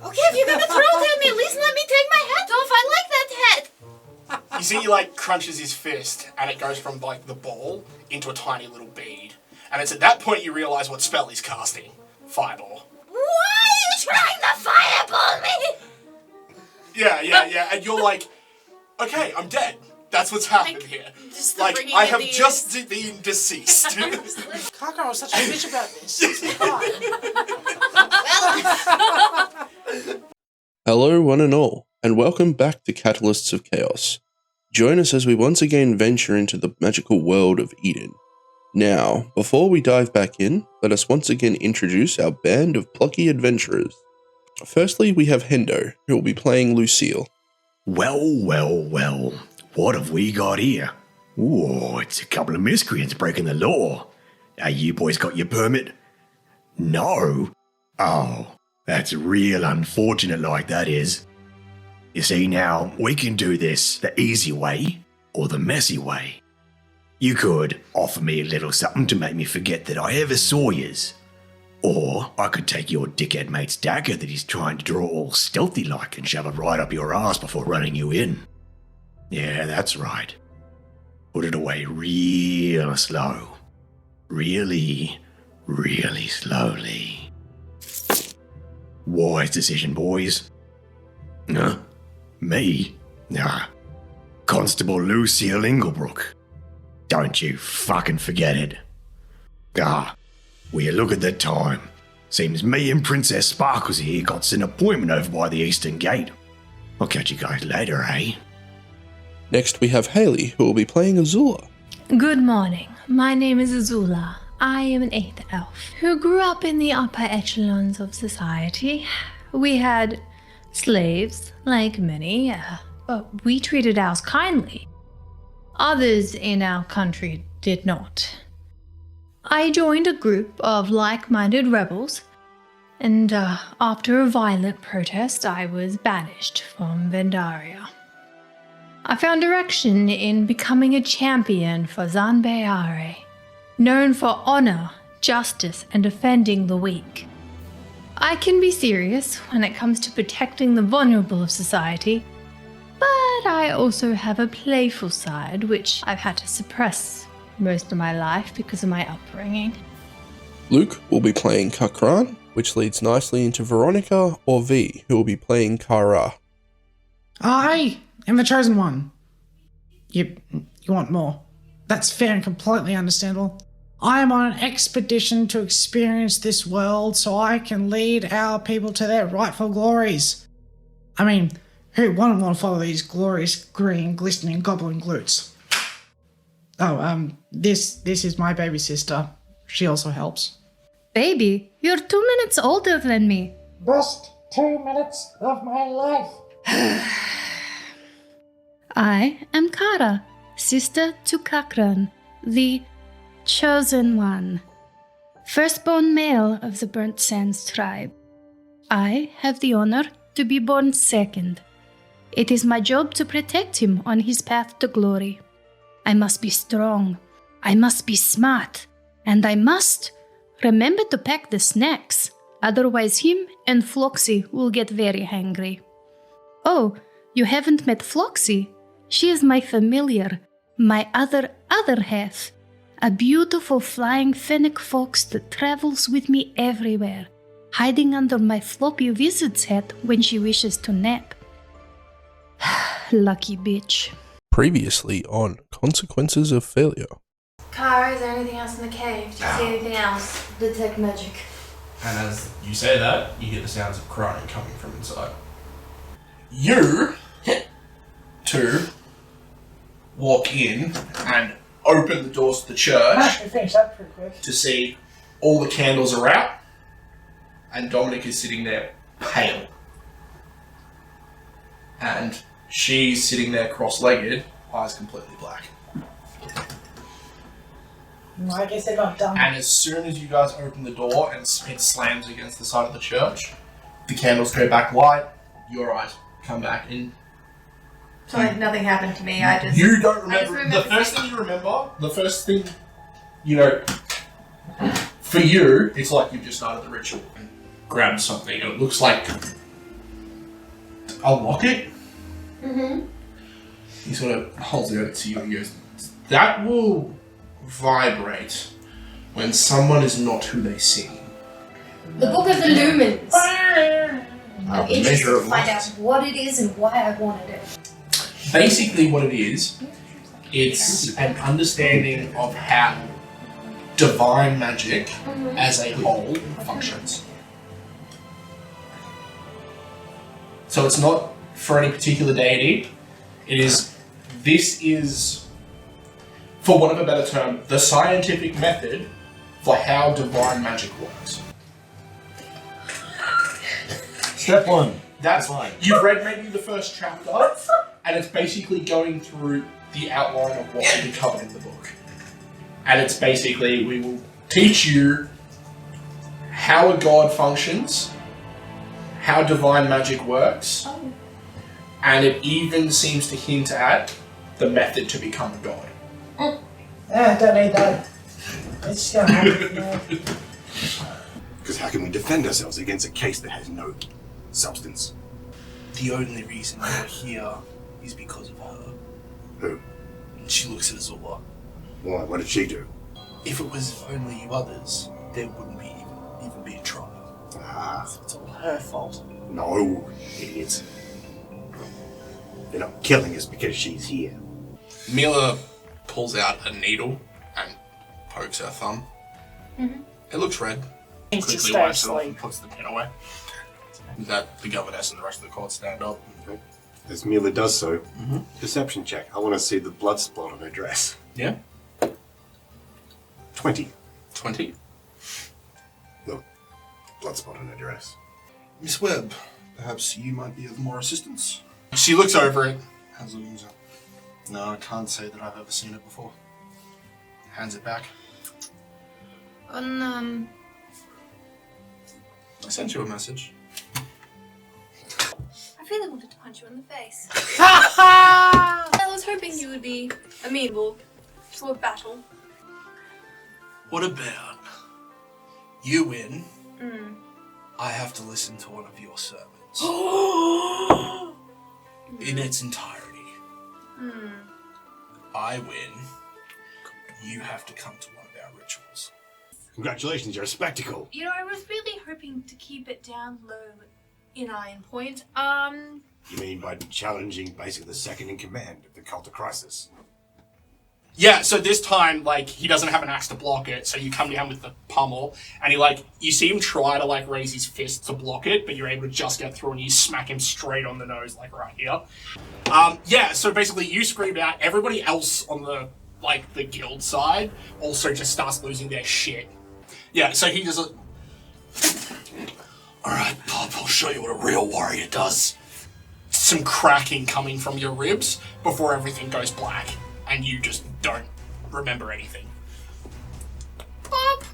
Okay, if you're gonna throw it at me, at least let me take my hat off. I like that hat. You see he like crunches his fist and it goes from like the ball into a tiny little bead. And it's at that point you realise what spell he's casting. Fireball. Why are you trying to fireball me? Yeah. And you're like, okay, I'm dead. That's what's happened here. Just the Like, ringing I of have the just been deceased. Kaka was such a bitch about this. Hello one and all, and welcome back to Catalysts of Chaos. Join us as we once again venture into the magical world of Eden. Now, before we dive back in, let us once again introduce our band of plucky adventurers. Firstly, we have Hendo, who will be playing Lucile. Well, what have we got here? Ooh, it's a couple of miscreants breaking the law. You boys got your permit? No? Oh, that's real unfortunate like that is. You see now, we can do this the easy way or the messy way. You could offer me a little something to make me forget that I ever saw yous. Or I could take your dickhead mate's dagger that he's trying to draw all stealthy like and shove it right up your ass before running you in. Yeah, that's right. Put it away real slow. Really slowly. Wise decision, boys. Huh? Me? Nah. Constable Lucile Inglebrook. Don't you fucking forget it. Will you look at the time? Seems me and Princess Sparkles here got an appointment over by the Eastern Gate. I'll catch you guys later, eh? Next we have Haley, who will be playing Azula. Good morning. My name is Azula. I am an 8th elf who grew up in the upper echelons of society. We had slaves, like many, but we treated ours kindly. Others in our country did not. I joined a group of like-minded rebels, and after a violent protest, I was banished from Vendaria. I found direction in becoming a champion for Zanbeare, known for honor, justice, and defending the weak. I can be serious when it comes to protecting the vulnerable of society, but I also have a playful side which I've had to suppress most of my life because of my upbringing. Luke will be playing Kakran, which leads nicely into Veronica or V, who will be playing Kara. I am the chosen one. You want more. That's fair and completely understandable. I am on an expedition to experience this world so I can lead our people to their rightful glories. I mean, who wouldn't want to follow these glorious, green, glistening goblin glutes? Oh, this is my baby sister. She also helps. Baby, you're 2 minutes older than me. Best 2 minutes of my life. I am Kara, sister to Kakran, the chosen one, firstborn male of the Burnt Sands tribe. I have the honor to be born second. It is my job to protect him on his path to glory. I must be strong, I must be smart, and I must remember to pack the snacks, otherwise him and Floxy will get very hungry. Oh, you haven't met Floxy? She is my familiar, my other half, a beautiful flying fennec fox that travels with me everywhere, hiding under my floppy wizard's hat when she wishes to nap. Lucky bitch. Previously on Consequences of Failure. Kara, is there anything else in the cave? Do you see anything else? Detect magic. And as you say that, you hear the sounds of crying coming from inside. You two walk in and open the doors to the church Finish that pretty quick. to see all the candles are out and Dominic is sitting there pale. And she's sitting there cross-legged, eyes completely black. I guess they're not done. And as soon as you guys open the door and it slams against the side of the church, the candles go back light, your eyes come back in. So like nothing happened to me, I just... You don't remember, remember the first thing you remember, the first thing, you know, for you, it's like you've just started the ritual and grabbed something and it looks like lock it. He sort of holds it out to you and goes, that will vibrate when someone is not who they seem. The Book of the Lumens. I'll I'm interested measure to find out what it is and why I wanted it. Basically what it is, it's an understanding of how divine magic as a whole functions. So it's not for any particular deity. This is, for want of a better term, the scientific method for how divine magic works. Step 1. That's fine. You've read maybe the first chapter, and it's basically going through the outline of what will be covered in the book. And it's basically, we will teach you how a god functions, how divine magic works, and it even seems to hint at the method to become a god. I don't need that. It's gonna happen. Because how can we defend ourselves against a case that has no substance? The only reason you're here is because of her. Who? And she looks at Azula. Why? What did she do? If it was only you others, there wouldn't be even be a trial. It's all her fault. No, idiots. They're not killing us because she's here. Mila pulls out a needle and pokes her thumb. It looks red. Quickly wipes it off and puts the pen away. That the governess and the rest of the court stand up. Okay. As Mila does so, deception check. I want to see the blood spot on her dress. Yeah? 20. 20. Look, blood spot on her dress. Miss Webb, perhaps you might be of more assistance? She looks over it. Hands it up. No, I can't say that I've ever seen it before. Hands it back. On, I sent you a message. I really wanted to punch you in the face. I was hoping you would be amenable to a battle. What about you win? I have to listen to one of your sermons. In its entirety. I win. You have to come to one of our rituals. Congratulations, you're a spectacle. You know, I was really hoping to keep it down low in Ironpoint. You mean by challenging basically the second in command of the Cult of Crisis? Yeah, so this time, he doesn't have an axe to block it, so you come down with the pummel, and you see him try to, raise his fist to block it, but you're able to just get through and you smack him straight on the nose, right here. Yeah, so basically you scream out, everybody else on the guild side also just starts losing their shit. Yeah, so he just alright, Pop, I'll show you what a real warrior does. Some cracking coming from your ribs before everything goes black. And you just don't remember anything. Bob!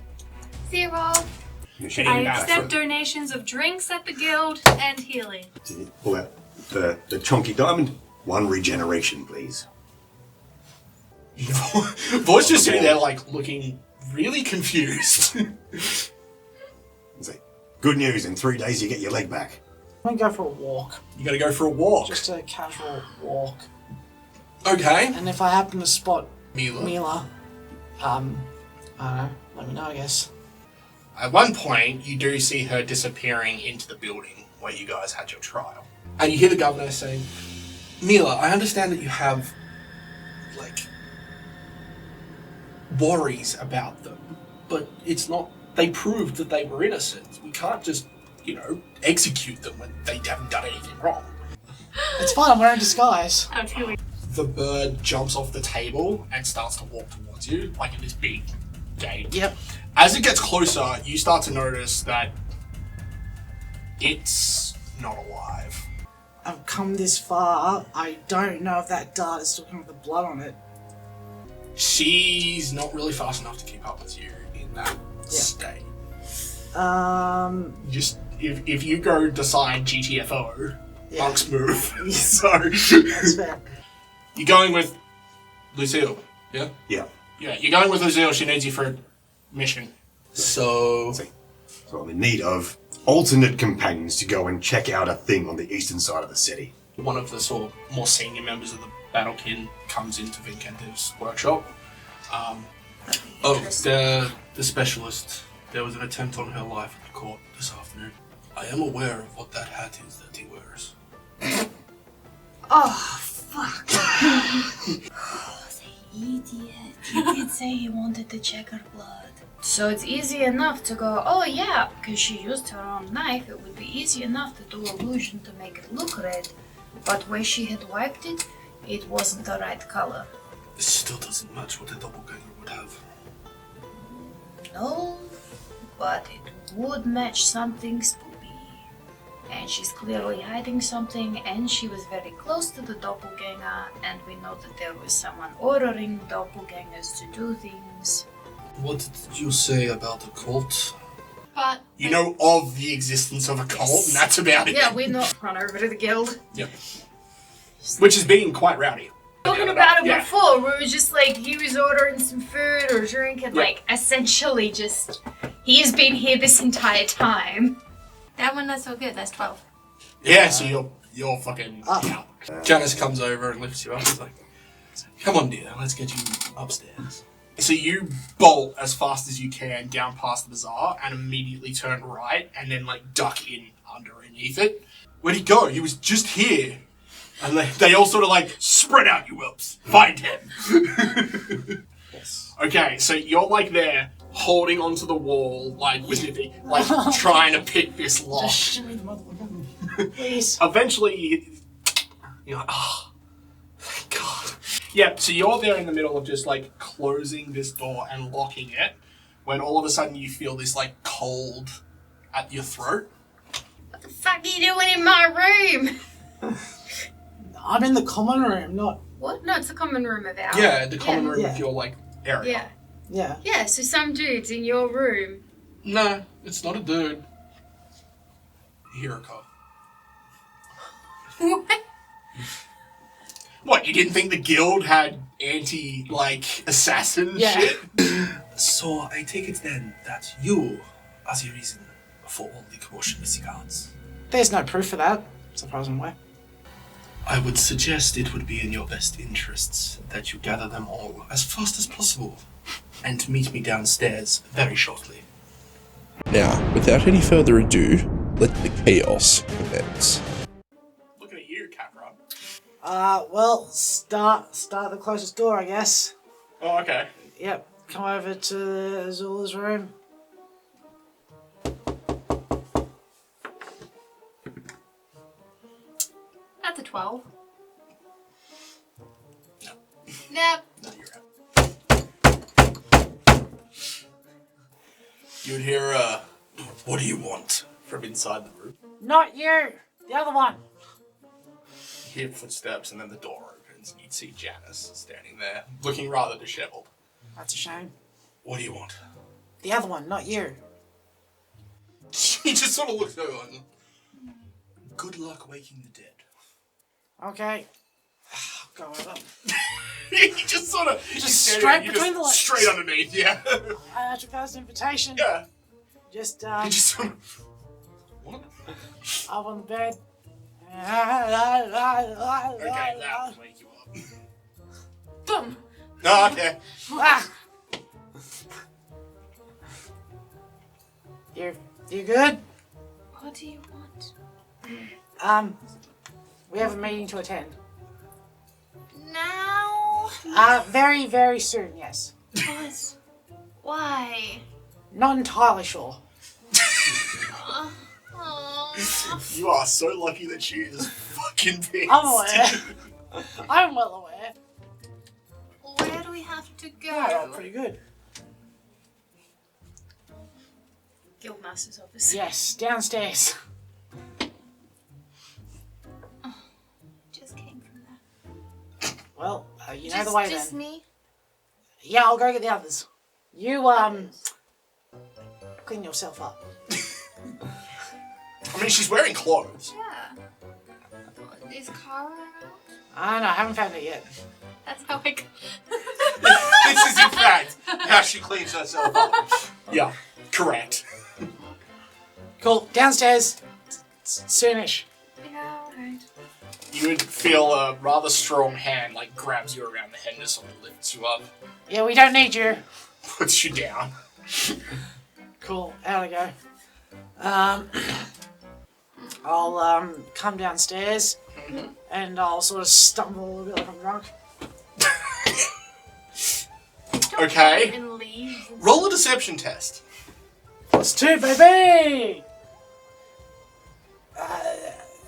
0. I accept donations of drinks at the guild and healing. Did you pull out the chunky diamond? 1 regeneration, please. Voice just sitting there, looking really confused. Say, good news, in 3 days you get your leg back. I'm gonna go for a walk. You gotta go for a walk. Just a casual walk. Okay. And if I happen to spot Mila. I don't know, let me know, I guess. At one point, you do see her disappearing into the building where you guys had your trial. And you hear the governor saying, Mila, I understand that you have, worries about them, but it's not, they proved that they were innocent. We can't just, execute them when they haven't done anything wrong. It's fine, I'm wearing disguise. The bird jumps off the table and starts to walk towards you, in this big gate. Yep. As it gets closer, you start to notice that it's not alive. I've come this far, I don't know if that dart is still coming with the blood on it. She's not really fast enough to keep up with you in that state. Just, if you go decide GTFO, monks move. So, That's fair. you're going with Lucile, yeah? Yeah. Yeah, you're going with Lucile, she needs you for a mission. So, See. So I'm in need of alternate companions to go and check out a thing on the eastern side of the city. One of the sort of more senior members of the Battlekin comes into Vincentive's workshop. The specialist. There was an attempt on her life at the court this afternoon. I am aware of what that hat is that he wears. Oh, fuck. Oh, the idiot. He did say he wanted to check her blood. So it's easy enough to go, oh yeah, because she used her own knife, it would be easy enough to do illusion to make it look red. But where she had wiped it, it wasn't the right color. This still doesn't match what a doppelganger would have. No, but it would match something spooky. And she's clearly hiding something, and she was very close to the doppelganger, and we know that there was someone ordering doppelgangers to do things. What did you say about the cult? But You know of the existence of a cult, and that's about it. yeah, we know. Run over to the guild. Yep. Which is being quite rowdy. Talking about it Yeah. before, where it was just like he was ordering some food or drink, and like essentially just he has been here this entire time. That one not so good. That's 12. Yeah, so you're fucking out. Janice comes over and lifts you up. He's like, come on, dear, let's get you upstairs. So you bolt as fast as you can down past the bazaar and immediately turn right and then like duck in underneath it. Where'd he go? He was just here. And they all sort of like, spread out, you whelps. Find him. Yes. Okay, so you're like there, holding onto the wall, like with your feet, like trying to pick this lock. Just shimmy the motherfucker. Please. Eventually, you're like, oh, thank God. Yeah, so you're there in the middle of just like closing this door and locking it, when all of a sudden you feel this like cold at your throat. What the fuck are you doing in my room? I'm in the common room, not... What? No, it's the common room of ours. Yeah, the common room Yeah. of your like area. Yeah. Yeah. Yeah, so some dude's in your room. No, it's not a dude. Hiriko. What? What, you didn't think the guild had assassin Yeah. shit? So I take it then that you are the reason for all the commotion with the guards. There's no proof for that, surprisingly. I would suggest it would be in your best interests that you gather them all as fast as possible and meet me downstairs very shortly. Now, without any further ado, let the chaos commence. Looking at you, Capra. Well, start the closest door, I guess. Oh, okay. Yep, come over to Azula's room. That's a 12. No. Nope. No, you're out. You'd hear, what do you want from inside the room? Not you! The other one! You hear footsteps and then the door opens and you'd see Janice standing there, looking rather disheveled. That's a shame. What do you want? The other one, not you. He just sort of looks over like, good luck waking the dead. Okay. Go over. He just sort of... straight between the legs. Straight underneath, yeah. I had your first invitation. Yeah. Just, He just sort of... What? up on the bed. Okay, that would wake you up. Boom! Oh, okay. Ah! You good? What do you want? We have a meeting to attend. Now? Very, very soon, yes. What? Why? Not entirely sure. Oh. You are so lucky that she is fucking pissed. I'm aware. I'm well aware. Where do we have to go? Yeah, pretty good. Guildmaster's office. Yes, downstairs. Just came from there. Well, you know the way Just then. me? Yeah, I'll go get the others. You, clean yourself up. I mean, she's wearing clothes. Yeah. Is Kara around? I don't know, I haven't found it yet. That's how I... This is, in fact, how she cleans herself up. Yeah, correct. Cool. Downstairs. Soonish. Yeah, alright. You would feel a rather strong hand like grabs you around the head and sort of lifts you up, Yeah, we don't need you. puts you down. Cool. Out I go. I'll come downstairs and I'll sort of stumble a little bit like I'm drunk. Okay. And leave. Roll a deception test. +2, baby!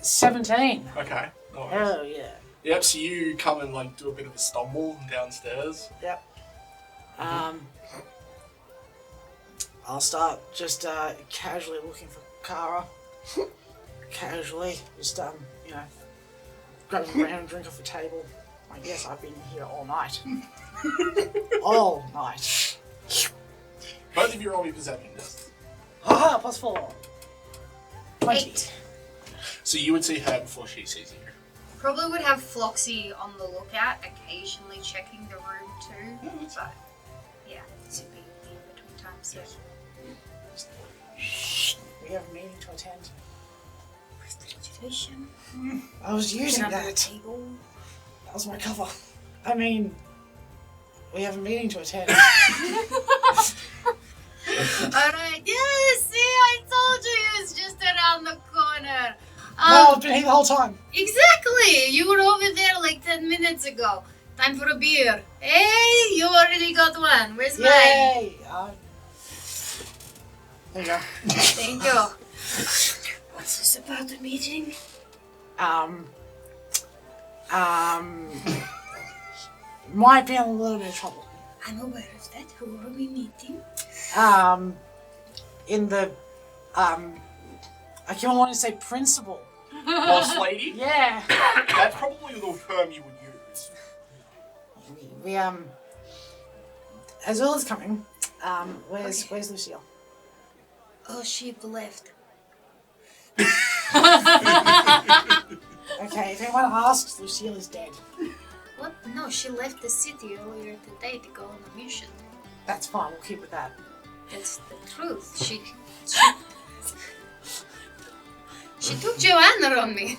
17. Okay. Nice. Oh, yeah. Yep, so you come and like do a bit of a stumble downstairs. Yep. I'll start just casually looking for Kara. Casually, just you know, grabbing a random drink off the table. I guess I've been here all night. All night. Both of you roll me perception tests. Haha, +4. 20. 8. So you would see her before she sees you. Probably would have Floxy on the lookout, occasionally checking the room too. But yeah, it's a big deal between times. So. We have a meeting to attend. Prestidigitation. I was using Get under the that. table. That was my cover. I mean, we have a meeting to attend. Alright, yes, see, I told you it was just around the corner. No, I've been here the whole time. Exactly! You were over there like 10 minutes ago. Time for a beer. Hey, you already got one. Where's mine? Yay! There you go. Thank you. What's this about the meeting? Might be in a little bit of trouble. I'm aware of that. Who are we meeting? In the, I keep on wanting to say principal. Boss lady? Yeah. That's probably the term you would use. We Azula's coming. Where's Lucile? Oh, she left. Okay, if anyone asks, Lucile is dead. What? No, she left the city earlier today to go on a mission. That's fine, we'll keep with that. That's the truth. She took Joanna on me.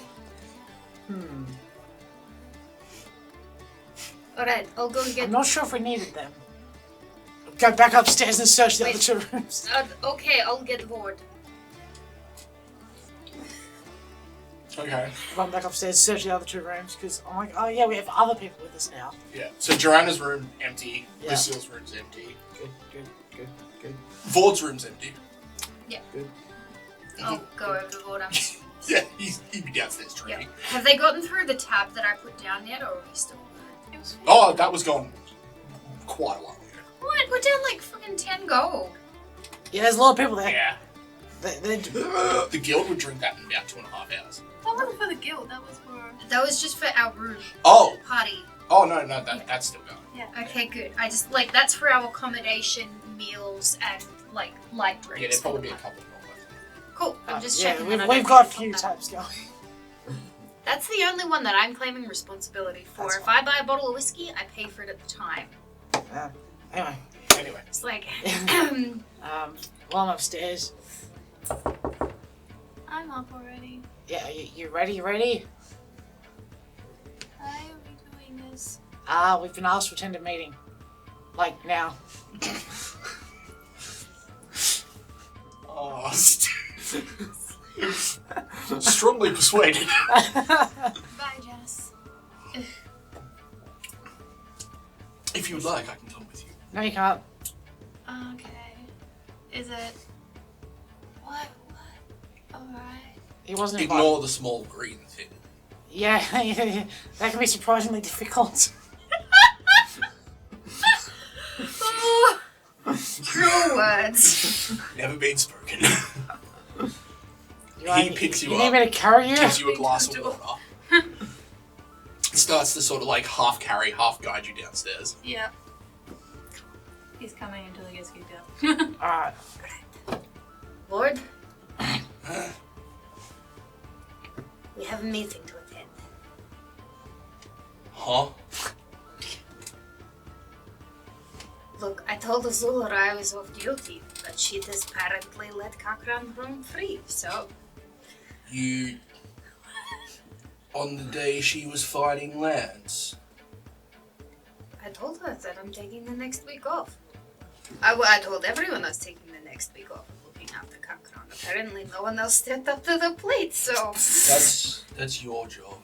Alright, I'll go get... I'm not sure if we needed them. Go back upstairs and search the Wait. other 2 rooms. Okay, I'll get bored. Okay. Run back upstairs, search the other 2 rooms, because I'm like, oh yeah, we have other people with us now. Yeah. So Joanna's room empty. Yeah. Lucile's room's empty. Good. Vord's room's empty. Good. I'll go over to Vord. Yeah, he'd be downstairs drinking. Have they gotten through the tab that I put down yet, or are we still good? Oh, that was gone quite a while ago. What? I put down like fucking 10 gold. Yeah, there's a lot of people there. Yeah. They're The guild would drink that in about 2.5 hours. That wasn't for the guild, that was for... That was just for our room Oh! party. Oh, no, that's still going. Yeah. Okay, good. I just, like, that's for our accommodation, meals, and, like, light drinks. Yeah, there'd probably be a couple more. Cool. I'm just yeah, checking. we've got a few tabs going. That's the only one that I'm claiming responsibility for. That's If I buy a bottle of whiskey, I pay for it at the time. Anyway, Anyway. It's like, while I'm upstairs. I'm up already. Yeah, you ready? You ready? Why are we doing this? We've been asked to attend a meeting. Like, now. Oh, strongly persuaded. Bye, Jess. If you would like, I can come with you. No, you can't. Okay. Is it... What? Alright. He wasn't invited. Ignore the small green thing. Yeah, that can be surprisingly difficult. true words. Never been spoken. He picks you You up. need me to carry you? Gives you a glass of water. Starts to sort of like half carry, half guide you downstairs. Yep. He's coming until he gets kicked out. Alright. Lord, we have a meeting to attend. Huh? Look, I told Azula I was off duty. But she does apparently let Cochran roam free, so... You... On the day she was fighting Lance. I told her that I'm taking the next week off. I told everyone I was taking the next week off looking after Cochran. Apparently no one else stepped up to the plate, so... That's your job.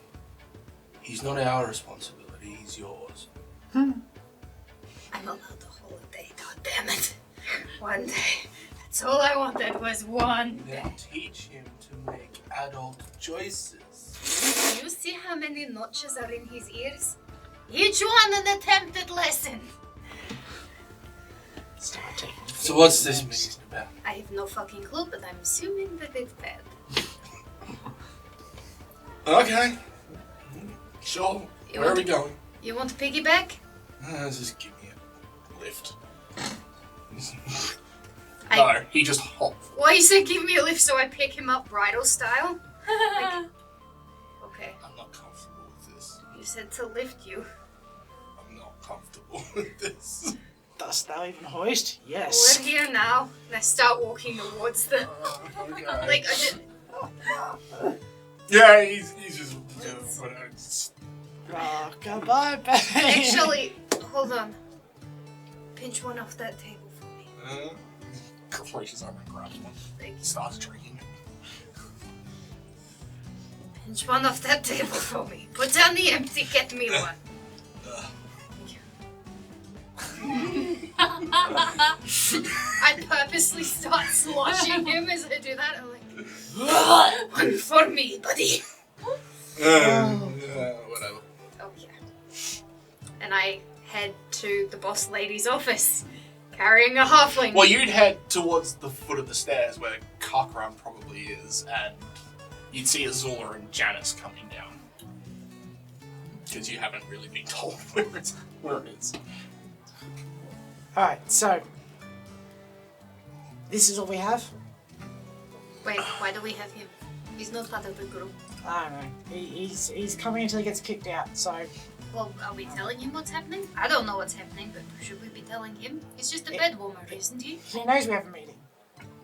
He's not our responsibility, he's yours. I'm allowed a holiday, goddammit. One day. That's all I wanted was one day. Then teach him to make adult choices. Do you see how many notches are in his ears? Each one an attempted lesson. So what's this meeting about? I have no fucking clue, but I'm assuming that it's bad. Okay. Sure. Where are we going? You want to piggyback? Just give me a lift. No, he just hopped. Why you say give me a lift so I pick him up bridal style? Okay. I'm not comfortable with this. You said to lift you. I'm not comfortable with this. Dost thou even hoist? Yes. We're here now. Let's start walking towards the... Okay. Like, I didn't... Yeah, he's just whatever. Oh, goodbye, babe. Actually, hold on. Pinch one off that table for me. Reaches over and grabs one. Thank you. Starts drinking. Pinch one off that table for me. Put down the empty, get me one. I purposely start sloshing him as I do that. I'm like, one for me, buddy. Whatever. Oh yeah. And I head to the boss lady's office, carrying a halfling. Well, you'd head towards the foot of the stairs where Cochran probably is, and you'd see Azula and Janice coming down. Because you haven't really been told where it is. Alright, so. This is all we have? Wait, why do we have him? He's not part of the group. I don't know. He's coming until he gets kicked out, so. Well, are we telling him what's happening? I don't know what's happening, but should we be telling him? He's just a bed warmer, isn't he? He knows we have a meeting.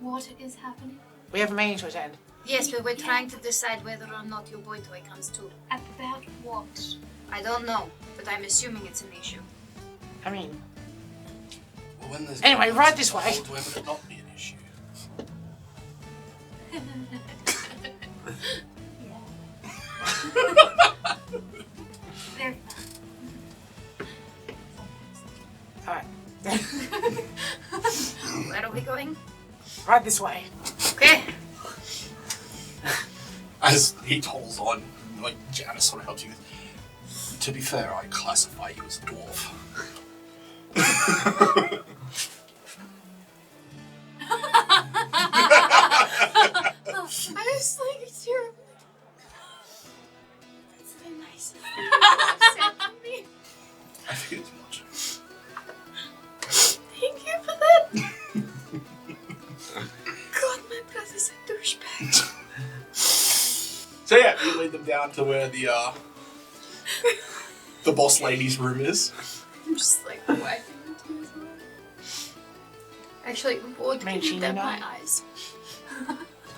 What is happening? We have a meeting to attend. Yes, but we're trying to decide whether or not your boy toy comes too. About what? I don't know, but I'm assuming it's an issue. I mean, Well, when there's Anyway, right this way. When would it not be an issue? There. alright. Where are we going? Right this way. Okay. As he toddles on, like Janice sort of helps you. To be fair, I classify you as a dwarf. I was like, it's terrible. That's the nicest thing you've said to me. I think it's much. Thank you for that. God, my brother's a douchebag. So yeah, you lead them down to where the boss lady's room is. I'm just like wiping the tears away. Actually, what can you dab my eyes?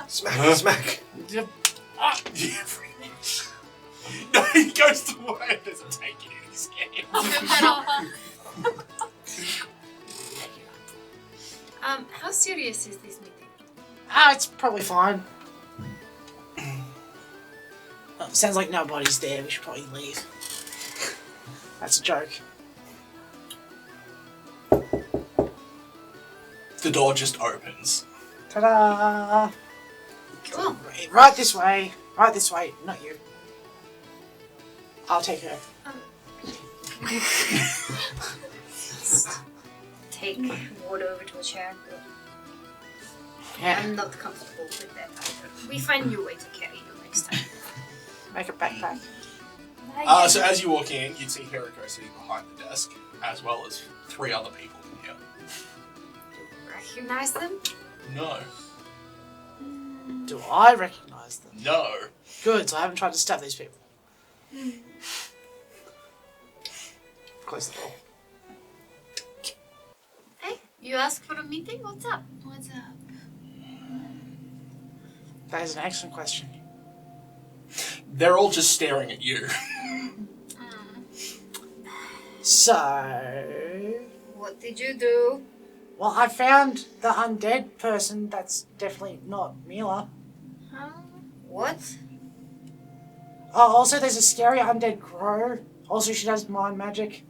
Smack, smack. Ah, yeah, pretty much. No, he goes to work and doesn't take it in his hand. How serious is this meeting? It's probably fine. Well, sounds like nobody's there. We should probably leave. That's a joke. The door just opens. Ta-da! Cool. Right this way. Right this way. Not you. I'll take her. Take Ward over to a chair. Yeah. I'm not comfortable with that either. We find a way to carry you next time. Make a backpack. So as you walk in, you'd see Hiriko sitting behind the desk, as well as 3 other people in here. Recognize them? No. Do I recognise them? No. Good, so I haven't tried to stab these people. Close the door. Hey, You asked for a meeting? What's up? What's up? That is an excellent question. They're all just staring at you. So... What did you do? Well, I found the undead person. That's definitely not Mila. Huh? What? Oh, also there's a scary undead crow. Also, she does mind magic.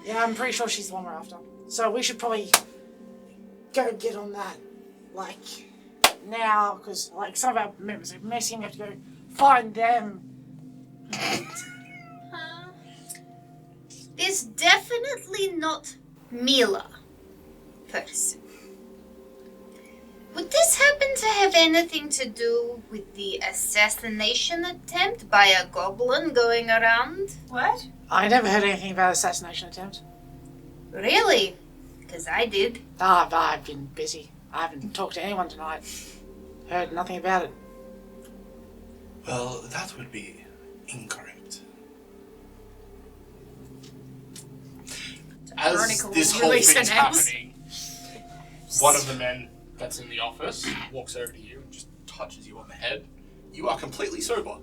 Yeah, I'm pretty sure she's the one we're after. So we should probably go get on that, like, now, because, like, some of our members are missing. We have to go find them. It's definitely not Mila person. Would this happen to have anything to do with the assassination attempt by a goblin going around? What? I never heard anything about assassination attempt. Really? Because I did. I've been busy. I haven't talked to anyone tonight. Heard nothing about it. Well, that would be incorrect. As Chronicle this will whole release thing's an axe. happening, one of the men that's in the office walks over to you and just touches you on the head. You are completely sober.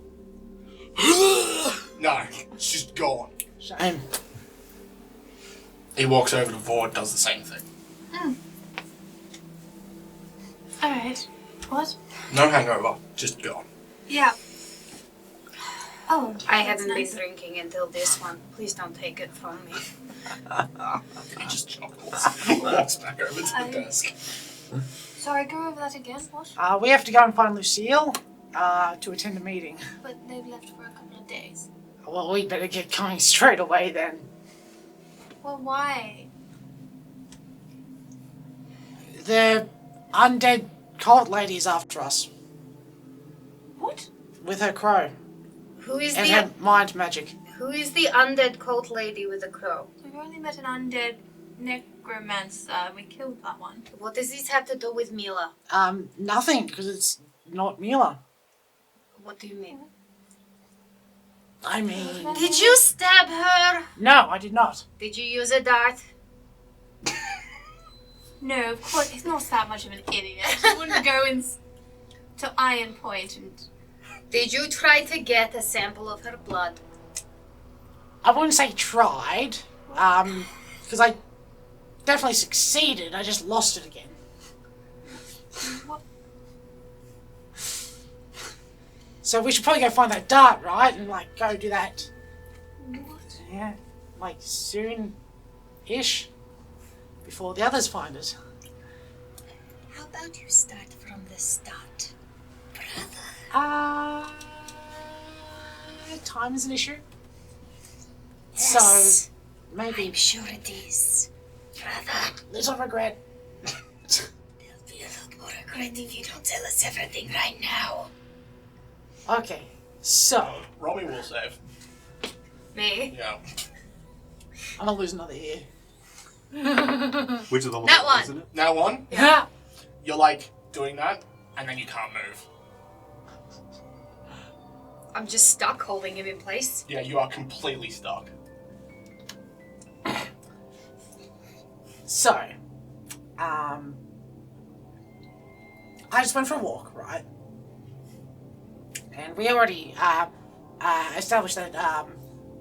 No, she's gone. Shame. He walks over to Vord, does the same thing. Alright. What? No hangover, just gone. Yeah. Oh, I that's haven't nice. been drinking until this one. Please don't take it from me. He just chuckles. Walks back over to the desk. Sorry, go over that again. What? We have to go and find Lucile to attend a meeting. But they've left for a couple of days. Well, we'd better get going straight away then. Well, why? The undead cult lady's after us What? with her crow Who is and the her mind magic. Who is the undead cult lady with the crow? We've only met an undead necromancer. We killed that one. What does this have to do with Mila? Nothing, because it's not Mila. What do you mean? I mean... Did you stab her? No, I did not. Did you use a dart? No, of course, he's not that much of an idiot. He wouldn't go to Ironpoint and... Did you try to get a sample of her blood? I wouldn't say tried, because I definitely succeeded. I just lost it again. What? So we should probably go find that dart, right? And, like, go do that. What? Yeah, like, soon-ish. Before the others find us. How about you start from the start, brother? Time is an issue. Yes, So, maybe I'm sure it is, brother. little regret. There'll be a lot more regret if you don't tell us everything right now. Okay, so, Romy will save. Me? Yeah. I'm gonna lose another ear. Which of the That ones, one. isn't it? Now on, Yeah. you're like doing that, and then you can't move. I'm just stuck holding him in place. Yeah, you are completely stuck. So, I just went for a walk, right? And we already established that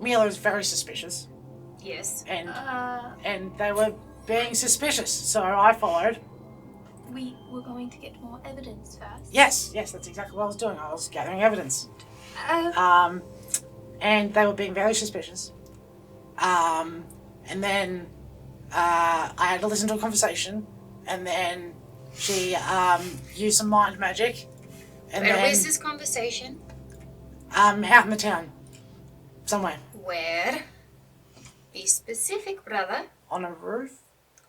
Mila is very suspicious, Yes. and they were being suspicious. So I followed. We were going to get more evidence first. Yes, that's exactly what I was doing. I was gathering evidence. Oh. And they were being very suspicious. And then I had to listen to a conversation, and then she used some mind magic. And Where then, was this conversation? out in the town. Somewhere. Where? Be specific, brother. On a roof.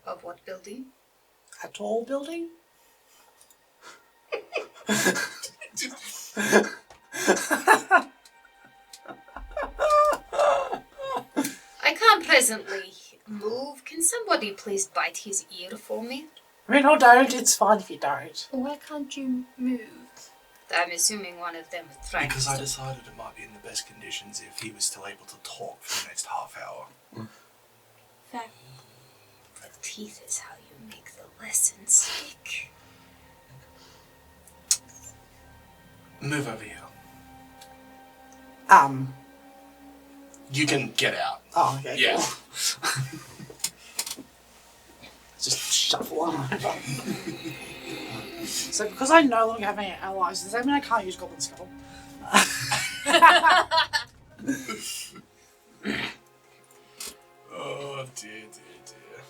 Of what building? A tall building. I can't presently move. Can somebody please bite his ear for me? I mean, or don't. It's fine if you don't. Why can't you move? I'm assuming one of them is trying Because to I stop. decided it might be in the best conditions if he was still able to talk for the next half hour. Fair. Teeth is how you make the lesson stick. Move over here. You can get out. Oh, okay. Yeah. Cool. Just shuffle on. So because I no longer have any allies, does that mean I can't use Goblin Scuttle? Oh dear.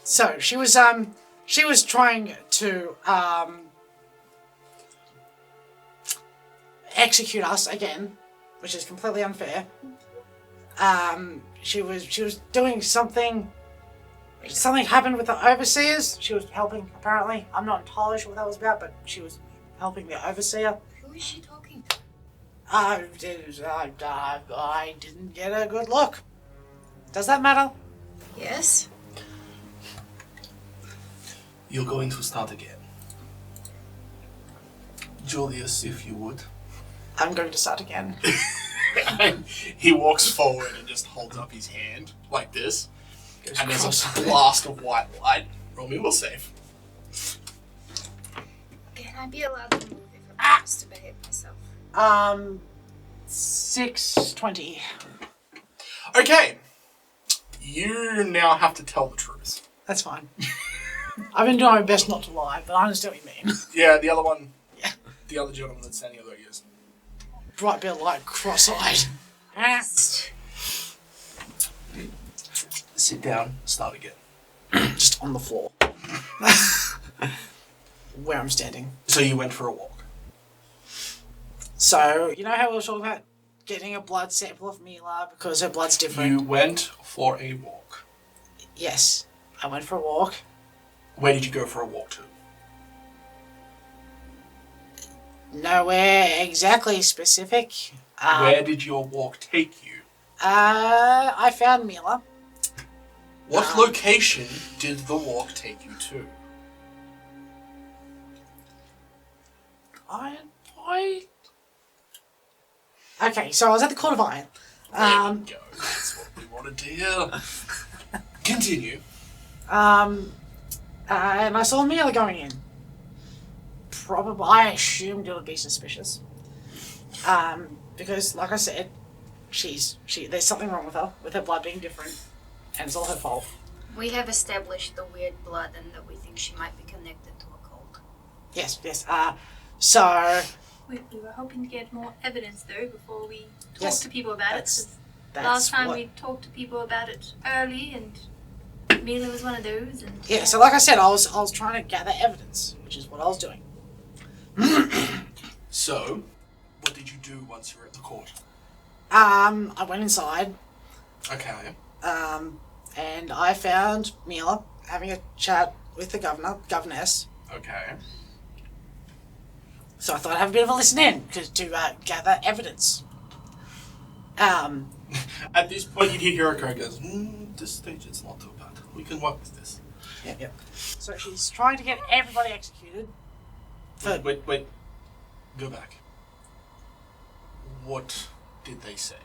So she was trying to execute us again, which is completely unfair. She was doing something. Something happened with the overseers. She was helping, apparently. I'm not entirely sure what that was about, but she was helping the overseer. Who is she talking to? I didn't get a good look. Does that matter? Yes. You're going to start again. Julius, if you would. I'm going to start again. He walks forward and just holds up his hand like this. And there's a blast of white light. Roll me will save. Can I be allowed to move if I'm supposed to behave myself? 620. Okay. You now have to tell the truth. That's fine. I've been doing my best not to lie, but I understand what you mean. Yeah, the other one. Yeah. The other gentleman that's standing over you is. Bright bit of light, cross-eyed. Sit down, start again. Just on the floor. Where I'm standing. So you went for a walk. So, you know how we were talking about getting a blood sample of Mila because her blood's different? You went for a walk. Yes. I went for a walk. Where did you go for a walk to? Nowhere exactly specific. Where did your walk take you? I found Mila. What location did the walk take you to? Ironpoint? Okay, so I was at the Court of Iron. There we go. That's what we wanted to hear. Continue. And I saw Mila going in. Probably, I assumed it would be suspicious. Because, like I said, there's something wrong with her blood being different, and it's all her fault. We have established the weird blood and that we think she might be connected to a cult. Yes. So We were hoping to get more evidence though before we talk Yes, to people about it. that's 'Cause last time what- we talked to people about it early, and Mila was one of those. And yeah. So like I said, I was trying to gather evidence, which is what I was doing. So, what did you do once you were at the court? I went inside. Okay. And I found Mila having a chat with the governess. Okay. So I thought I'd have a bit of a listen in to gather evidence. At this point, you hear Hiriko goes, this stage it's not too bad. We can work with this. Yep. So she's trying to get everybody executed. Wait. Go back. What did they say?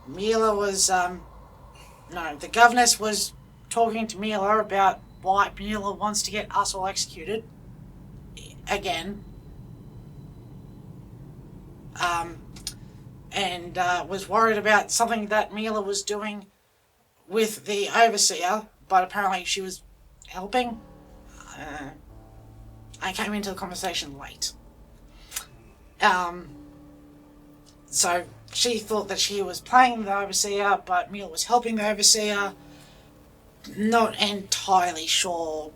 Mila was, the governess was talking to Mila about why Mila wants to get us all executed. Again. And was worried about something that Mila was doing with the overseer, but apparently she was helping. I came into the conversation late. So she thought that she was playing the overseer, but Mila was helping the overseer. Not entirely sure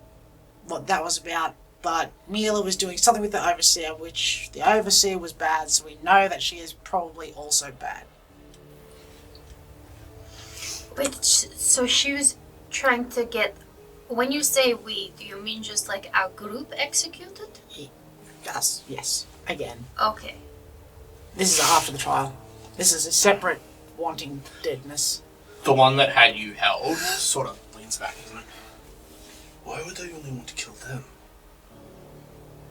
what that was about, but Mila was doing something with the overseer, which the overseer was bad, so we know that she is probably also bad. Wait, so she was trying to get... When you say we, do you mean just like our group executed? Yes. Again. Okay. This is after the trial. This is a separate wanting deadness. The one that had you held sort of leans back, isn't it? Why would they only want to kill them?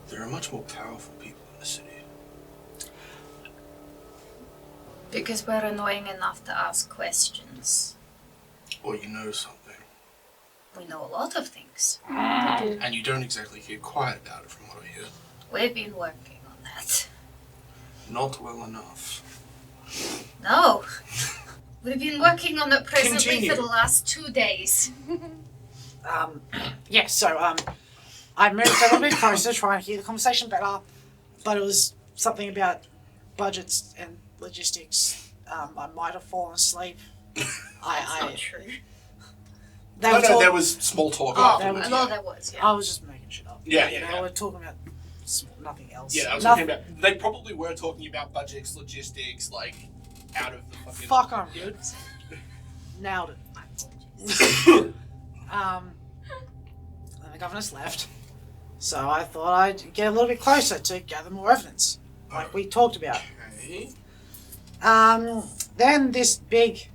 There are much more powerful people in the city. Because we're annoying enough to ask questions. Or you know something. We know a lot of things. And you don't exactly keep quiet about it from what I hear. We've been working on that. Not well enough. No. We've been working on it presently Continue. for the last 2 days. I moved a little bit closer to try and hear the conversation better, but it was something about budgets and logistics. I might have fallen asleep. Not true. There was small talk afterwards. There was, yeah. I was just making shit up. Yeah. They were talking about nothing else. Yeah, I was talking about. They probably were talking about budgets, logistics, like out of the fucking. Fuck on, dude. Nailed it. And the governess left, so I thought I'd get a little bit closer to gather more evidence, like we talked about. Okay. Then this big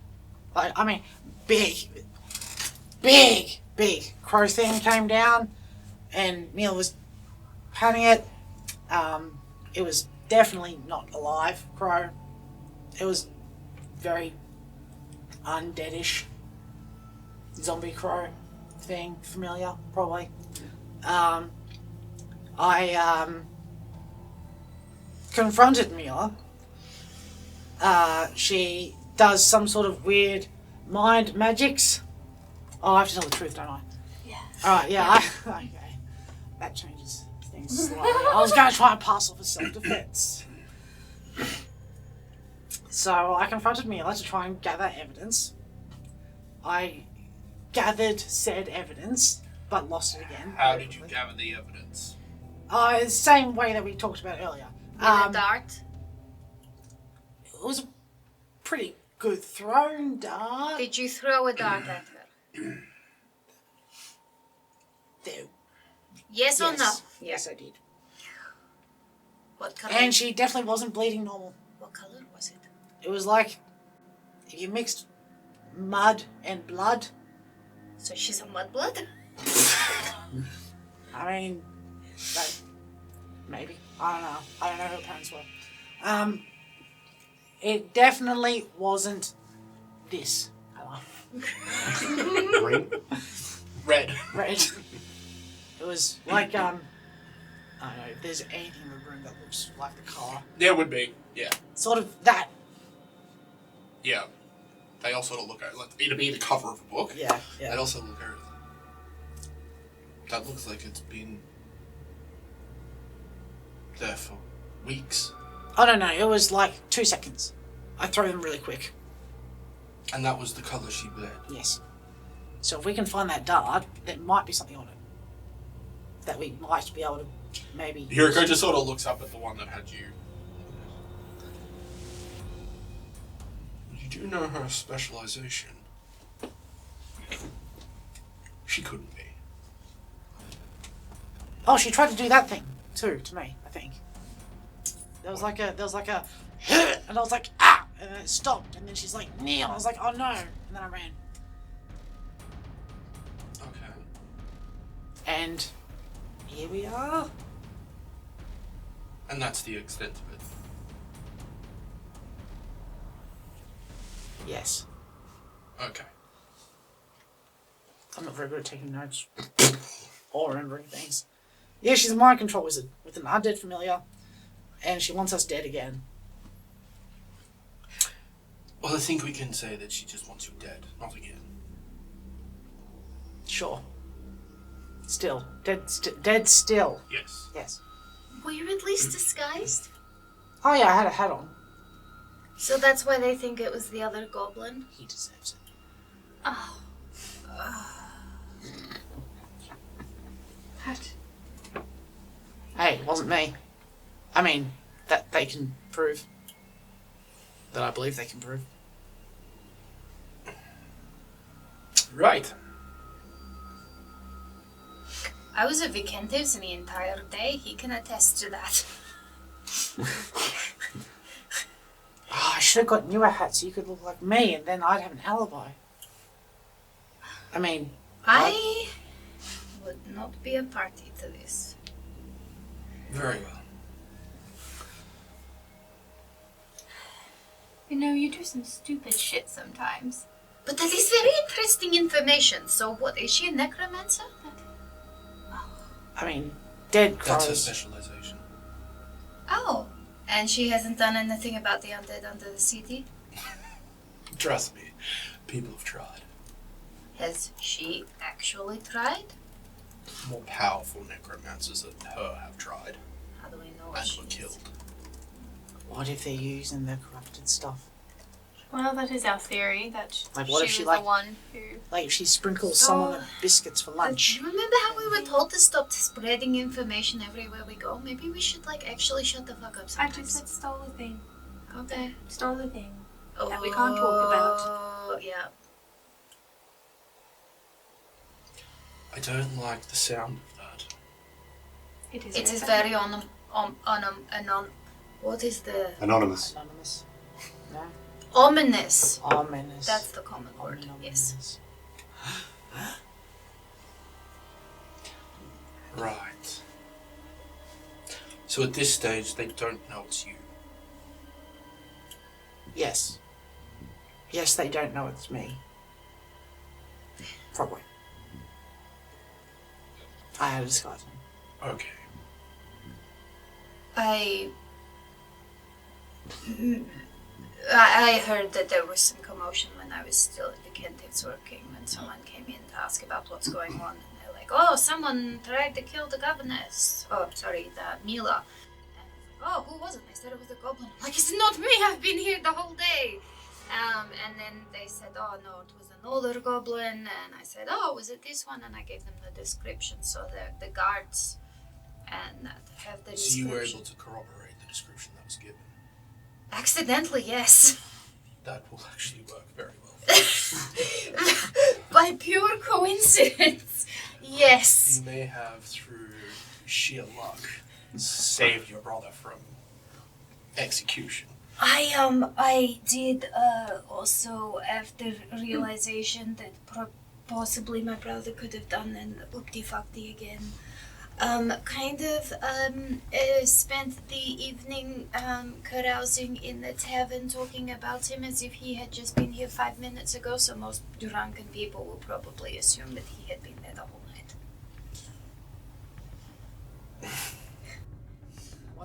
crow thing came down, and Mila was patting it. It was definitely not a live crow. It was very undeadish. Zombie crow thing, familiar, probably. I confronted Mila. She does some sort of weird mind magics. Oh, I have to tell the truth, don't I? Yeah. Alright, yeah. Okay. That changes things slightly. I was going to try and pass off as self-defense. So I confronted Mila to try and gather evidence. I gathered said evidence, but lost it again. How did you gather the evidence? The same way that we talked about earlier. With a dart? It was a pretty good thrown dart. Did you throw a dart at her? Yes or no? Yes, I did. What color? And she definitely wasn't bleeding normal. What color was it? It was like if you mixed mud and blood. So she's a mudblood? I mean, maybe. I don't know. I don't know who her parents were. It definitely wasn't this color. Green? Red. Red. It was like, I don't know, if there's anything in the room that looks like the color. There would be. Yeah. Sort of that. Yeah. They all sort of look at like it'd be the cover of a book. Yeah, They yeah. also look at it. That looks like it's been there for weeks. I don't know, it was like 2 seconds. I throw them really quick. And that was the colour she bled. Yes. So if we can find that dart, there might be something on it that we might be able to maybe... Hiriko just sort of looks up at the one that had you. You do know her specialization. She couldn't be. Oh, she tried to do that thing too to me, I think. There was like a, and I was like, ah, and then it stopped, and then she's like, kneel. I was like, oh no, and then I ran. Okay. And here we are. And that's the extent of it. Yes. Okay. I'm not very good at taking notes or remembering things. Yeah, she's a mind control wizard with an undead familiar, and she wants us dead again. Well, I think we can say that she just wants you dead, not again. Sure. Still. Dead still. Yes. Yes. Were you at least disguised? Oh yeah, I had a hat on. So that's why they think it was the other goblin? He deserves it. Oh. What? Hey, it wasn't me. I mean, that they can prove. That I believe they can prove. Right. I was at Vicentive's the entire day. He can attest to that. Oh, I should have got you a hat so you could look like me, and then I'd have an alibi. I mean... I would not be a party to this. Very well. You know, you do some stupid shit sometimes. But that is very interesting information. So what, is she a necromancer? I mean, dead That's her crows. specialization. Oh, and she hasn't done anything about the undead under the city? Trust me, people have tried. Has she actually tried? More powerful necromancers than her have tried How do we know and she were is? killed. What if they're using the corrupted stuff? Well, that is our theory, that Like, what if she she, was like- the one who... Like if she sprinkles someone with biscuits for lunch. Remember how we were told to stop spreading information everywhere we go? Maybe we should, like, actually shut the fuck up I sometimes. just said stole the thing. Okay. Stole the thing. That we can't talk about. Oh, yeah. I don't like the sound of that. It is. It is very what is the Anonymous. Anonymous. No. ominous? Ominous. That's the common word. Yes. Ominous. Right. So at this stage, they don't know it's you. Yes. Yes, they don't know it's me. Probably. I had a disguise on. Okay. I heard that there was some commotion when I was still at the Kentives working, when someone came in to ask about what's going on, and they're like, "Oh, someone tried to kill the governess. Oh, sorry, the Mila." And I was like, "Oh, who was it?" They said it was a goblin. I'm like, "It's not me. I've been here the whole day." And then they said, "Oh no, it was an older goblin." And I said, "Oh, was it this one?" And I gave them the description. So the guards and have the So description. you were able to corroborate the description that was given. Accidentally, yes. That will actually work very well. By pure coincidence, yes. You may have, through sheer luck, saved your brother from execution. I did also, after realization that possibly my brother could have done an oopty-fuckty again, spent the evening carousing in the tavern, talking about him as if he had just been here 5 minutes ago, so most drunken people will probably assume that he had been there the whole night.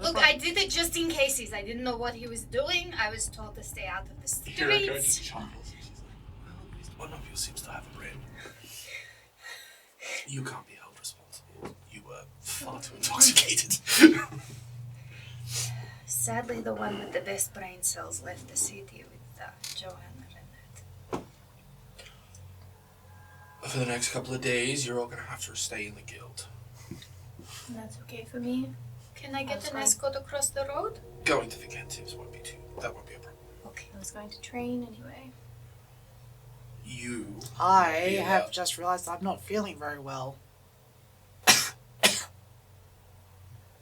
Look, I did it just in cases. I didn't know what he was doing. I was told to stay out of the Hiriko just streets. chuckles and she's like, well, at least one of you seems to have a brain. You can't be held responsible. You were far too intoxicated. Sadly, the one with the best brain cells left the city with Joanna and that. For the next couple of days, you're all going to have to stay in the guild. That's okay for me. Can I get That's an fine. escort across the road? Going to the Kentives won't be that won't be a problem. Okay. I was going to train anyway. You I Yeah. have just realised I'm not feeling very well.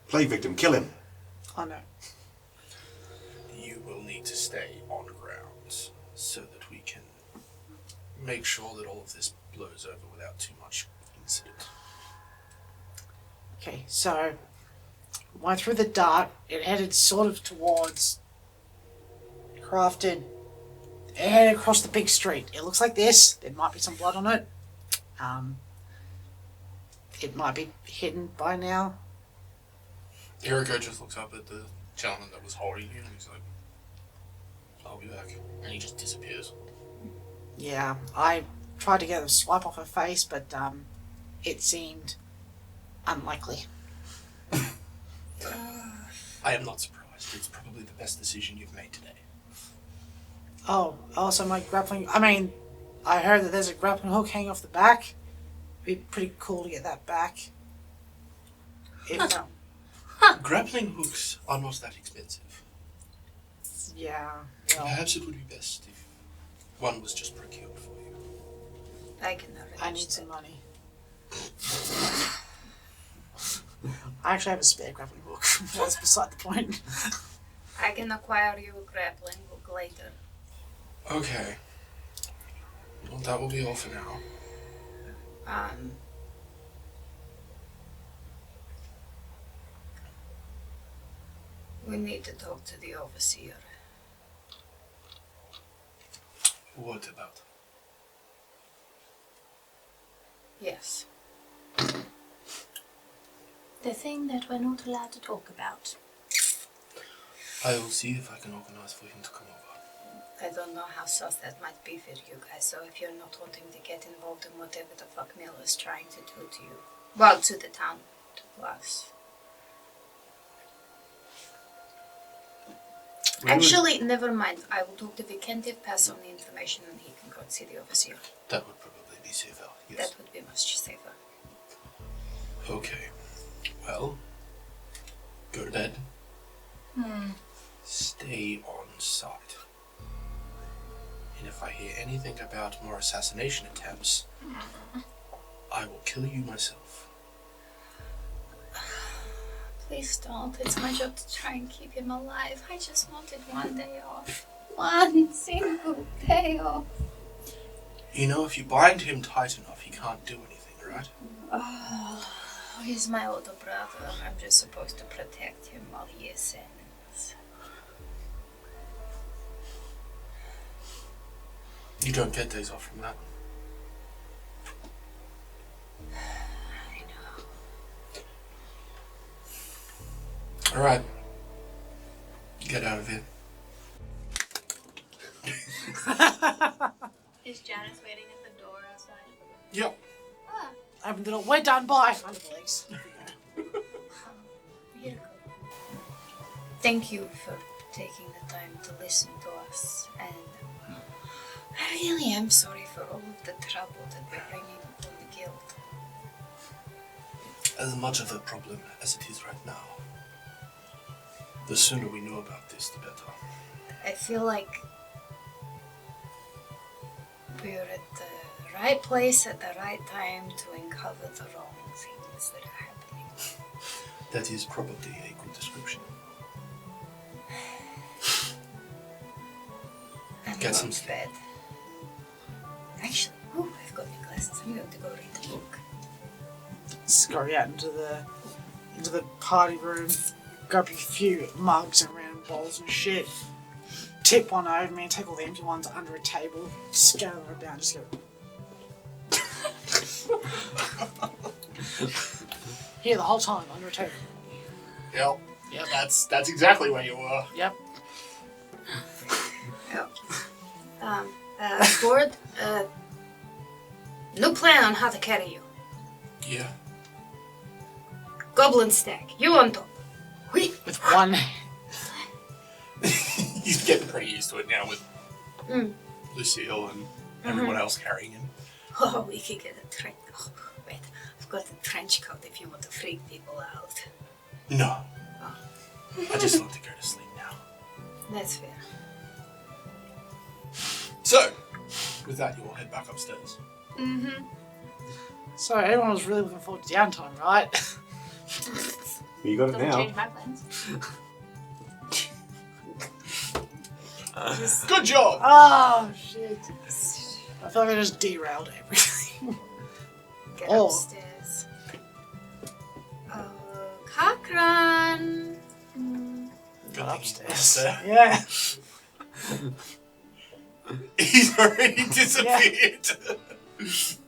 Play victim, kill him. Oh no. You will need to stay on grounds so that we can make sure that all of this blows over without too much incident. Okay, so went through the dark. It headed sort of towards Crafted. It headed across the big street. It looks like this. There might be some blood on it. It might be hidden by now. Hiriko just looks up at the gentleman that was holding you and he's like, I'll be back. And he just disappears. Yeah, I tried to get a swipe off her face, but it seemed unlikely. I am not surprised. It's probably the best decision you've made today. Oh, also my grappling. I mean, I heard that there's a grappling hook hanging off the back. It'd be pretty cool to get that back. If, Grappling hooks are not that expensive. yeah, well, Perhaps it would be best if one was just procured for you. I can arrange I need that. some money. I actually have a spare grappling hook. That's beside the point. I can acquire you a grappling hook later. Okay. Well, that will be all for now. We need to talk to the overseer. What about? Yes. The thing that we're not allowed to talk about. I will see if I can organize for him to come over. I don't know how sus that might be for you guys, so if you're not wanting to get involved in whatever the fuck Mila is trying to do to you. Well, to the town. To us. Actually, never mind. I will talk to Vikentiv, pass on the information, and he can go and see the overseer. That would probably be safer, yes. That would be much safer. Okay. Well, go to bed. Stay on site. And if I hear anything about more assassination attempts, I will kill you myself. Please don't. It's my job to try and keep him alive. I just wanted one day off. One single day off. You know, if you bind him tight enough, he can't do anything, right? Oh, he's my older brother. I'm just supposed to protect him while he ascends. You don't get days off from that. I know. Alright. Get out of here. Is Janice waiting at the door outside? Yep. Open the door. We're done. Bye. Under the legs. Hiriko. Thank you for taking the time to listen to us, and I really am sorry for all of the trouble that we're bringing upon the guild. As much of a problem as it is right now. The sooner we know about this, the better. I feel like we're at the right place at the right time to uncover the wrong things that are happening. That is probably a good description. I'm Get some going to bed. Actually, I've got my glasses. I'm going to go read the book. Scurry out into the party room. Grab a few mugs and random bowls and shit. Tip one over me and take all the empty ones under a table. Scatter them about and just go. Here the whole time under a table. Yep. Yep. That's exactly where you were. Yep. Ford, no plan on how to carry you. Yeah. Goblin stack, you on top. Whee! With one hand. He's getting pretty used to it now with Lucile and everyone else carrying him. Oh, we could get a trench. Oh, wait, I've got a trench coat if you want to freak people out. No. I just want to go to sleep now. That's fair. So, with that, you all head back upstairs. So everyone was really looking forward to downtime, right? You got it Don't now. change my plans. Good job! Oh shit. I feel like I just derailed everything. Get Oh. upstairs. Cochran! Good Upstairs. thing Yeah. He's already disappeared. You'll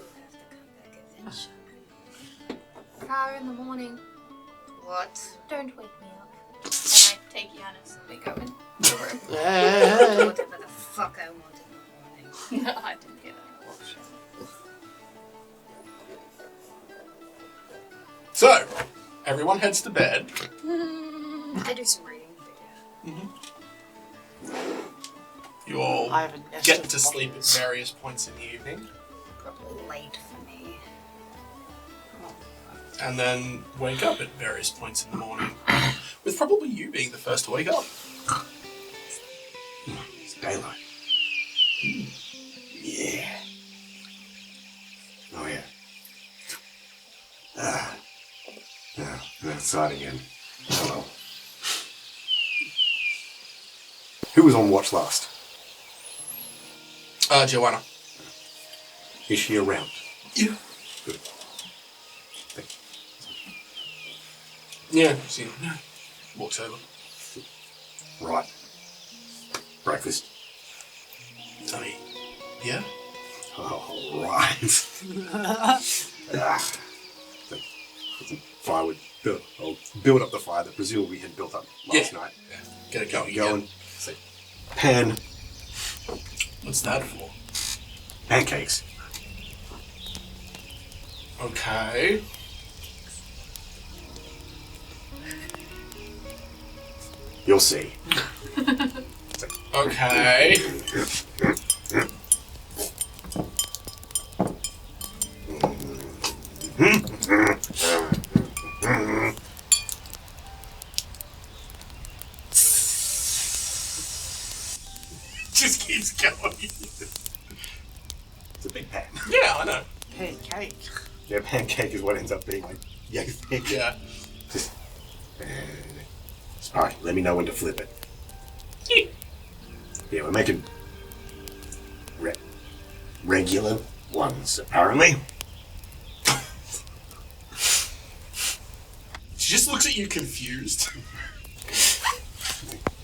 have to come back eventually. 4 in the morning. What? Don't wake me up. And I take Giannis and we go in the room. Hey. Whatever the fuck I want in the morning. I didn't get a watch. So, everyone heads to bed. I do some reading. But yeah. You all I haven't get to sleep at various points in the evening. Probably late for me. And then wake up at various points in the morning. With probably you being the first to wake up. It's daylight. Yeah. Oh, yeah. Now, I'm outside again. Oh, well. Who was on watch last? Joanna. Is she around? Yeah. Good. Thank Yeah, she walks over. you. Right. Breakfast. I mean, Yeah? All right. Fire would build up the fire that presumably had built up last night. Yeah. Get it going. Going. So, pan What's that for? pancakes. Okay. You'll see. Okay. Just keeps going. It's a big pan. Yeah, I know. Pancake. Yeah, pancake is what ends up being like yay thick. Yeah. Alright, let me know when to flip it. Yeah, we're making regular ones, apparently. She just looks at you confused.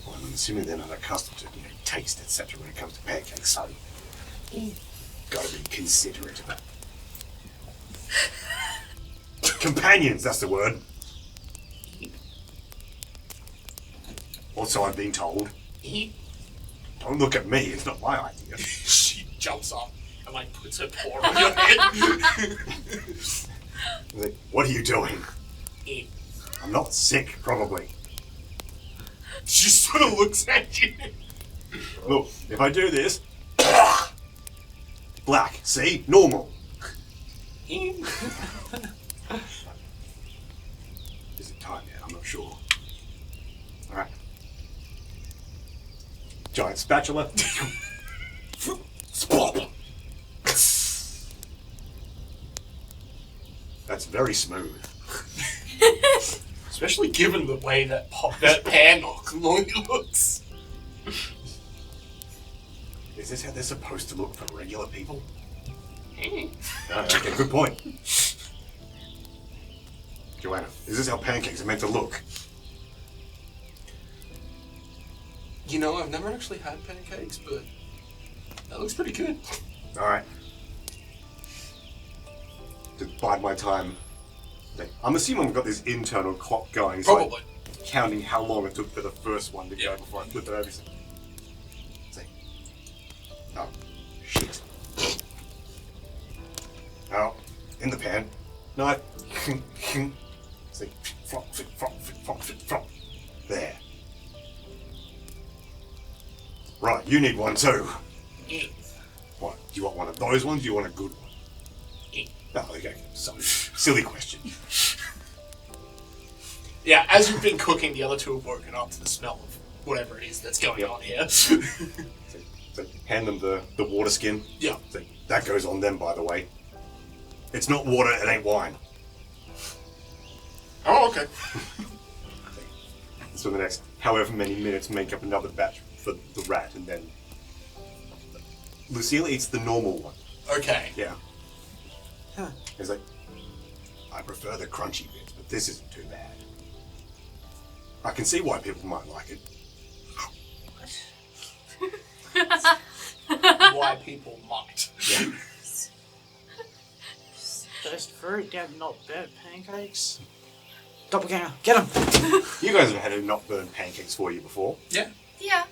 Well, I'm assuming they're not accustomed to taste, etc. when it comes to pancakes, so gotta be considerate of that. Companions, that's the word. Also, I've been told. Don't look at me, it's not my idea. She jumps up and puts her paw on your head. Like, what are you doing? I'm not sick, probably. She sort of looks at you. Look, if I do this, black, see? Normal. Is it time yet? I'm not sure. Alright. Giant spatula. Splop. That's very smooth. Especially given the way that pan looks. Is this how they're supposed to look for regular people? Okay, good point. Joanna, is this how pancakes are meant to look? You know, I've never actually had pancakes, but that looks pretty good. Alright. To bide my time. I'm assuming I've got this internal clock going. So Probably. counting how long it took for the first one to go before I flip it over. See. Oh, shit. Oh, in the pan. Knife. See. Flop, flip, flop, flip, flop, flip, flop. There. Right, you need one too. What? Do you want one of those ones? Do you want a good one? Oh, okay. So, silly question. Yeah, as you've been cooking, the other two have woken up to the smell of whatever it is that's going on here. So hand them the water skin. Yeah. So that goes on them, by the way. It's not water, it ain't wine. Oh, okay. So the next however many minutes make up another batch for the rat, and then Lucile eats the normal one. Okay. Yeah. Huh. It's like, I prefer the crunchy bits, but this isn't too bad. I can see why people might like it. Why people might. Yeah. Those very damn not burnt pancakes. Doppelganger, get him! You guys have had a not burned pancakes for you before. Yeah. Yeah.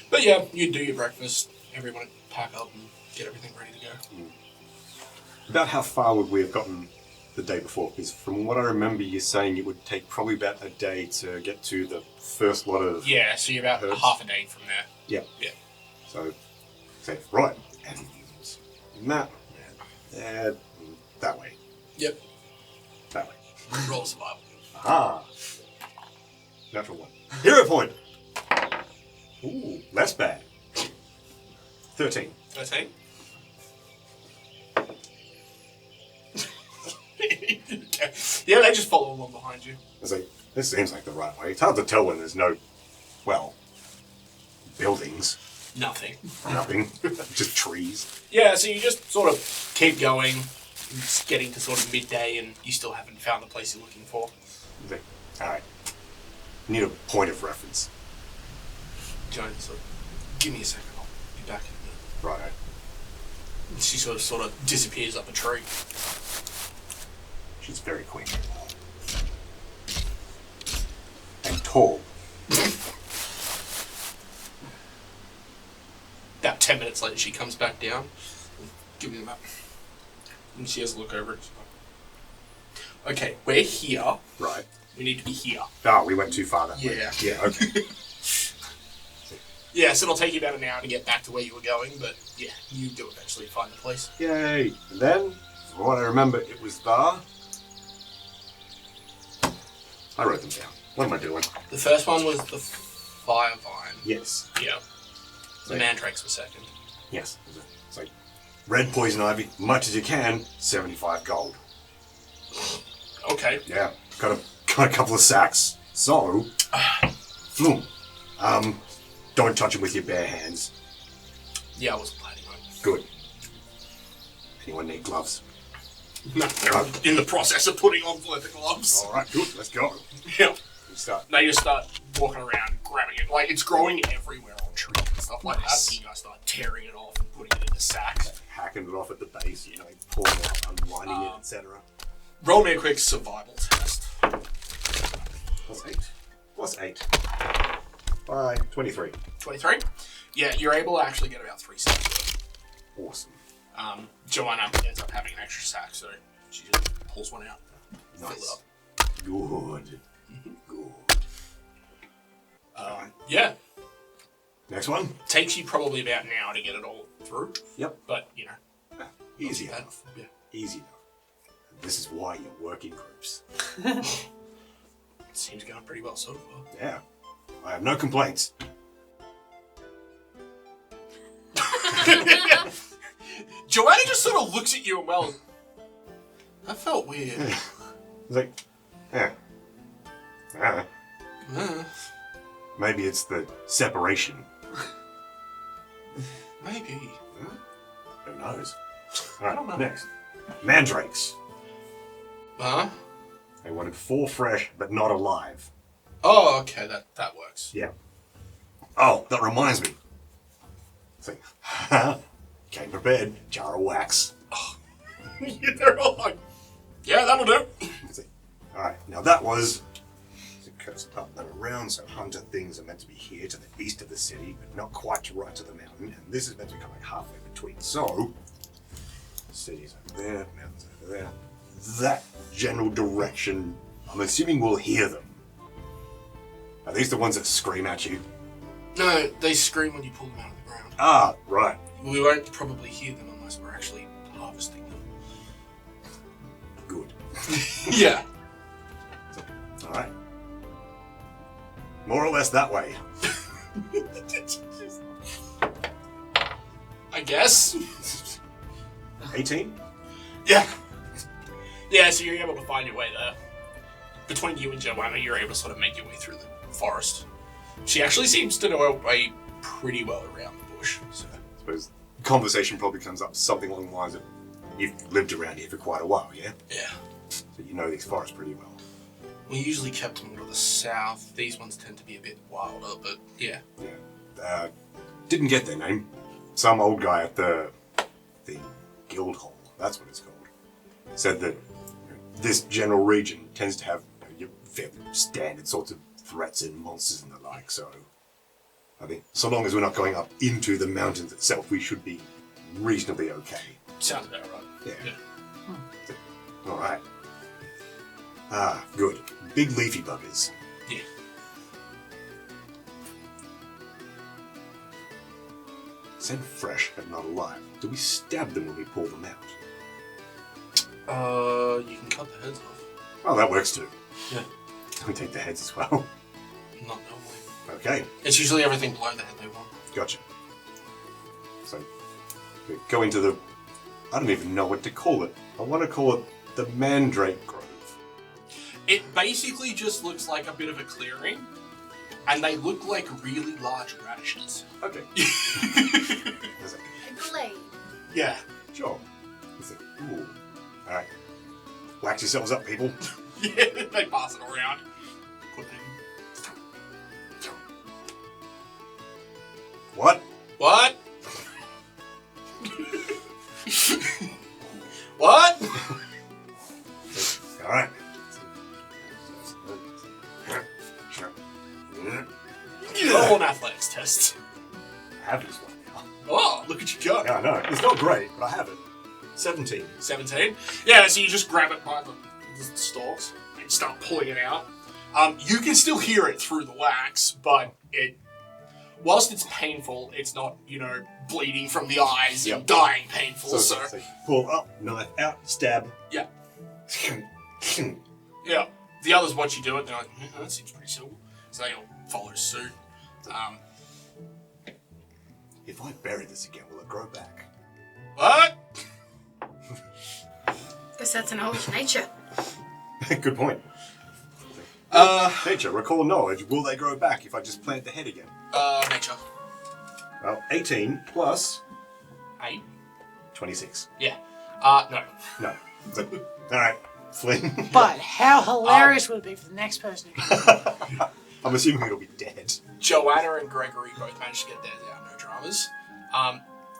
But yeah, you do your breakfast, everyone pack up and get everything ready to go. About how far would we have gotten the day before? Because from what I remember you saying, it would take probably about a day to get to the first lot of... Yeah, so you're about herbs. half a day from there. Yeah. Yeah. So, say, right, and that, that way, Yep. that way. Roll survival. Aha! Natural one. Hero point! Ooh, less bad. 13. 13. Okay. Yeah, they just follow along behind you. I was like, this seems like the right way. It's hard to tell when there's no, well, buildings, Nothing. nothing, just trees. Yeah, so you just sort of keep going. It's getting to sort of midday and you still haven't found the place you're looking for. It's like, alright, need a point of reference. Jones, so give me a second, I'll be back in a minute. Right. She sort of disappears up a tree. She's very quick. And tall. About 10 minutes later, she comes back down, giving them up, and she has a look over it. Okay, we're here. Right. We need to be here. Oh, we went too far that way. Yeah. Yeah, okay. Yeah, so it'll take you about an hour to get back to where you were going, but yeah, you do eventually find the place. Yay. And then, from what I remember, it was the... I wrote them down. What am I doing? The first one was the fire vine. Yes. Yeah. The mandrakes were second. Yes. It's like red poison ivy, much as you can, 75 gold. Okay. Yeah. Got a couple of sacks. So, floom. Don't touch them with your bare hands. Yeah, I wasn't planning on it. Good. Anyone need gloves? No, they're in the process of putting on leather gloves. Alright, good. Let's go. Yeah. We start. Now you start walking around, grabbing it. Like, it's growing everywhere on trees and stuff like that. So you guys start tearing it off and putting it into sacks. Hacking it off at the base, pulling it off, unwinding it, etc. Roll me a quick survival test. Plus 8. By 23. 23? Yeah, you're able to actually get about 3 sacks. Awesome. Joanna ends up having an extra sack, so she just pulls one out. Fill it Nice. up. Good. Good. Yeah. Next one? Takes you probably about an hour to get it all through. Yep. But, Easy not too bad. enough. Yeah. Easy enough. And this is why you work in groups. Seems going pretty well so far. Yeah. I have no complaints. Joanna just sort of looks at you and that felt weird. It's like, yeah. Maybe it's the separation. Maybe. Who knows? Alright, don't know. next. Mandrakes. Huh? They wanted 4 fresh, but not alive. Oh, okay, that works. Yeah. Oh, that reminds me. It's like, came prepared, jar of wax. They're all like, yeah, that'll do. Alright, now that was... It curves up and around, so hunter things are meant to be here to the east of the city, but not quite to right to the mountain, and this is meant to be kind of like halfway between. So, city's over there, mountains over there. That general direction, I'm assuming we'll hear them. Are these the ones that scream at you? No, they scream when you pull them out of the ground. Ah, right. We won't probably hear them unless we're actually harvesting them. Good. Yeah. Alright. More or less that way. I guess. 18? Yeah. Yeah, so you're able to find your way there. Between you and Joanna, you're able to sort of make your way through the forest. She actually seems to know her way pretty well around the bush. So. I suppose conversation probably comes up something along the lines of, you've lived around here for quite a while, yeah? Yeah. So you know these forests pretty well. We usually kept them to the south. These ones tend to be a bit wilder, but yeah. Yeah. Didn't get their name. Some old guy at the Guild Hall, that's what it's called, said that this general region tends to have your fairly standard sorts of threats and monsters and the like, so I think so long as we're not going up into the mountains itself, we should be reasonably okay. Sounds about right. Yeah. Alright. Ah, good. Big leafy buggers. Yeah. Said fresh but not alive. Do we stab them when we pull them out? You can cut the heads off. Oh, that works too. Yeah. We take the heads as well. Not normally. Okay, It's usually everything below the head they want. gotcha. So, we go into the... I don't even know what to call it. I want to call it the Mandrake Grove. It basically just looks like a bit of a clearing, and they look like really large radishes. Okay. A glade. Yeah. Sure. Ooh. Alright. Wax yourselves up, people. Yeah, they pass it around. Put it in. What? What? Roll an athletics test. I have this one now. Oh, look at you go. Yeah, I know. It's not great, but I have it. 17. 17. Yeah, so you just grab it by the stalks and start pulling it out. You can still hear it through the wax, but whilst it's painful, it's not, bleeding from the eyes and dying painful. So pull up, knife out, stab. Yeah. Yeah. The others watch you do it, they're like, that seems pretty simple. So they all follow suit. If I bury this again, will it grow back? What? Guess that's an old nature. Good point. Nature, recall knowledge. Will they grow back if I just plant the head again? Nature. Well, 18 plus 8. 26. Yeah. No. No. Alright, Flynn. But how hilarious would it be for the next person who I'm assuming it'll be dead. Joanna and Gregory both managed to get theirs out, no dramas.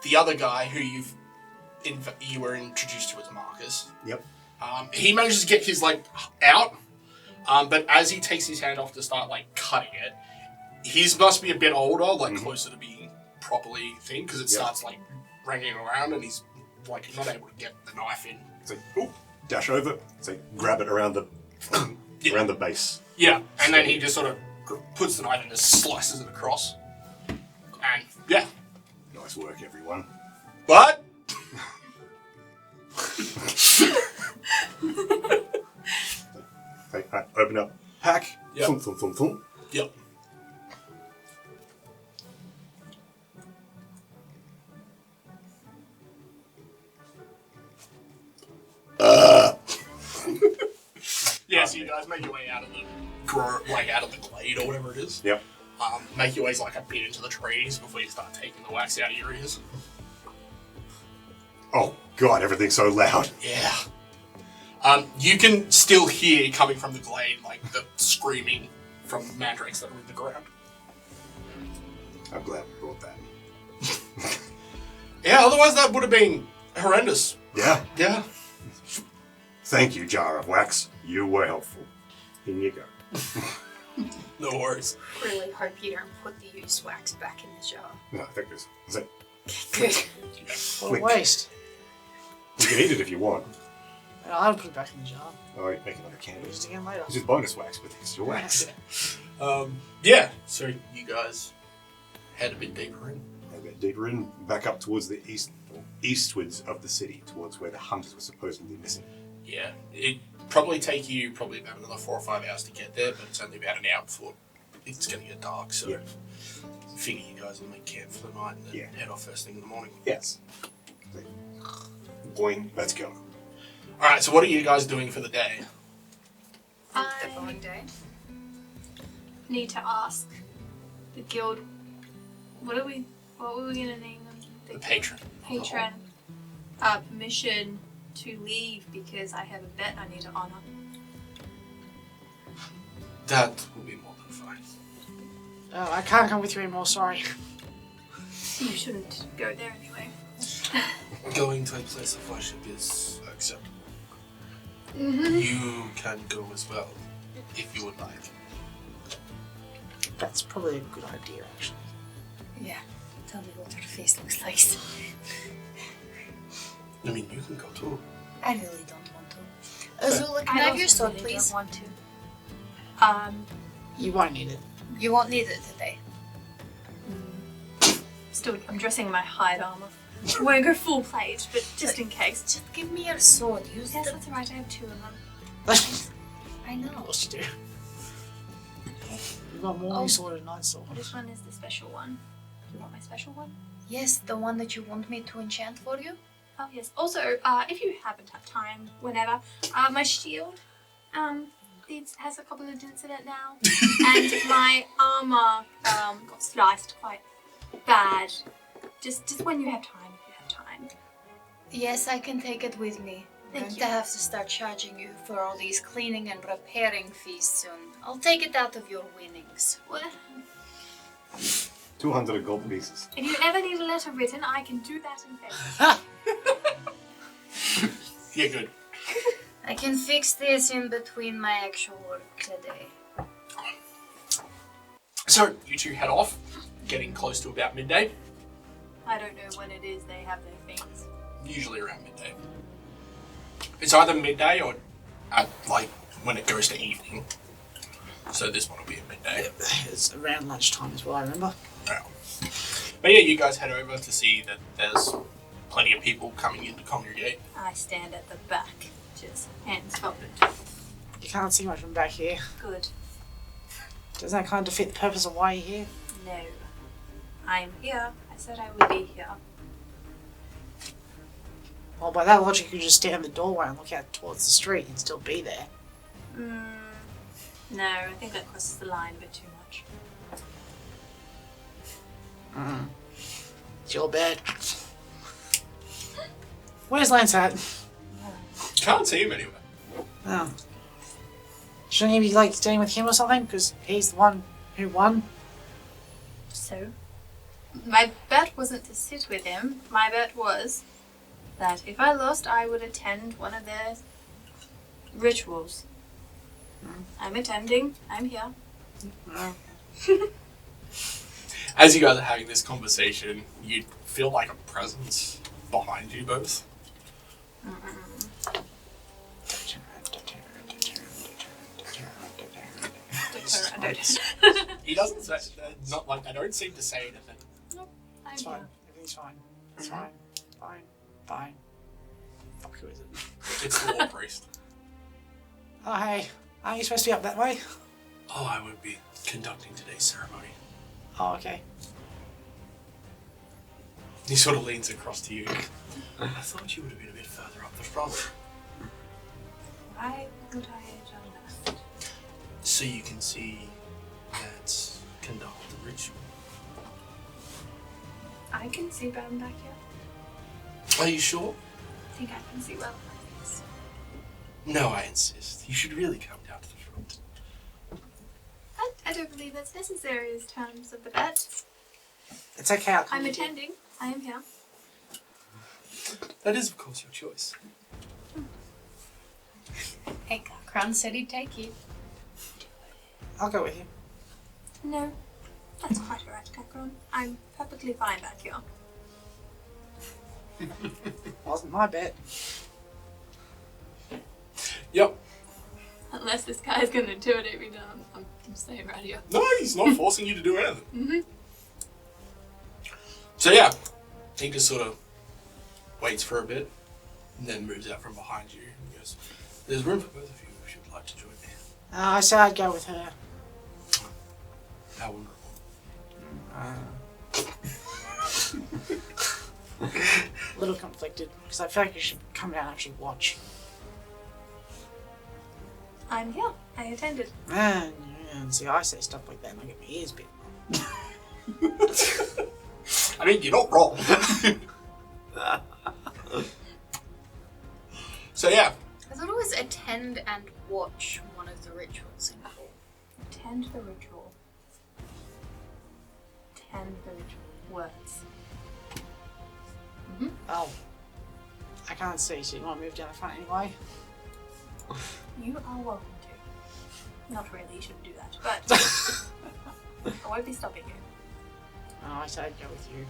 The other guy who you were introduced to as Marcus. Yep. He manages to get his out, but as he takes his hand off to start cutting it, his must be a bit older, closer to being properly thin, because it starts ringing around, and he's not able to get the knife in. It's oop, dash over. It's grab it around the around the base. Yeah, and then he just sort of puts the knife and just slices it across. And yeah. Nice work, everyone. What? Right, open up. Pack. Yep. Thump, thump, thump, thump. Yep. Yeah, so you guys make your way out of the out of the glade or whatever it is. Yep. Make your ways a bit into the trees before you start taking the wax out of your ears. Oh god, everything's so loud. Yeah. You can still hear coming from the glade, the screaming from mandrakes that are in the ground. I'm glad we brought that. Yeah, otherwise that would have been horrendous. Yeah. Yeah. Thank you, Jar of Wax. You were helpful. In you go. No worries. Really hope you don't put the used wax back in the jar. No, I think this is it. Good. What a waste. You can eat it if you want. I'll put it back in the jar. Oh, you make another candle. Use it again later. This is bonus wax with extra wax. Yeah, so you guys head a bit deeper in. A bit deeper in, back up towards the eastwards of the city, towards where the hunters were supposedly missing. Yeah, it'd probably take you about another 4 or 5 hours to get there, but it's only about an hour before it's going to get dark, so Yeah. figure you guys will make camp for the night and then head off first thing in the morning. Yes. Boing, let's go. Alright, so what are you guys doing for the day? The following day. Need to ask the guild. What were we gonna name them? The patron. Patron. Permission to leave because I have a bet I need to honor. That will be more than fine. I can't come with you anymore, sorry. You shouldn't go there anyway. Going to a place of worship is acceptable. Mm-hmm. You can go as well, if you would like. That's probably a good idea, actually. Yeah. Tell me what her face looks like. I mean, you can go too. I really don't want to. Azula, can I have your sword, really please? don't want to. You won't need it. You won't need it today. Still, I'm dressing in my hide armor. I won't go full plate, but just in case. Just give me your sword. Use Yes, the... that's alright. I have 2 of them. I know. Of course you do. You've got morning sword and night sword. This one is the special one. Do you want my special one? Yes, the one that you want me to enchant for you? Oh yes. Also, if you happen to have time, whenever, my shield, it has a couple of dents in it now, and my armor got sliced quite bad. Just when you have time, if you have time. Yes, I can take it with me. I'm going to have to start charging you for all these cleaning and repairing fees soon. I'll take it out of your winnings. Well, 200 gold pieces. if you ever need a letter written, I can do that in favor. Yeah, good. I can fix this in between my actual work today. So you two head off, getting close to about midday. I don't know when it is they have their things. Usually around midday. It's either midday or at, like, when it goes to evening. So this one will be at midday. It's around lunchtime as well, I remember. Yeah. But yeah, you guys head over to see that there's plenty of people coming in to congregate. I stand at the back, just hands folded. You can't see much from back here. Good. Doesn't that kind of defeat the purpose of why you're here? No. I'm here. I said I would be here. Well, by that logic, you could just stand in the doorway and look out towards the street and still be there. No, I think that crosses the line a bit too much. It's your bed. Where's Lance at? Can't see him anywhere. Oh. Shouldn't he be, like, staying with him or something? Because he's the one who won? So? My bet wasn't to sit with him. My bet was that if I lost, I would attend one of their rituals. I'm attending. I'm here. As you guys are having this conversation, you feel like a presence behind you both. He doesn't say, not like, I don't seem to say anything. Nope. I'm It's here. fine. Everything's fine. It's fine. Fine. Fine. Fuck, who is it? It's the War Priest. Oh, hey. Aren't you supposed to be up that way? Oh, I would be conducting today's ceremony. Oh, okay. He sort of leans across to you. I thought you would have been a bit further up the front. Why would I have done that? So you can see let's conduct the ritual. I can see better back here. Are you sure? I think I can see well like this. No, I insist. You should really come down to the front. I don't believe that's necessary as terms of the bet. It's okay, I'll come I'm with you. attending. I am here. That is, of course, your choice. Hey, Crown said he'd take you. I'll go with you. No, that's quite alright, Kakron. I'm perfectly fine back here. Wasn't my bet. Yep. Unless this guy's gonna intimidate me down, I'm staying right here. No, he's not forcing you to do anything. So yeah, he just sort of waits for a bit, and then moves out from behind you and goes, "There's room for both of you if you'd like to join me." I said I'd go with her. How wonderful. A little conflicted, because I feel like you should come down and actually watch. I'm here. I attended. And see, I say stuff like that and I get my ears bit. I mean, you're not wrong. So yeah, I thought it was attend and watch one of the rituals in full. Attend the ritual. Attend the ritual. Words. Oh. I can't see, so you want to move down the front anyway? You are welcome to. Not really, you shouldn't do that, but I won't be stopping you. Oh, I said I'd go with you.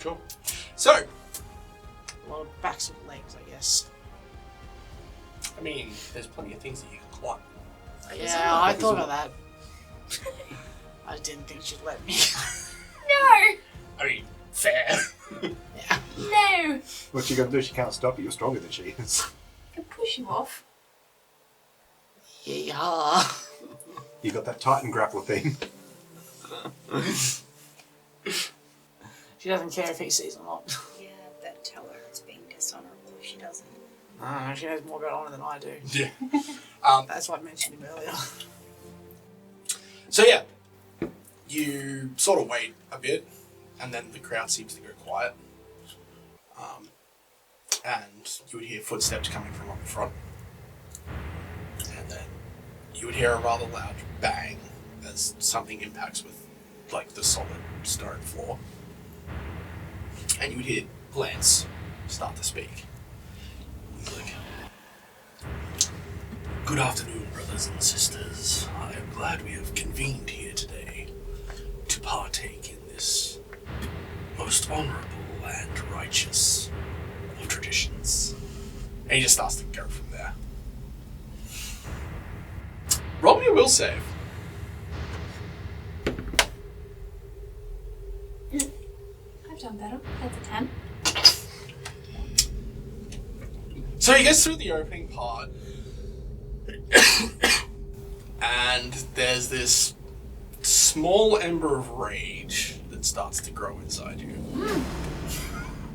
cool. So, A lot of backs of legs, I guess. I mean, there's plenty of things that you can climb. Yeah, I thought of that. I didn't think she'd let me. No! I mean, fair. Yeah. No! What's she gonna do? She can't stop you. You're stronger than she is. I can push you off. Yeah. You got that Titan grappler thing. She doesn't care if he sees or not. Yeah, but tell her it's being dishonorable if she doesn't. She knows more about honor than I do. Yeah. That's why I mentioned him earlier. So yeah, you sort of wait a bit, and then the crowd seems to go quiet. And you would hear footsteps coming from up the front. And then you would hear a rather loud bang as something impacts with, like, the solid stone floor. And you would hear Lance start to speak. He's like, "Good afternoon, brothers and sisters. I am glad we have convened here today to partake in this most honourable and righteous of traditions. And he just starts to go from there. Roll me a will save. I've done better. That's a 10. So he gets through the opening part, and there's this small ember of rage that starts to grow inside you.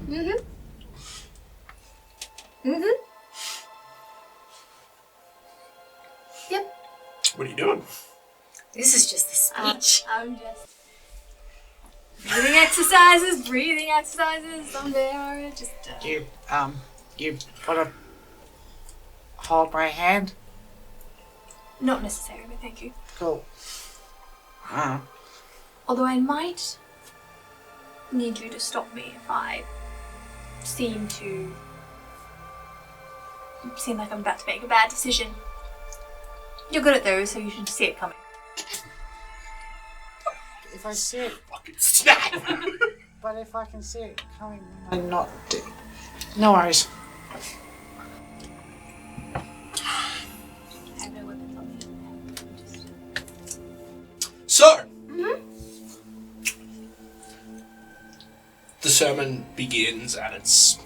Yep. What are you doing? This is just a speech. I'm just breathing exercises. Someday I just. You put a hold my hand. Not necessary, but thank you. Cool. Although I might need you to stop me if I seem like I'm about to make a bad decision. You're good at those, so you should see it coming. If I see it, Fucking snap! but if I can see it coming, I'm not. No worries. I have no weapons on me. So, the sermon begins, and it's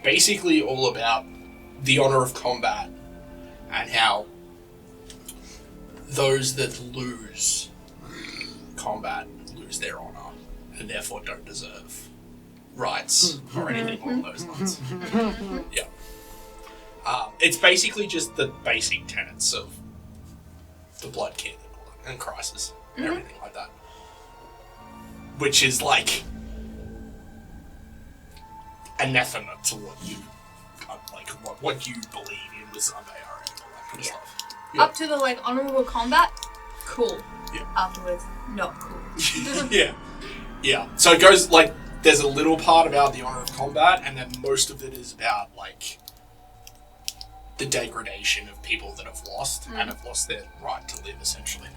basically all about the honor of combat and how those that lose combat lose their honor and therefore don't deserve rights or anything along those lines. Yeah. It's basically just the basic tenets of the Blood King and Crisis and everything like that. Which is like anathema to what you what you believe in with Sunday are and all that kind of stuff. Yeah. Up to the honorable combat, cool. Yeah. Afterwards, not cool. Yeah. Yeah. So it goes there's a little part about the honor of combat, and then most of it is about the degradation of people that have lost and have lost their right to live, essentially.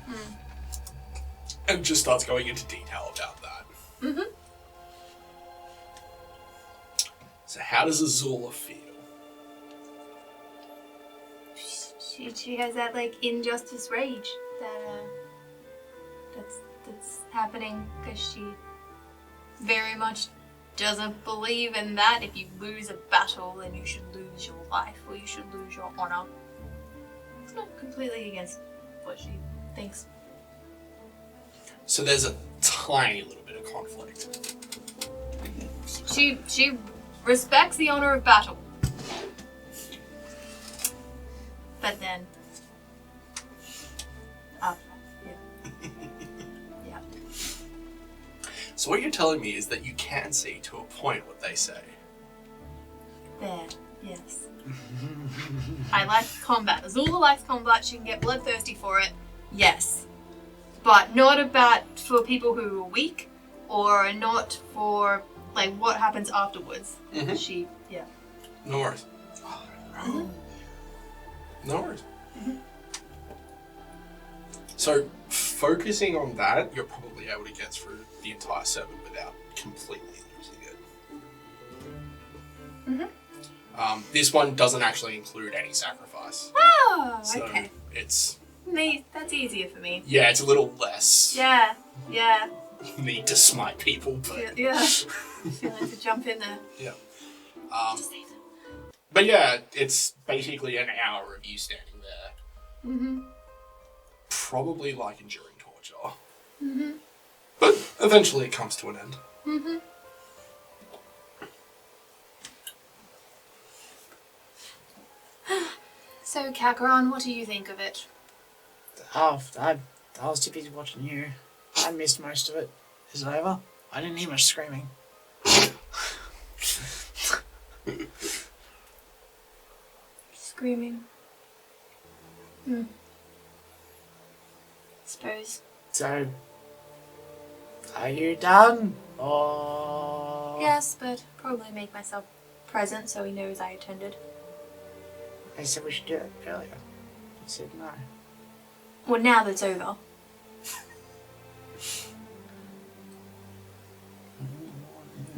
And just starts going into detail about that. So how does Azula feel? She has that injustice rage that's happening because she very much doesn't believe in that. If you lose a battle, then you should lose your life or you should lose your honor. It's not completely against what she thinks. So there's a tiny little bit of conflict. She respects the honor of battle. But then, yeah. So what you're telling me is that you can see to a point what they say. There, yes. I like combat. Azula likes combat. She can get bloodthirsty for it. Yes. But not for people who are weak, or not for what happens afterwards. Yeah. No worries. No worries. So, focusing on that, you're probably able to get through the entire sermon without completely losing it. This one doesn't actually include any sacrifice. Oh, So okay. it's... That's easier for me. Yeah, it's a little less Yeah. need to smite people, but... Yeah. Feeling to jump in there. Yeah. But yeah, it's basically an hour of you standing there. Probably enduring torture. But eventually it comes to an end. So, Kakaran, what do you think of it? Oh, I was too busy watching you. I missed most of it. Is it over? I didn't hear much screaming. Screaming. Suppose. So, are you done? Or... Yes, but probably make myself present so he knows I attended. I said we should do it earlier. You said no. Well, now that's over.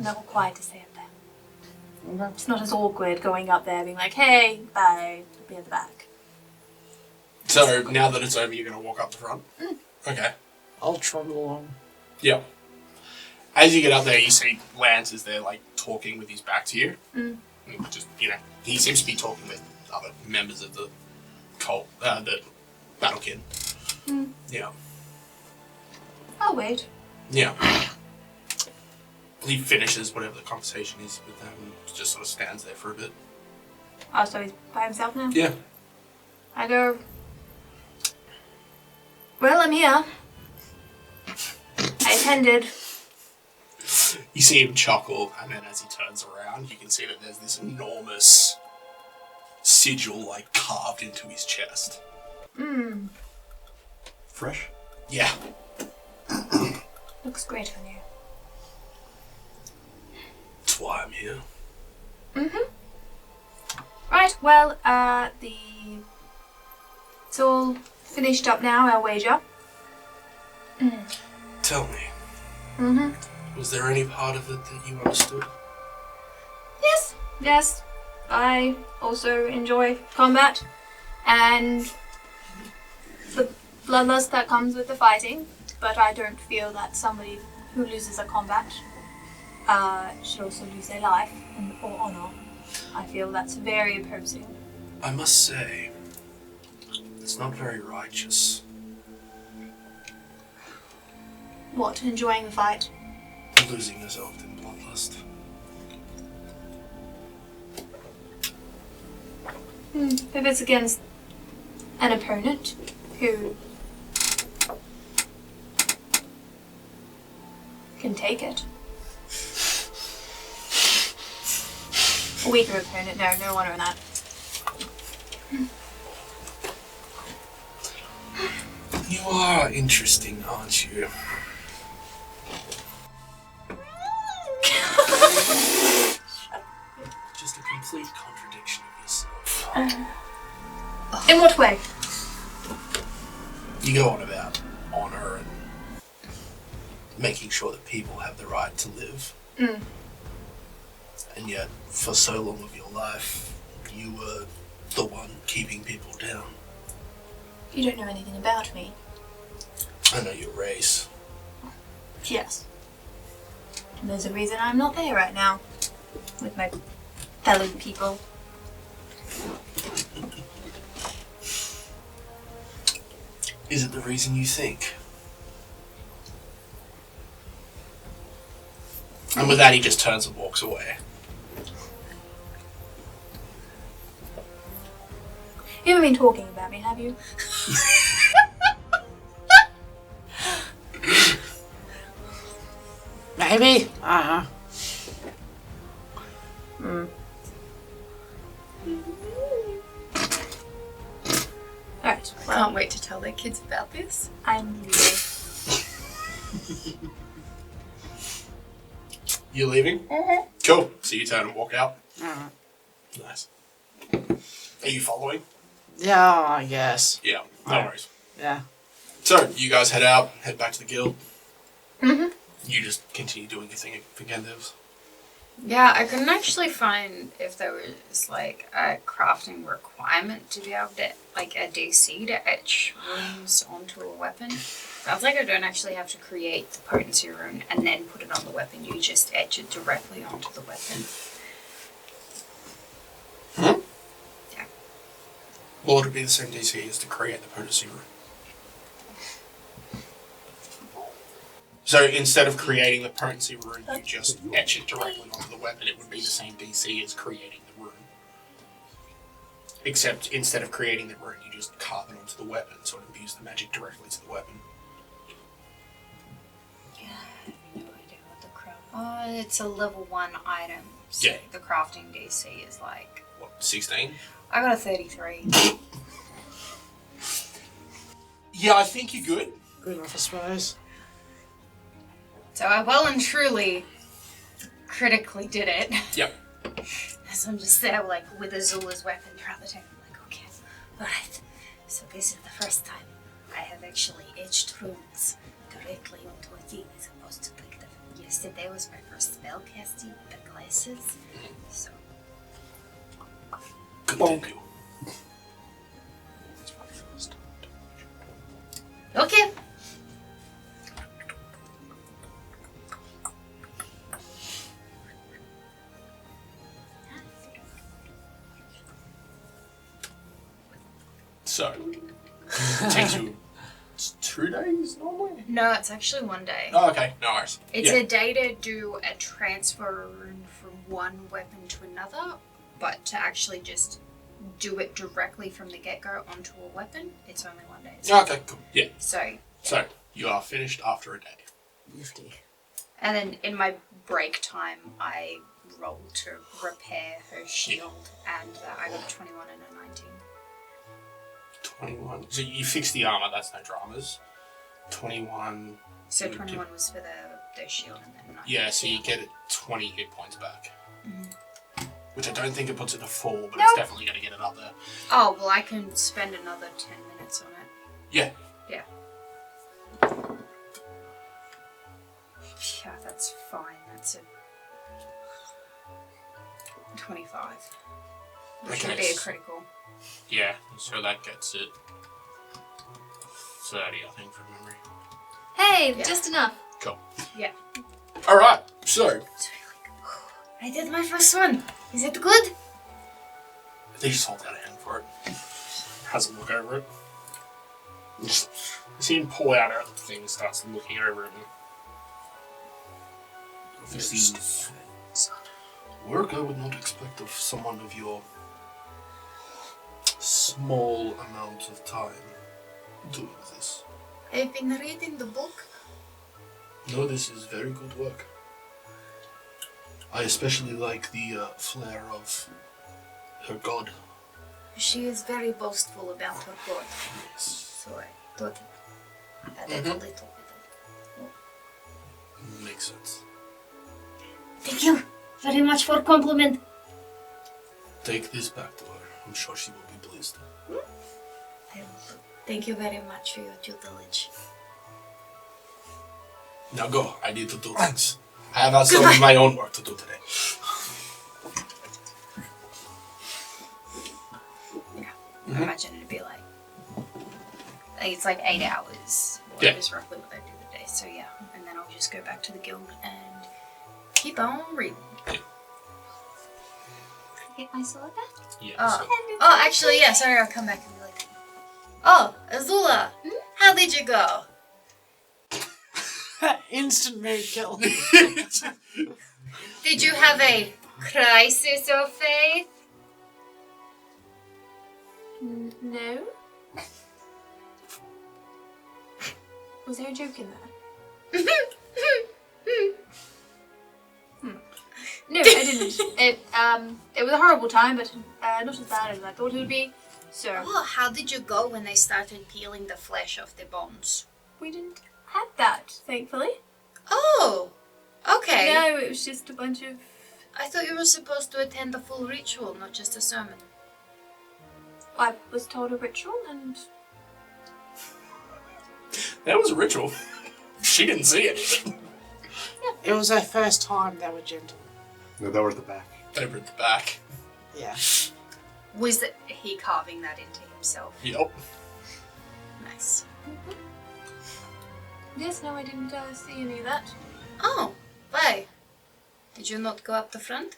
not required to say it there. It's not as awkward going up there being like, hey, bye, I'll be at the back. So now that it's over, you're going to walk up the front? Okay. I'll trundle along. Yeah. As you get up there, you see Lance is there, like, talking with his back to you. Just, he seems to be talking with other members of the cult, the battle kid. Yeah. I'll wait. Yeah. He finishes whatever the conversation is with them and just sort of stands there for a bit. Oh, so he's by himself now? Yeah. I go, well, I'm here. I attended. You see him chuckle, and then as he turns around, you can see that there's this enormous sigil, like, carved into his chest. Fresh? Yeah. Looks great on you. That's why I'm here. Right, well, it's all finished up now, our wager. Tell me. Was there any part of it that you understood? Yes. I also enjoy combat and the bloodlust that comes with the fighting, but I don't feel that somebody who loses a combat should also lose their life or honor. I feel that's very opposing. I must say, it's not very righteous. What, enjoying the fight? Losing yourself in bloodlust. If it's against an opponent who can take it. A weaker opponent, no honor in that. You are interesting, aren't you? Just a complete contradiction of yourself. In what way? You go on about honor and making sure that people have the right to live. And yet, for so long of your life, you were the one keeping people down. You don't know anything about me. I know your race. Yes. And there's a reason I'm not there right now. With my fellow people. Is it the reason you think? And with that, he just turns and walks away. You haven't been talking about me, have you? Maybe. Alright, well, Can't wait to tell their kids about this. I'm leaving. You leaving? Cool. So you turn and walk out? Nice. Are you following? Yeah, I guess. Yeah, no worries. Yeah. So, you guys head out, head back to the guild. You just continue doing your thing for Gendevs. Yeah, I couldn't actually find if there was like a crafting requirement to be able to, like a DC to etch runes onto a weapon. Sounds like I don't actually have to create the potency rune and then put it on the weapon. You just etch it directly onto the weapon. Yeah. Well, it would be the same DC as to create the potency rune. So instead of creating the potency rune, you just etch it directly onto the weapon. It would be the same DC as creating the rune. Except instead of creating the rune, you just carve it onto the weapon, so it imbues the magic directly to the weapon. Yeah, I have no idea what the craft. It's a level 1 item. So Yeah. the crafting DC is like. What, 16? I got a 33. Yeah, I think you're good. Good enough, I suppose. So I well and truly critically did it. Yep. So I'm just there like with Azula's weapon throughout the time. I'm like, okay, alright. So this is the first time I have actually etched runes directly onto a thing as opposed to like yesterday was my first spellcasting with the classes, so... Continue. Okay. So, it takes you 2 days normally? No, it's actually 1 day. Oh, okay. No worries. It's a day to do a transfer from one weapon to another, but to actually just do it directly from the get-go onto a weapon, it's only 1 day. Okay, cool. Yeah. So, you are finished after a day. Nifty. and then in my break time, I rolled to repair her shield, and I got a 21 and a 19. 21. So you fix the armor, that's no dramas. 21. So 21 was for the shield, and then 19. Yeah, so you get 20 hit points back. Mm-hmm. Which I don't think it puts it to 4, but Nope. it's definitely going to get it up there. Oh, well, I can spend another 10 minutes on it. Yeah. Yeah. Yeah, that's fine. That's a 25. Which would be a critical. Yeah, so that gets it 30, I think, from memory. Hey, Yeah. just enough. Cool. Yeah. Alright, so I did my first one. Is it good? they just hold out a hand for it. Has a look over it. Just see him pull out the thing, starts looking over it. And this is work I would not expect of someone of your small amount of time doing this. I've been reading the book. No, this is very good work. I especially like the flair of her god. She is very boastful about her god. Yes. So I thought I added a little bit of... Makes sense. Thank you very much for compliment. Take this back to her. I'm sure she will be pleased. Thank you very much for your tutelage. Now go. I need to do things. I have some of my own work to do today. I imagine it'd be like it's like 8 hours. Yeah. Is roughly what I do a day. So yeah, and then I'll just go back to the guild and keep on reading. Get my sword back? Yeah. So Oh, actually, yeah. Sorry, I'll come back and be like, oh, Azula, how did you go? Instant mood kill. Did you have a crisis of faith? No. Was there a joke in there? No, I didn't. It was a horrible time, but not as bad as I thought it would be. So Oh, how did you go when they started peeling the flesh off the bones? we didn't have that, thankfully. Oh, okay. No, it was just a bunch of. I thought you were supposed to attend the full ritual, not just a sermon. I was told a ritual, and that was a ritual. She didn't see it. It was her first time they were gentle. No, they were at the back. They were at the back. Yeah. Was he carving that into himself? Yep. Nice. yes, no, I didn't see any of that. Oh, why? Did you not go up the front?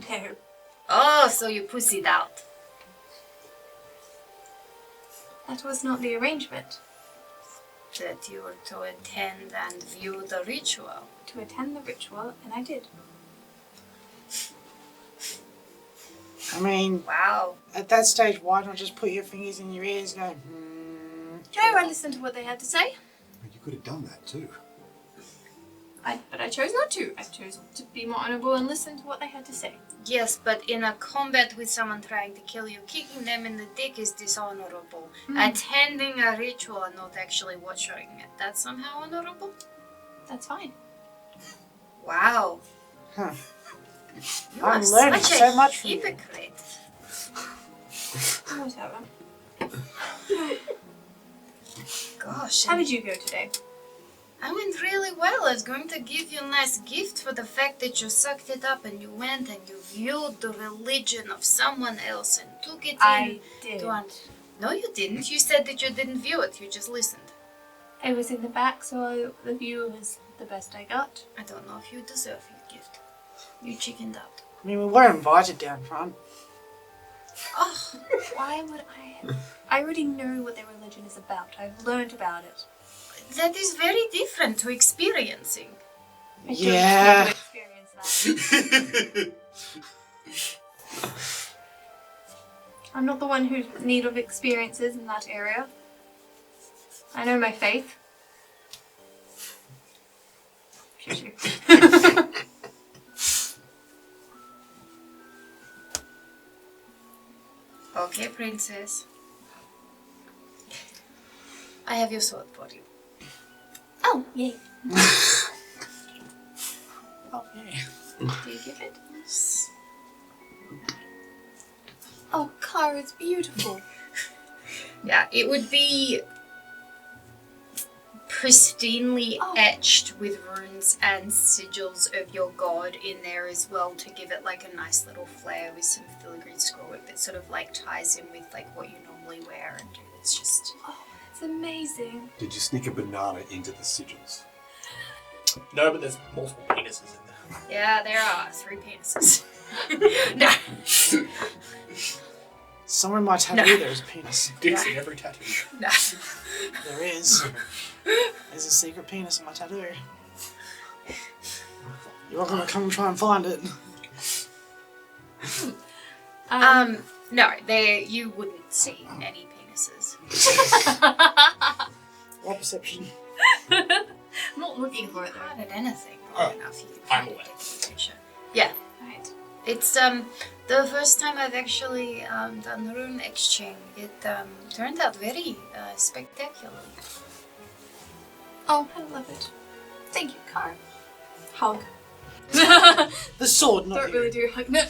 No. Oh, so you pussied out. That was not the arrangement. That you were to attend and view the ritual. To attend the ritual, and I did. I mean, Wow. at that stage, why not just put your fingers in your ears and go, No, I listened to what they had to say. You could have done that too. But I chose not to. I chose to be more honorable and listen to what they had to say. Yes, but in a combat with someone trying to kill you, kicking them in the dick is dishonorable. Attending a ritual and not actually watching it, that's somehow honorable? That's fine. Wow. Huh. You I'm are learning such so a much from you. hypocrite. Whatever. Gosh. How did you go today? I went really well. I was going to give you a nice gift for the fact that you sucked it up and you went and you viewed the religion of someone else and took it in. I did. No, you didn't. You said that you didn't view it. You just listened. It was in the back, so the view was the best I got. I don't know if you deserve your gift. You chickened out. I mean, we were invited down front. Oh, why would I? I already know what their religion is about. I've learned about it. That is very different to experiencing. I don't Yeah. want to experience that. I'm not the one who's in need of experiences in that area. I know my faith. Okay, princess. I have your sword for you. Oh, yay. Oh, yeah. Do you give it? Oh, Cara, it's beautiful. Yeah, it would be pristinely etched with runes and sigils of your god in there as well to give it like a nice little flair with some filigree scrollwork that sort of like ties in with like what you normally wear, and it's just It's amazing. Did you sneak a banana into the sigils? No, but there's multiple penises in there. yeah, there are 3 penises. No. Somewhere in my tattoo there's a penis. Dicks in every tattoo. No. There is. There's a secret penis in my tattoo. You're gonna come and try and find it. No, you wouldn't see any penises. What perception? I'm not looking for it though. Hard at anything long enough, you can I'm kinda aware. get the picture. Yeah. Right. It's the first time I've actually done rune exchange. It turned out very spectacularly. Oh, I love it. Thank you, Cara. Hug. The sword, not Don't you. really do hug. No,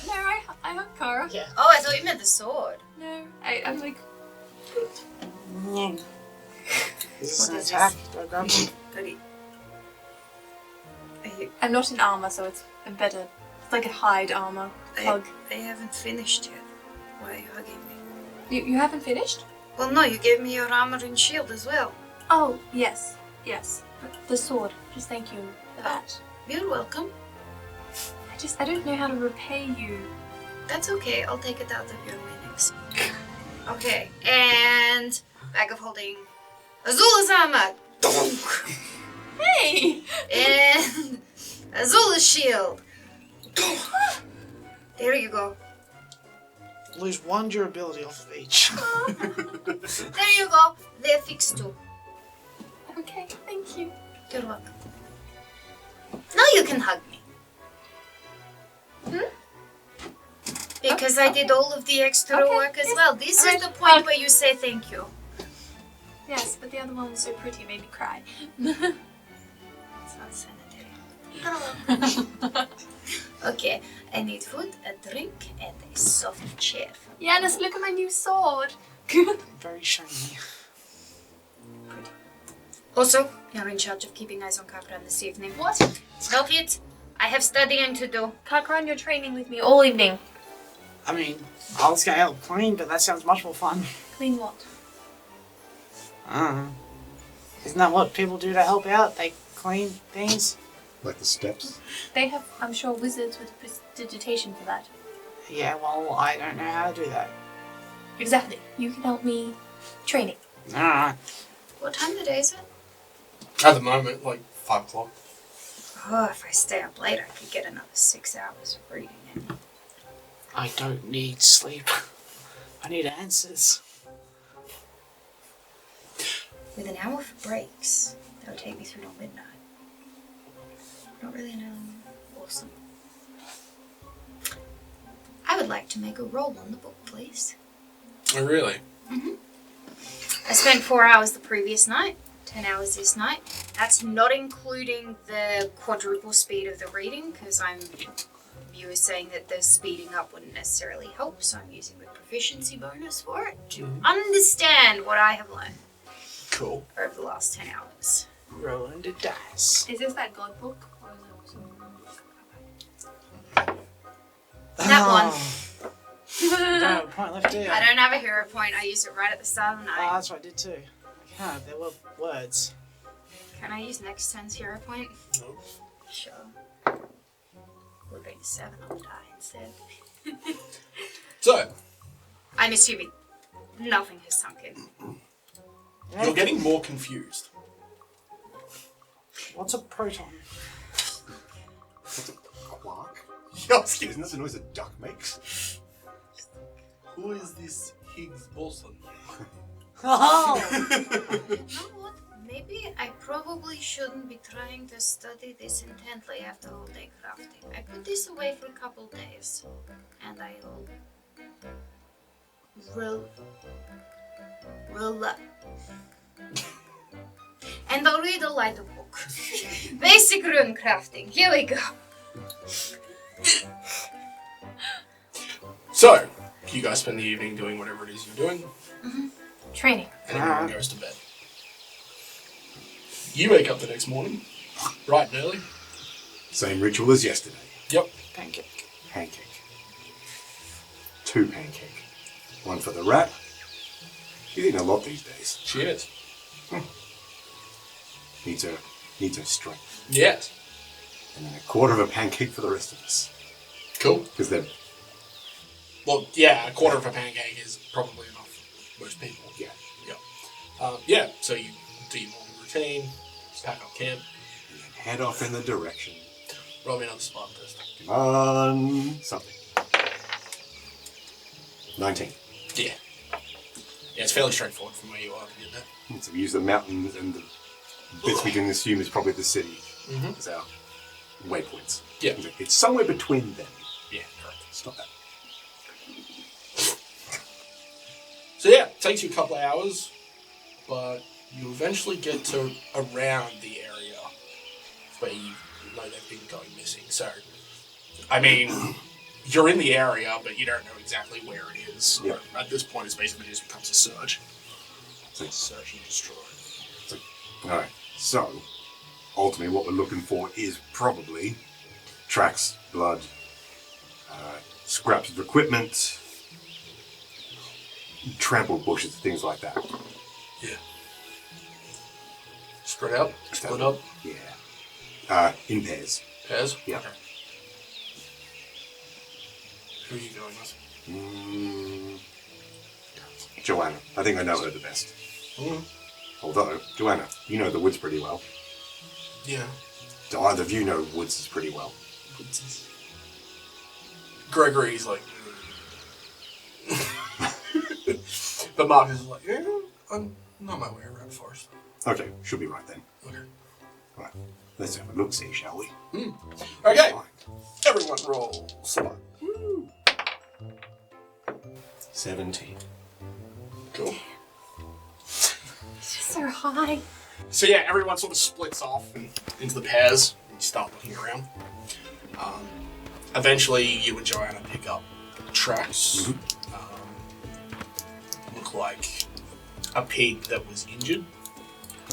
I hug Cara. Yeah. Oh, I thought you meant the sword. No, I'm like, This is an What is attack. Go grab it. Goody. I'm not in armor, so it's a better. It's like a hide armor hug. I haven't finished yet. Why are you hugging me? You haven't finished? Well, no, you gave me your armor and shield as well. Oh, yes. But the sword. Just thank you for that. You're welcome. I don't know how to repay you. That's okay. I'll take it out of your winnings. Okay, and bag of holding Azula's armor. Hey! And Azula's shield. There you go. Lose 1 durability off of each. There you go. They're fixed too. Okay, thank you. You're welcome. Now you can hug me. Because I did all of the extra Okay, work as yes. well. This is Alright, the point hug. where you say thank you. Yes, but the other one was so pretty, it made me cry. It's not sanitary. Okay, I need food, a drink, and a soft chair. Yanis, look at my new sword. Very shiny. Also, you're in charge of keeping eyes on Kakran this evening. What? Stop it! I have studying to do. Kakran, you're training with me all evening. I mean, I was gonna help clean, but that sounds much more fun. Clean what? Isn't that what people do to help out? They clean things? Like the steps? They have, I'm sure, wizards with prestidigitation for that. Yeah, well, I don't know how to do that. Exactly. You can help me training. Alright. What time of day is it? At the moment, like 5 o'clock. Oh, if I stay up late, I could get another 6 hours of reading in. I don't need sleep. I need answers. With an hour for breaks, that would take me through till midnight. Not really an early. Awesome. I would like to make a roll on the book, please. Oh, really? I spent 4 hours the previous night, 10 hours this night. That's not including the quadruple speed of the reading, because you were saying that the speeding up wouldn't necessarily help, so I'm using the proficiency bonus for it to understand what I have learned Cool. over the last 10 hours. Rolling the dice. Is this that god book? Or is it That one. No point left here. I don't have a hero point. I used it right at the start of the Oh, night. that's what I did too. I can't. There were words. Can I use next turn's hero point? No. Sure. We'll bring 7 on the die instead. So, I'm assuming nothing has sunk in. you're getting more confused. What's a proton? What's a quark? Yes, isn't that the noise a duck makes? Who is this Higgs boson? Oh! You know what? Maybe I probably shouldn't be trying to study this intently after all day crafting. I put this away for a couple days, and I'll and I'll read a lighter book. Basic rune crafting. Here we go. So, you guys spend the evening doing whatever it is you're doing, training? and everyone goes to bed. You wake up the next morning, bright and early. Same ritual as yesterday. Yep. Pancake. Pancake. 2 pancake. 1 for the rat. She's eating a lot these days. She is. Needs her strength. Yes. And then a quarter of a pancake for the rest of us. Cool. Because they're... Well, yeah, a quarter of a pancake is probably enough for most people. Yeah. Yeah, so you do your morning routine, pack up camp, And then head off in the direction. roll me another Spartan test. Come on. Something. 19. Yeah. Yeah, it's fairly straightforward from where you are to get there. So we use the mountains and the bits we can assume is probably the city as our waypoints. Yeah. It's somewhere between them. Yeah, correct. Stop that. So yeah, it takes you a couple of hours, but you eventually get to around the area where you know they've been going missing. So, I mean, you're in the area, but you don't know exactly where it is. So Yeah. at this point, it's basically just becomes a search. So, Search and destroy. Alright, so ultimately what we're looking for is probably tracks, blood, scraps of equipment, trampled bushes, things like that. Yeah. Spread out, split up, Yeah. In pairs. pairs. Yeah. Okay. Who are you going with? Joanna. I think I know her the best. Mm. Although, Joanna, you know the woods pretty well. Yeah. Do either of you know woods pretty well? Gregory's like, but Marcus is like, yeah, I'm on my way around the forest. Okay, should be right then. Okay. Right, let's have a look-see, shall we? Okay, Right. everyone roll smart. 17. Cool. So high. So yeah, everyone sort of splits off into the pairs and you start looking around. Eventually, you and Joanna pick up tracks. Look like a pig that was injured.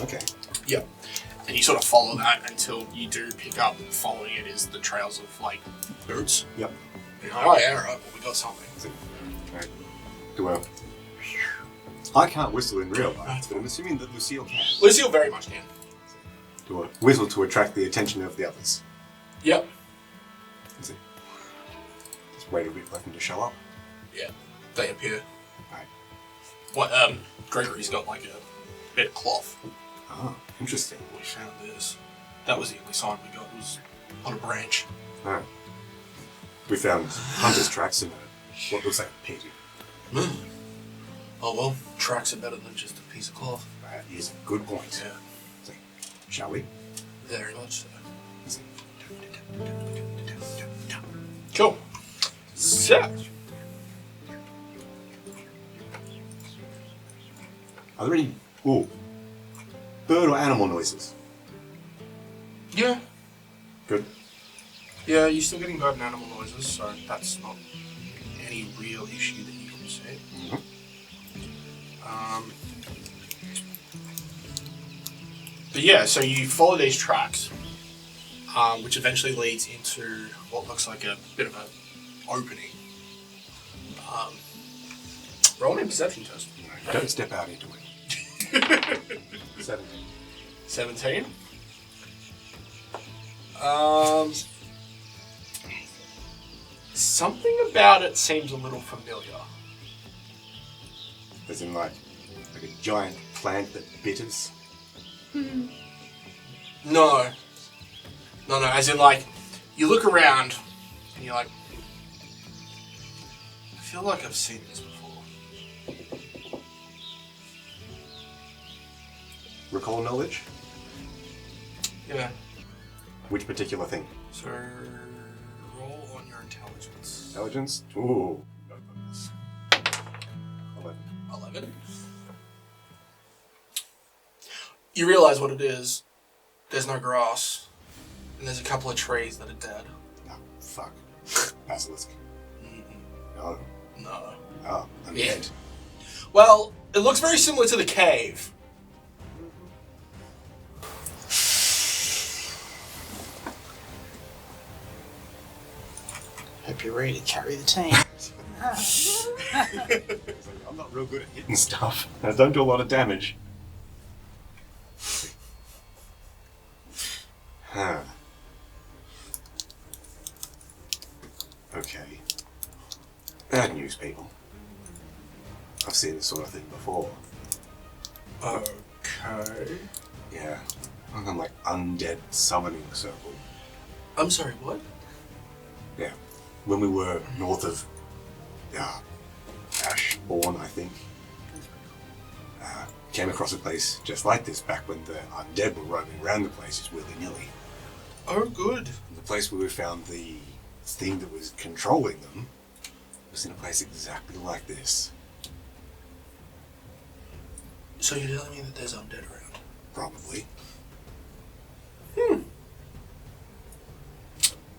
Okay. Yeah. And you sort of follow that until you do pick up, following it is the trails of like boots. Yep. And you're like, oh yeah, right, well we got something. Okay. Do I can't whistle in real life, but I'm assuming that Lucile can. Lucile very much can. Do a whistle to attract the attention of the others. Yep. Is it? Just wait a bit for them to show up. Yeah. They appear. Right. What? Gregory's got like a bit of cloth. Ah, interesting. We found this. That was the only sign we got. It was on a branch. Ah. We found hunter's tracks in what looks like a pig. Oh well, tracks are better than just a piece of cloth. That is a good point. Yeah. So, shall we? Very much so. So, Cool. So, are there any bird or animal noises? yeah. Good. Yeah, you're still getting bird and animal noises, so that's not any real issue that you can see. But yeah, so you follow these tracks, which eventually leads into what looks like a bit of an opening. Roll me a perception test. Don't step out into it. 17. 17? Something about it seems a little familiar. As in like a giant plant that bitters. No, as in like, you look around and you're like, I feel like I've seen this before. Recall knowledge? Yeah. Which particular thing? So, roll on your intelligence. Intelligence? Ooh. No bonus. 11? You realise what it is. There's no grass. And there's a couple of trees that are dead. Oh, fuck. Basilisk. Mm-mm. No. No. Oh, I'm Yeah. dead. Well, it looks very similar to the cave. Hope you're ready to carry the team. I'm not real good at hitting stuff. I don't do a lot of damage. Huh. Okay. Bad news, people. I've seen this sort of thing before. Okay. Yeah. I'm like undead summoning circle. I'm sorry, what? Yeah. When we were north of Ashbourne, I think. Came across a place just like this back when the undead were roaming around the place just willy-nilly. Oh, good. And the place where we found the thing that was controlling them was in a place exactly like this. So you're telling me that there's undead around? Probably.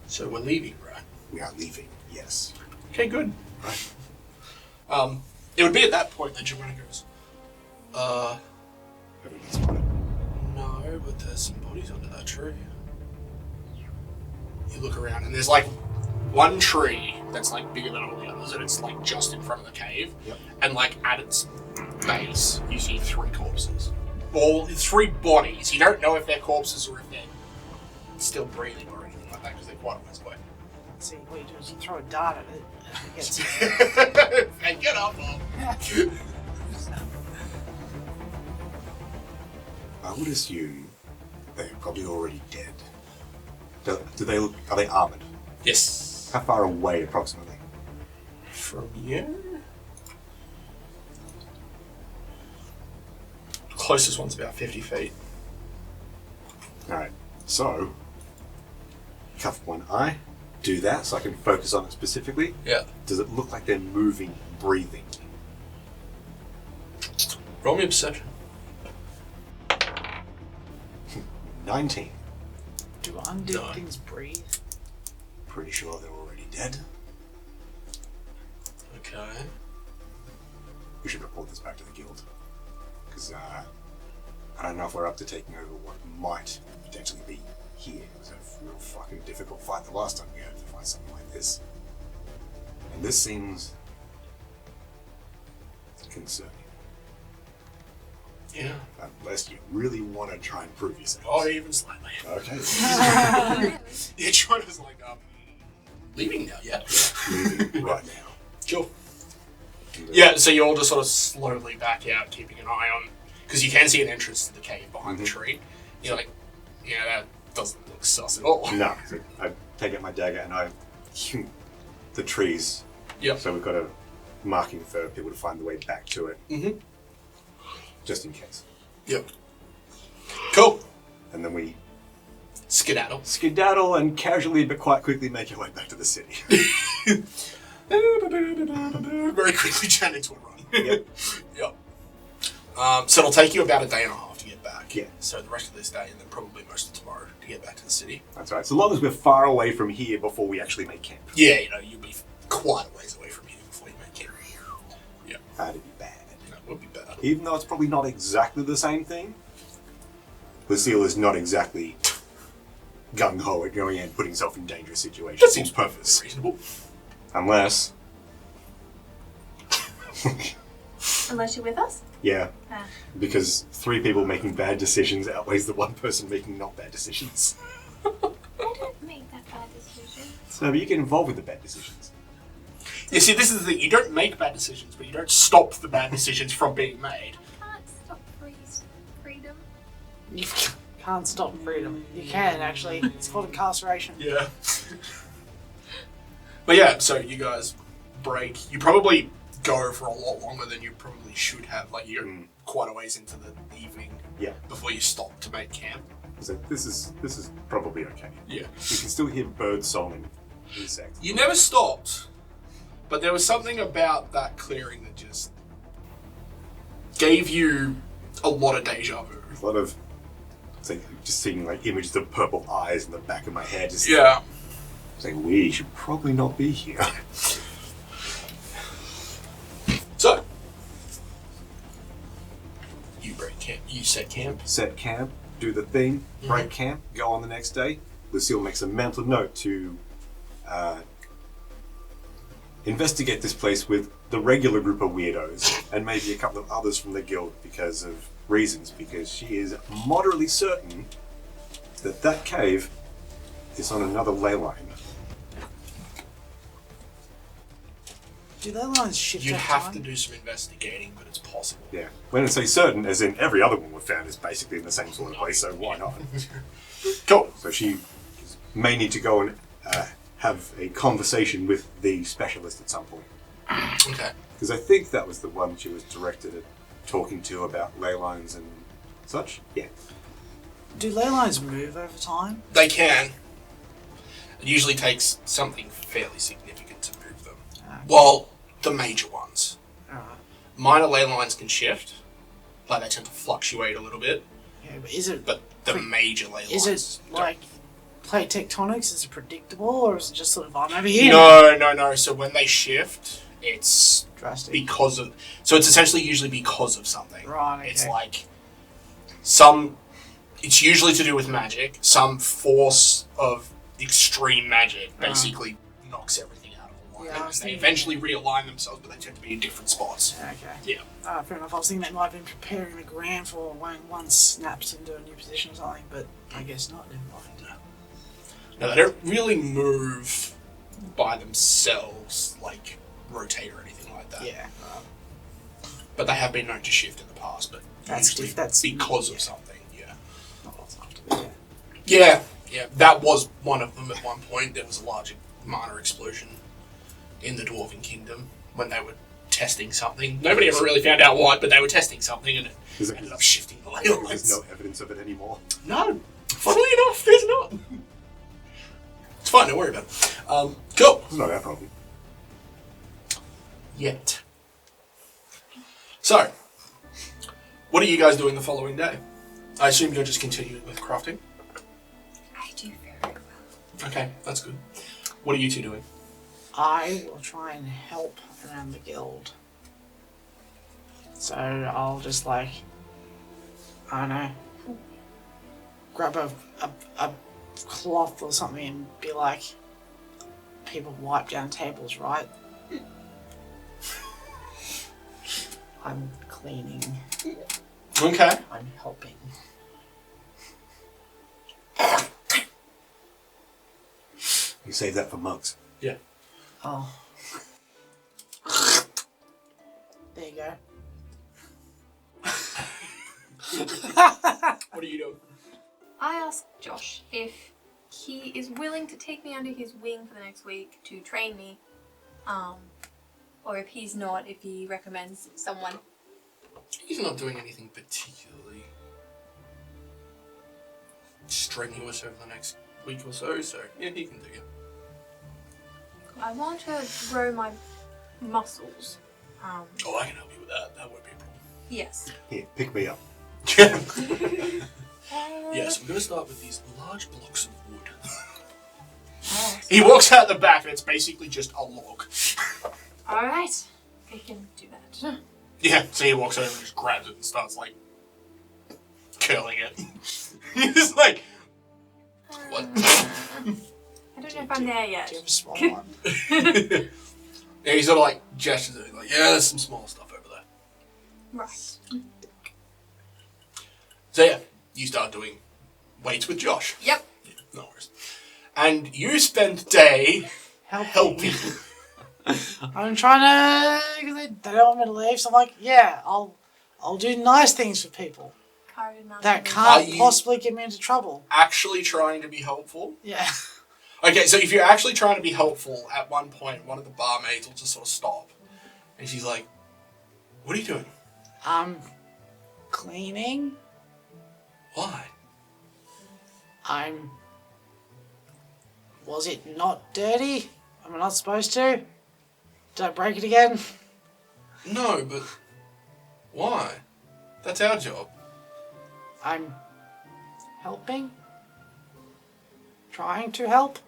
So we're leaving, right? We are leaving, yes. Okay, good. Right. It would be at that point that Joanna goes, Everything's fine. no, but there's some bodies under that tree. You look around and there's like one tree that's like bigger than all the others and it's like just in front of the cave. Yep. And like at its base, you see 3 corpses. Well, 3 bodies. You don't know if they're corpses or if they're still breathing or anything like that because they're quite a ways away. See, what you do is you throw a dart at it and it gets And get up, Bob. I would assume they're probably already dead. Do they look? Are they armored? Yes. How far away, approximately? From here? The closest one's about 50 feet. Alright, so cuff one eye, do that so I can focus on it specifically. Yeah. Does it look like they're moving, breathing? Roll me a perception. 19. Do undead things breathe? Pretty sure they're already dead. Okay. We should report this back to the guild. Because I don't know if we're up to taking over what might potentially be here. It was a real fucking difficult fight the last time we had to fight something like this. And this seems concerning. Yeah. Unless you really want to try and prove yourself. Oh, even slightly. Okay. Yeah, China's like, leaving now, yeah? Leaving right now. Sure. Yeah, so you all just sort of slowly back out, keeping an eye on, because you can see an entrance to the cave behind the tree. You're like, yeah, that doesn't look sus at all. No. So I take out my dagger and I the trees. Yep. So we've got a marking for people to find the way back to it. Mm-hmm. Just in case. Yep. Cool. And then we Skedaddle. and casually but quite quickly make our way back to the city. Very quickly turn into a run. Yep. Yep. So it'll take you about a day and a half to get back. Yeah. So the rest of this day and then probably most of tomorrow to get back to the city. That's right. So long as we're far away from here before we actually make camp. Yeah, you'll be quite a ways away from here before you make camp. Yeah. That'd be bad. That would be bad. Even though it's probably not exactly the same thing. Lucile is not exactly gung-ho at going and putting himself in dangerous situations. That seems perfect. Reasonable. Unless... Unless you're with us? Yeah. Ah. Because 3 people making bad decisions outweighs the 1 person making not bad decisions. I don't make that bad decision. So, but you get involved with the bad decisions. You see, this is the thing. You don't make bad decisions, but you don't stop the bad decisions from being made. Can't stop freedom. You can't stop freedom. You can, actually. It's called incarceration. Yeah. But yeah, so you guys break. You probably go for a lot longer than you probably should have. Like, you're quite a ways into the evening before you stop to make camp. So this is probably okay. Yeah. You can still hear bird song and insects. You never stopped, but there was something about that clearing that just gave you a lot of deja vu. A lot of... It's like just seeing like images of purple eyes in the back of my head. Just Yeah. It's like, we should probably not be here. So, you break camp. You set camp. Set camp, do the thing, break camp, go on the next day. Lucile makes a mental note to investigate this place with the regular group of weirdos and maybe a couple of others from the guild because of reasons, because she is moderately certain that that cave is on another ley line. Do their lines shift You'd over have time? to do some investigating, but it's possible. Yeah. When I say certain, as in every other one we've found is basically in the same sort of place, so why not? Cool. So she may need to go and have a conversation with the specialist at some point. Okay. Because I think that was the one she was directed at talking to about ley lines and such. Yeah. Do ley lines move over time? They can. It usually takes something fairly significant to move them. Well, the major ones. Minor ley lines can shift. Like, they tend to fluctuate a little bit. Yeah, but is it... But the major ley lines... Is it like plate tectonics? Is it predictable, or is it just sort of, I'm over here? No. So when they shift, it's Drastic. because of... So it's essentially usually because of something. Right, okay. It's like... Some... It's usually to do with magic. Some force of extreme magic basically knocks everything out of alignment. Yeah, I And was they thinking- eventually realign themselves, but they tend to be in different spots. Okay. Yeah. Fair enough. I was thinking they might have been preparing the ground for when one snaps into a new position or something, but I guess not. Never mind. No, they don't really move by themselves, like rotate or anything like that. Yeah. But they have been known to shift in the past, but That's usually that's because of something, yeah. Not lots after, but yeah. Yeah, that was one of them at one point. There was a large minor explosion in the Dwarven Kingdom when they were testing something. Nobody ever really found out what, but they were testing something and it ended up shifting the ley lines. There's no evidence of it anymore. No. Funnily enough, there's not. It's fine, don't worry about it. Cool. It's not our problem. Yet. So, what are you guys doing the following day? I assume you're just continuing with crafting? I do very well. Okay, that's good. What are you two doing? I will try and help around the guild. So I'll just like, I don't know, grab a cloth or something and be like, people wipe down tables, right? I'm cleaning. Okay. I'm helping. You save that for mugs. Yeah. Oh. There you go. What are you doing? I asked Josh if he is willing to take me under his wing for the next week to train me, or if he's not, if he recommends someone. He's not doing anything particularly strenuous over the next week or so, yeah, he can do it. I want to grow my muscles. Oh, I can help you with that. That won't be a problem. Yes. Here, pick me up. Yes, I'm going to start with these large blocks of wood. He walks out the back and it's basically just a log. Alright. We can do that. Yeah, so he walks over and just grabs it and starts, like, curling it. He's just like, what? I don't know if I'm there Do yet. you have a small one? Yeah, he sort of like gestures at it, like, yeah, there's some small stuff over there. Right. So yeah, you start doing weights with Josh. Yep. Yeah, no worries. And you spend the day helping. I'm trying to, because they don't want me to leave, so I'm like, yeah, I'll do nice things for people that can't possibly get me into trouble. Actually trying to be helpful? Yeah. Okay, so if you're actually trying to be helpful, at one point, one of the barmaids will just sort of stop. And she's like, what are you doing? Cleaning. Why? Was it not dirty? Am I not supposed to? Did I break it again? No, but why? That's our job. I'm helping. Trying to help.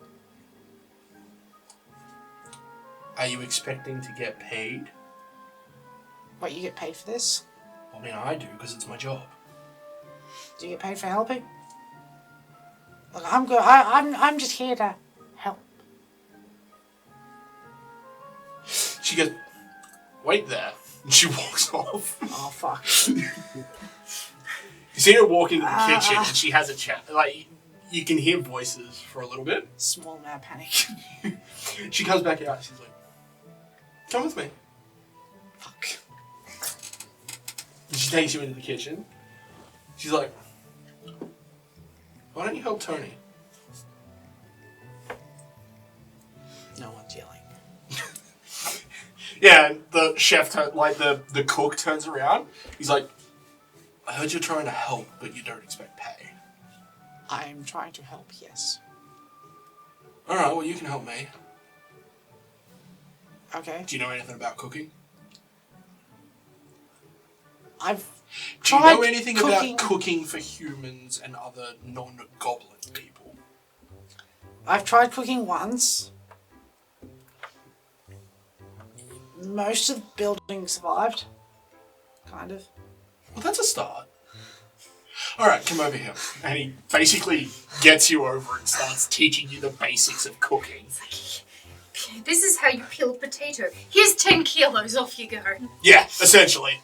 Are you expecting to get paid? What, you get paid for this? I mean, I do, because it's my job. Do you get paid for helping? Look, I'm good. I'm just here to help. She goes, wait there. And she walks off. Oh, fuck. You see her walk into the kitchen and she has a chat. Like, you can hear voices for a little bit. Small amount of panic. She comes back out and she's like, come with me. Fuck. And she takes you into the kitchen. She's like, why don't you help Tony? No one's yelling. Yeah, and the chef, the cook turns around. He's like, I heard you're trying to help, but you don't expect pay. I'm trying to help, yes. Alright, well, you can help me. Okay. Do you know anything about cooking? I've Do you tried know anything cooking. about cooking for humans and other non-goblin people? I've tried cooking once. Most of the building survived. Kind of. Well, that's a start. Alright, come over here. And he basically gets you over and starts teaching you the basics of cooking. This is how you peel a potato. Here's 10 kilos, off you go. Yeah, essentially.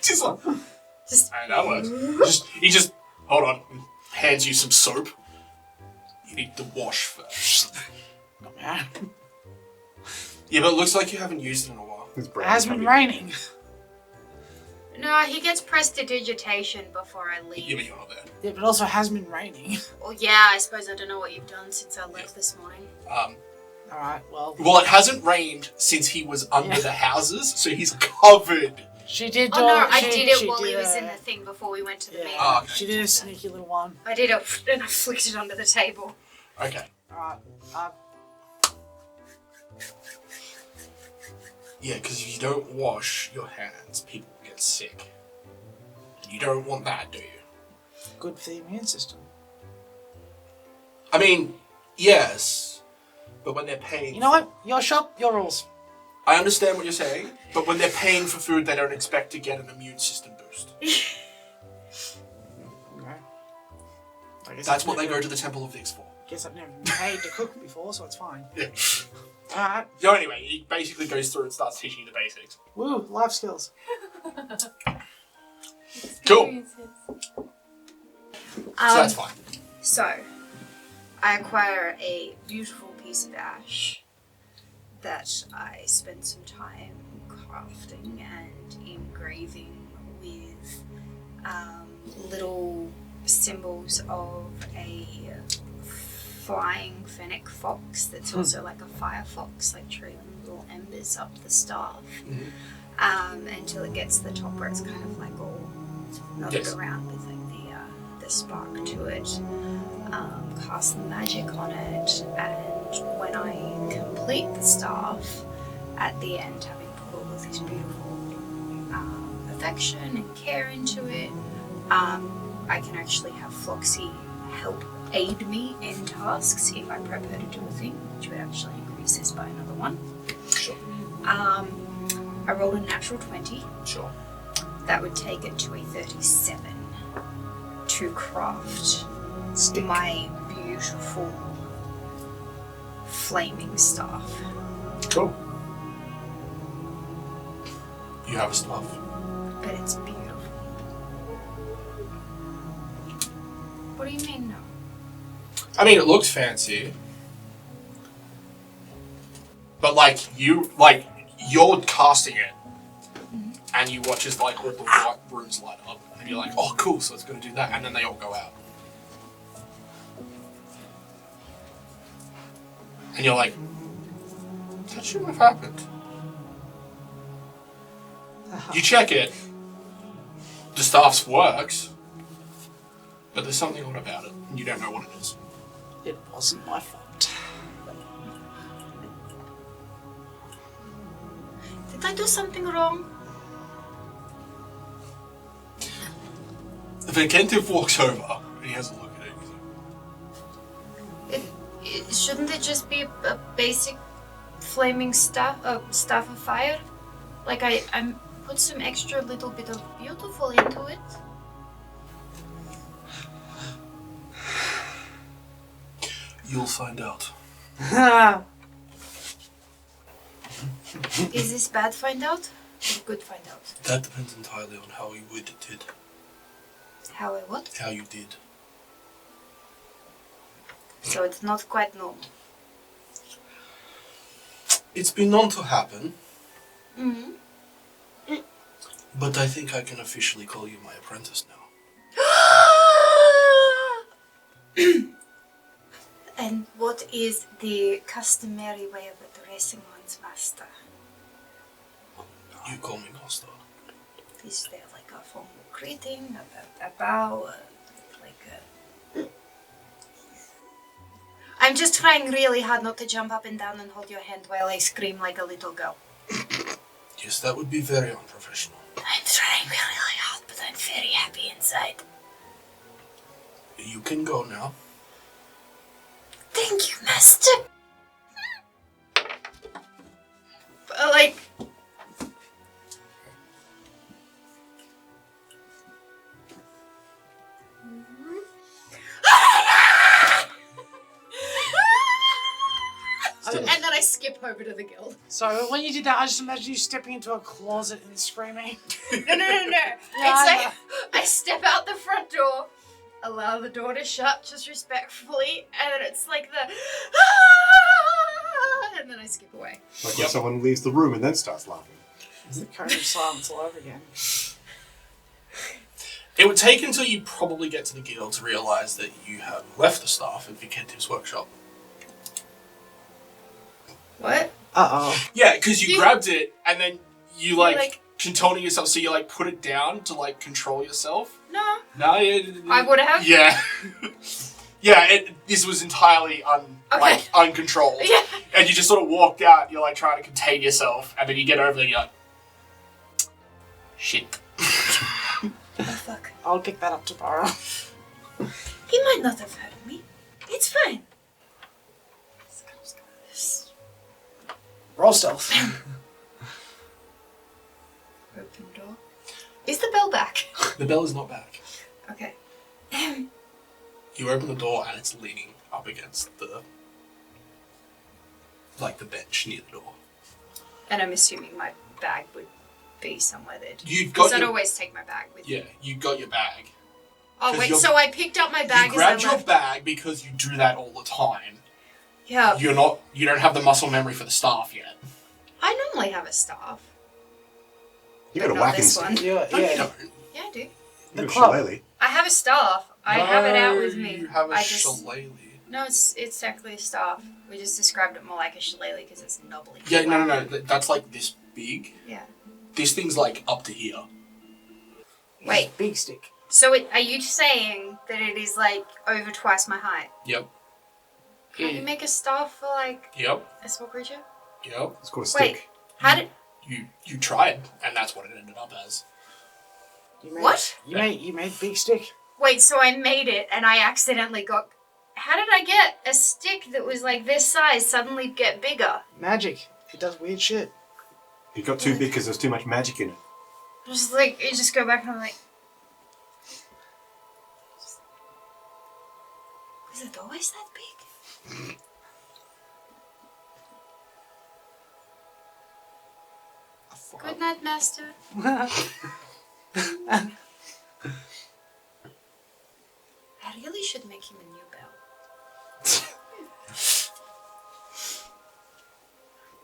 Just like, and that works. He just, hold on, hands you some soap. You need to wash first. Yeah. Yeah, but it looks like you haven't used it in a while. It has been raining. No, he gets prestidigitation before I leave. Yeah, but you're not there. Yeah, but also it has been raining. Well, yeah, I suppose I don't know what you've done since I left this morning. Alright, well. Well, it hasn't rained since he was under the houses, so he's covered. She did Oh no, I did it while he was in the thing before we went to the meeting. Oh, okay. She did a sneaky little one. I did it and I flicked it under the table. Okay. Alright, Yeah, because if you don't wash your hands, people will get sick. You don't want that, do you? good for the immune system. I mean, yes, but when they're paying... You know what? Your shop, your rules. I understand what you're saying, but when they're paying for food, they don't expect to get an immune system boost. Okay. That's what they go to the Temple of Vix for. Guess I've never been paid to cook before, so it's fine. Yeah. Alright. So anyway, he basically goes through and starts teaching you the basics. Woo, life skills. Cool. So that's fine. So, I acquire a beautiful piece of ash that I spend some time crafting and engraving with little symbols of a flying fennec fox that's also like a fire fox, like trailing little embers up the staff until it gets to the top where it's kind of like all nodded around with like the spark to it. Cast the magic on it, and when I complete the staff at the end, having put all of this beautiful affection and care into it, I can actually have Floxy help aid me in tasks if I prep her to do a thing, which would actually increase this by another one. Sure. I rolled a natural 20. Sure. That would take it to a 37 to craft my beautiful flaming staff. Cool. You have a staff. But it's beautiful. What do you mean, no? I mean, it looks fancy. But, like, you're casting it, and you watch as, like, all the white runes light up, and you're like, oh, cool, so it's going to do that, and then they all go out. And you're like, that shouldn't have happened. You check it, the staff works, but there's something odd about it, and you don't know what it is. It wasn't my fault. Did I do something wrong? Vincentive walks over, and he has a look at it. Shouldn't it just be a basic flaming staff of fire? Like I put some extra little bit of beautiful into it. You'll find out. Is this bad find out or good find out? That depends entirely on how you did. How I what? How you did. So it's not quite normal. It's been known to happen. Mm-hmm. But I think I can officially call you my apprentice now. And what is the customary way of addressing one's master? You call me master. Is there like a formal greeting, a bow, I'm just trying really hard not to jump up and down and hold your hand while I scream like a little girl. Yes, that would be very unprofessional. I'm trying really hard, but I'm very happy inside. You can go now. Thank you, master. But like... And then I skip over to the guild. So when you did that, I just imagined you stepping into a closet and screaming. No. It's like I step out the front door, allow the door to shut just respectfully, and then it's like the and then I skip away. Like when someone leaves the room and then starts laughing. It's the code of silence all over again. It would take until you probably get to the guild to realise that you have left the staff at Vicentiv's workshop. What? Uh-oh. Yeah, because you grabbed it and then you like controlling yourself, so you like put it down to like control yourself. No. No, I would have. Yeah. Yeah, this was entirely uncontrolled. Yeah. And you just sort of walked out, you're like trying to contain yourself, and then you get over there and you're like, shit. Oh, fuck. I'll pick that up tomorrow. He might not have heard me. It's fine. Roll stealth. Open door. Is the bell back? The bell is not back. Okay. You open the door and it's leaning up against the bench near the door. And I'm assuming my bag would be somewhere there. You've got Because I'd always take my bag with me. Yeah, you got your bag. Oh wait, so I picked up my bag You as I grabbed your left. bag because you do that all the time. Yeah. You don't have the muscle memory for the staff yet. I normally have a staff. You got a Not whacking this stick. one. No, you don't. Yeah, I do. You The got a club. shillelagh. I have a staff. I have it out with me. You have a I just shillelagh. No, it's technically a staff. We just described it more like a shillelagh because it's knobbly. Yeah, no. That's like this big. Yeah. This thing's like up to here. Wait. Big stick. So are you saying that it is like over twice my height? Yep. Can you make a staff for like Yep. a small creature? Yep. It's called a Wait, stick. how did? You tried, and that's what it ended up as. You made, What? You made big stick. Wait, so I made it and I accidentally got. How did I get a stick that was like this size suddenly get bigger? Magic. It does weird shit. It got too big because there's too much magic in it. Just like, you just go back and I'm like... Was it always that big? Good night, master. I really should make him a new belt.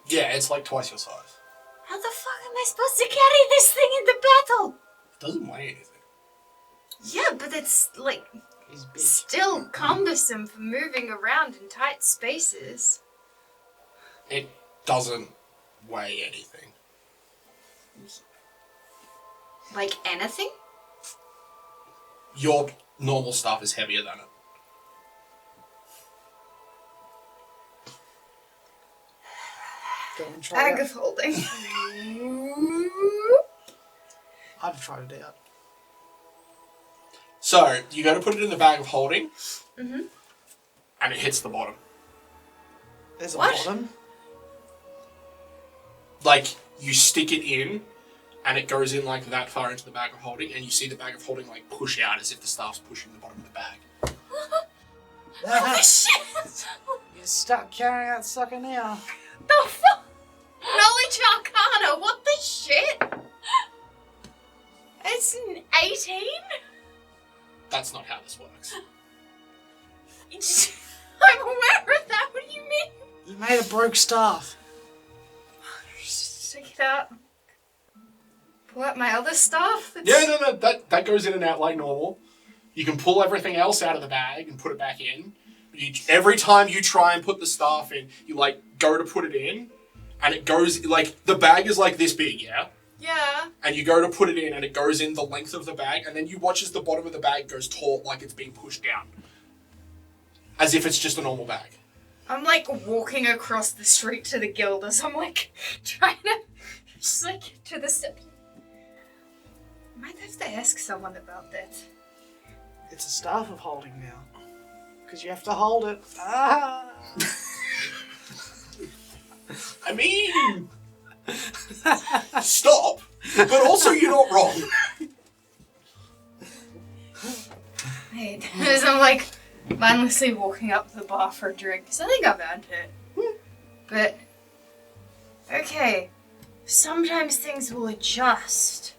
Yeah, it's like twice your size. How the fuck am I supposed to carry this thing into battle? It doesn't weigh anything. Yeah, but it's like still cumbersome for moving around in tight spaces. It doesn't weigh anything. Like anything? Your normal stuff is heavier than it. Go and try Bag it of holding. I've tried it out. So, you go to put it in the bag of holding, Mm-hmm. and it hits the bottom. There's a What? bottom. Like, you stick it in, and it goes in like that far into the bag of holding, and you see the bag of holding like push out as if the staff's pushing the bottom of the bag. Holy shit! You're stuck carrying that sucker now. The fuck? Knowledge Arcana, what the shit? It's an 18? That's not how this works. I'm aware of that, what do you mean? You made a broke staff. Just take it out. Pull out my other stuff? Yeah, no, that goes in and out like normal. You can pull everything else out of the bag and put it back in. Every time you try and put the staff in, you like go to put it in, and it goes like the bag is like this big, yeah? Yeah. And you go to put it in, and it goes in the length of the bag, and then you watch as the bottom of the bag goes taut like it's being pushed down. As if it's just a normal bag. I'm like walking across the street to the guild as I'm like trying to just like to the step. Might have to ask someone about that. It's a staff of holding now. Because you have to hold it. Ah! I mean, stop, but also you're not wrong. Hey, as I'm like mindlessly walking up to the bar for a drink, because I think I've earned it. But, okay, sometimes things will adjust.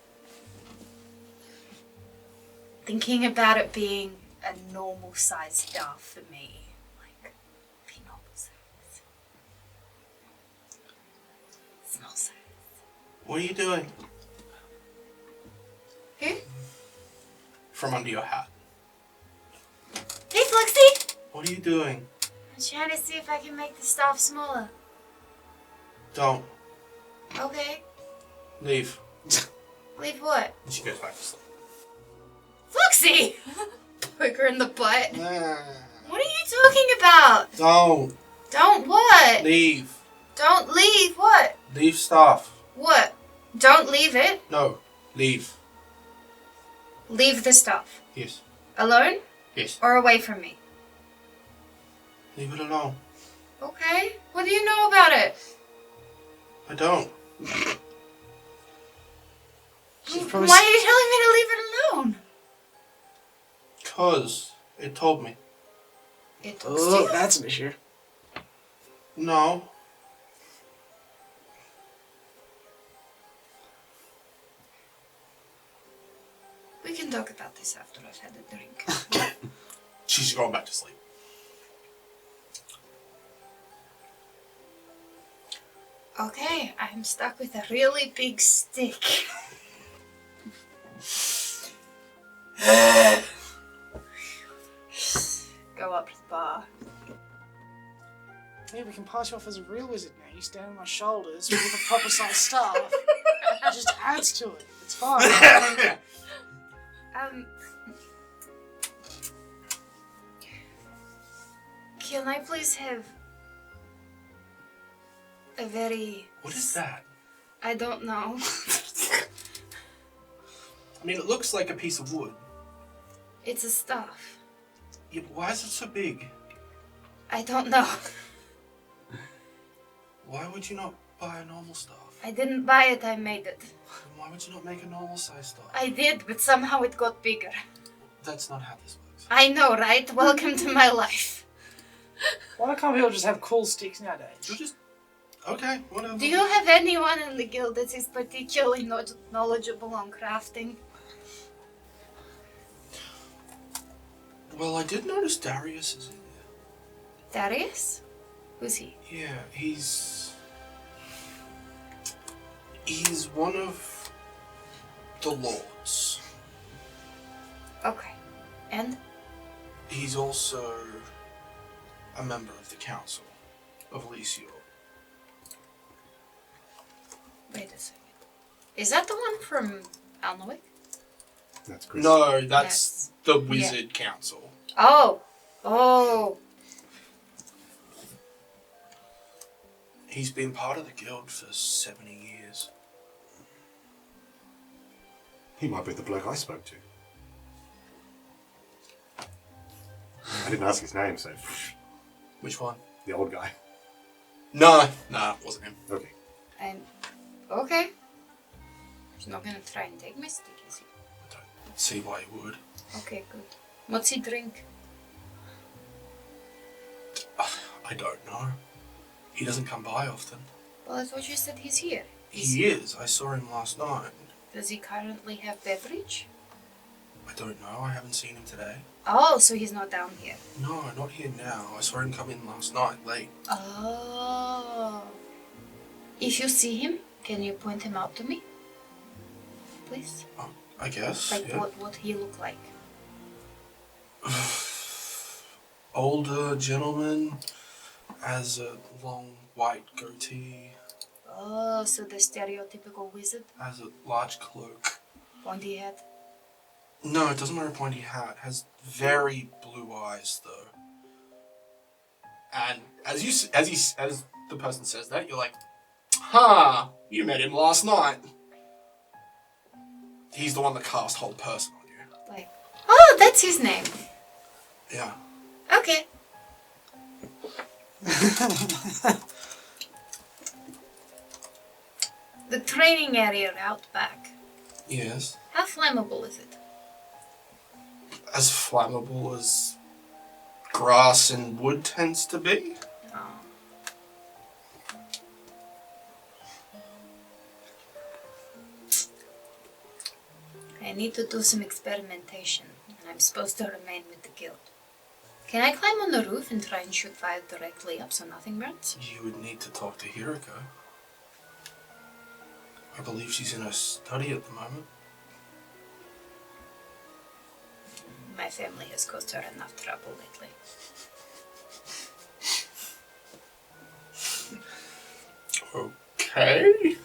Thinking about it being a normal size staff for me. Like, the normal size. Small size. What are you doing? Who? From under your hat. Hey, Fluxy! What are you doing? I'm trying to see if I can make the staff smaller. Don't. Okay. Leave. Leave what? And she goes back to sleep. Fluxy! Poke her in the butt. Nah. What are you talking about? Don't. Don't what? Leave. Don't leave what? Leave stuff. What? Don't leave it. No. Leave. Leave the stuff. Yes. Alone? Yes. Or away from me? Leave it alone. Okay. What do you know about it? I don't. Why are you telling me to leave it alone? Because it told me. It talks to Oh, you. that's an issue. No. We can talk about this after I've had a drink. She's going back to sleep. Okay, I'm stuck with a really big stick. Go up to the bar. Yeah, we can pass you off as a real wizard now. You stand on my shoulders with a proper sized staff. It just adds to it. It's fine. Can I please have a very... What is that? I don't know. I mean, it looks like a piece of wood. It's a staff. Yeah, but why is it so big? I don't know. Why would you not buy a normal staff? I didn't buy it, I made it. Why would you not make a normal size doll? I did, but somehow it got bigger. That's not how this works. I know, right? Welcome to my life. Why can't people just have cool sticks nowadays? You're just... Okay, whatever. Do you have anyone in the guild that is particularly knowledgeable on crafting? Well, I did notice Darius is in there. Darius? Who's he? Yeah, he's one of the lords. Okay. And? He's also a member of the Council of Eleseor. Wait a second. Is that the one from Alnowick? That's Chris. No, that's the Wizard Council. Oh. Oh. He's been part of the guild for 70 years. He might be the bloke I spoke to. I didn't ask his name, so... Which one? The old guy. No, it wasn't him. Okay. Okay. He's not gonna try and take my stick, is he? I don't see why he would. Okay, good. What's he drink? I don't know. He doesn't come by often. Well, I thought you said he's here. He is. I saw him last night. Does he currently have beverage? I don't know. I haven't seen him today. Oh, so he's not down here. No, not here now. I saw him come in last night late. Oh. If you see him, can you point him out to me? Please? Oh, I guess. Like yeah. what he look like? Older gentleman has a long white goatee. Oh, so the stereotypical wizard? Has a large cloak. Pointy head? No, it doesn't wear a pointy hat. Has very blue eyes though. And as the person says that, you're like, "Huh, you met him last night." He's the one that cast Hold Person on you. Like, oh, that's his name. Yeah. Okay. The training area out back. Yes. How flammable is it? As flammable as grass and wood tends to be. Oh. I need to do some experimentation, and I'm supposed to remain with the guild. Can I climb on the roof and try and shoot fire directly up so nothing burns? You would need to talk to Hiriko. I believe she's in her study at the moment. My family has caused her enough trouble lately. Okay.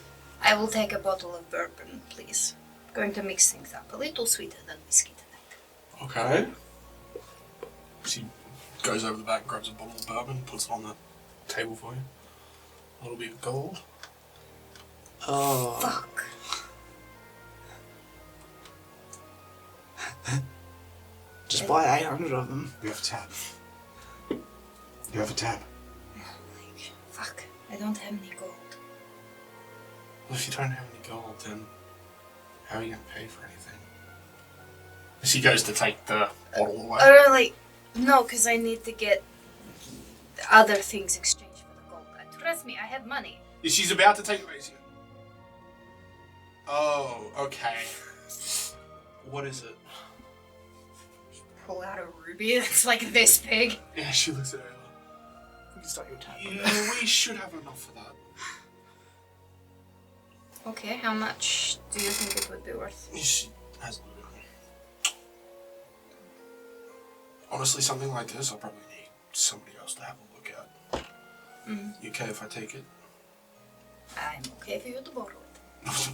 I will take a bottle of bourbon, please. Going to mix things up a little sweeter than whiskey tonight. Okay. She goes over the back, grabs a bottle of bourbon, puts it on the table for you. A little bit of gold. Oh. Fuck. Just buy 800 of them. You have a tab. You have a tab. Like, fuck. I don't have any gold. Well, if you don't have any gold, then how are you going to pay for anything? She goes to take the bottle away. Or like, no, because I need to get other things exchanged for the gold. Trust me, I have money. She's about to take it. Oh, okay. What is it? Pull out a ruby that's like this big. Yeah, she looks at her. You can start your tab. Yeah, we should have enough for that. Okay, how much do you think it would be worth? She has a little bit. Honestly, something like this, I'll probably need somebody else to have a look at. You okay if I take it? I'm okay for you to borrow it.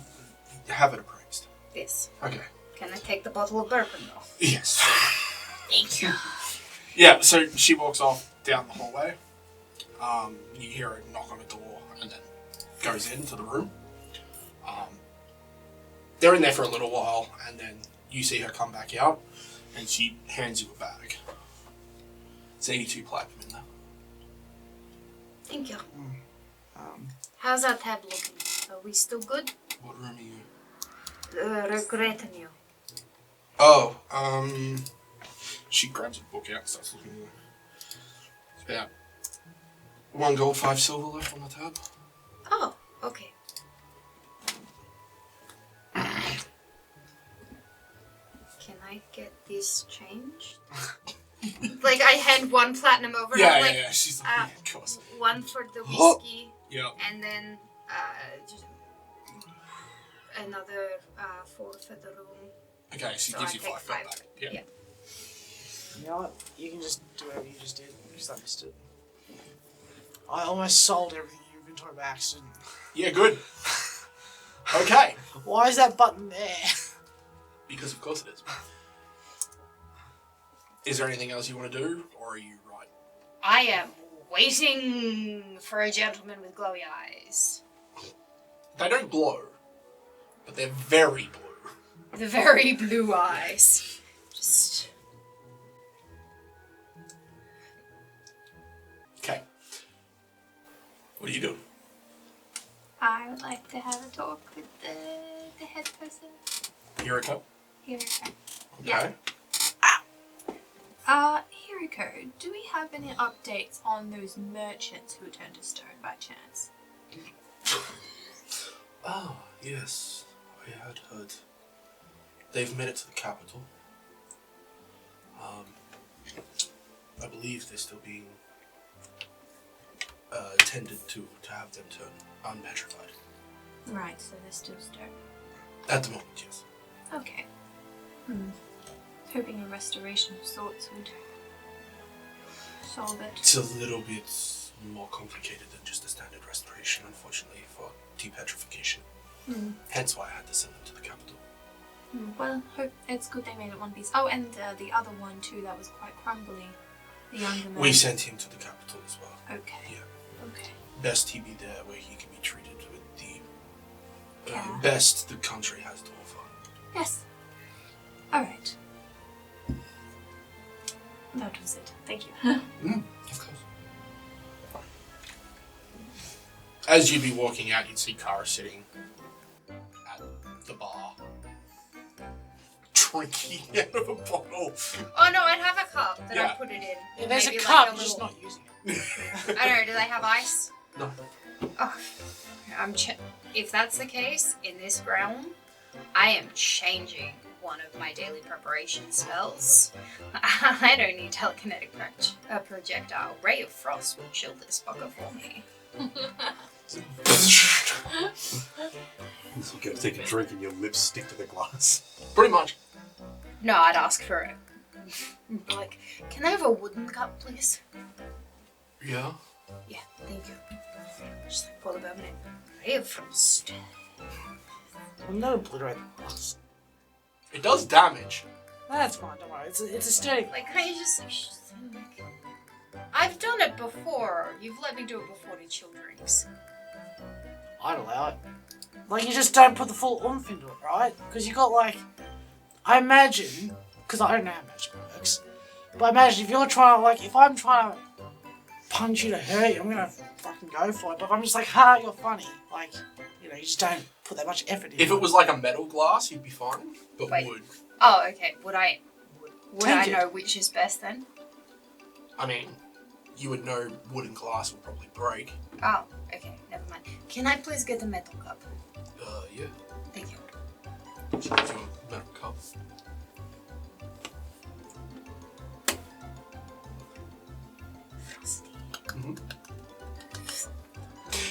Have it appraised. Yes. Okay. Can I take the bottle of bourbon though? Yes. Thank you. Yeah, so she walks off down the hallway. You hear her knock on the door and then goes into the room. They're in there for a little while and then you see her come back out and she hands you a bag. It's 82 platinum in there. Thank you. How's that tab looking? Are we still good? What room are you? Regretinue. Oh, she grabs a book out and starts looking at it. It's about 1 gold, 5 silver left on the tab. Oh, okay. Can I get this changed? Like, I hand 1 platinum over. Yeah, and I'm yeah. She's like, yeah, of course. 1 for the whiskey. Yeah. And then just another 4 for the room. Okay, she So gives I you take 5 gold 5. back. Yeah. Yeah. You know what? You can just do whatever you just did because I missed it. I almost sold everything in your inventory by accident. Yeah, good. Okay. Why is that button there? Because of course it is. Is there anything else you want to do, or are you right? I am waiting for a gentleman with glowy eyes. They don't glow, but they're very blue. The very blue eyes. Just... Okay. What are you doing? I would like to have a talk with the head person. Hiriko? Hiriko. Okay. Hiriko, do we have any updates on those merchants who turned to stone by chance? Oh, yes. I had heard. They've made it to the capital. I believe they're still being tended to have them turn unpetrified. Right, so they're still stone. At the moment, yes. Okay. Hoping a restoration of sorts would solve it. It's a little bit more complicated than just a standard restoration, unfortunately, for depetrification. Hence why I had to send them to the capital. Well, hope it's good they made it one piece. Oh, and the other one too that was quite crumbly. The younger man. We sent him to the capital as well. Okay. Yeah. Okay. Best he be there where he can be treated with the Yeah. best the country has to offer. Yes. Alright. That was it. Thank you. Of course. As you'd be walking out, you'd see Kara sitting at the bar, drinking out of a bottle. Oh no, I have a cup that Yeah. I put it in. Yeah, there's Maybe a like cup, a just little- not using it. I don't know, do they have ice? No. Oh, if that's the case, in this realm, I am changing one of my daily preparation spells. I don't need telekinetic projectile. Ray of Frost will chill this fucker for me. You go take a drink and your lips stick to the glass. Pretty much. No, I'd ask for it. Like, can I have a wooden cup, please? Yeah. Yeah, thank you. Just like pour the bourbon in. Ray of Frost. I'm not obliterate the glass. It does damage. That's fine, don't worry. It's a sturdy. Like, can you just I've done it before. You've let me do it before to chill drinks. I'd allow it. Like, you just don't put the full oomph into it, right? Because you got, like... I imagine... Because I don't know how magic works. But I imagine if you're trying to, like... If I'm trying to punch you to hurt you, I'm going to fucking go for it. But if I'm just like, ha, you're funny. Like, you know, you just don't put that much effort in. If it was like a metal glass, you'd be fine. But Wait. wood. Oh, okay. Would I Take it. know which is best then? I mean, you would know wood and glass will probably break. Oh, okay. Never mind. Can I please get a metal cup? Yeah. Thank you. She gives you a metal cup. Frosty.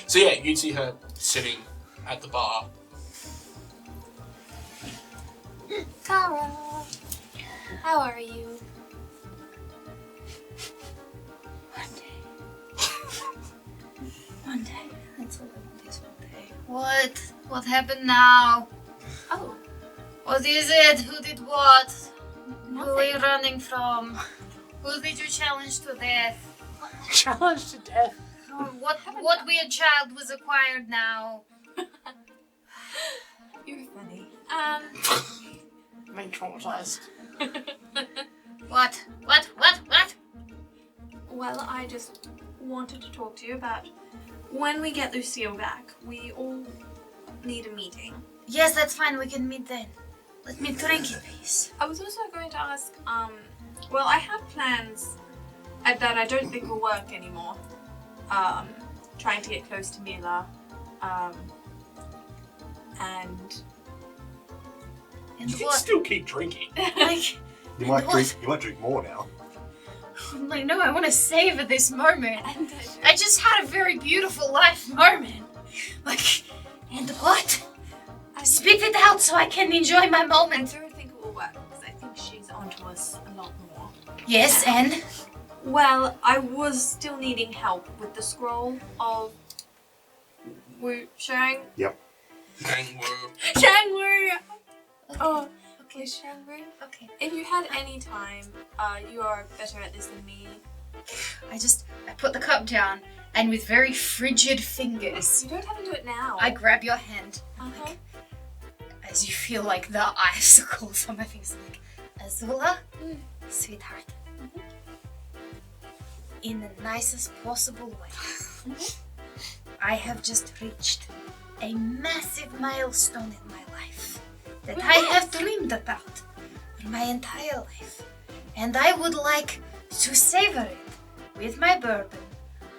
So yeah, you'd see her sitting at the bar. Kara, how are you? One day. That's all I want is one day. What? What happened now? Oh, What is it? Who did what? Who are you nothing. running from? Who did you challenge to death? Challenged to death. What weird child was acquired now? You're funny. I'm being traumatized. What? Well, I just wanted to talk to you about when we get Lucile back. We all need a meeting. Yes, that's fine. We can meet then. Let me drink in peace. I was also going to ask, well, I have plans that I don't think will work anymore. Trying to get close to Mila, and You can what? still keep drinking. Like, You might What? drink more now. like, no, I want to savor this moment. I just had a very beautiful life moment. Like, and what? Spit it out so I can enjoy my I moment. don't think it will work because I think she's onto us a lot more. Yes, and Well, I was still needing help with the scroll of Wu Shang. Yep. Shang Wu! Oh, okay, Shang-Wu. okay. If you had any time, you are better at this than me. I put the cup down, and with very frigid fingers, You don't have to do it now. I grab your hand. Uh-huh. As you feel like the icicles on my fingers, like, Azula, sweetheart, in the nicest possible way, I have just reached a massive milestone in my life that I have dreamed about for my entire life, and I would like to savor it with my bourbon,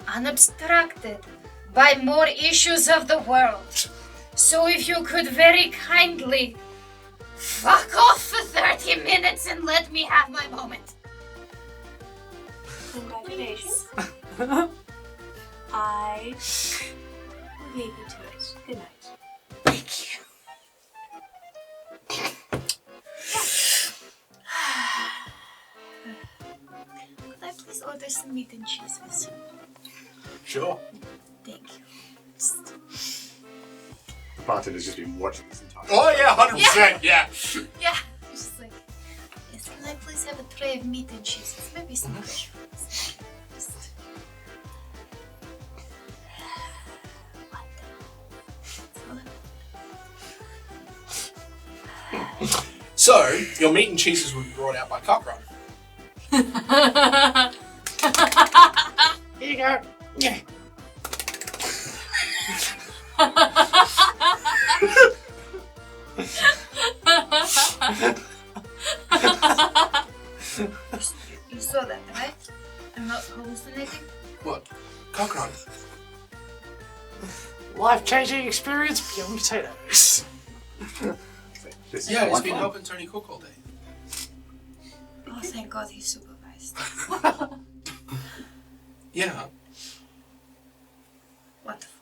unobstructed by more issues of the world. So if you could very kindly fuck off for 30 minutes and let me have my moment. Congratulations. I will leave you to it. Good night. Thank you. Could I please order some meat and cheeses? Sure. Thank you. The bartender's just been watching this entire Oh yeah, 100%. Yeah. Yeah. Just like, yes, can I please have a tray of meat and cheeses? Maybe some fresh fruits. Just... So, your meat and cheeses will be brought out by Cockroach. Here you go. Yeah. You saw that, right? I'm not hallucinating. What? Cockroach. Life-changing experience beyond potatoes. This is Yeah, he's quite been fun. helping Tony cook all day. Oh, thank God he's supervised. Yeah. Wonderful.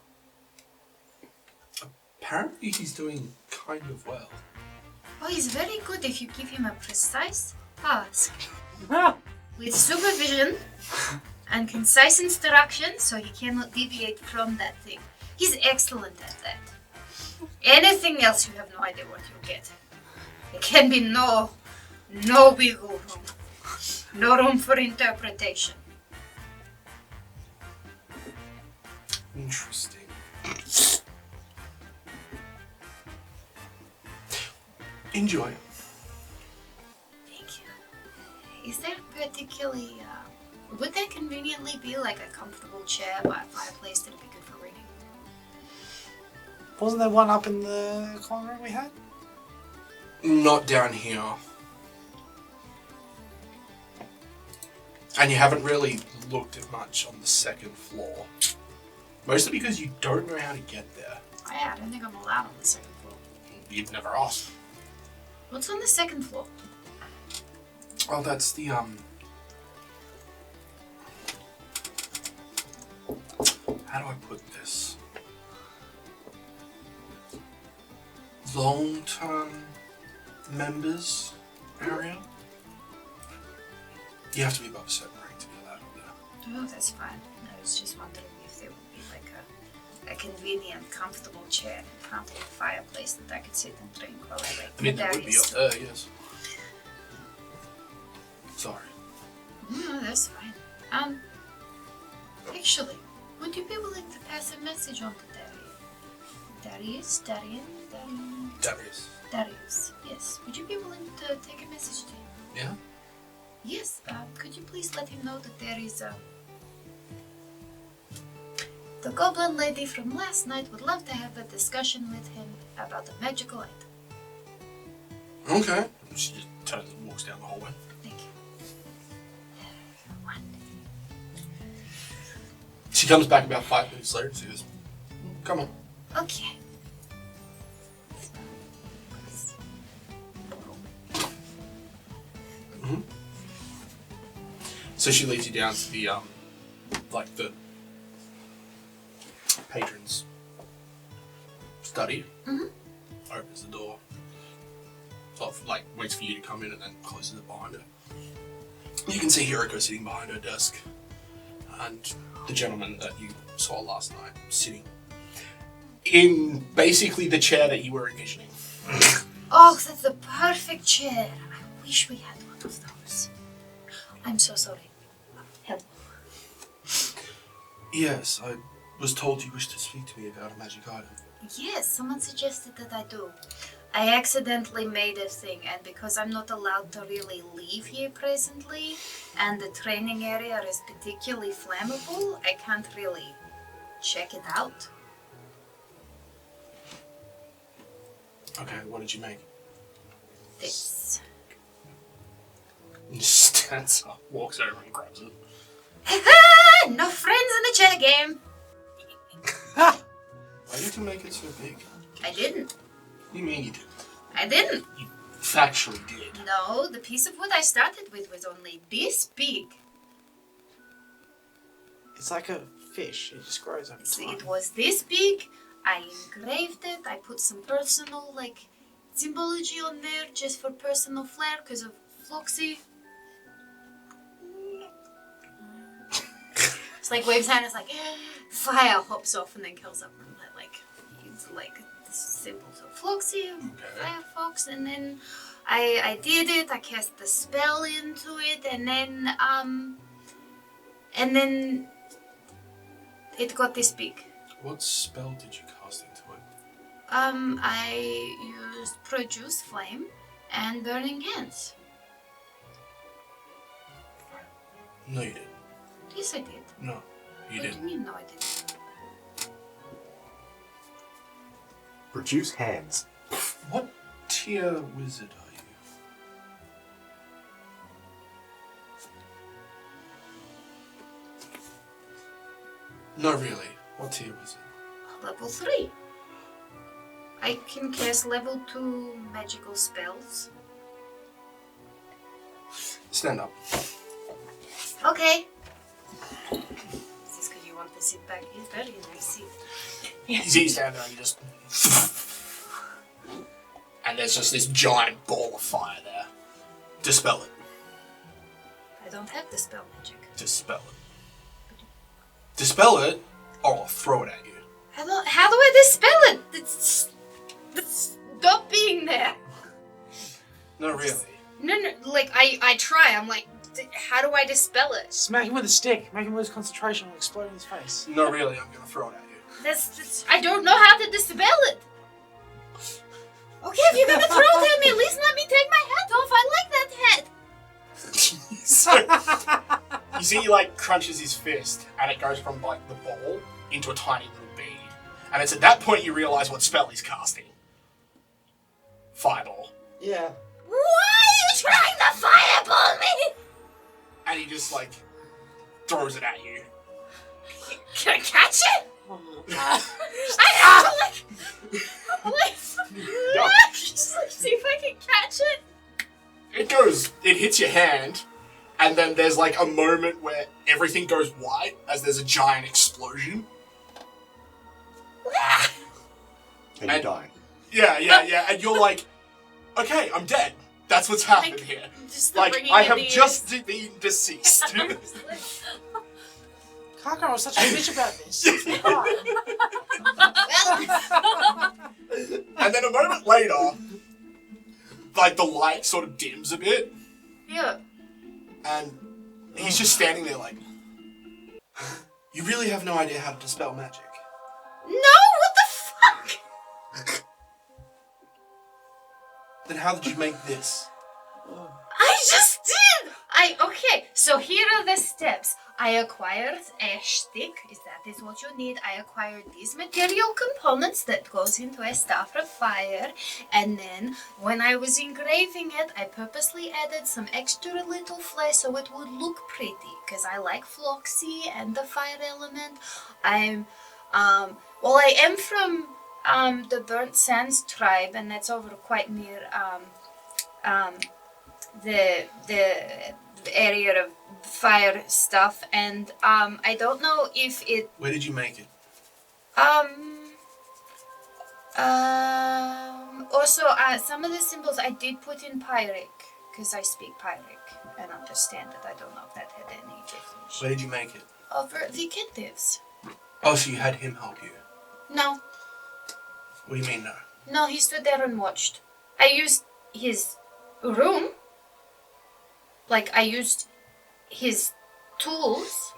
Apparently he's doing kind of well. Oh, he's very good if you give him a precise task. Ah, With supervision and concise instructions so he cannot deviate from that thing. He's excellent at that. Anything else, you have no idea what you'll get. There can be no wiggle room. No room for interpretation. Interesting. Enjoy. Thank you. Is there particularly, would there conveniently be like a comfortable chair by a fireplace that'd be good for reading? wasn't there one up in the corner room we had? Not down here. And you haven't really looked at much on the second floor. Mostly because you don't know how to get there. Oh yeah, I don't think I'm allowed on the second floor. You've never asked. What's on the second floor? Oh, that's the, How do I put this? Long-term members area? You have to be above a certain rank to be allowed up there. Oh, that's fine. I was just wondering if there would be like a convenient, comfortable chair in front of the fireplace that I could sit and drink while I wait I mean, for that would be Darius. up there, yes. Sorry. No, that's fine. Actually, would you be willing to pass a message on to Darius? Darius, yes. Would you be willing to take a message to him? Yeah? Yes, could you please let him know that The goblin lady from last night would love to have a discussion with him about a magical item. Okay. She just turns and walks down the hallway. Thank you. One. She comes back about 5 minutes later and she goes, come on. Okay. Mm-hmm. So she leads you down to the, the patron's study. Mm-hmm. Opens the door. Sort of, waits for you to come in and then closes it behind her. You can see Hiriko sitting behind her desk. And the gentleman that you saw last night sitting in basically the chair that you were envisioning. Oh, that's the perfect chair. I wish we had one of those. I'm so sorry. Help. Yes, I was told you wished to speak to me about a magic item. Yes, someone suggested that I do. I accidentally made a thing, and because I'm not allowed to really leave here presently, and the training area is particularly flammable, I can't really check it out. Okay, what did you make? This. He stands up, walks over and grabs it. No friends in the chair game. Why did you make it so big? I didn't. What do you mean you didn't? I didn't. You factually did. No, the piece of wood I started with was only this big. It's like a fish. It just grows over See, time. it was this big. I engraved it. I put some personal, symbology on there just for personal flair because of Floxy. It's waves hand, it's fire hops off and then kills up. And it's the symbols of Floxy, Firefox, and then I did it. I cast the spell into it, and then it got this big. What spell did you cast into it? I used Produce Flame and Burning Hands. No, you didn't. Yes, I did. No, you What didn't. do you mean, no, I didn't? Produce hands. What tier wizard are you? No, really. What tier wizard? Level 3. I can cast level 2 magical spells. Stand up. Okay. Is this because you want to sit back? It's very nice seat. You see you stand there and you just... and there's just this giant ball of fire there. Dispel it. I don't have the spell magic. Dispel it. Dispel it, or I'll throw it at you. How do I dispel it? Stop being there. No, really. No, I try. I'm how do I dispel it? Smack him with a stick. Make him lose concentration or explode in his face. No, really, I'm gonna throw it at you. I don't know how to dispel it. Okay, if you're gonna throw it at me, at least let me take my hat off. I like that hat. So, you see he crunches his fist and it goes from the ball into a tiny little bead. And it's at that point you realise what spell he's casting. Fireball. Yeah. Why are you trying to fireball me? And he just throws it at you. Can I catch it? I have to just see if I can catch it. It hits your hand, and then there's a moment where everything goes white as there's a giant explosion. And you die. Yeah, and you're okay, I'm dead. That's what's happened here. I have just been deceased. Kaka was such a bitch about this. And then a moment later, the light sort of dims a bit, Yeah. and he's just standing there you really have no idea how to dispel magic. No, what the fuck? Then how did you make this? I just did! Okay, so here are the steps. I acquired a stick, if that is what you need. I acquired these material components that goes into a staff of fire, and then when I was engraving it, I purposely added some extra little flesh so it would look pretty, because I like Floxy and the fire element. I am from the Burnt Sands tribe, and that's over quite near the area of fire stuff, and I don't know if it. Where did you make it? Also, some of the symbols I did put in Pyric, because I speak Pyric and understand it. I don't know if that had any difference. Where did you make it? Over the captives. Oh, so you had him help you? No. What do you mean, no? No, he stood there and watched. I used his room. Like, I used his tools,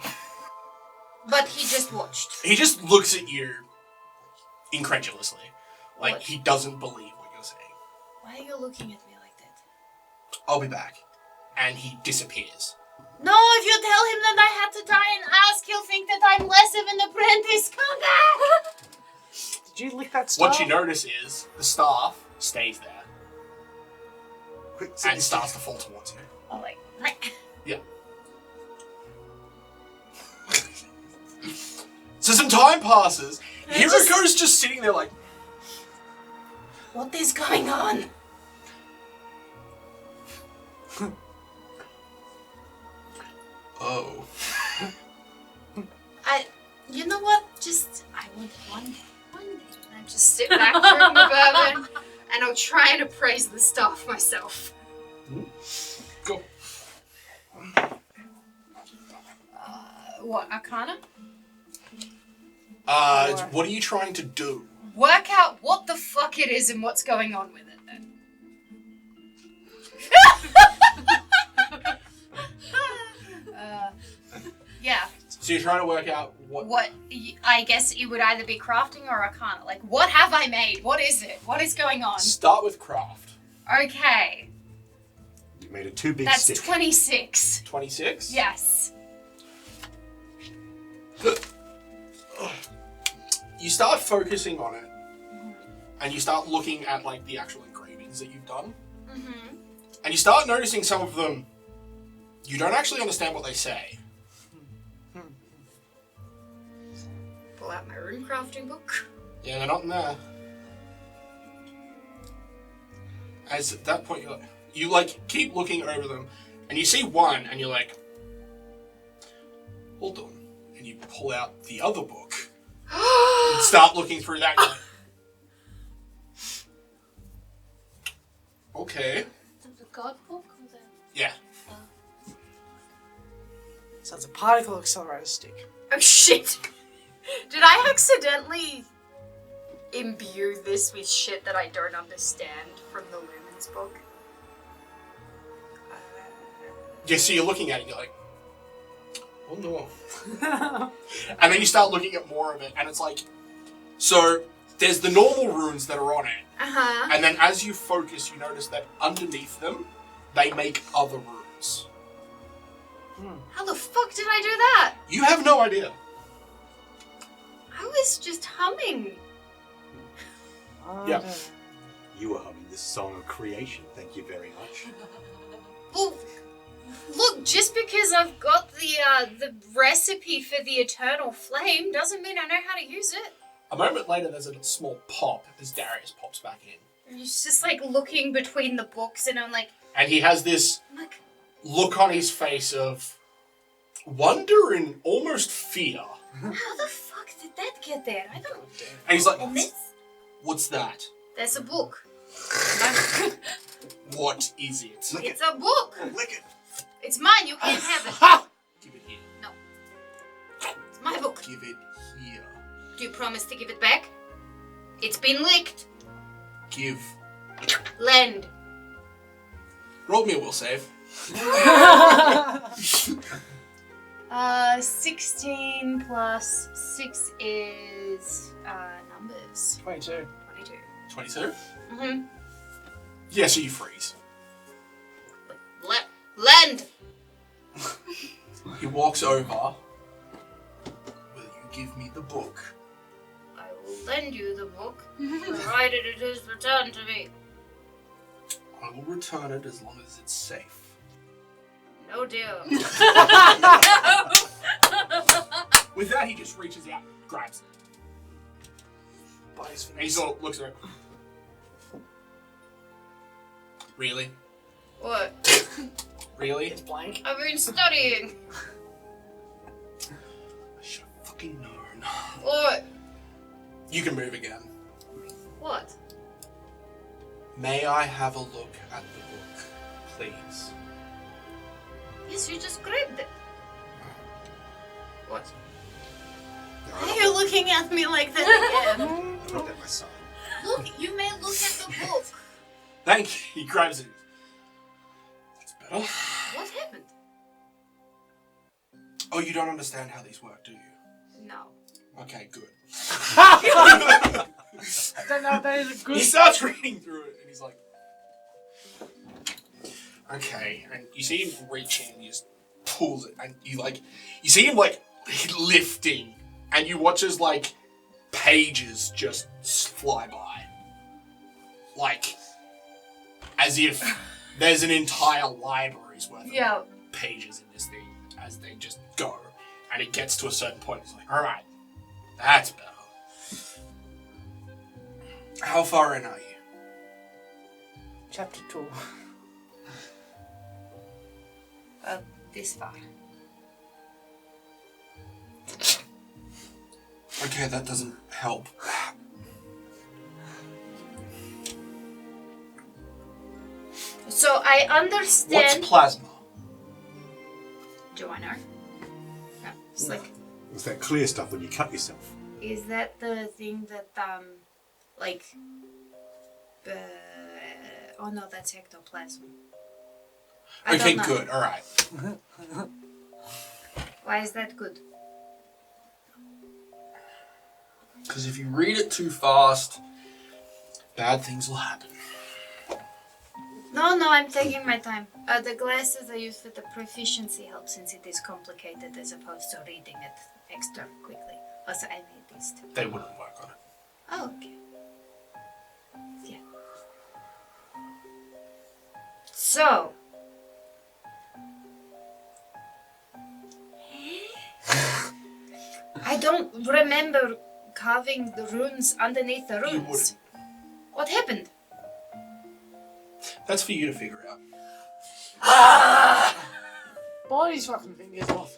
but he just watched. He just looks at you incredulously. Like, What? he doesn't believe what you're saying. Why are you looking at me like that? I'll be back. And he disappears. No, if you tell him that I had to die and ask, he'll think that I'm less of an apprentice. Come back! Did you lick that stuff? What you notice is the staff stays there Quick, and starts to fall towards you. Oh, like, Yeah. So some time passes. Hiriko's just sitting there like, what is going on? Oh. You know what? I want one day. And I just sit back during the bourbon, and I'll try and appraise the staff myself. go. What, Arcana? What are you trying to do? Work out what the fuck it is and what's going on with it, then. Yeah. So you're trying to work out what... I guess it would either be crafting or Arcana. Like, what have I made? What is it? What is going on? Start with craft. Okay. You made a too big That's stick. 26. 26? Yes. You start focusing on it, and you start looking at like the actual engravings that you've done, and you start noticing some of them. You don't actually understand what they say. Pull out my rune crafting book. Yeah, they're not in there. As at that point, you keep looking over them, and you see one, and you're like, hold on, and you pull out the other book. And start looking through that. And you're like, okay. The god book? Or the... Yeah. Sounds a particle accelerator stick. Oh shit! Did I accidentally imbue this with shit that I don't understand from the Lumen's book? Yeah, so you're looking at it and you're like, oh no. And then you start looking at more of it, and it's like, so there's the normal runes that are on it. Uh-huh. And then as you focus, you notice that underneath them, they make other runes. How the fuck did I do that? You have no idea. I was just humming. Yeah. You were humming the song of creation, thank you very much. Well, look, just because I've got the recipe for the eternal flame doesn't mean I know how to use it. A moment later, there's a small pop as Darius pops back in. He's just like looking between the books, and I'm like, And he has this look on his face of wonder and almost fear. how the fuck did that get there? I don't. And he's like, And this? what's that? There's a book. What is it? It's a book. Lick it! It's mine. You can't have it. Ha! Give it here. No. It's my book. Give it here. Do you promise to give it back? It's been licked. Give. Lend. Roll me a will save. 16 plus 6 is numbers. 22. 22. 22? Mm-hmm. Yeah, so you freeze. Lend. He walks over. Will you give me the book? I will lend you the book, provided it is returned to me. I will return it as long as it's safe. No deal. With that, he just reaches out, grabs it. And he sort of looks at it. Really? What? Really? It's blank. I've been studying. I should have fucking known. What? You can move again. What? May I have a look at the book, please? Yes, you just grabbed it. What? No, Why are you looking at me like that again? I looked at my son. Look, you may look at the book. Thank you. He grabs it. That's better. What happened? Oh, you don't understand how these work, do you? No. Okay, good. I don't know if that is a good. He starts reading through it, and he's like, okay. And you see him reach in, and he just pulls it, and you see him like lifting, and you watch as like pages just fly by, like as if there's an entire library's worth of pages in this thing as they just go, and it gets to a certain point. It's like, all right, that's better. How far in are you? Chapter 2. This far. Okay, that doesn't help. So I understand. What's plasma? Do I know? No, it's like, It's that clear stuff when you cut yourself. is that the thing that like? Oh no, that's ectoplasm. I Okay, don't know. good. All right. Why is that good? Because if you read it too fast, bad things will happen. No, I'm taking my time. The glasses I use for the proficiency help since it is complicated as opposed to reading it extra quickly. Also, I made these too. They wouldn't work on it. Oh, okay. Yeah. So. I don't remember carving the runes underneath the You runes. wouldn't. What happened? That's for you to figure out. Bite his fucking fingers off.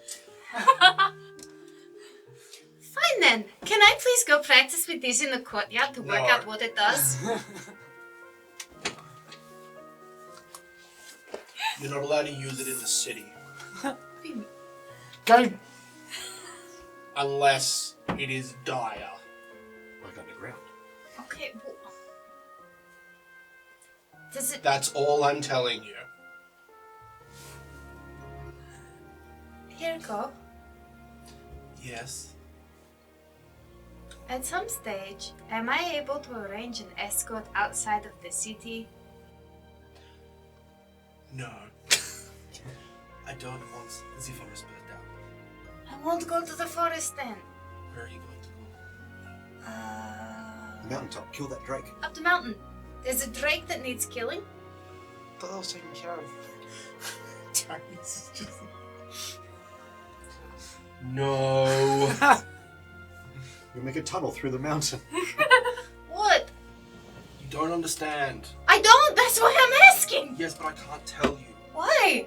Fine then. Can I please go practice with this in the courtyard to work No. out what it does? You're not allowed to use it in the city. Go. Unless it is dire. Like underground. Okay. Well, does it? That's all I'm telling you. Hiriko, Yes. at some stage, am I able to arrange an escort outside of the city? No. I don't want the forest burnt down. I won't go to the forest then. Where are you going to go? The mountaintop. Kill that drake. Up the mountain. There's a drake that needs killing. But that was taken care of. No. You'll make a tunnel through the mountain. What? You don't understand. I don't. That's why I'm asking. Yes, but I can't tell you. Why?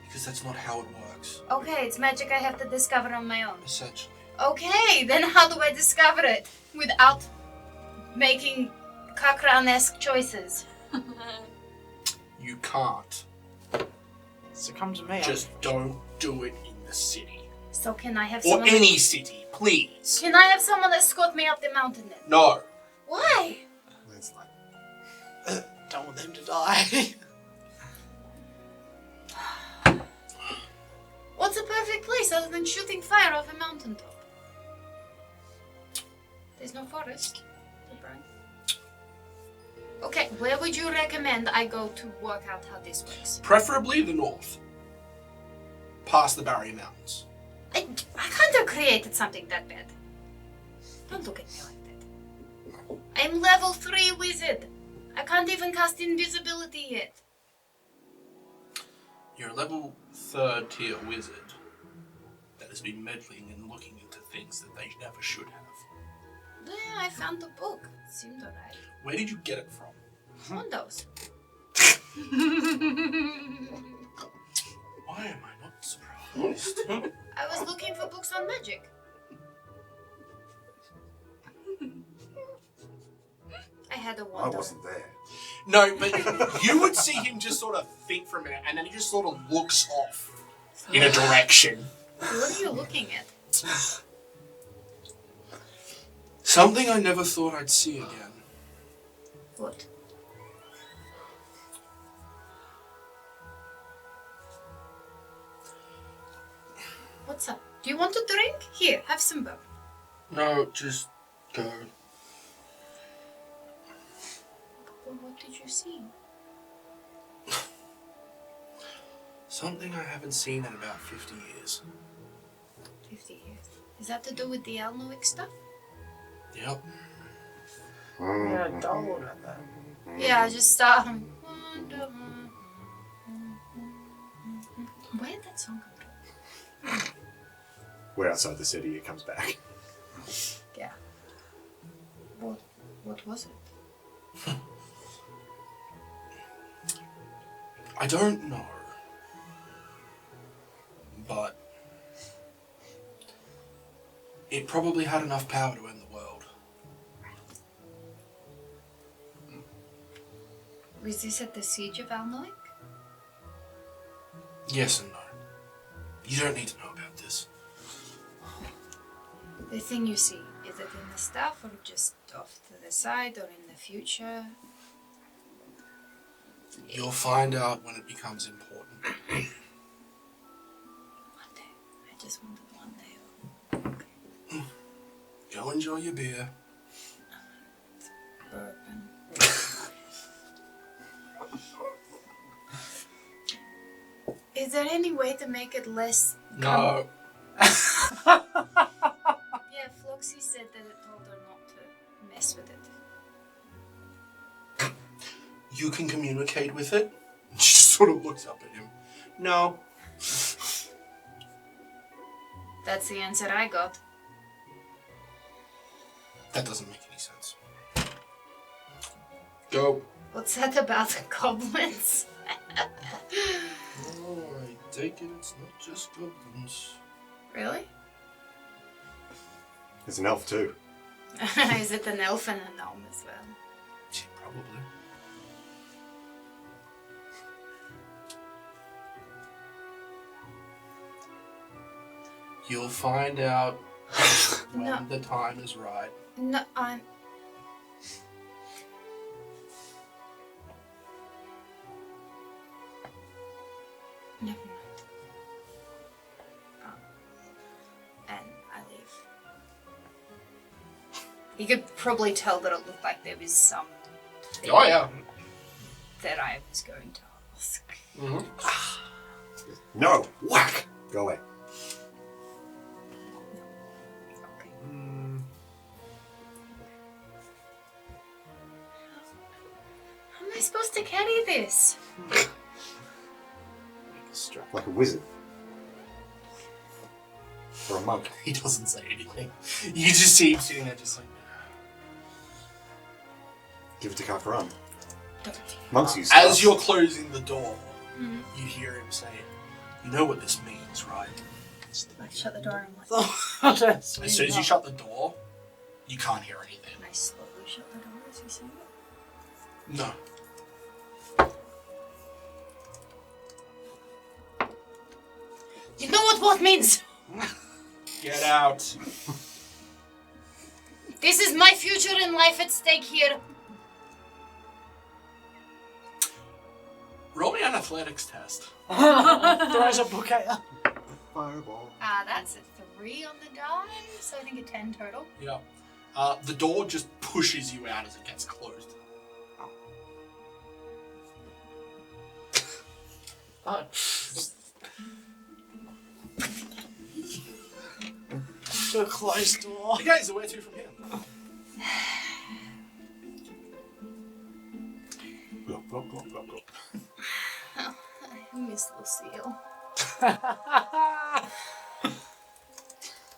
Because that's not how it works. Okay, it's magic I have to discover on my own. Essentially. Okay, then how do I discover it without making Cochrane-esque choices? You can't. So come to me. Just don't do it in the city. So can I have Or someone? any city, please. Can I have someone escort me up the mountain then? No. Why? It's like, Don't want them to die. What's a perfect place other than shooting fire off a mountaintop? There's no forest to burn. Okay, where would you recommend I go to work out how this works? Preferably the north. past the Barrier Mountains. I can't have created something that bad. Don't look at me like that. I'm level 3 wizard. I can't even cast invisibility yet. You're a level 3rd tier wizard that has been meddling and looking into things that they never should have. Yeah, I found the book. It seemed alright. Where did you get it from? Windows. Why am I not surprised? I was looking for books on magic. I had a I wonder. wasn't there. No, but you would see him just sort of think for a minute, and then he just sort of looks off in a direction. What are you looking at? Something I never thought I'd see again. What? What's up? Do you want a drink? Here, have some bourbon. No, just go. Well, what did you see? Something I haven't seen in about 50 years. 50 years. Is that to do with the Alnoic stuff? Yep. Yeah, don't look at that. Yeah, I just start. Where did that song come from? We're outside the city, it comes back. Yeah. What was it? I don't know. But it probably had enough power to end the world. Was this at the siege of Alnoic? Yes and no. You don't need to know about this. The thing you see, is it in the stuff or just off to the side or in the future? You'll find out when it becomes important. One day. I just wanted one day. Okay. Go enjoy your beer. Bourbon. Is there any way to make it less... No. Yeah, Floxy said that it told her not to mess with it. You can communicate with it? She just sort of looks up at him. No. That's the answer I got. That doesn't make any sense. Go. What's that about goblins? Oh, I take it it's not just goblins. Really? There's an elf too. Is it an elf and a gnome as well? Yeah, probably. You'll find out when No. the time is right. No, I'm... Never mind. And I leave. You could probably tell that it looked like there was some Oh, yeah. that I was going to ask. Mm-hmm. No! Whack! Go away. Okay. How am I supposed to carry this? Strapped like a wizard. Or a monk. He doesn't say anything. You just see him sitting there just like... Give it to Kakaran. Don't. Monks use As stuff. you're closing the door, Mhm. you hear him say, You know what this means, right? I shut the door and as soon as you shut the door, you can't hear anything. I slowly shut the door as you say it. No. You know what means? Get out. This is my future in life at stake here. Roll me an athletics test. Throws a book at you. Fireball. That's a 3 on the die, so I think a 10 total. Yeah. The door just pushes you out as it gets closed. to a closed door. You guys, where to from here? Glop, glop, glop, glop, glop. Oh, I miss Lucile.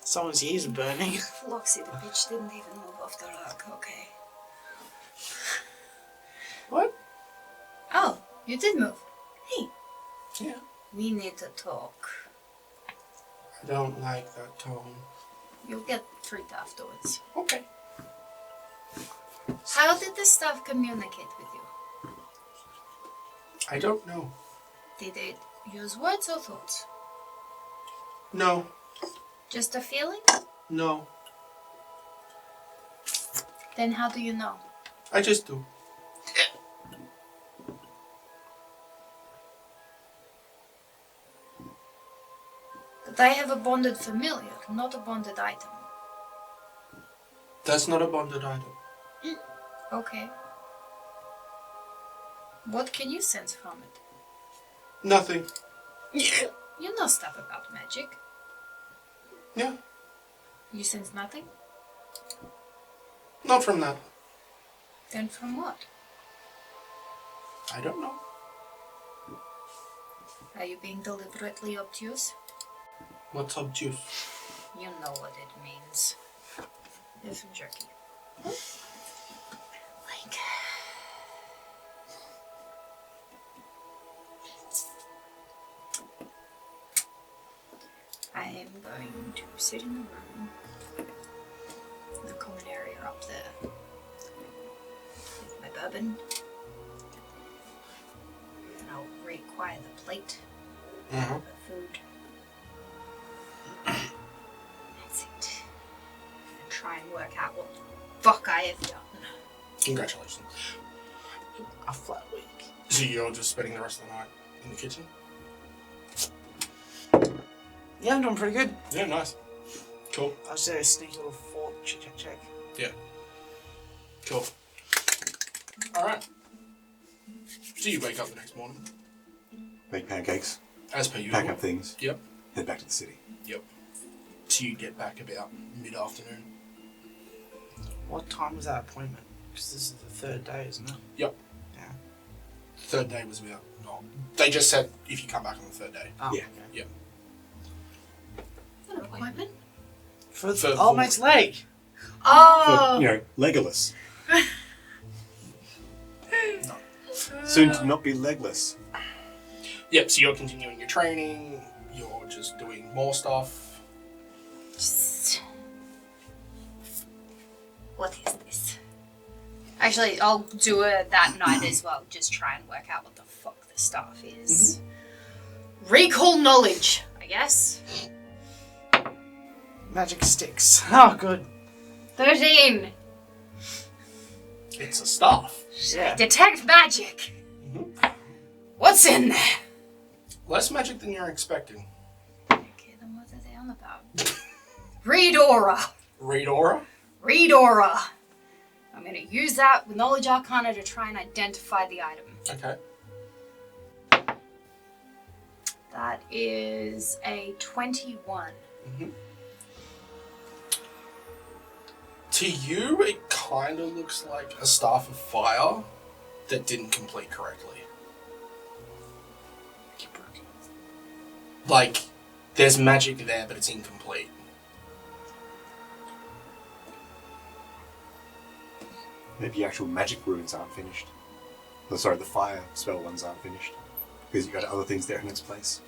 Someone's ears are burning. Floxy, the bitch, didn't even move off the rug, okay. What? Oh, you did move. Hey. Yeah. We need to talk. I don't like that tone. You'll get treated afterwards. Okay. How did this stuff communicate with you? I don't know. Did it use words or thoughts? No. Just a feeling? No. Then how do you know? I just do. But I have a bonded familiar, not a bonded item. That's not a bonded item. Okay. What can you sense from it? Nothing. You know stuff about magic. Yeah. You sense nothing? Not from that. Then from what? I don't know. Are you being deliberately obtuse? What's obtuse? You know what it means. Here's some jerky. Like... I am going to sit in the room, in the common area up there, with my bourbon, and I'll reacquire the plate of food. That's it. And try and work out what the fuck I have done. Congratulations. A flat week. So you're just spending the rest of the night in the kitchen? Yeah, I'm doing pretty good. Yeah, nice. Cool. I was there a sneaky little fort. Check. Yeah. Cool. Alright. So you wake up the next morning. Make pancakes. As per usual. Pack up things. Yep. Head back to the city. Yep. So you get back about mid-afternoon. What time was that appointment? Because this is the third day, isn't it? Yep. Yeah. Third day was about... No. They just said if you come back on the third day. Oh, Yeah. okay. Yep. What appointment? For For the old mate's leg. Oh! But, Legolas. Soon to not be legless. Yep, so you're continuing your training, you're just doing more stuff. Just... What is this? Actually, I'll do it that night as well. Just try and work out what the fuck the stuff is. Recall knowledge, I guess. Magic sticks. Oh, good. 13. It's a staff. Yeah. Detect magic. What's in there? Less magic than you're expecting. Okay, then what are they on about? Read aura. Read aura? Read aura. I'm going to use that with knowledge arcana to try and identify the item. Okay. That is a 21. To you, it kind of looks like a staff of fire that didn't complete correctly. Like, there's magic there, but it's incomplete. Maybe actual magic runes aren't finished. Oh, sorry, the fire spell ones aren't finished. Because you've got other things there in its place.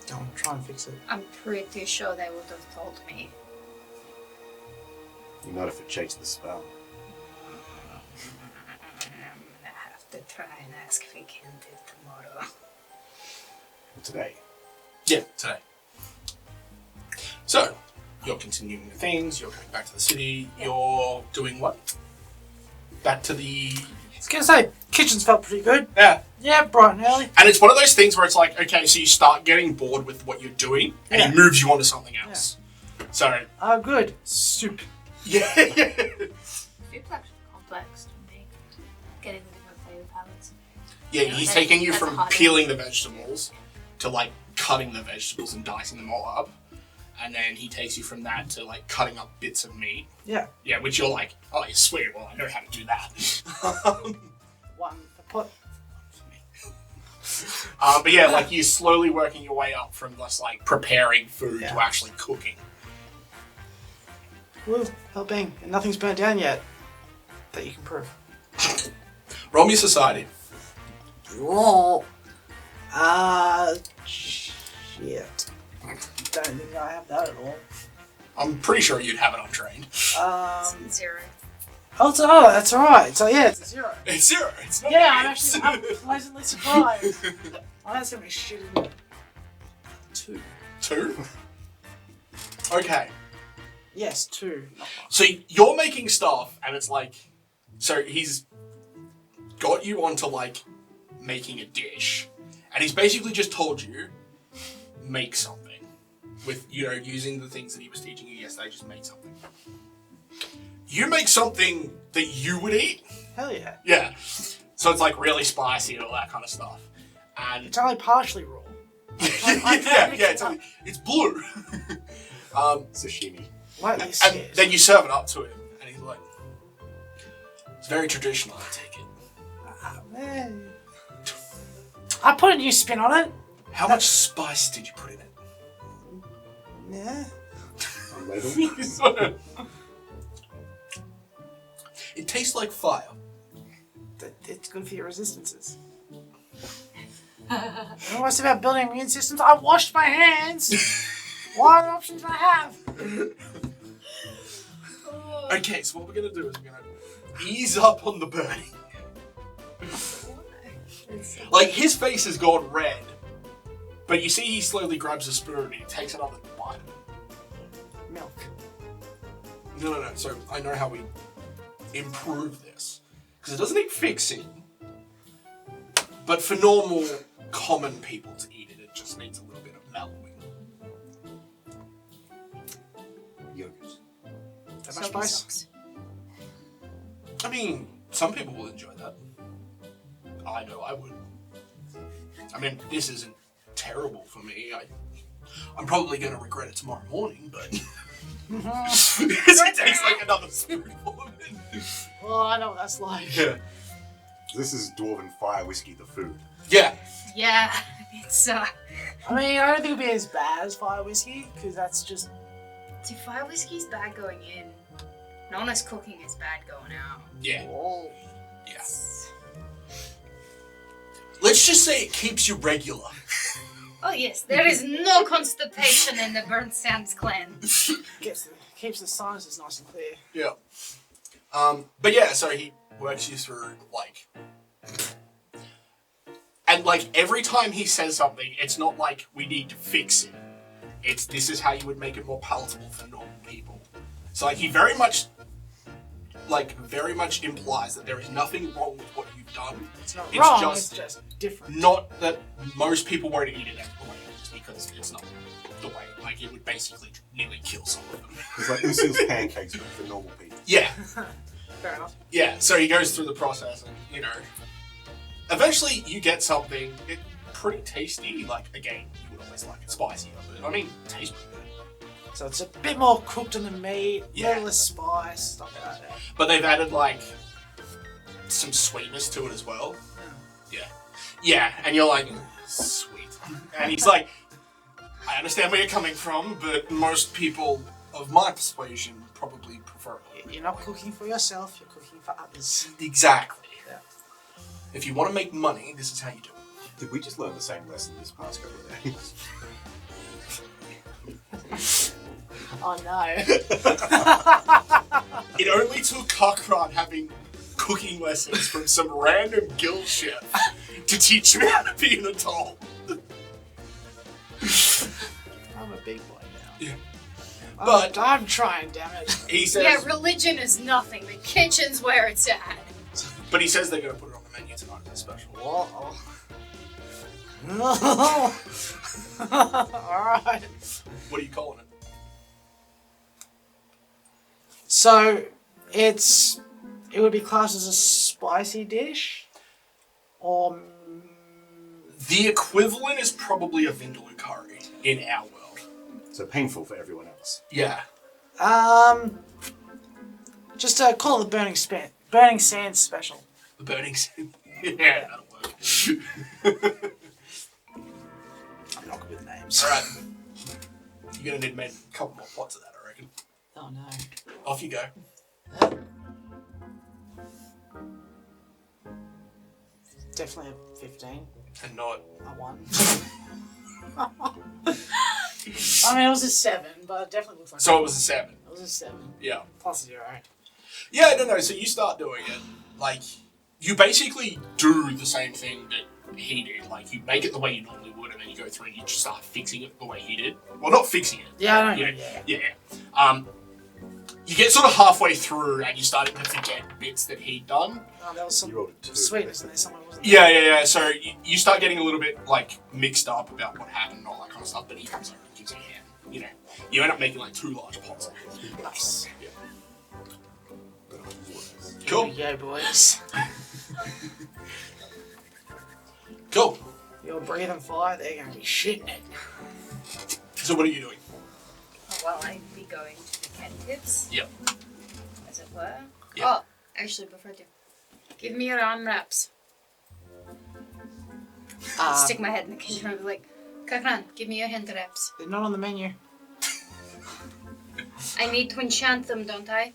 Go on, try and fix it. I'm pretty sure they would have told me. Not if it changed the spell. I'm gonna have to try and ask if we can do it tomorrow. Today. Yeah, today. So, you're continuing the things, you're going back to the city, you're doing what? Back to the... I was going to say, kitchen's felt pretty good. Yeah. Yeah, bright and early. And it's one of those things where it's like, okay, so you start getting bored with what you're doing, and Yeah. it moves you on to something else. So, Oh, good. Soup. yeah. Soup's actually complex to make. Getting the different flavor palettes. Yeah, he's taking you That's a from hard peeling the vegetables to like cutting the vegetables and dicing them all up. And then he takes you from that to like cutting up bits of meat. Yeah. Yeah, which you're like, oh, you're sweet. Well, I know how to do that. One for put. But yeah, like you're slowly working your way up from just like preparing food to actually cooking. Woo, helping. And nothing's burnt down yet that you can prove. Roll me society. Roll. Shit. Don't think I have that at all. I'm pretty sure you'd have it untrained. 0. Oh, that's alright. So yeah, it's a 0. It's 0. It's not Yeah, eight. I'm pleasantly surprised. Oh, that's gonna be shit in it. 2. 2? Okay. Yes, 2. So you're making stuff, and it's like, so he's got you onto like making a dish, and he's basically just told you, make something with, you know, using the things that he was teaching you yesterday. Just make something. You make something that you would eat. Hell yeah. Yeah. So it's like really spicy and all that kind of stuff. And It's only partially raw. it's blue. Sashimi. Lightly And scared. then you serve it up to him, and he's like, it's very traditional, I take it. Man. I put a new spin on it. How much spice did you put in it? Yeah. It tastes like fire. It's good for your resistances. And what's about building immune systems? I washed my hands. What other options do I have? Okay, so what we're gonna do is we're gonna ease up on the burning. Like, his face has gone red, but you see he slowly grabs a spoon and he takes another bite. Milk. No. So I know how we improve this. Because it doesn't need fixing. But for normal, common people to eat it, it just needs a little bit of mellowing. Yogurt. That much spice? I mean, some people will enjoy that. I know I would. I mean, this isn't terrible for me. I'm probably going to regret it tomorrow morning, but... it takes like another spoonful of it. Well, I know what that's like. Yeah. This is Dwarven Fire Whiskey, the food. Yeah. Yeah, it's I mean, I don't think it'd be as bad as fire whiskey, because that's just... See, fire whiskey's bad going in. Non-as cooking is bad going out. Yeah. Oh. Yeah. Let's just say it keeps you regular. Oh yes, there is no constipation in the Burnt Sands clan. Keeps the sinuses nice and clear. Yeah. But yeah, so he works you through, like... And, like, every time he says something, it's not like, we need to fix it. It's, this is how you would make it more palatable for normal people. So, like, he very much implies that there is nothing wrong with what you've done. It's not wrong, it's just different. Not that most people won't eat it the way it is, because it's not the way, like, it would basically nearly kill some of them. It's like Lucile's pancakes, but for normal people. Yeah. Fair enough. Yeah, so he goes through the process and, you know, eventually you get something pretty tasty. Like, again, you would always like it spicier, but I mean, it tastes pretty good. So it's a bit more cooked in the meat, Yeah. a little less spice, stuff like that. But they've added, like, some sweetness to it as well. Yeah. Yeah, and you're like, sweet. And he's like, I understand where you're coming from, but most people of my persuasion probably prefer it. You're not cooking for yourself, you're cooking for others. Exactly. Yeah. If you want to make money, this is how you do it. Did we just learn the same lesson this past couple of days? Oh no. It only took Cochran having cooking lessons from some random guild chef to teach him how to be an adult. I'm a big boy now. Yeah. But I'm trying, damn it. He says, Yeah, religion is nothing. The kitchen's where it's at. but he says they're going to put it on the menu tonight as a special. Alright. What are you calling it? So, it would be classed as a spicy dish? Or... The equivalent is probably a vindaloo curry in our world. So painful for everyone else. Yeah. Just call it the Burning Sands special. The burning sand. Yeah, that'll work. I'm not good with names. Alright. You're gonna need to make a couple more pots of that, I reckon. Oh no. Off you go. Definitely a 15. And not. A 1. I mean, it was a 7, but it definitely looks like So it was a 7. It was a 7. Yeah. Plus 0. Yeah, no, so you start doing it. Like, you basically do the same thing that he did. Like, you make it the way you normally would, and then you go through and you just start fixing it the way he did. Well, not fixing it. Yeah, I know. Yeah. You get sort of halfway through, and you're starting to forget bits that he'd done. Oh, that was some You rolled a 2. sweetness in there somewhere, wasn't Yeah. So you start getting a little bit, like, mixed up about what happened and all that kind of stuff, but he comes over and gives you a hand. You know, you end up making, like, 2 large pots. there? Nice. Yeah. Here Cool. we go, boys. Cool. You're breathing fire, they're going to be shitting it. So what are you doing? Well, I'd be going to the cantips. Yep. As it were. Yeah. Oh, actually, before I do, give me your arm wraps. Stick my head in the kitchen and be like, Kakran, give me your hand wraps. They're not on the menu. I need to enchant them, don't I?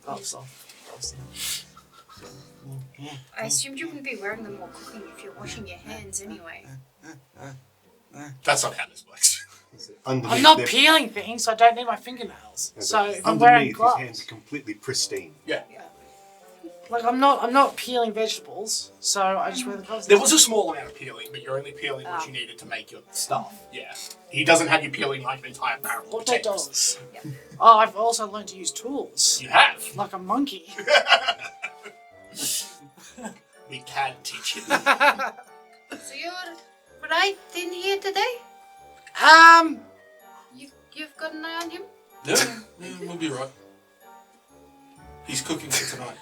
Gloves off. Yeah. I assumed you wouldn't be wearing them while cooking if you're washing your hands anyway. That's not how this works. Underneath I'm not their- peeling things, so I don't need my fingernails. Yeah, So but if I'm wearing underneath, his gloves, hands are completely pristine. Yeah. like I'm not peeling vegetables, so I just wear the gloves. There was a small amount of peeling, but you're only peeling what you needed to make your stuff. Yeah. He doesn't have you peeling like an entire barrel of potatoes. $48. Oh, I've also learned to use tools. You have. Like a monkey. We can teach you. So you're right in here today? You've got an eye on him? Yeah, we'll be right. He's cooking for tonight.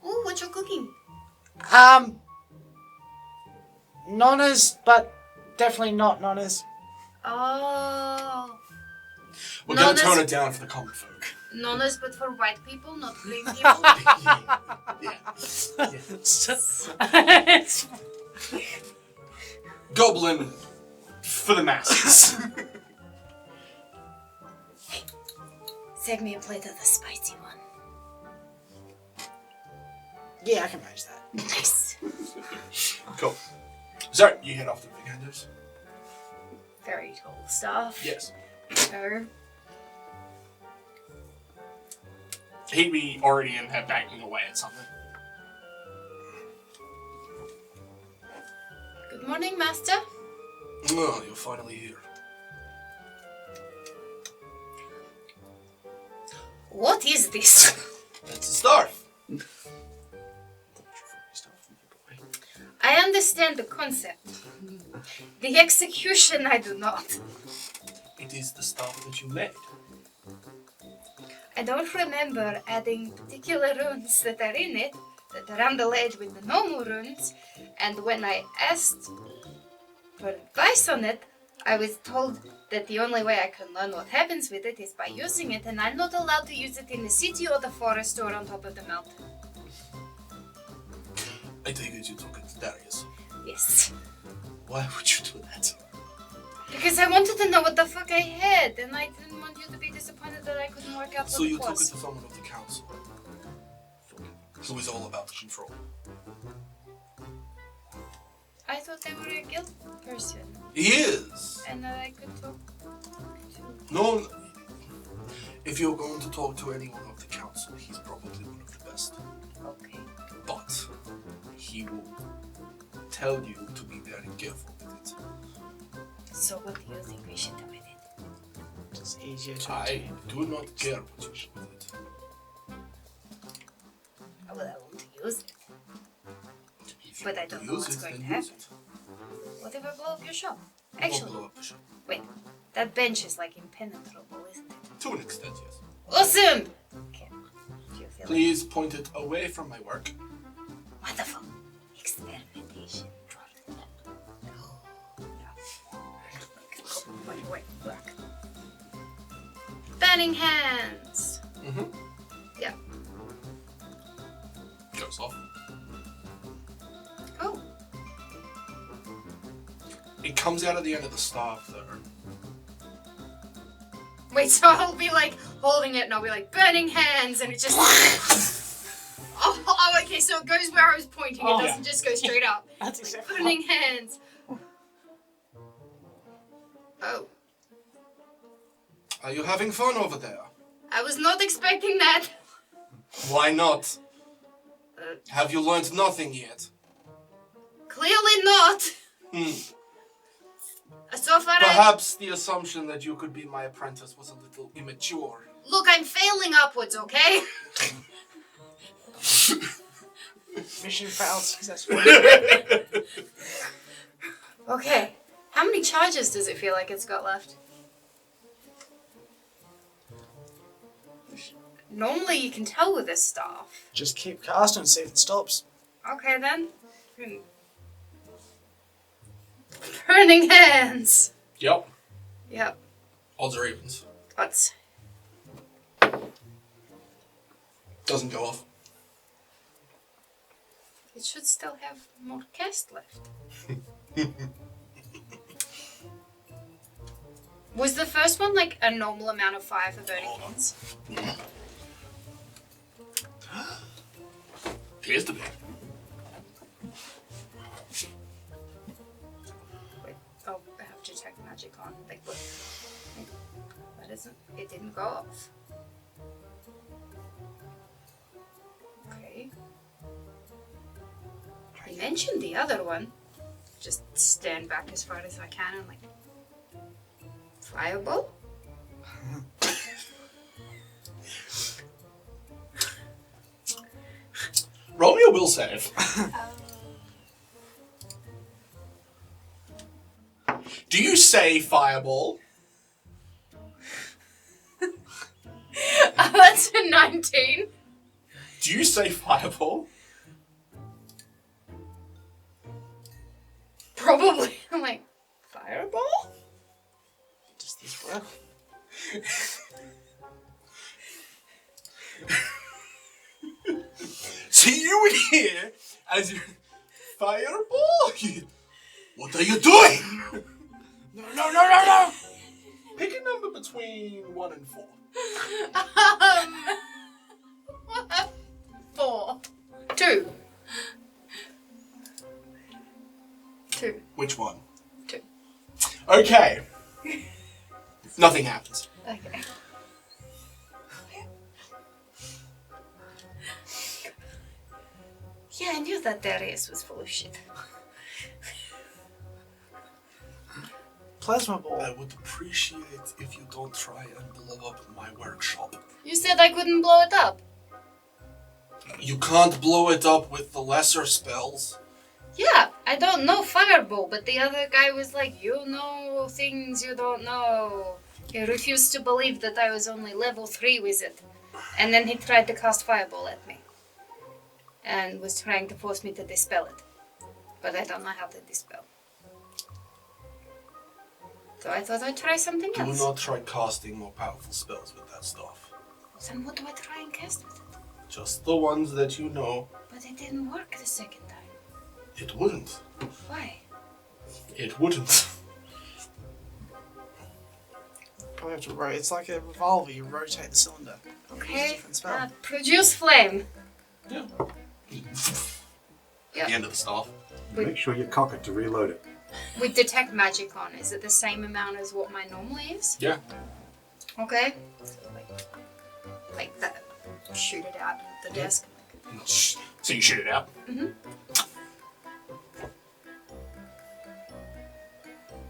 Ooh, what you cooking? Nonnas, but definitely not nonnas. Oh. We're going to Nonnas- tone it down for the common folk. Nonnas, but for white people, not green people. Goblin for the masses. Save me a plate of the spicy one. Yeah, I can manage that. Nice. Cool. So, you head off to the big handers? Very cool stuff. Yes. So, He'd be already in there banging away at something. good morning, master. Oh, you're finally here. What is this? That's a staff. I understand the concept. The execution, I do not. It is the staff that you made. I don't remember adding particular runes that are in it, that are on the ledge with the normal runes, and when I asked for advice on it, I was told that the only way I can learn what happens with it is by using it, and I'm not allowed to use it in the city or the forest or on top of the mountain. I take it you took it to Darius. Yes. Why would you do that? Because I wanted to know what the fuck I had, and I didn't want you to be disappointed that I couldn't work out So what you it took it was. to someone of the council, who is all about control. I thought they were a guild person, He is. and that I could talk to. No, if you're going to talk to anyone of the council, he's probably one of the best. Okay. But he will tell you to be very careful with it. So what do you think we should do with it? It's easier to I do not care what you do with it. Well, I want to use it. If you But I want don't to know use what's it, going to then use happen. it. What if I blow up your shop? Don't Actually, blow up the shop. wait. That bench is like impenetrable, isn't it? To an extent, yes. Awesome! Okay. Do you feel Please point it away from my work. wonderful? Experimentation. Wait. Burning hands. Mm-hmm. Yeah. Goes off. Oh. It comes out of the end of the staff, though. Wait, so I'll be like holding it and I'll be like burning hands and it just oh, okay, so it goes where I was pointing, it doesn't just go straight up. That's Like, exactly burning hands. Oh. Are you having fun over there? I was not expecting that. Why not? Have you learned nothing yet? Clearly not. So far Perhaps the assumption that you could be my apprentice was a little immature. Look, I'm failing upwards, okay? Mission failed successfully. Okay. How many charges does it feel like it's got left? Normally you can tell with this staff. Just keep casting and see if it stops. Okay then. Burning hands. Yep. Yep. Odds or evens. Odds. Doesn't go off. It should still have more cast left. Was the first one like a normal amount of fire for burning hands? Appears to be. Wait, oh, I have to check magic on. Like what? That isn't. It didn't go off. Okay. I mentioned the other one. Just stand back as far as I can and like. Fireball? Roll me a will save. Do you say fireball? That's a 19. Do you say fireball? Probably. I'm like, fireball? Does this work? So you would hear as you fireball. What are you doing? No! Pick a number between 1 and 4. 4. 2. 2. Which one? 2. Okay. Nothing happens. Okay. Yeah, I knew that Darius was full of shit. Plasma ball. I would appreciate if you don't try and blow up my workshop. You said I couldn't blow it up. You can't blow it up with the lesser spells. Yeah, I don't know fireball, but the other guy was like, you know things you don't know. He refused to believe that I was only level 3 wizard. And then he tried to cast fireball at me. And was trying to force me to dispel it. But I don't know how to dispel. So I thought I'd try something Do else. not try casting more powerful spells with that stuff. Then what do I try and cast with it? Just the ones that you know. But it didn't work the second time. It wouldn't. Why? It wouldn't. Probably have to rotate. It's like a revolver. You rotate the cylinder. Okay. Different spell. Produce flame. Yeah. Yeah. The end of the staff. Make sure you cock it to reload it. With detect magic on, is it the same amount as what mine normally is? Yeah. Okay. So like that. Shoot it out at the desk. So you shoot it out. Mm-hmm.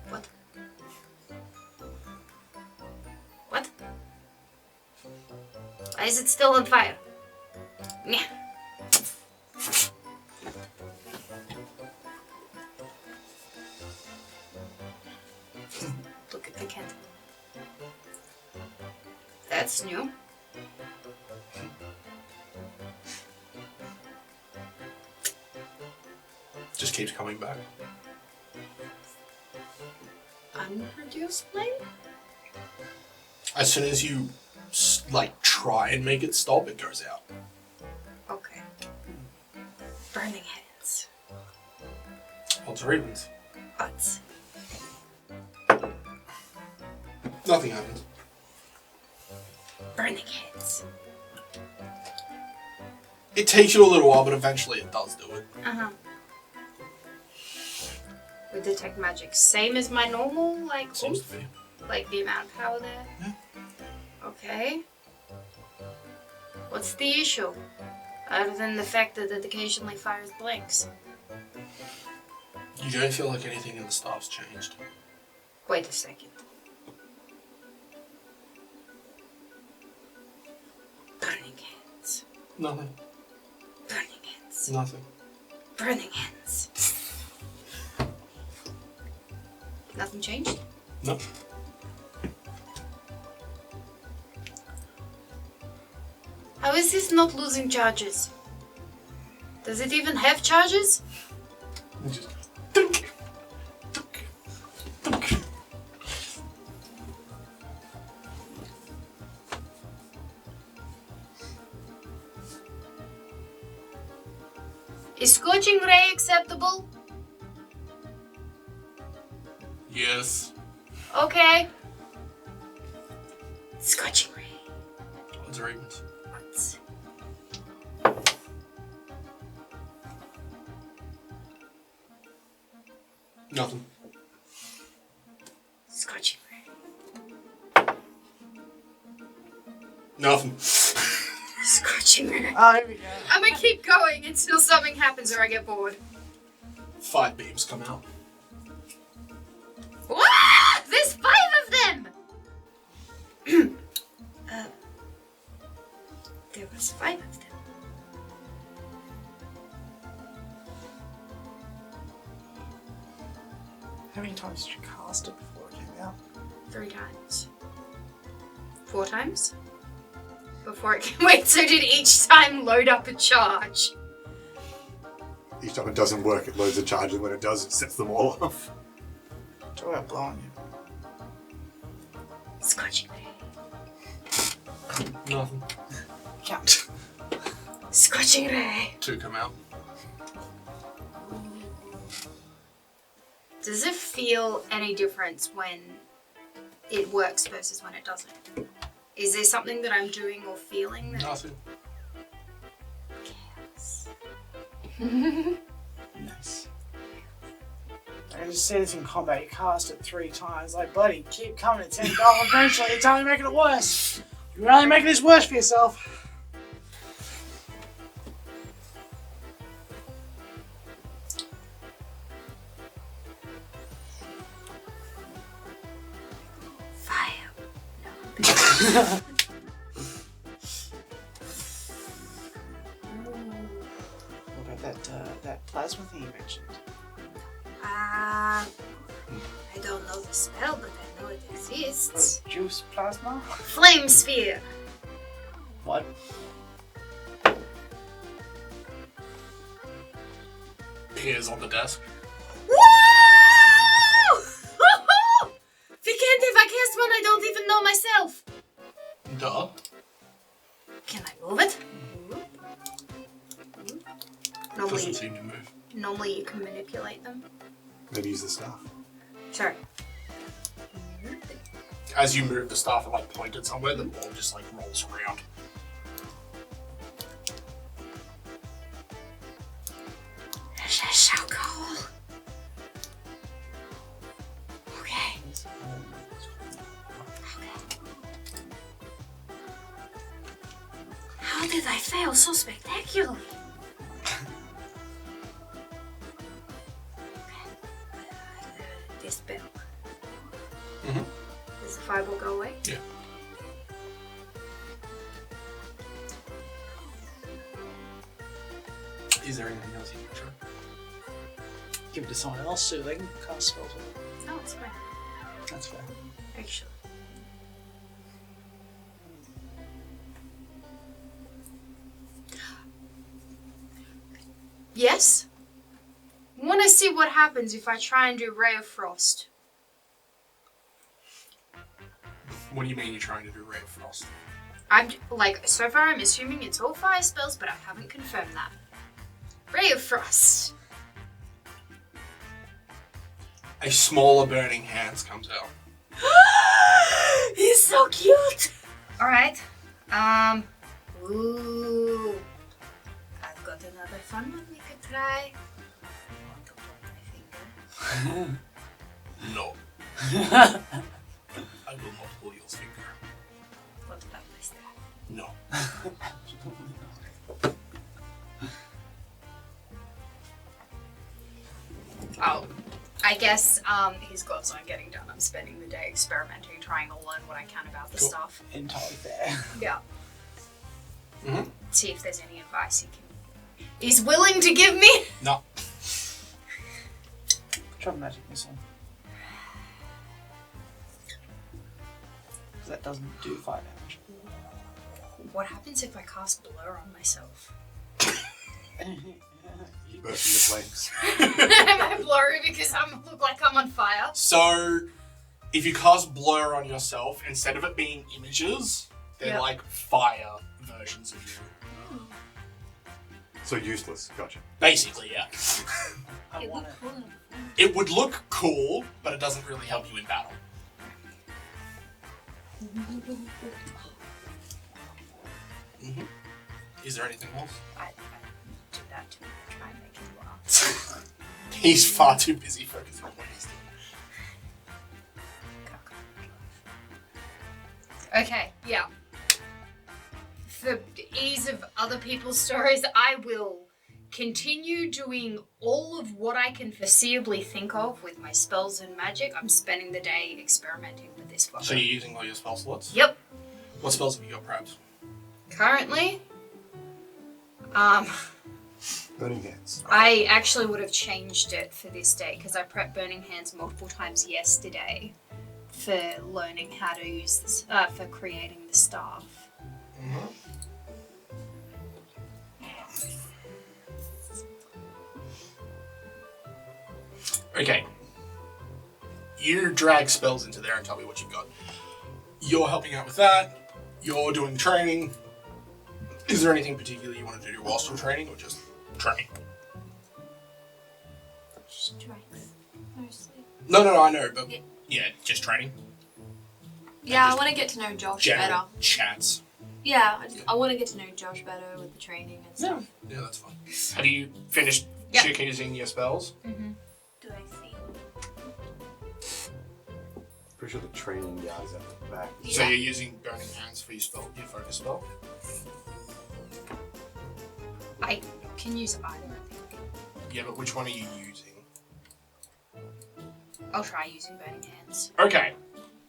What? What? Why is it still on fire? Yeah. Look at the cat. That's new. Just keeps coming back. Unproduced flame? As soon as you like try and make it stop, it goes out. Okay. Burning hands. Odds or evens? Odds. Nothing happens. Burning hands. It takes you a little while, but eventually it does do it. Uh-huh. We detect magic. Same as my normal, like, Seems to be. like the amount of power there? Yeah. Okay. What's the issue? Other than the fact that it occasionally fires blanks. You don't feel like anything in the staff's changed. Wait a second. Burning hands. Nothing. Burning hands. Nothing. Burning hands. Nothing changed? No. How is this not losing charges? Does it even have charges? It just dunk, dunk, dunk. Is scorching ray acceptable? Yes. Okay. Scorching ray. Odds or evens? Odds. Nothing. Scorching ray. Nothing. Scorching ray. Oh, here we go. I'm gonna keep going until something happens or I get bored. 5 beams come out. What? There's 5 of them! There was 5 of them. How many times did you cast it before it came out? 3 times. 4 times? Before it came. Wait, so did each time load up a charge? Each time it doesn't work, it loads a charge, and when it does, it sets them all off. Talk about blowing you. Scorching ray. Nothing. Count. Scorching ray. 2 come out. Does it feel any difference when it works versus when it doesn't? Is there something that I'm doing or feeling that... Nothing. Chaos. Nice. I can just see this in combat. You cast it 3 times. Like, buddy, keep coming. It's $10. Eventually, it's only making it worse. You're only making this worse for yourself. Fire. What about that plasma thing you mentioned? I don't know the spell, but I know it exists. Juice plasma? Flame sphere. What? Appears on the desk. Whoa! Vicente, if I cast one I don't even know myself. Duh. Can I move it? Doesn't seem to move. Normally you can manipulate them. Maybe use the staff. Sorry. As you move the staff and like point it somewhere, the ball just like rolls around. This is so cool. Okay. How did I fail so spectacularly? This bell. Mm-hmm. Does the fireball go away? Yeah. Is there anything else you can try? Give it to someone else so they can cast spells with it. No, it's fine. That's fair. Actually. Yes? Want to see what happens if I try and do Ray of Frost. What do you mean you're trying to do Ray of Frost? So far I'm assuming it's all fire spells, but I haven't confirmed that. Ray of Frost. A smaller burning hands comes out. He's so cute! Alright. Ooh. I've got another fun one we could try. Want to hold my finger? No. I will not pull your finger. What about my staff? No. Oh. I guess his gloves aren't getting done. I'm spending the day experimenting, trying to learn what I can about the stuff. Entirely fair. Yeah. Mm-hmm. See if there's any advice he's willing to give me. No. Try magic missile. Because that doesn't do fire damage. What happens if I cast blur on myself? You burst into flames. Am I blurry because I look like I'm on fire? So, if you cast blur on yourself, instead of it being images, they're like fire versions of you. So useless. Gotcha. Basically, yeah. I want it. It would look cool, but it doesn't really help you in battle. Mm-hmm. Is there anything else? I do that to try and make him laugh. He's far too busy focusing on what he's doing. Okay, yeah. For ease of other people's stories, I will continue doing all of what I can foreseeably think of with my spells and magic. I'm spending the day experimenting with this fucker. So you're using all your spell slots? Yep. What spells have you got prepped? Currently, Burning hands. I actually would have changed it for this day because I prepped Burning Hands multiple times yesterday for learning how to use this, for creating the staff. Mm-hmm. Okay. You drag spells into there and tell me what you've got. You're helping out with that. You're doing training. Is there anything particular you want to do whilst you're training, or just training? Just drinks, mostly. No, I know, but yeah, just training. Yeah, I want to get to know Josh better. General chats. Yeah, I want to get to know Josh better with the training and stuff. Yeah, that's fine. Have you finished using your spells? Mm-hmm. Do I see? Pretty sure the training guy is at the back. So you're using Burning Hands for your focus spell? I can use either, I think. Yeah, but which one are you using? I'll try using Burning Hands. Okay,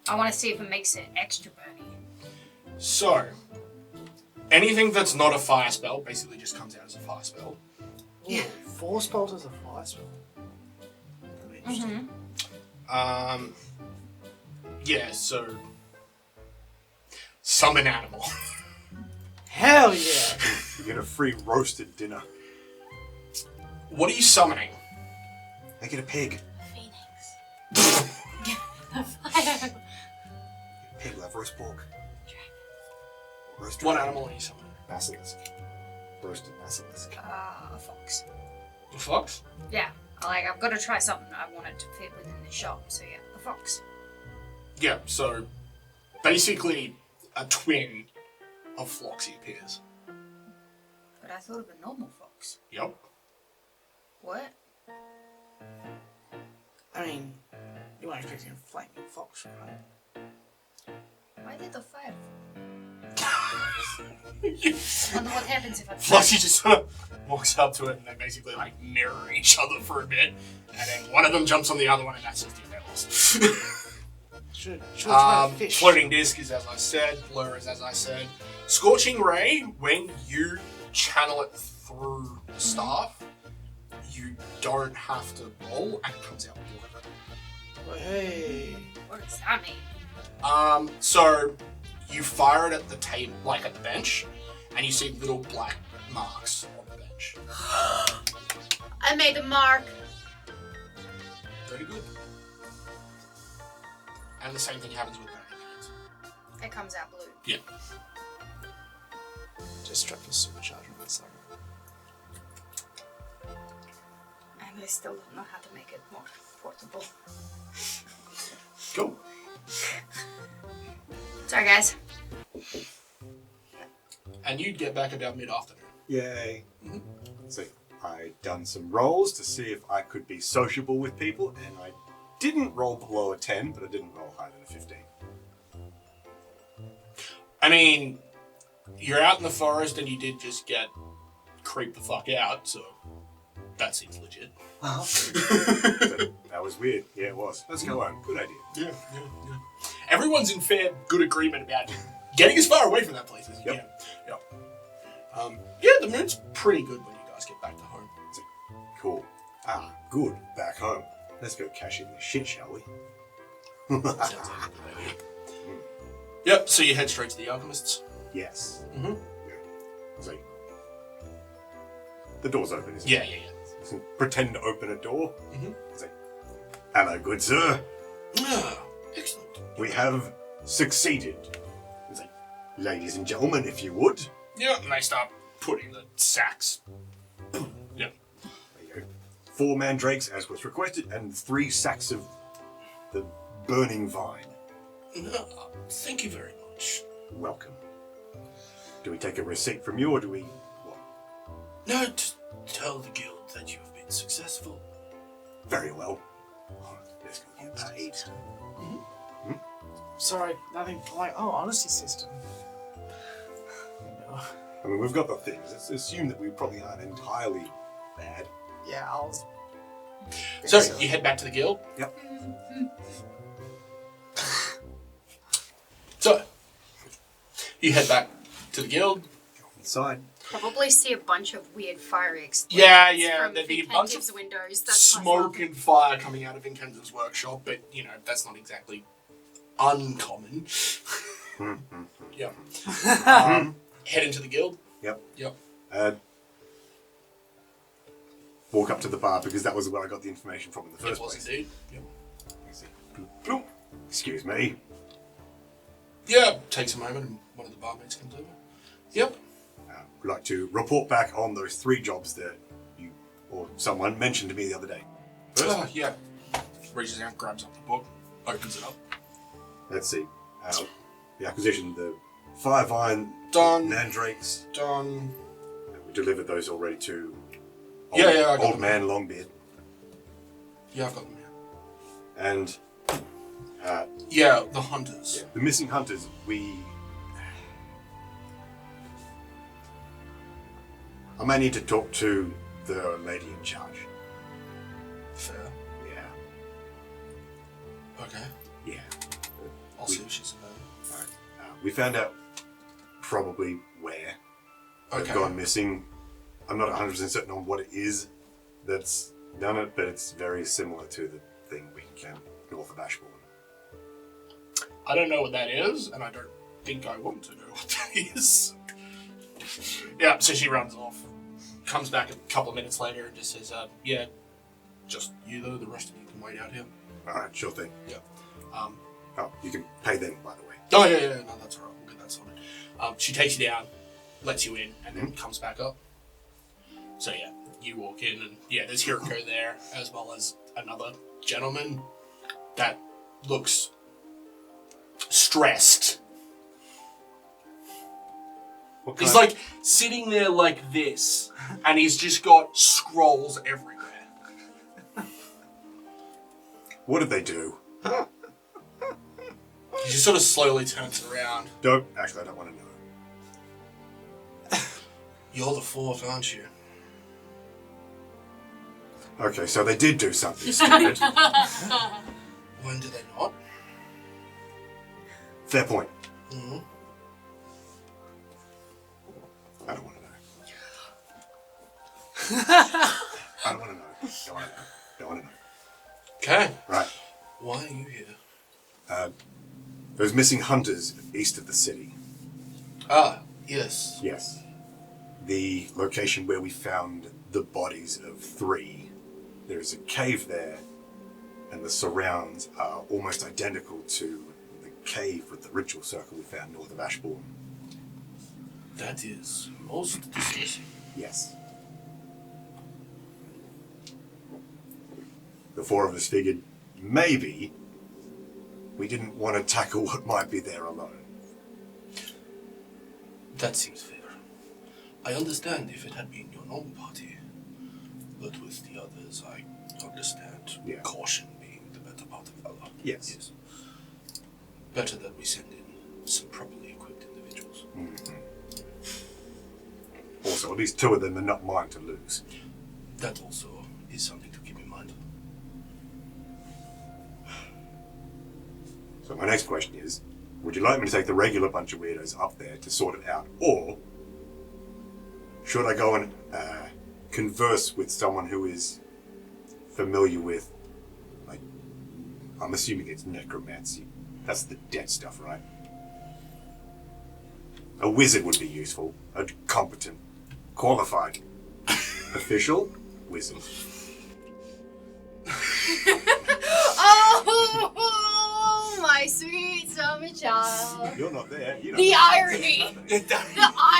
I want to see if it makes it extra burny. so anything that's not a fire spell basically just comes out as a fire spell. Yeah. 4 spells as a fire spell. Mm-hmm. Yeah, so summon animal. Hell yeah! You get a free roasted dinner. What are you summoning? I get a pig. Phoenix. Fire. Pig will have roast pork. Roast What dragon. animal are you summoning? Basilisk. Roasted basilisk. A fox. A fox? Yeah, I've got to try something. I want it to fit within the shop, so yeah, a fox. Yeah, so basically a twin of Floxy appears. But I thought of a normal fox. Yep. What? I mean, you weren't expecting a flaming fox, right? Why did the fire wonder what happens if I Floxy just sort of walks up to it and they basically like mirror each other for a bit, and then one of them jumps on the other one and that's just the lost. Should try fish. Floating disc is as I said, blur is as I said. Scorching ray, when you channel it through the staff, you don't have to roll and it comes out blue. Hey. What does that mean? So you fire it at the table, like at the bench, and you see little black marks on the bench. I made a mark. Very good. And the same thing happens with burning hands. It comes out blue. Yeah. just strap the supercharger on the side. And I still don't know how to make it more portable. Cool. Sorry, guys. And you'd get back about mid-afternoon. Yay. So I'd done some rolls to see if I could be sociable with people, and I didn't roll below a 10, but I didn't roll higher than a 15. I mean, you're out in the forest and you did just get creeped the fuck out, so that seems legit. That was weird. Yeah, it was. Let's go on. Good idea. Yeah. Everyone's in fair, good agreement about getting as far away from that place as you can. Yeah, the mood's pretty good when you guys get back to home. Cool. Good. Back home. Let's go cash in this shit, shall we? Sounds like a good idea. Yep, so you head straight to the alchemists. Yes. Mm-hmm. Yeah. So, the door's open, isn't Yeah. it? Pretend to open a door. Mm-hmm. Say, hello, good sir. Ah, excellent. We have succeeded. Say, ladies and gentlemen, if you would. Yeah, and they start putting the sacks. Yep. There you go. 4 mandrakes, as was requested, and 3 sacks of the burning vine. Thank you very much. Welcome. Do we take a receipt from you, or do we... what? No, tell the guild that you have been successful. Very well. Let's go get paid. Sorry, nothing like, honesty system. No. I mean, we've got the things. Let's assume that we probably aren't entirely bad. Yeah, I'll... So, you head back to the guild? Yep. So, you head back to the guild. Go inside. Probably see a bunch of weird fiery explosions Yeah, from there'd be a bunch of Vincentive's windows. That's smoke and fire coming out of Vincentive's workshop, but, that's not exactly uncommon. Yeah. Head into the guild. Yep. Yep. Walk up to the bar, because that was where I got the information from in the It first was place. indeed. Yep. Plump. Excuse me. Yeah, takes a moment and one of the barmaids comes over. Yep. Would like to report back on those 3 jobs that you or someone mentioned to me the other day. First, Yeah. Reaches down, grabs up the book, opens it up. let's see. The acquisition, the 5 iron Done. mandrakes. Done. We delivered those already to I got old them. man Longbeard. Yeah, I've got them here. And Yeah, the hunters. the missing hunters, I may need to talk to the lady in charge. Fair. Yeah. Okay. Yeah. I'll see what she's about. Alright. We found out probably where they've gone missing. I'm not 100% certain on what it is that's done it, but it's very similar to the thing we encountered north of Ashbourne. I don't know what that is, and I don't think I want to know what that is. Yeah, so she runs off. Comes back a couple of minutes later and just says, yeah, just you though, the rest of you can wait out here. Alright, sure thing. Yeah. Oh, you can pay them, by the way. Oh, yeah, no, that's alright, we'll get that sorted. She takes you down, lets you in, and then comes back up. So yeah, you walk in and there's Hiriko there, as well as another gentleman that looks stressed. He's like sitting there like this, and he's just got scrolls everywhere. What did they do? He just sort of slowly turns around. Actually, I don't want to know. You're the 4th, aren't you? Okay, so they did do something stupid. When did they not? Fair point. Mm-hmm. I don't want to know. I don't want to know. Don't want to know. Okay. Right. Why are you here? Those missing hunters east of the city. Ah, yes. Yes. The location where we found the bodies of 3. There is a cave there, and the surrounds are almost identical to the cave with the ritual circle we found north of Ashbourne. That is most distressing. Yes. The four of us figured maybe we didn't want to tackle what might be there alone. That seems fair. I understand if it had been your normal party, but with the others, I understand caution being the better part of valor. Yes. Better that we send in some properly equipped individuals. Mm-hmm. Also, at least two of them are not mine to lose. That also is something to keep in mind. So my next question is, would you like me to take the regular bunch of weirdos up there to sort it out, or should I go and converse with someone who is familiar with, like, I'm assuming it's necromancy. That's the dead stuff, right? A wizard would be useful. A competent, qualified, official wizard. Oh, my sweet summer child. You're not there. You don't The know. irony. The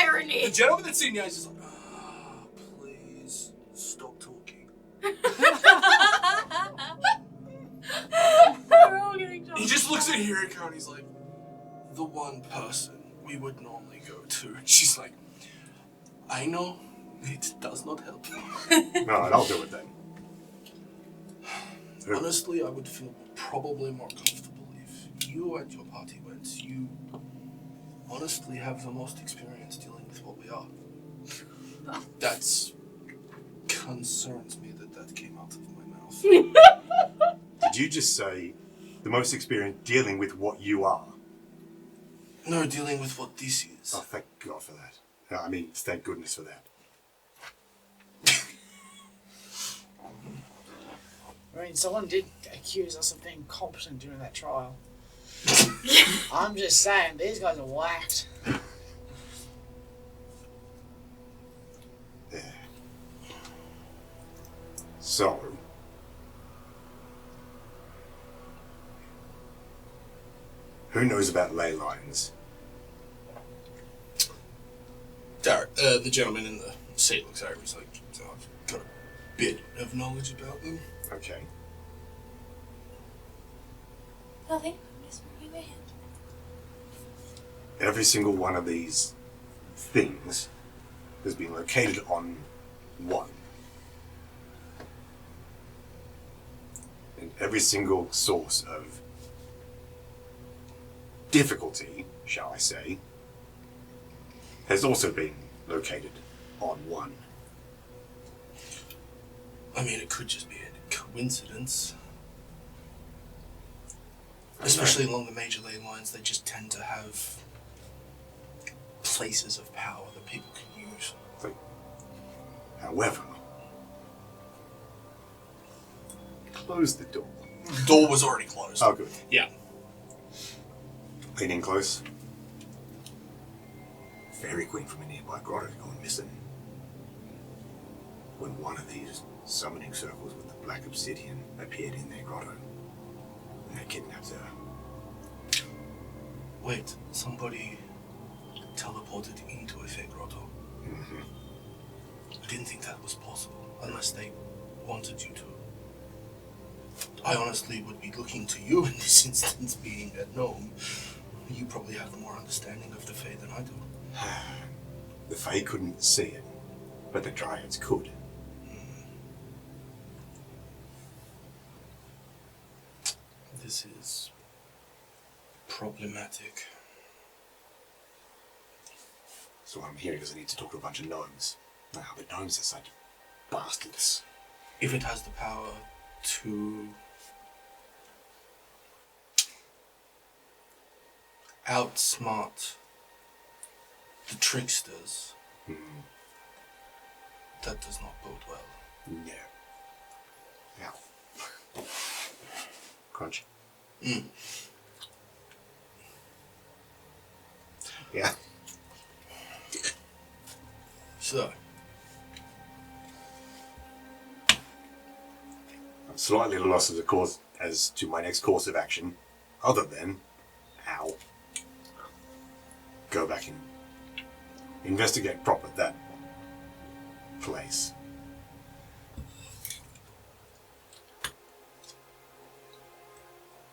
irony. The gentleman that's sitting here is just like, please stop talking. We're all getting drunk. He just looks at Hiriko and he's like, the one person we would normally go to. And she's like, I know, it does not help. No, I'll do it then. Honestly, I would feel probably more comfortable if you and your party went. You honestly have the most experience dealing with what we are. That's concerns me that came out of my mouth. Did you just say the most experience dealing with what you are? No, dealing with what this is. Oh, thank God for that. No, I mean, thank goodness for that. I mean, someone did accuse us of being competent during that trial. I'm just saying, these guys are whacked. Yeah. So, who knows about ley lines? The gentleman in the seat looks over. He's like, so I've got a bit of knowledge about them. Okay. Nothing. I'm just moving my hand. Every single one of these things has been located on one. And every single source of difficulty, shall I say, has also been located on one. I mean, it could just be a coincidence. Especially along the major ley lines, they just tend to have places of power that people can use. However, close the door. The door was already closed. Oh, good. Yeah. Lean in close. Fairy queen from a nearby grotto gone missing. When one of these summoning circles with the black obsidian appeared in their grotto, and they kidnapped her. Wait, somebody teleported into a fake grotto? Mm-hmm. I didn't think that was possible, unless they wanted you to. I honestly would be looking to you in this instance, being a gnome. You probably have more understanding of the Fae than I do. The Fae couldn't see it, but the Dryads could. This is problematic. So what I'm hearing is I need to talk to a bunch of gnomes. Now, the gnomes are such bastards. If it has the power to outsmart the tricksters, that does not bode well. No. Ow. Crunch. Yeah. So, I'm slightly at a loss as to my next course of action, other than, go back and investigate proper that place.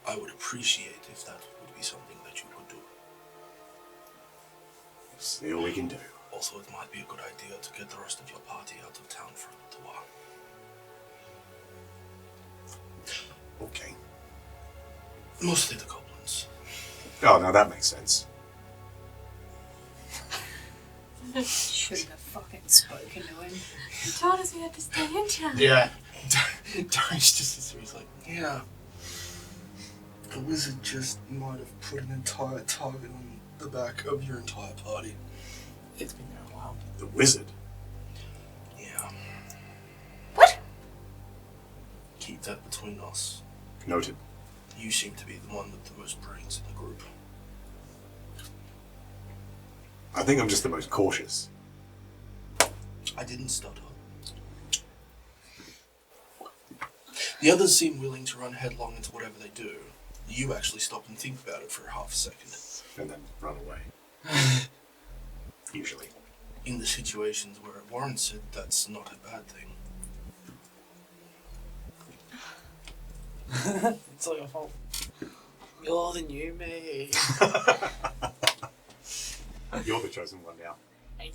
I would appreciate if that would be something that you could do. See what we can do. Also, it might be a good idea to get the rest of your party out of town for a little while. Okay. Mostly the goblins. Oh, no, that makes sense. Shouldn't have fucking spoken to him. He told us we had to stay in town. Yeah. Darius just sits there, he's like, yeah. The wizard just might have put an entire target on the back of your entire party. It's been there a while. The wizard? Yeah. What? Keep that between us. Noted. You seem to be the one with the most brains in the group. I think I'm just the most cautious. I didn't stutter. The others seem willing to run headlong into whatever they do. You actually stop and think about it for half a second. And then run away. Usually. In the situations where it warrants it, that's not a bad thing. It's all your fault. You're the new me. You're the chosen one now.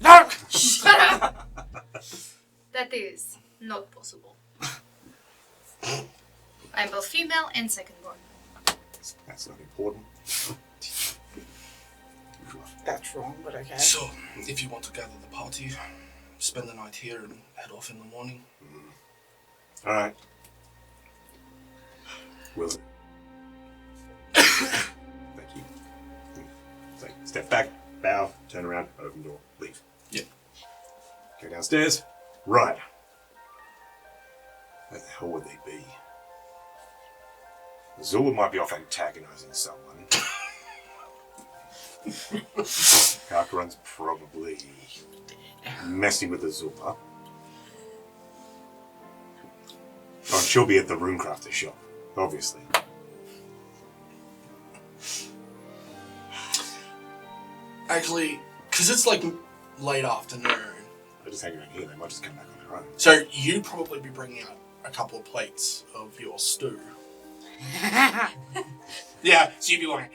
No! Shut up! That is not possible. I'm both female and secondborn. That's not important. That's wrong, but okay. So, if you want to gather the party, spend the night here and head off in the morning. Alright. Will it? Thank you. So, step back, bow, turn around, open door, leave. Yeah. Go downstairs. Right. Where the hell would they be? Azula might be off antagonizing someone. Karkaron's probably messing with Azula. Oh, she'll be at the runecrafter shop, obviously. Actually, because it's like late afternoon, They're just hanging around here, they might just come back on their own. so you'd probably be bringing out a couple of plates of your stew. Yeah, so you'd be like...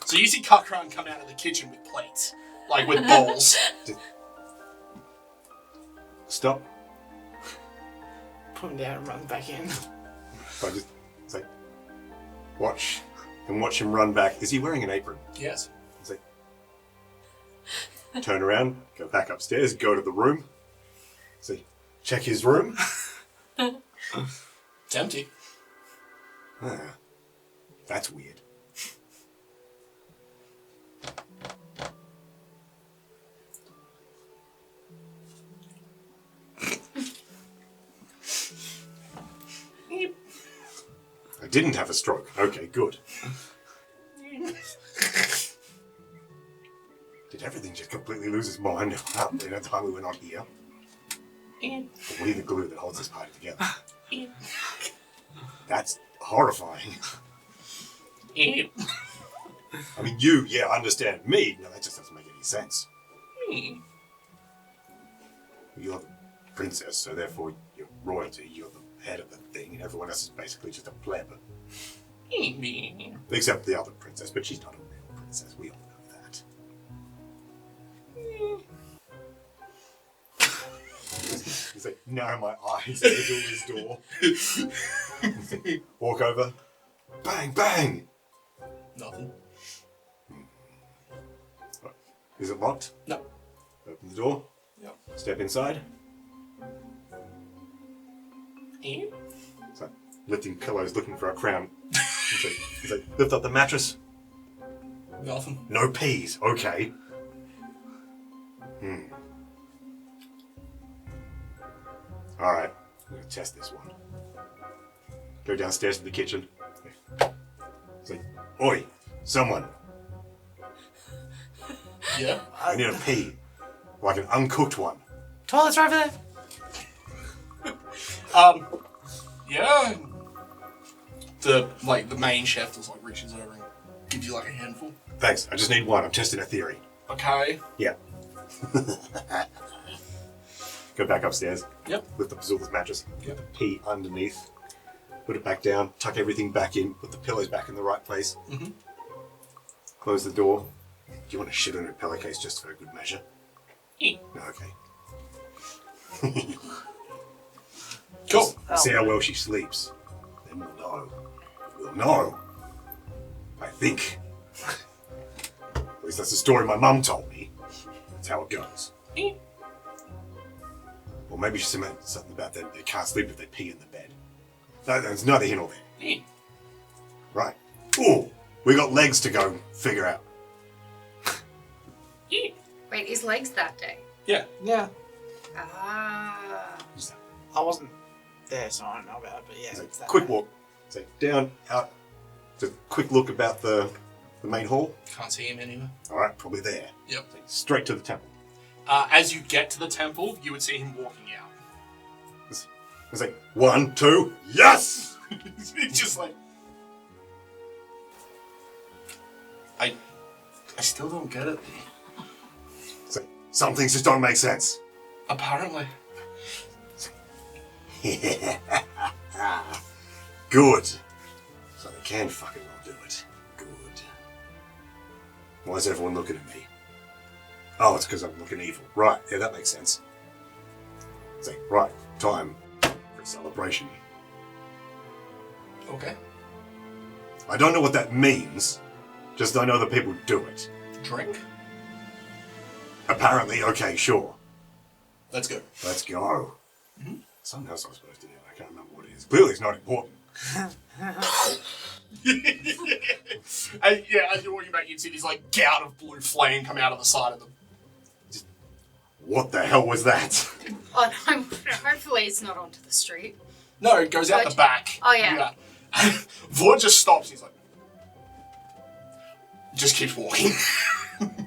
So you see Karkaron come out of the kitchen with plates, like with bowls. Stop. Put him down and run back in. So I just say, watch, and watch him run back. Is he wearing an apron? Yes. Say, turn around, go back upstairs, go to the room. See, check his room. It's empty. Ah, that's weird. I didn't have a stroke. Okay, good. Did everything just completely lose its mind in a time we were not here? But we the glue that holds this party together. That's horrifying. I mean, you, yeah, understand me. No, that just doesn't make any sense. You're the princess, so therefore you're royalty. You're the head of the thing, and everyone else is basically just a pleb. Except the other princess, but she's not a real princess. We all know that. He's like, narrow my eyes at Azula's door. Walk over. Bang, bang! Nothing. Is it locked? No. Open the door. Yep. Step inside. And? It's like lifting pillows looking for a crown. He's like, lift up the mattress. Nothing. No peas. Okay. Alright. I'm going to test this one. Go downstairs to the kitchen. It's like, oi, someone. Yeah. I need a pea. Like an uncooked one. Toilet's right over there. Yeah. The main chef just like reaches over and gives you like a handful. Thanks. I just need one. I'm testing a theory. Okay. Yeah. Go back upstairs. Yep. Lift up Azula's mattress. Yep. Put the pea underneath. Put it back down. Tuck everything back in. Put the pillows back in the right place. Mm-hmm. Close the door. Do you want to shit on her pillowcase just for a good measure? No, okay. Cool. See how well she sleeps. Then we'll know. We'll know. I think. At least that's the story my mum told me. That's how it goes. Or maybe she meant something about that they can't sleep if they pee in the bed. No, there's neither here nor there. Right. Ooh, we got legs to go figure out. Wait, his legs that day? Yeah. Yeah. Ah. I wasn't there, so I don't know about it, but yeah. So, it's that quick way. walk. So down, out. Just a quick look about the main hall. Can't see him anywhere. Alright, probably there. Yep. So straight to the temple. As you get to the temple, you would see him walking out. It's like, 1, 2, yes! It's just like... I still don't get it. It's like, some things just don't make sense. Apparently. Good. So they can fucking well do it. Good. Why is everyone looking at me? Oh, it's because I'm looking evil. Right, yeah, that makes sense. It's like, right, time for a celebration. Okay. I don't know what that means, just I know that people do it. Drink? Apparently, okay, sure. Let's go. Let's go. Mm-hmm. Something else I was supposed to do. I can't remember what it is. Clearly, it's not important. And, yeah, as you're walking back, you'd see this like gout of blue flame come out of the side of them. What the hell was that? Oh, no, hopefully it's not onto the street. No, it goes out the back. Oh, yeah. Vaughn just stops. He's like, just keeps walking.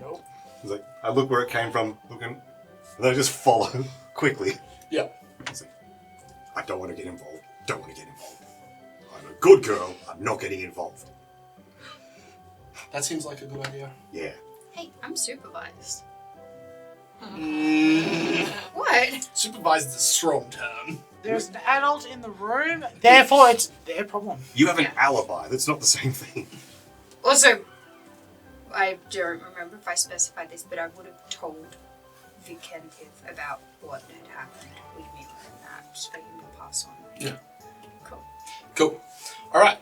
Nope. It's like, I look where it came from, looking, and then I just follow quickly. Yeah. It's like, I don't want to get involved. Don't want to get involved. I'm a good girl. I'm not getting involved. That seems like a good idea. Yeah. Hey, I'm supervised. Mm. What? Supervised is a strong term. There's an adult in the room, therefore it's their problem. You have an alibi. That's not the same thing. Also, I don't remember if I specified this, but I would have told Vicentive about what had happened with Mila and that, just for him to pass on. Yeah. Cool. Cool. Alright.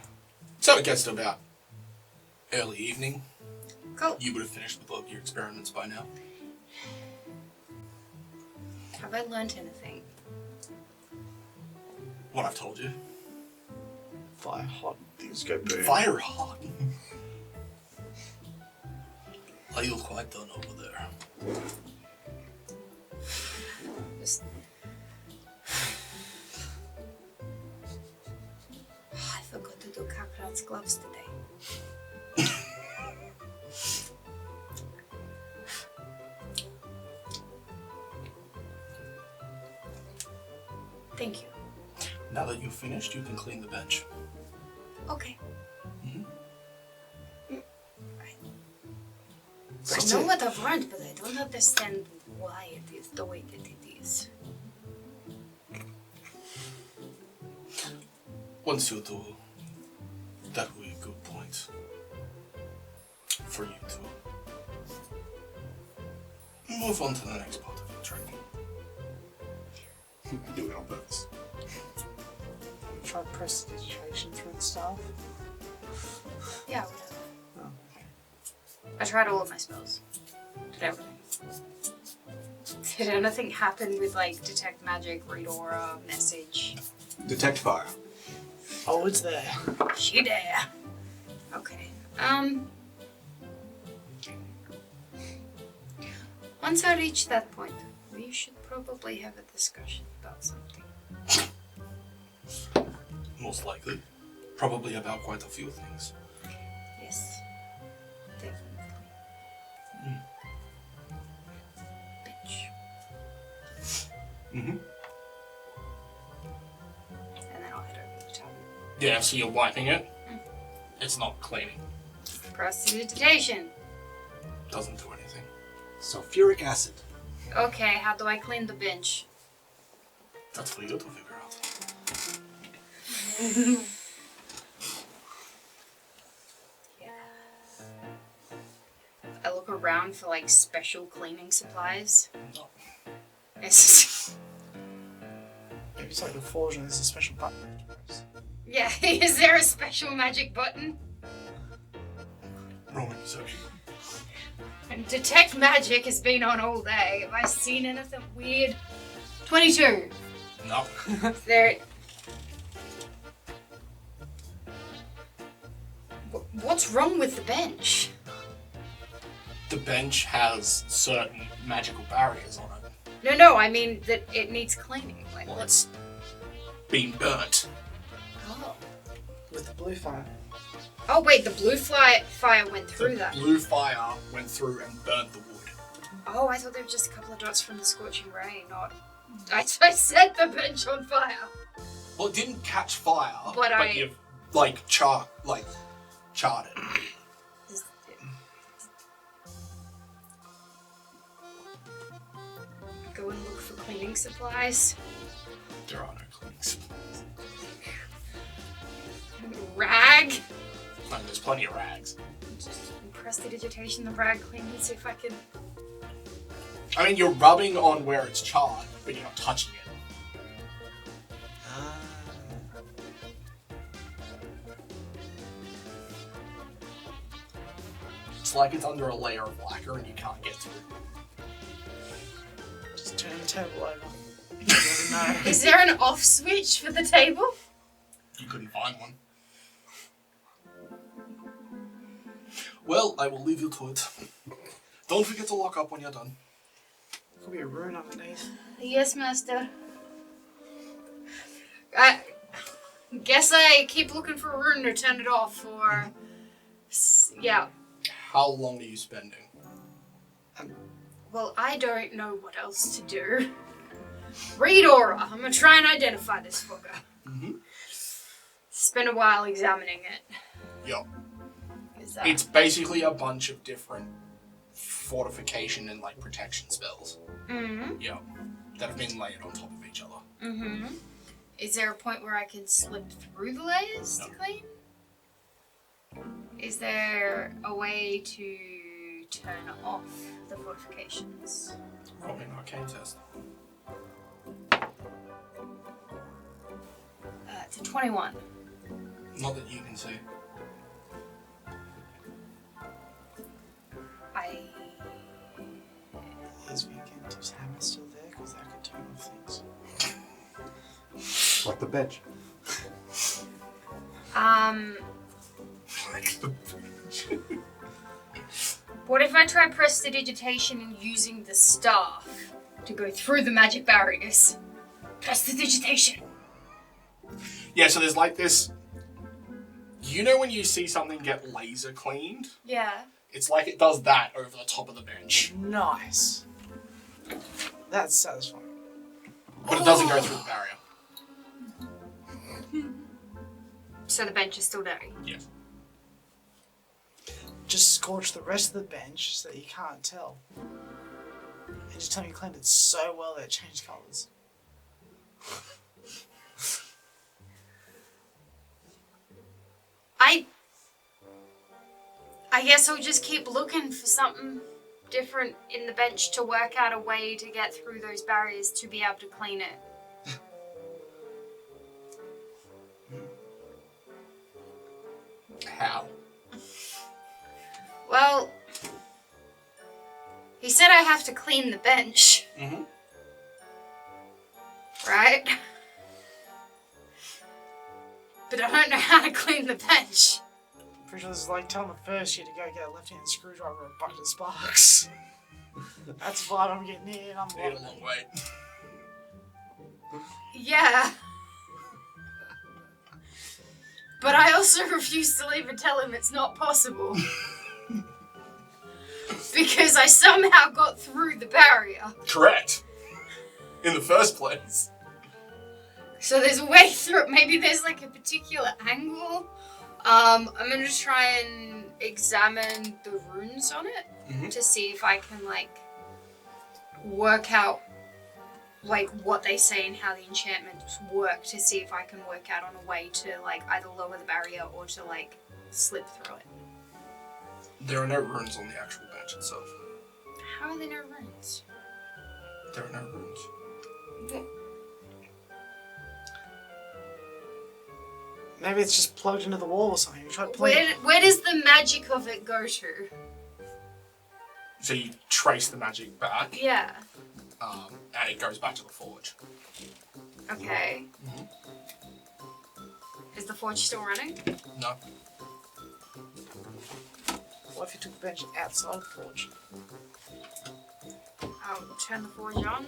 So it gets to about early evening. Cool. You would have finished with all of your experiments by now. Have I learned anything? What I've told you. Fire hot. Things go boom. Fire hot. Are you quite done over there? Just... I forgot to do Capran's gloves today. Thank you. Now that you've finished, you can clean the bench. Okay. Mm-hmm. I know what I've learned, but I don't understand why it is the way that it is. Once you do, that will be a good point for you to move on to the next part of your training. Do it on purpose. Try prestidigitation through the staff. Yeah, whatever. Oh, okay. I tried all of my spells. Did everything. Did anything happen with, like, detect magic, read aura, message? Detect fire. Oh, it's there. She there. Okay. Once I reach that point, we should probably have a discussion about something. Most likely. Probably about quite a few things. Yes. Definitely. Bitch. Mm-hmm. And then I'll head over to the top. Yeah, so you're wiping it. It's not cleaning. Prestidigitation. Doesn't do anything. Sulfuric acid. Okay, how do I clean the bench? That's for you to figure out. I look around for like special cleaning supplies. No. It's just, Maybe it's like a forge and there's a special button. yeah, is there a special magic button? Roll perception. And detect magic has been on all day. Have I seen anything weird? 22. No. There. What's wrong with the bench? The bench has certain magical barriers on it. No, I mean that it needs cleaning. Like, Well, what's? it's been burnt. Oh. With the blue fire. Oh wait, the blue fire went through The that. blue fire went through and burnt the wood. Oh, I thought there were just a couple of dots from the scorching rain. Not. I set the bench on fire. Well, it didn't catch fire, But you've like charred it. Go and look for cleaning supplies. There are no cleaning supplies. Rag. No, there's plenty of rags. Just prestidigitation the rag clean and see if I can. I mean, you're rubbing on where it's charred, but you're not touching it. It's like it's under a layer of lacquer and you can't get through. Just turn the table over. You never know. Is there an off switch for the table? You couldn't find one. Well, I will leave you to it. Don't forget to lock up when you're done. Could be a rune underneath. Yes, master. I guess I keep looking for a rune to turn it off, or yeah. How long are you spending? Well, I don't know what else to do. Read aura. I'm gonna try and identify this fucker. Mm-hmm. Spend a while examining it. Yup. Is that... It's basically a bunch of different fortification and like protection spells. Mm-hmm. Yup. That have been layered on top of each other. Mm-hmm. Is there a point where I can slip through the layers to clean? Is there a way to turn off the fortifications? Roll me an arcane test. It's a 21. Not that you can see. Is Vigentive's hammer still there? Because that could turn off things. Like the bench. What if I try prestidigitation and using the staff to go through the magic barriers? Prestidigitation. Yeah, so there's like this. You know when you see something get laser cleaned? Yeah. It's like it does that over the top of the bench. Nice. That's satisfying. But it doesn't go through the barrier. So the bench is still dirty. Yes. Just scorch the rest of the bench so that you can't tell. And just tell me you cleaned it so well that it changed colours. I guess I'll just keep looking for something different in the bench to work out a way to get through those barriers to be able to clean it. How? Well, he said I have to clean the bench. Mm-hmm. Right? But I don't know how to clean the bench. Pretty sure this is like telling the first year to go get a left-handed screwdriver or a bucket of sparks. That's the vibe I'm getting here, and I'm Need a loving long it. wait. Yeah. But I also refuse to leave and tell him it's not possible. Because I somehow got through the barrier. Correct. In the first place. So there's a way through it. Maybe there's like a particular angle. I'm gonna try and examine the runes on it to see if I can like work out like what they say and how the enchantments work to see if I can work out on a way to like either lower the barrier or to like slip through it. There are no runes on the actual bench itself. How are there no runes? There are no runes. Maybe it's just plugged into the wall or something. You tried playing. Where does the magic of it go to? So you trace the magic back, Yeah. and it goes back to the forge. Okay. Is the forge still running? No. What if you took the bench outside the forge? I'll turn the forge on.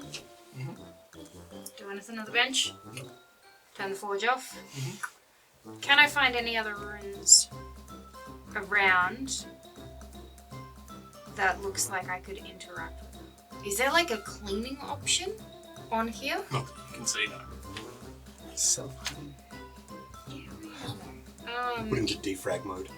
Do anything on the bench? Turn the forge off. Can I find any other runes around that looks like I could interact with them? Is there like a cleaning option on here? Not that you can see now. Self-clean. Put into defrag mode.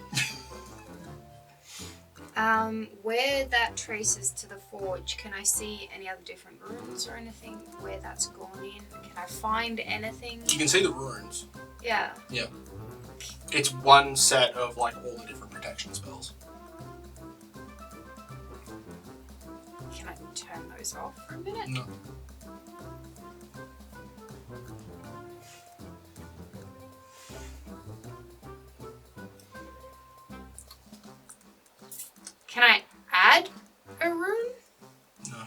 Where that traces to the forge, can I see any other different runes or anything where that's gone in? Can I find anything? You can see the runes. Yeah. Yeah. It's one set of like all the different protection spells. Can I turn those off for a minute? No. Can I add a rune? No.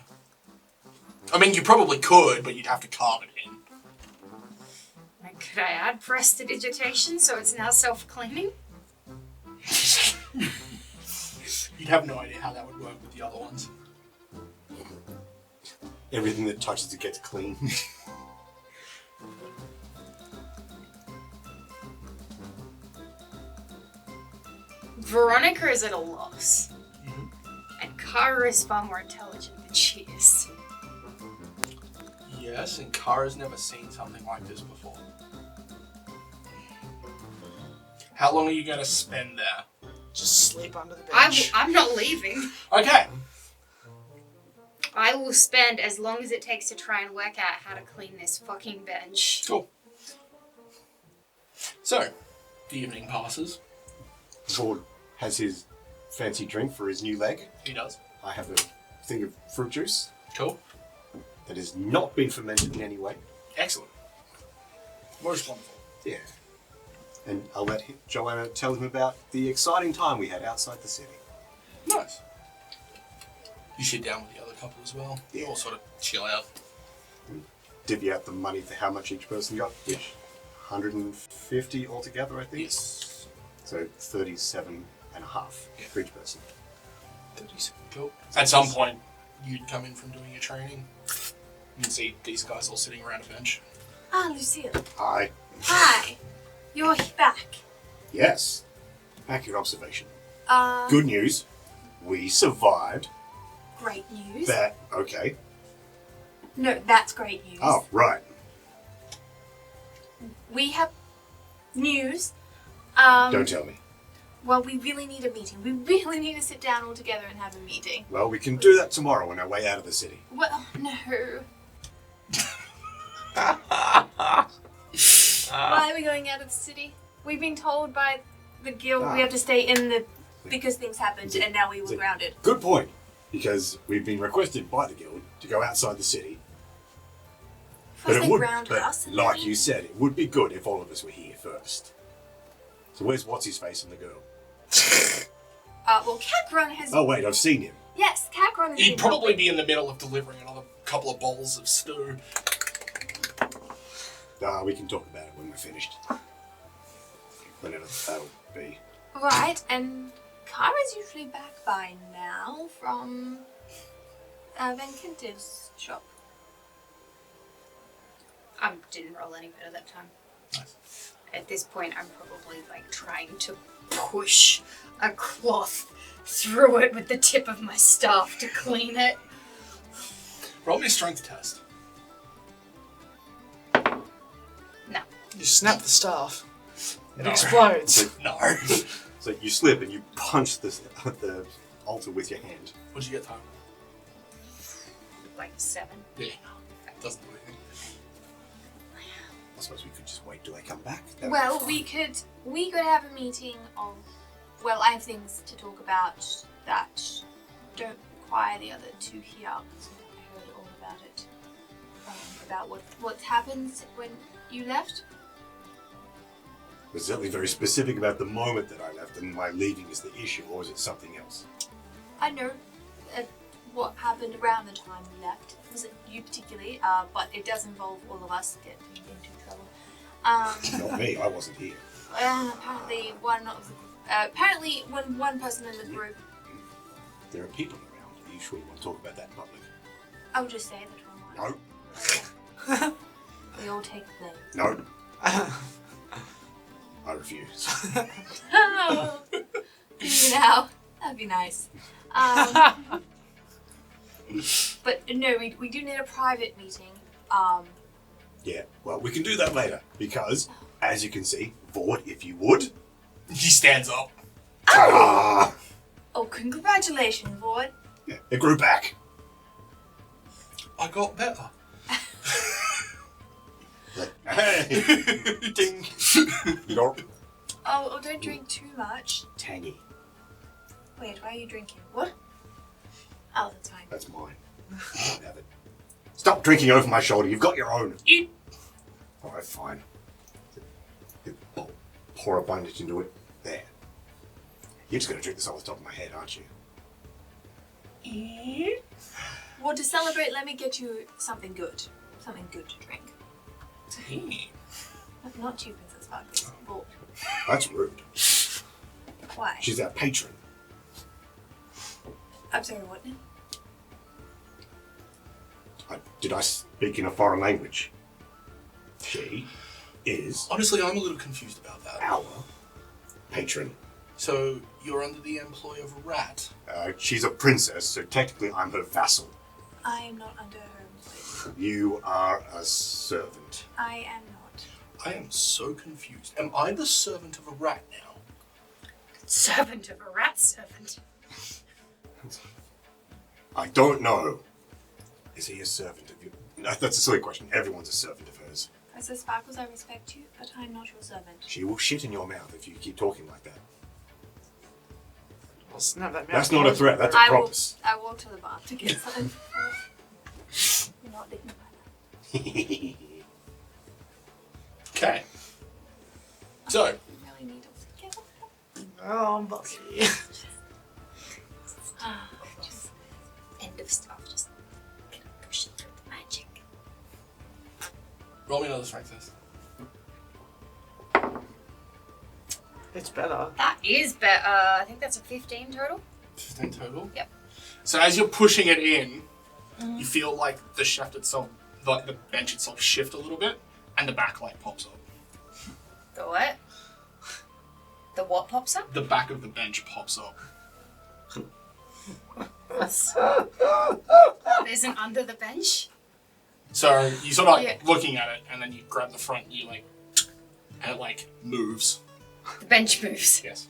I mean, you probably could, but you'd have to carve it in. Like, could I add prestidigitation so it's now self-cleaning? You'd have no idea how that would work with the other ones. Everything that touches it gets clean. Veronica is at a loss. And Kara is far more intelligent than she is. Yes, and Kara's never seen something like this before. How long are you going to spend there? Just sleep under the bench. I'm not leaving. Okay. I will spend as long as it takes to try and work out how to clean this fucking bench. Cool. So, the evening passes. Zord has his fancy drink for his new leg. He does. I have a thing of fruit juice Cool. that has not been fermented in any way. Excellent. Most wonderful. Yeah. And I'll let Joanna tell him about the exciting time we had outside the city. Nice. You sit down with the other couple as well. You all sort of chill out. Divvy out the money for how much each person got, which 150 altogether, I think. Yes. So 37 and a half for each person. 37. Cool. At some point, you'd come in from doing your training. You can see these guys all sitting around a bench. Ah, Lucile. Hi. Hi. You're back. Yes. Accurate observation. Um, Good news. We survived. Great news. That, okay. No, that's great news. Oh, right. We have news. Don't tell me. Well, we really need a meeting. We really need to sit down all together and have a meeting. Well, we can do that tomorrow on our way out of the city. Well, no. Why are we going out of the city? We've been told by the guild we have to stay in the... because things happened and now we were grounded. Good point. Because we've been requested by the guild to go outside the city. First they grounded us. And like then you said, it would be good if all of us were here first. So where's what's-his-face and the girl? well, Cagron has... Oh wait, I've seen him. Yes, Cagron has He'd been probably helping. be in the middle of delivering another couple of bowls of stew. We can talk about it when we're finished. Whenever that'll be. Right, and Kara's usually back by now from Van Kentiv's shop. I didn't roll any better that time. Nice. At this point, I'm probably like trying to push a cloth through it with the tip of my staff to clean it. Roll me a strength test. No. You snap the staff. It No. explodes. No. So you slip and you punch the altar with your hand. What'd you get, Tyler? like 7. Yeah. Doesn't do anything. I suppose we could just wait till they come back. That would Well, be fine. we could have a meeting of. Well, I have things to talk about that don't require the other 2 here. So I heard all about it. About what happens when you left. Was certainly very specific about the moment that I left, and my leaving is the issue, or is it something else? I know what happened around the time we left. It wasn't you particularly, but it does involve all of us getting into trouble. Not me, I wasn't here. Apparently, when one person in the group, There are people around. Are you sure you want to talk about that in public? I would just say that one. No. We all take blame. No. I refuse. Oh, you know, that'd be nice. But no, we do need a private meeting. Yeah, well, we can do that later, because, as you can see, Vord, if you would. He stands up. Ta-da! Oh, congratulations, Vord. Yeah, it grew back. I got better. Hey! Ding. Yorp. Oh, don't drink too much. Tangy. Wait, why are you drinking? What? Oh, that's fine. That's mine. I don't have it. Stop drinking over my shoulder. You've got your own. Eat. Alright, fine. Pour a bunch into it. There. You're just going to drink this off the top of my head, aren't you? Well, to celebrate, let me get you something good. Something good to drink. Not two Princess Sparkles. Vord. That's rude. Why? She's our patron. I'm sorry, what now? Did I speak in a foreign language? She is Honestly, I'm a little confused about that. our patron. So, you're under the employ of a rat? She's a princess, so technically I'm her vassal. I am not under her employ. You are a servant. I am not. I am so confused. Am I the servant of a rat now? Servant of a rat servant. I don't know. Is he a servant of you? No, that's a silly question. Everyone's a servant of hers. Princess Sparkles, I respect you, but I'm not your servant. She will shit in your mouth if you keep talking like that. Well, snap that mouth. That's not a threat, that's a I promise. walk to the bar to get something. You're not dignified. Okay. So, You really need to get Oh, Bucky. Just end of stuff. Just gonna push it through the magic. roll me another strength test. It's better. That is better. I think that's a 15 total. 15 total? Yep. So as you're pushing it in, you feel like the shaft itself, like the bench itself shift a little bit, and the backlight pops up. The what? The what pops up? The back of the bench pops up. There's an under the bench. So you sort of like Yeah. looking at it, and then you grab the front, and you like, and it like moves. The bench moves. Yes.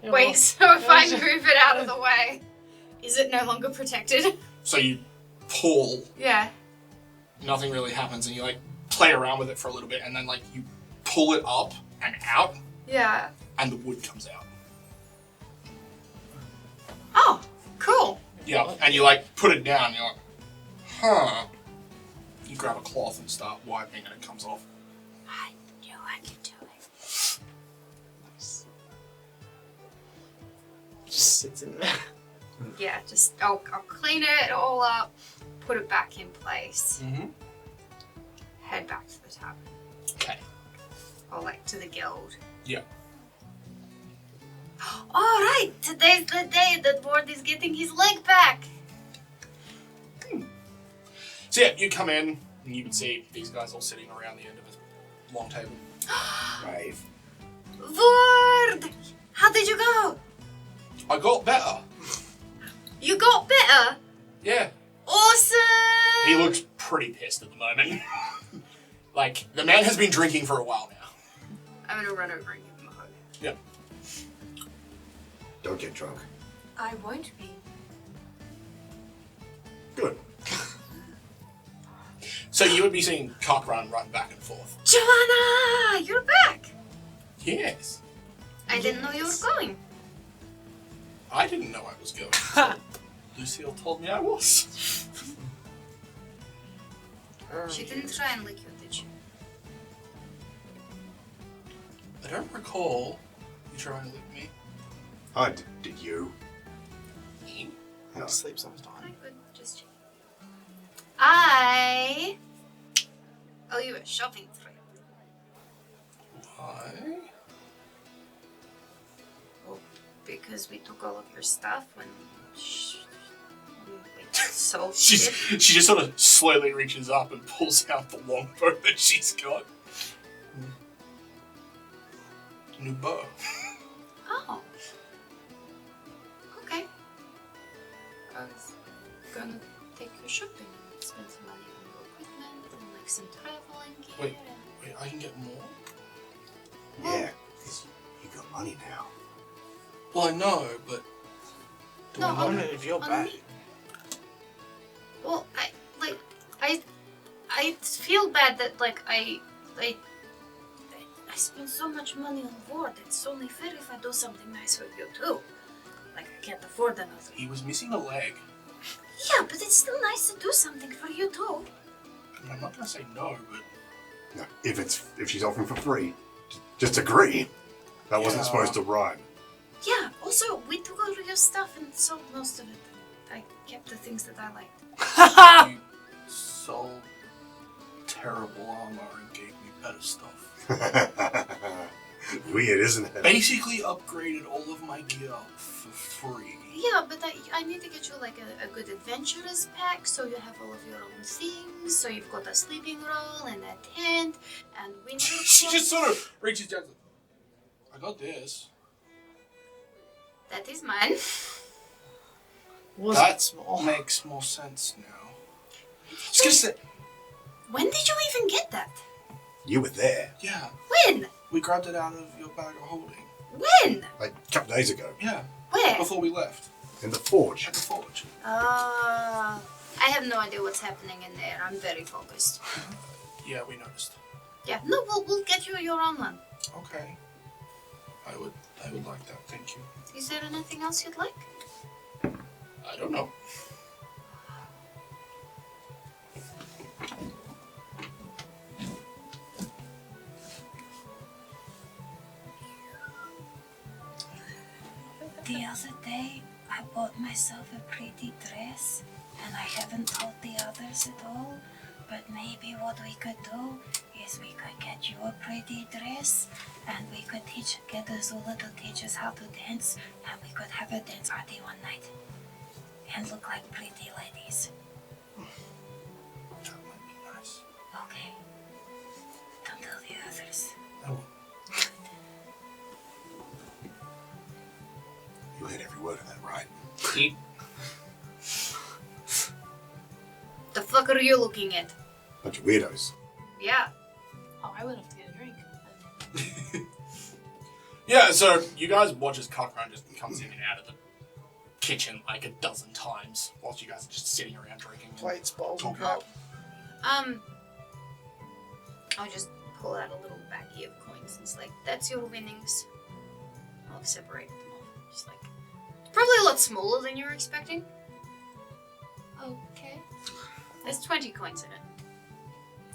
Wait, so if I move it out of the way, is it no longer protected? So you pull, Yeah. nothing really happens, and you like play around with it for a little bit, and then like you pull it up and out, Yeah. and the wood comes out. Oh, cool. Yeah, and you like put it down, you're like, huh. You grab a cloth and start wiping, and it comes off. I knew I could do it. Just sits in there. Yeah, just I'll clean it all up, put it back in place, Mm-hmm. head back to the tavern, Okay. or like to the guild. Yeah. All right, today's the day that Ward is getting his leg back. So yeah, you come in, and you can see these guys all sitting around the end of a long table. Brave. Ward, how did you go? I got better. You got better. Yeah. Awesome. He looks pretty pissed at the moment. Like, the man has been drinking for a while now. I'm gonna run over and give him a hug. Yeah. Don't get drunk. I won't be. Good. So you would be seeing Cockran run back and forth. Joanna, you're back. Yes. I didn't know you were going. I didn't know I was going. So Lucile told me I was. She didn't try and lick you, did she? I don't recall you trying to lick me. I did you? Me? No. Sleep sometime. I could just check. I owe you a shopping trip. Why? Well, because we took all of your stuff when we sold She it. just sort of slowly reaches up and pulls out the longbow that she's got. New bow. Oh. Okay. I was gonna take you shopping and spend some money on your equipment and like some traveling gear. Wait, wait, I can get more? Yeah. 'Cause you got money now. Well, I know, but... Do No, I I know? wonder if you're on back. me. Well, I feel bad that like I spend so much money on board. It's only fair if I do something nice for you too. Like I can't afford another. He was missing a leg. Yeah, but it's still nice to do something for you too. I mean, I'm not gonna say no, but... No, if she's offering for free, just agree. That wasn't Yeah. supposed to rhyme. Yeah. Also, we took all your stuff and sold most of it. I kept the things that I liked. You sold terrible armor and gave me better stuff. Weird, isn't it? Basically upgraded all of my gear for free. Yeah, but I need to get you like a good adventurer's pack so you have all of your own things. So you've got a sleeping roll and a tent and winter She clothes. just sort of reaches down. I got this. That is mine. Was That it small? makes more sense now. Just gonna say, When did you even get that? You were there. yeah, When? we grabbed it out of your bag of holding. When? Like a couple days ago. Yeah, Where? before we left In the forge. at the forge. I have no idea what's happening in there. I'm very focused. Yeah, we noticed. Yeah, no, we'll get you your own one. Okay, I would like that. Thank you. Is there anything else you'd like? I don't know. The other day, I bought myself a pretty dress, and I haven't told the others at all. But maybe what we could do is we could get you a pretty dress, and we could get Azula to teach us how to dance, and we could have a dance party one night, and look like pretty ladies. That might be nice. Okay. Don't tell the others. Oh, You heard every word of that, right? eat. The fuck are you looking at? Bunch of weirdos. Yeah. Oh, I would have to get a drink. Yeah, so you guys watch as Cockran just comes in and out of the kitchen like a dozen times whilst you guys are just sitting around drinking. Plates, bowls, and Talking. crap. I'll just pull out a little baggie of coins. It's like, that's your winnings. I'll separate them off. Just like, probably a lot smaller than you were expecting. Okay. There's 20 coins in it.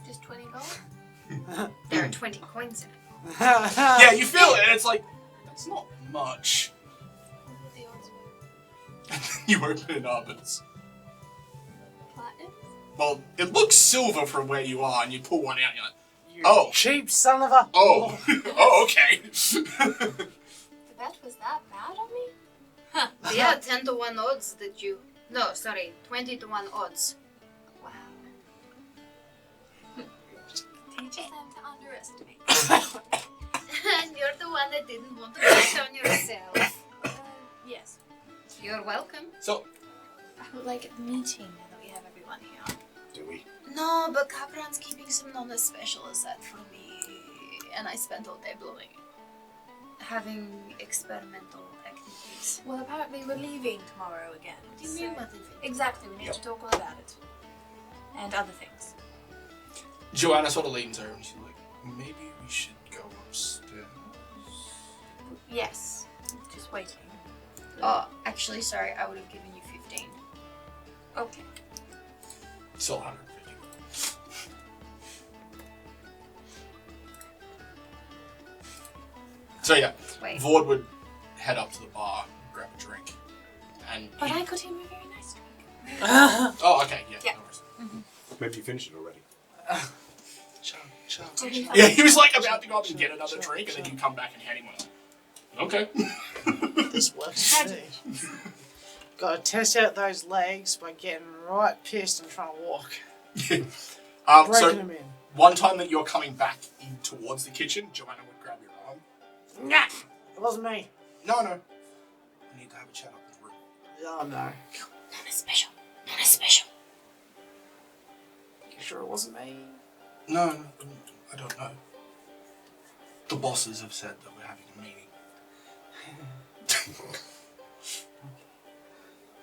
Just 20 gold? There are 20 coins in it. Yeah, you feel it, and it's like, that's not much. What were the odds were? You open it up, and it's... Platinum? Well, it looks silver from where you are, and you pull one out, and you're like, You Oh. cheap son of a. oh, oh, okay. The bet was that bad on me? Yeah, 10 to 1 odds that you... No, sorry, 20 to 1 odds. Wow. Teaches them to underestimate. And you're the one that didn't want to bet on yourself. Yes. You're welcome. So, I would like a meeting now that we have everyone here. Do we? No, but Capran's keeping some non special aside for me, and I spent all day blowing it. Having experimental activities please. Well, apparently we're leaving tomorrow again. What do you mean by leaving? Exactly, we need to talk all about it. And other things. Joanna sort of leans over and she's like, maybe we should go upstairs. Yes. Just waiting. Oh, actually, sorry, I would have given you 15. Okay. Still 150. So yeah, Wait. Vord would head up to the bar, grab a drink, and But I got him a very nice drink. oh, okay, yeah. Yeah. No worries. Maybe you finished it already. Yeah, he was like about to go up and get another drink, and then you come back and hand him one. Okay. This works for me. Gotta test out those legs by getting right pissed and trying to walk. Breaking So them in. one time that you're coming back in towards the kitchen, Joanna would grab your arm. Nah, it wasn't me. No. We need to have a chat up in the room. Oh no. Not a special. Not a special. You sure it wasn't me? No, I don't know. The bosses have said that we're having a meeting.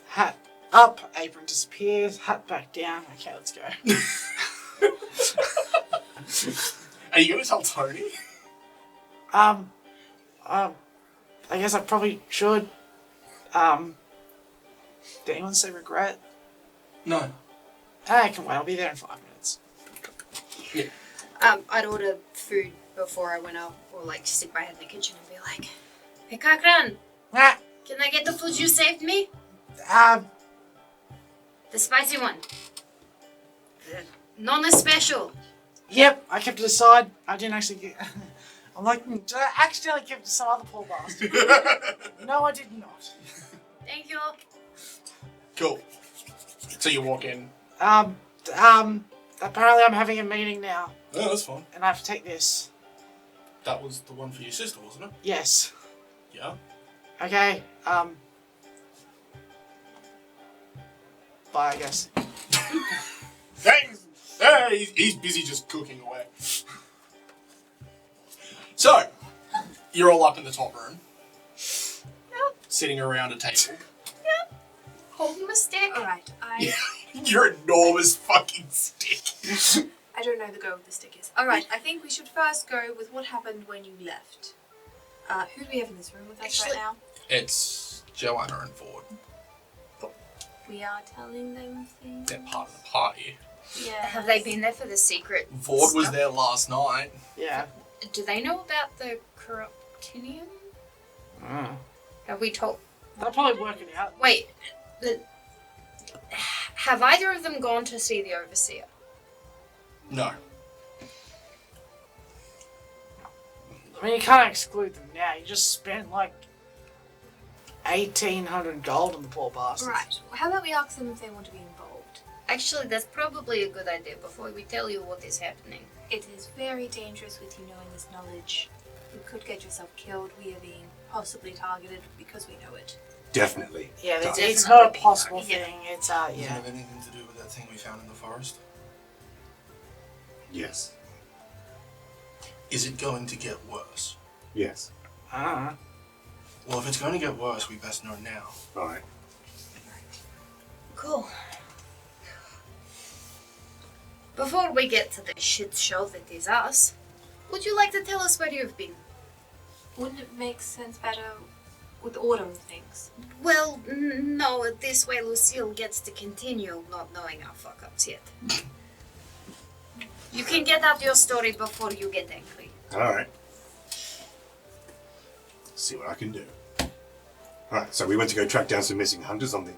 Hat up, apron disappears, hat back down. Okay, let's go. Are you gonna tell Tony? I guess I probably should. Did anyone say regret? No. I can wait, I'll be there in 5 minutes. Yeah. I'd order food before I went out, or like stick my head in the kitchen and be like, "Hey, Kakran, Ah, can I get the food you saved me? The spicy one. The non-special." Yep, I kept it aside. I didn't actually get... I'm like, did I accidentally give it to some other poor bastard? No, I did not. Thank you. Cool. So you walk in. Apparently I'm having a meeting now, Oh, that's fine. and I have to take this. That was the one for your sister, wasn't it? Yes. Yeah. Okay, bye, I guess. Thanks. Hey, he's busy just cooking away. So, you're all up in the top room. Yep. Sitting around a table. Holding my stick. Alright, Your enormous fucking stick. I don't know the go of the stick is. Alright, I think we should first go with what happened when you left. Who do we have in this room with us right now? It's Joanna and Ford. We are telling them things. They're part of the party. Yeah. Have they been there for the secret? Ford was stuff? there last night. Yeah. Do they know about the Corruptinium? Mm. Have we told? They'll probably work it out. Wait. Have either of them gone to see the Overseer? No. I mean, you can't exclude them now. You just spent like 1,800 gold on the poor bastards. Right. Well, how about we ask them if they want to be involved? Actually, that's probably a good idea before we tell you what is happening. It is very dangerous with you knowing this knowledge. You could get yourself killed. We are being possibly targeted because we know it. Definitely. Yeah, it's Definitely not a being possible targeted. thing. It's, Does it yeah. have anything to do with that thing we found in the forest? Yes. Is it going to get worse? Yes. I don't know. Well, if it's going to get worse, we best know now. Alright. Cool. Before we get to the shit show that is us, would you like to tell us where you've been? Wouldn't it make sense better with the order of things? Well, no, this way Lucile gets to continue not knowing our fuck-ups yet. You can get out your story before you get angry. Alright. See what I can do. Alright, so we went to go track down some missing hunters on the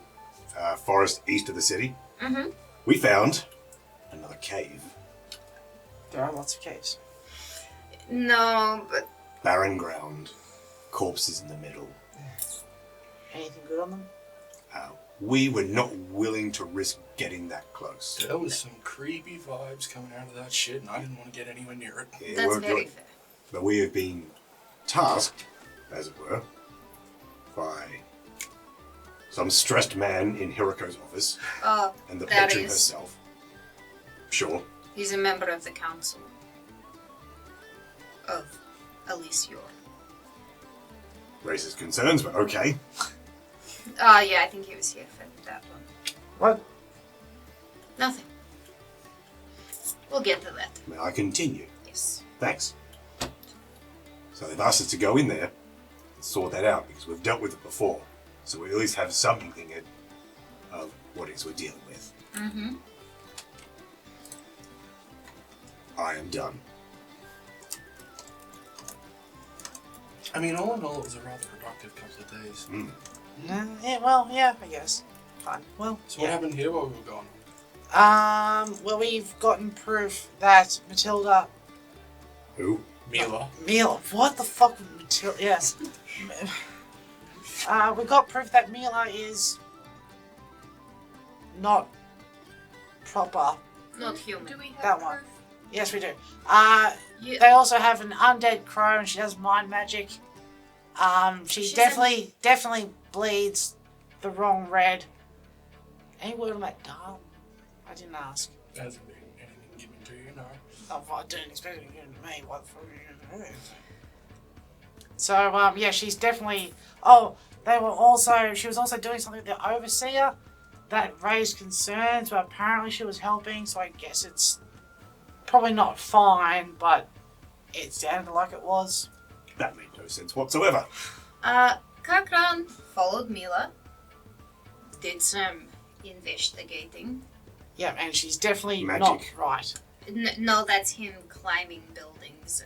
forest east of the city. Mm-hmm. We found another cave. There are lots of caves. No, but Barren ground. Corpses in the middle. Anything good on them? We were not willing to risk getting that close. There was some creepy vibes coming out of that shit, and I didn't want to get anywhere near it. Yeah, that's we're very good. fair. But we have been tasked, as it were, by some stressed man in Hiriko's office and the patron Darius. herself. Sure. He's a member of the Council of Eleseor. Raises concerns, but okay. Yeah, I think he was here for that one. What? Nothing. We'll get to that. May I continue? Yes. Thanks. So they've asked us to go in there and sort that out because we've dealt with it before. So we at least have some inkling of what it is we're dealing with. Mm-hmm. I am done. I mean, all in all, it was a rather productive couple of days. Yeah, I guess. Fine. Well, So what happened here while we were gone? Well, we've gotten proof that Matilda... Who? Mila. Mila. What the fuck with Matilda? Yes. We got proof that Mila is... not proper. Not human. Do we have That proof? one. Yes, we do. You- They also have an undead crow, and she does mind magic. She She's definitely bleeds the wrong red. Any word on that dark? I didn't ask. Hasn't been anything given to you, no. Oh, I didn't expect it to give to me. What the fuck are you gonna do? So, yeah, she's definitely... Oh, she was also doing something with the Overseer that raised concerns, but apparently she was helping, so I guess it's probably not fine, but it sounded like it was. That made no sense whatsoever. Kakran followed Mila, did some investigating. Yeah, and she's definitely Magic. not right. No, that's him climbing buildings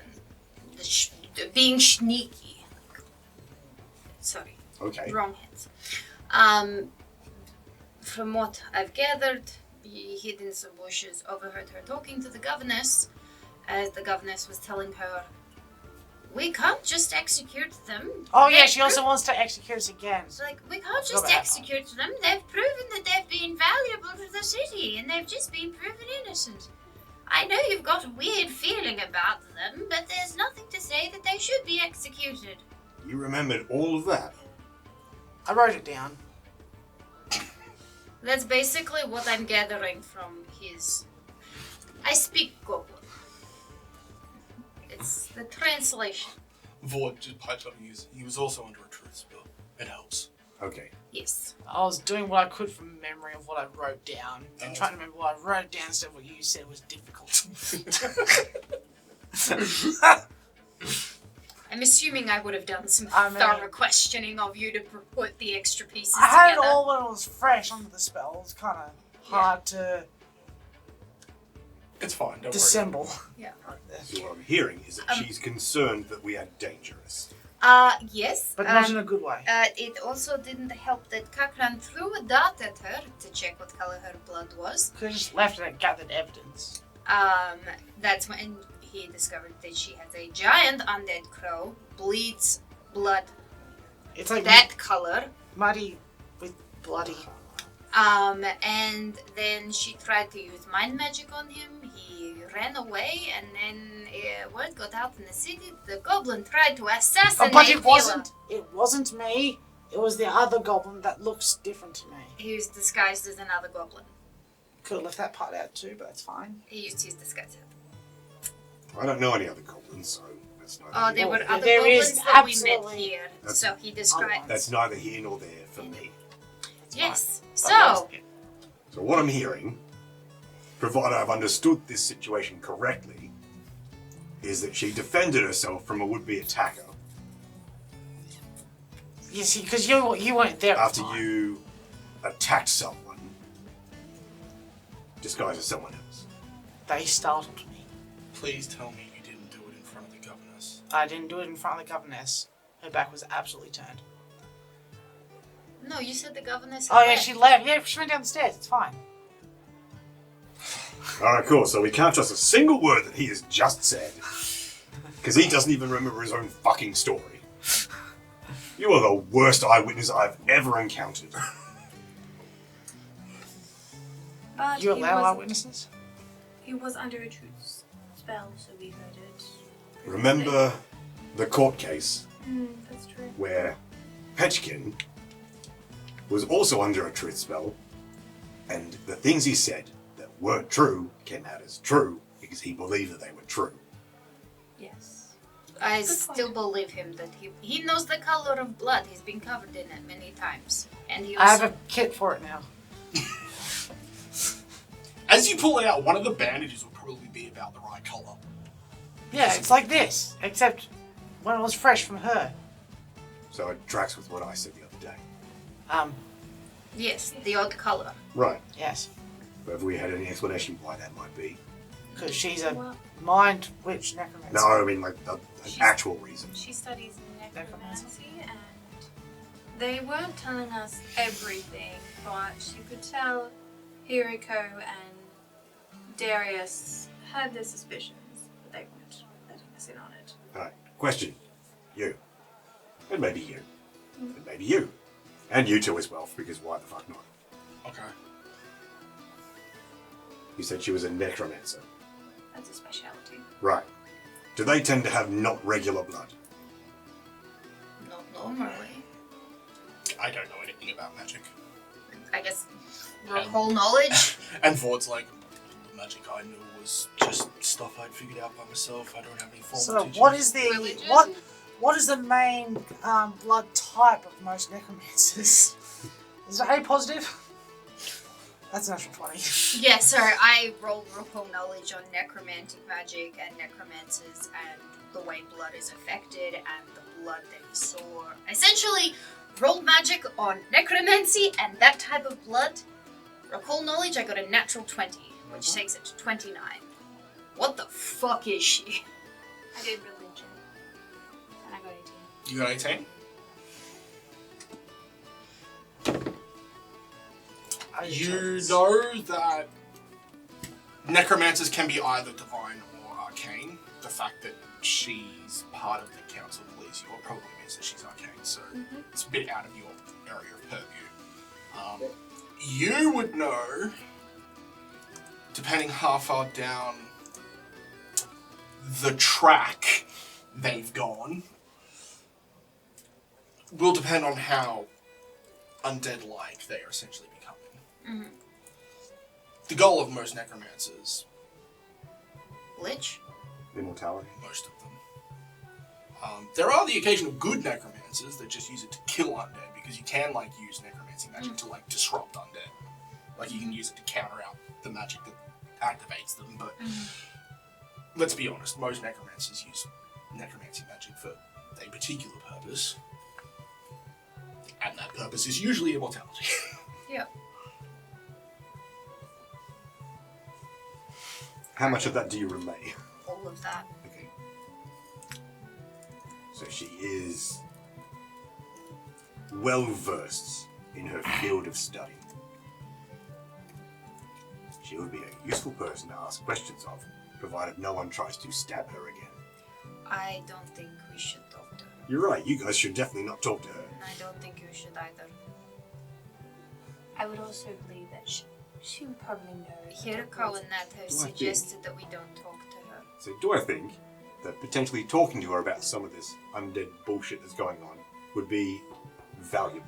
and being sneaky. Sorry, Okay. wrong hands. From what I've gathered, he hid in some bushes, overheard her talking to the governess, as the governess was telling her, "We can't just execute them." Oh, yeah, They've she also pro- wants to execute us again. It's like, we can't Forgot just about that. execute them. They've proven that they've been valuable to the city, and they've just been proven innocent. I know you've got a weird feeling about them, but there's nothing to say that they should be executed. You remembered all of that? I wrote it down. That's basically what I'm gathering from his... I speak Goblin. It's the translation. Vord just piped up and he was also under a truth spell. It helps. Okay. Yes. I was doing what I could from memory of what I wrote down, and trying to remember what I wrote down instead of what you said was difficult. I'm assuming I would have done some I mean- thorough questioning of you to put the extra pieces I had it together. all when it was fresh under the spell. It was kind of hard to It's fine, don't dissemble. Yeah. So what I'm hearing is that she's concerned that we are dangerous. Yes. But not in a good way. It also didn't help that Kakran threw a dart at her to check what color her blood was. Could have just left it and gathered evidence. That's when he discovered that she has a giant undead crow, bleeds blood It's like that color. muddy with bloody. And then she tried to use mind magic on him. He ran away, and then word got out in the city. The goblin tried to assassinate Oh, but it Mila. wasn't. It wasn't me. It was the other goblin that looks different to me. He was disguised as another goblin. Could have left that part out too, but that's fine. He used his disguise hat. I don't know any other goblins, so that's neither Oh, there here. were other There is goblins that we met absolutely- here. That's- So he described. That's neither here nor there for me. Yes. But So, So what I'm hearing, provided I've understood this situation correctly, is that she defended herself from a would-be attacker you see, because you weren't there at after the time. you attacked someone disguised as someone else. They startled me. Please tell me you didn't do it in front of the governess. I didn't do it in front of the governess. Her back was absolutely turned. no, you said the governess. Oh had yeah, left. she left. Yeah, she went down the stairs. It's fine. Alright, cool. So we can't trust a single word that he has just said. Because he doesn't even remember his own fucking story. You are the worst eyewitness I've ever encountered. But You he allow was- eyewitnesses? He was under a truth spell, so we heard it. Remember the court case That's true. where Petchkin was also under a truth spell, and the things he said that weren't true came out as true because he believed that they were true. Yes. I still believe him that he knows the color of blood. He's been covered in it many times. And he I also... have a kit for it now. As you pull it out, one of the bandages will probably be about the right color. Yeah, it's like this, except when it was fresh from her. So it tracks with what I said the other day. Yes, the odd color. Right. Yes. But have we had any explanation why that might be? Because she's a mind witch necromancer. No, I mean like an actual reason. She studies necromancy, and they weren't telling us everything, but you could tell Hiriko and Darius had their suspicions, but they weren't letting us in on it. Alright, question. You. And maybe you. And maybe you. And you two as well, because why the fuck not? Okay. You said she was a necromancer. That's a specialty. Right. Do they tend to have not regular blood? Not normally. I don't know anything about magic. I guess recall knowledge. And Ford's like, the magic I knew was just stuff I'd figured out by myself. I don't have any formal So teaching. what is the Religion? what is the main blood type of most necromancers? Is it A positive? That's an actual 20. Yeah, so I rolled recall knowledge on necromantic magic and necromancers and the way blood is affected and the blood that he saw. Essentially, rolled magic on necromancy and that type of blood. Recall knowledge, I got a natural 20, which takes it to 29. What the fuck is she? I did religion, and I got 18. You got 18? You know that necromancers can be either divine or arcane. The fact that she's part of the Council of Eleseor probably means that she's arcane, so it's a bit out of your area of purview. You would know, depending how far down the track they've gone, will depend on how undead-like they are essentially becoming. Mm-hmm. The goal of most necromancers, Lich? Immortality. most of them, there are the occasional good necromancers that just use it to kill undead, because you can use necromancy magic to disrupt undead. Like you can use it to counter out the magic that activates them, but let's be honest, most necromancers use necromancy magic for a particular purpose, and that purpose is usually immortality. Yeah. How much of that do you relay? All of that. Okay. So she is well versed in her field of study. She would be a useful person to ask questions of, provided no one tries to stab her again. I don't think we should talk to her. You're right, you guys should definitely not talk to her. I don't think you should either. I would also believe that she would probably know. Hiriko and Nat have suggested that we don't talk to her. So do I think that potentially talking to her about some of this undead bullshit that's going on would be valuable?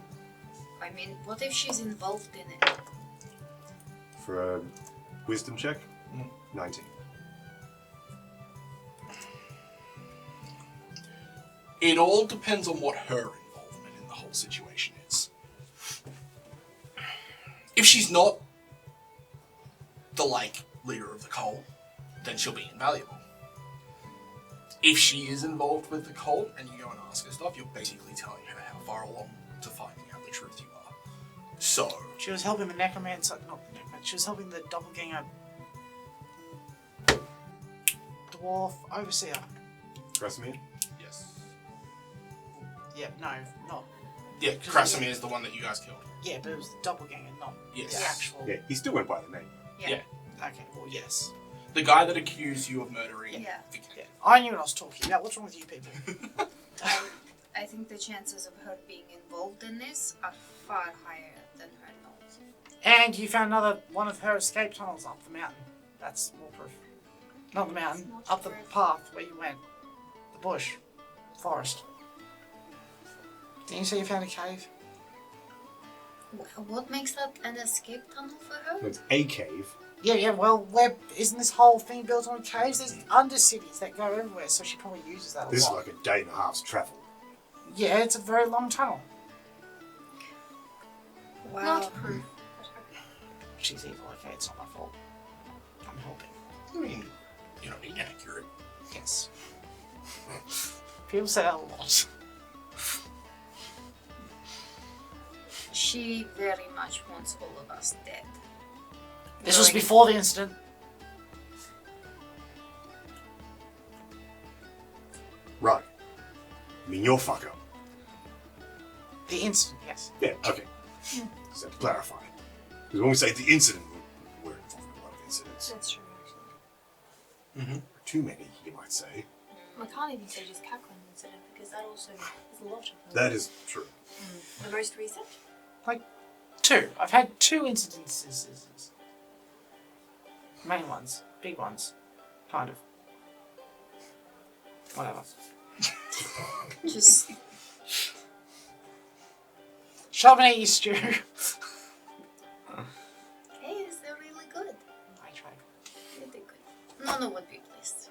I mean, what if she's involved in it? For a wisdom check? 19. It all depends on what her involvement in the whole situation is. If she's not the, leader of the cult, then she'll be invaluable. If she is involved with the cult and you go and ask her stuff, you're basically telling her how far along to finding out the truth you are. So... She was helping the necromancer, not the necromancer, she was helping the doppelganger dwarf overseer. Krasimir? Yes. Yeah, no, not. Yeah, Krasimir is the one that you guys killed. Yeah, but it was the doppelganger, not Yes. the actual. Yeah, he still went by the name. Yeah. Okay, well, yes. The guy that accused you of murdering Yeah. the king. Yeah. I knew what I was talking about. What's wrong with you people? I think the chances of her being involved in this are far higher than her not. And you found another one of her escape tunnels up the mountain. That's more proof. Not the mountain, up the path where you went. The bush. Forest. Didn't you say you found a cave? What makes that an escape tunnel for her? It's a cave Yeah, well, isn't this whole thing built on caves? There's undercities that go everywhere, so she probably uses that a This is lot. like a day and a half's travel. Yeah, it's a very long tunnel. Wow. Not proof. She's evil, okay, it's not my fault. I'm helping. I mean, you're not inaccurate. Yes. People say that a lot. She very much wants all of us dead. This was before the incident. Right. I mean, you're fucker. The incident, yes. Yeah, okay. Just have to clarify. Because when we say the incident, we're involved in a lot of incidents. That's true, actually. Too many, you might say. I can't even say just Cackling incident because that also is a lot of them. That is true. The most recent? Like, 2. I've had 2 incidences. Main ones. Big ones. Kind of. Whatever. Just Shove and eat your stew. hey, they're really good. I tried. Really good. Nona would be pleased.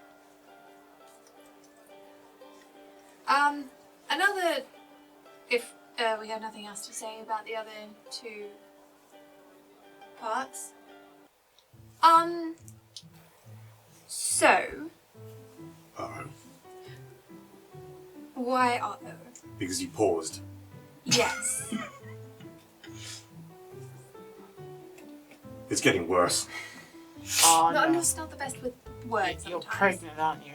Another, if we have nothing else to say about the other 2 parts. So, Uh-oh. why are there? Because you paused. Yes. It's getting worse. Oh, No, I'm no. just not the best with words You're sometimes. pregnant, aren't you?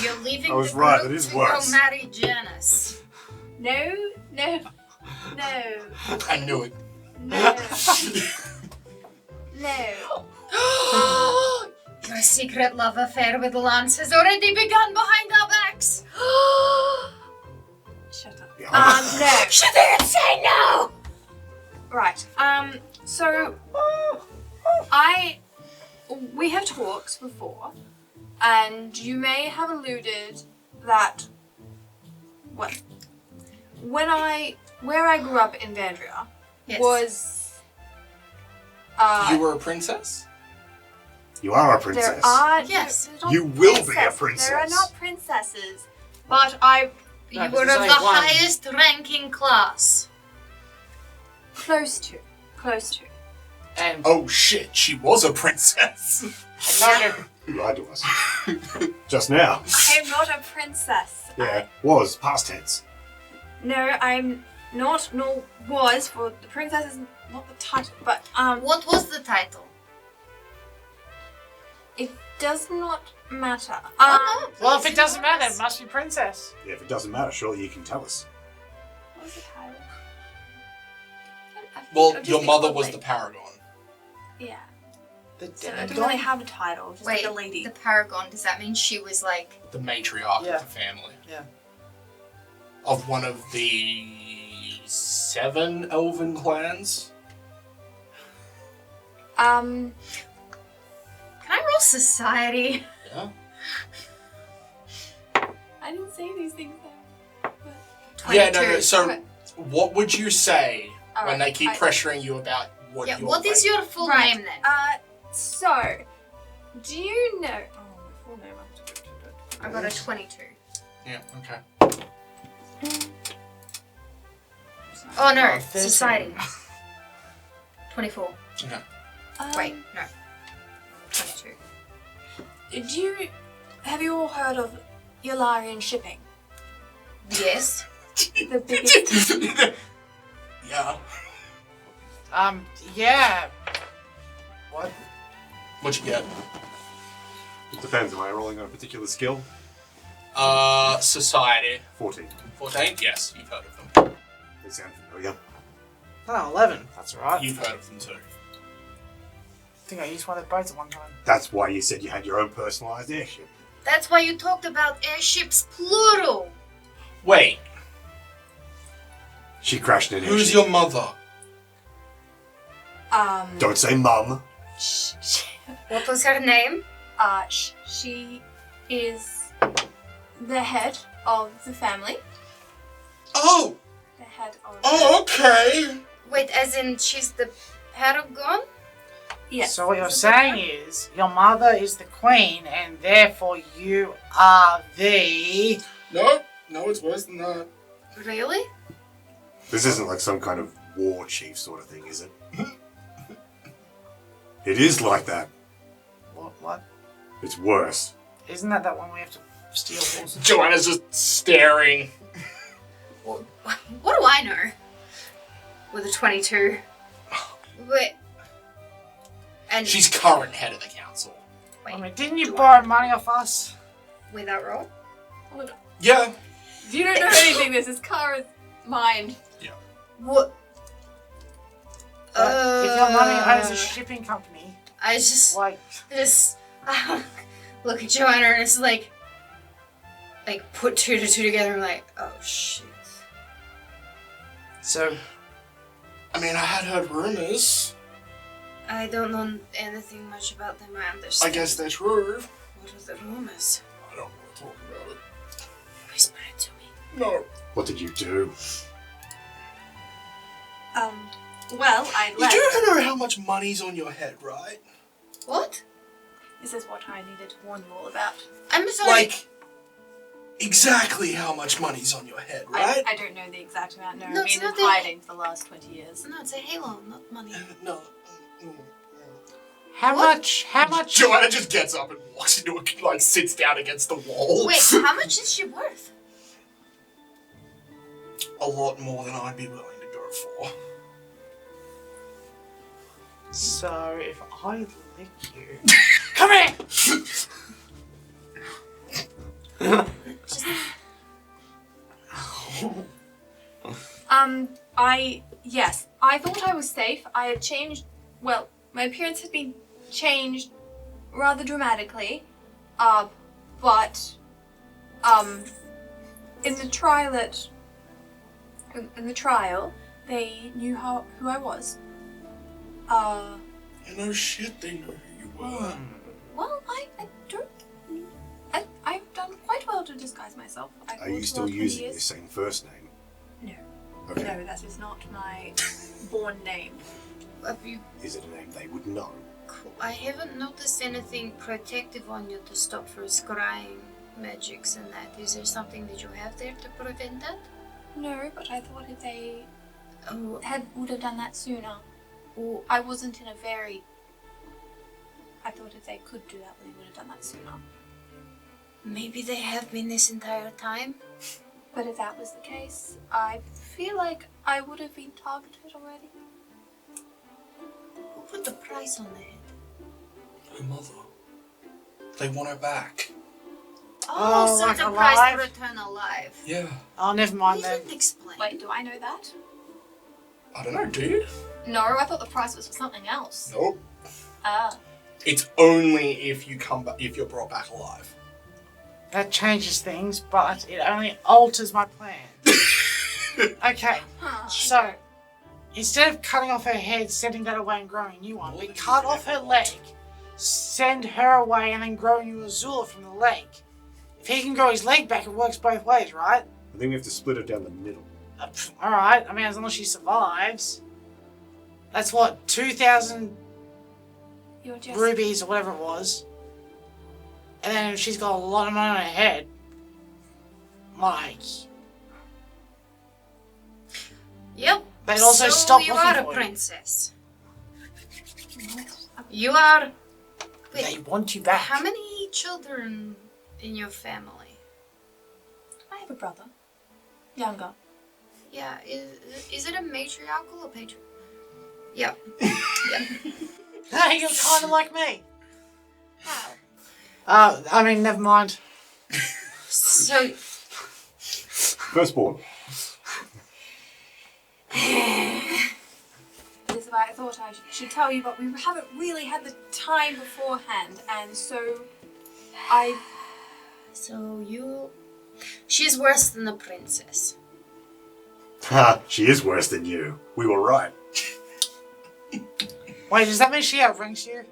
You're leaving I was the right, group it is to worse. go marry Janice. No. I knew it. No. No. Your secret love affair with Lance has already begun behind our backs. Shut up. Yeah, No. She didn't say no! Right. So we have talked before, and you may have alluded that where I grew up in Vandria Yes. was You were a princess? You are a princess. there are Yes. there's not You will be a princesses. princess. There are not princesses, but You No, were of there's the only one. highest ranking class. close to. And Oh shit, she was a princess. I told you. You lied to us. Just now. I am not a princess. Yeah, was, past tense. No, I'm not, nor was, for the princess is not the title, but, What was the title? it does not matter. Oh, no, Well, if please it doesn't inform matter, us. it must be princess. Yeah, if it doesn't matter, surely you can tell us. What was the title? Well, Just your the mother old was lady. the paragon. Yeah. The So it doesn't really have a title, just Wait, like a lady. the Paragon, does that mean she was like... The matriarch Yeah. of the family. Yeah. Of one of the 7 elven clans. Can I roll society? Yeah. I didn't say these things though. Yeah, no. 22. So, Okay. what would you say when Alright, they keep I- pressuring you about what Yeah, you're what is like? your full Right. name then? So, do you know? Oh, my full name. I got a 22. Yeah. Okay. Oh no, Oh, 13. society. 24. Okay. Wait, no. 22. Have you all heard of Yllaren Shipping? Yes. The biggest. Yeah. Yeah. What? What'd you get? It depends. Am I rolling on a particular skill? Society. 14. 14? Yes, you've heard of them. They sound familiar. Oh, 11. That's alright. You've heard of them too. I think I used one of their boats at one time. That's why you said you had your own personalised airship. That's why you talked about airships plural. Wait, She crashed an airship. who's your mother? Don't say mum. What was her name? She is the head of the family. Oh! The head of. Oh, okay! Wait, as in she's the Paragon? Yes. So what you're Is that saying is your mother is the queen, and therefore you are the. No, it's worse than that. right? Really? This isn't like some kind of war chief sort of thing, is it? It is like that. What? It's worse. Isn't that one we have to steal horses? Joanna's just staring. What do I know? With a 22. Wait. And She's current head of the council. I mean, didn't you borrow money off us? with that roll? Yeah. You don't know anything. This is Kara's mind. Yeah. What? If your money owns a shipping company, I just like look at Joanna and it's like put 2 to 2 together and I'm like, oh shit. So, I mean, I had heard rumors. I don't know anything much about them. I understand. I guess they're true. What are the rumors? I don't want to talk about it. Whisper it to me. No. What did you do? Well, I You left. do know how much money's on your head, right? What? This is what I needed to warn you all about. I'm sorry. Like, exactly how much money's on your head, right? I don't know the exact amount. No, No, I've it's been in not the- hiding for the last 20 years. No, it's a halo, not money. No. how much? Joanna just gets up and walks into a, sits down against the wall. Wait, how much is she worth? A lot more than I'd be willing to go for. So, if I lick you, come here. I thought I was safe. I had changed, well, my appearance had been changed rather dramatically. But, in the trial, they knew who I was. No shit, they know who you were. Well, I've done quite well to disguise myself. Are you still using your same first name? No. Okay. No, that is not my born name. Have you? Is it a name they would know? Cool. I haven't noticed anything protective on you to stop for scrying magics and that. Is there something that you have there to prevent that? No, but I thought if they Oh, would have done that sooner. oh, I wasn't in a very... I thought if they could do that, they would have done that sooner. maybe they have been this entire time. But if that was the case, I feel like I would have been targeted already. Who put the price on the head? Her mother. They want her back. Oh, so like the price alive? to return alive. Yeah. Oh, never mind You then. didn't explain. Wait, do I know that? I don't know, do you? No, I thought the price was for something else. Nope. Ah. It's only if you come back, if you're brought back alive. That changes things, but it only alters my plan. Okay, so instead of cutting off her head, sending that away and growing a new one, we cut off her leg, send her away, and then grow you Azula from the leg. If he can grow his leg back, it works both ways, right? I think we have to split it down the middle. Alright, I mean, as long as she survives. That's what, 2,000 You're just... rubies or whatever it was. And then if she's got a lot of money on her head, like, Yep. they'd also so stop you looking are a for you. princess. You are. Wait, They want you back. how many children in your family? I have a brother. Younger. Yeah, is it a matriarchal or patriarchal? Yep. Hey, you're kind of like me. How? I mean, never mind. So, Firstborn. This is why I thought I should tell you, but we haven't really had the time beforehand, and so she's worse than the princess. Ha! She is worse than you. We were right. Wait, does that mean she outranks you?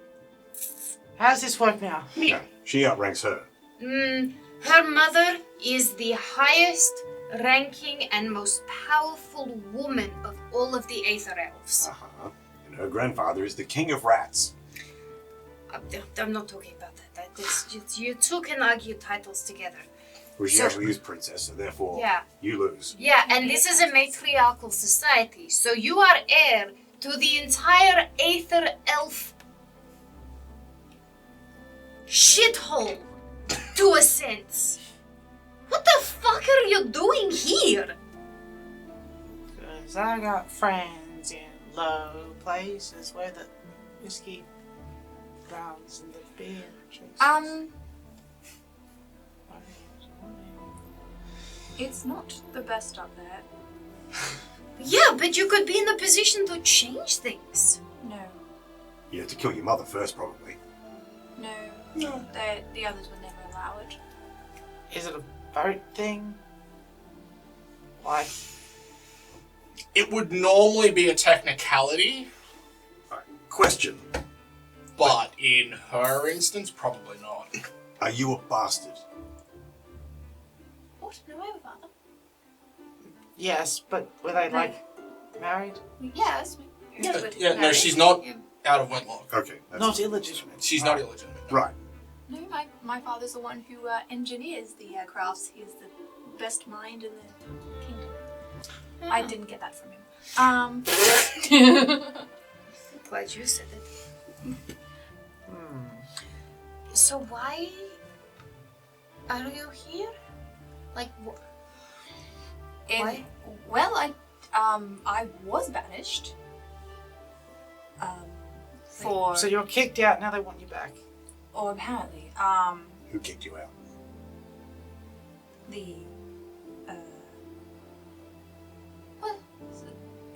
How does this work now? No, she outranks her. Her mother is the highest ranking and most powerful woman of all of the Aether Elves. Uh-huh. And her grandfather is the king of rats. I'm not talking about that. You two can argue titles together. Well, she actually is princess, so therefore you lose. Yeah, and this is a matriarchal society, so you are heir to the entire Aether Elf shithole, to a sense. What the fuck are you doing here? Because I got friends in low places where the whiskey drowns in the beer chases. It's not the best up there. Yeah, but you could be in a position to change things. No. You have to kill your mother first, probably. No. The others would never allow it. Is it a boat thing? Like, It would normally be a technicality, Question. but in her instance, probably not. Are you a bastard? What? No, I have a father. yes, but were they like married? Yes. No, she's not out of wedlock. Okay. Not illegitimate. She's not illegitimate. No. Right. No, my father's the one who engineers the aircrafts. He's the best mind in the kingdom. I didn't get that from him. Glad you said it. So why are you here? Like, why? Well, I was banished. For So you're kicked out, now they want you back. or apparently, Who kicked you out? the well,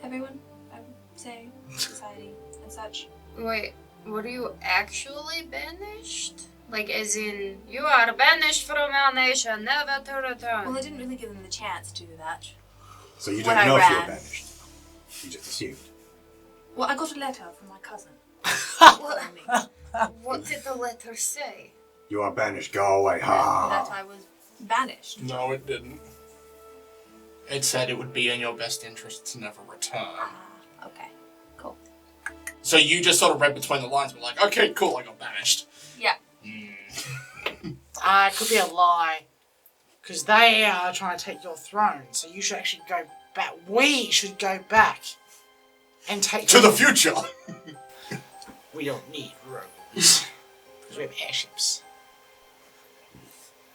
everyone, I would say, society and such. Wait, were you actually banished? Like, as in, you are banished from our nation, never to return. Well, I didn't really give them the chance to do that. So you When don't I know if you're ran. banished. You just assumed. Well, I got a letter from my cousin. What did the letter say? You are banished. Go away. That Ha. I was banished. No, it didn't. It said it would be in your best interest to never return. Okay, cool. So you just sort of read between the lines, but like, okay, cool, I got banished. Yeah. It could be a lie. Because they are trying to take your throne, so you should actually go back. We should go back and take To the future! We don't need roads. Because we have airships.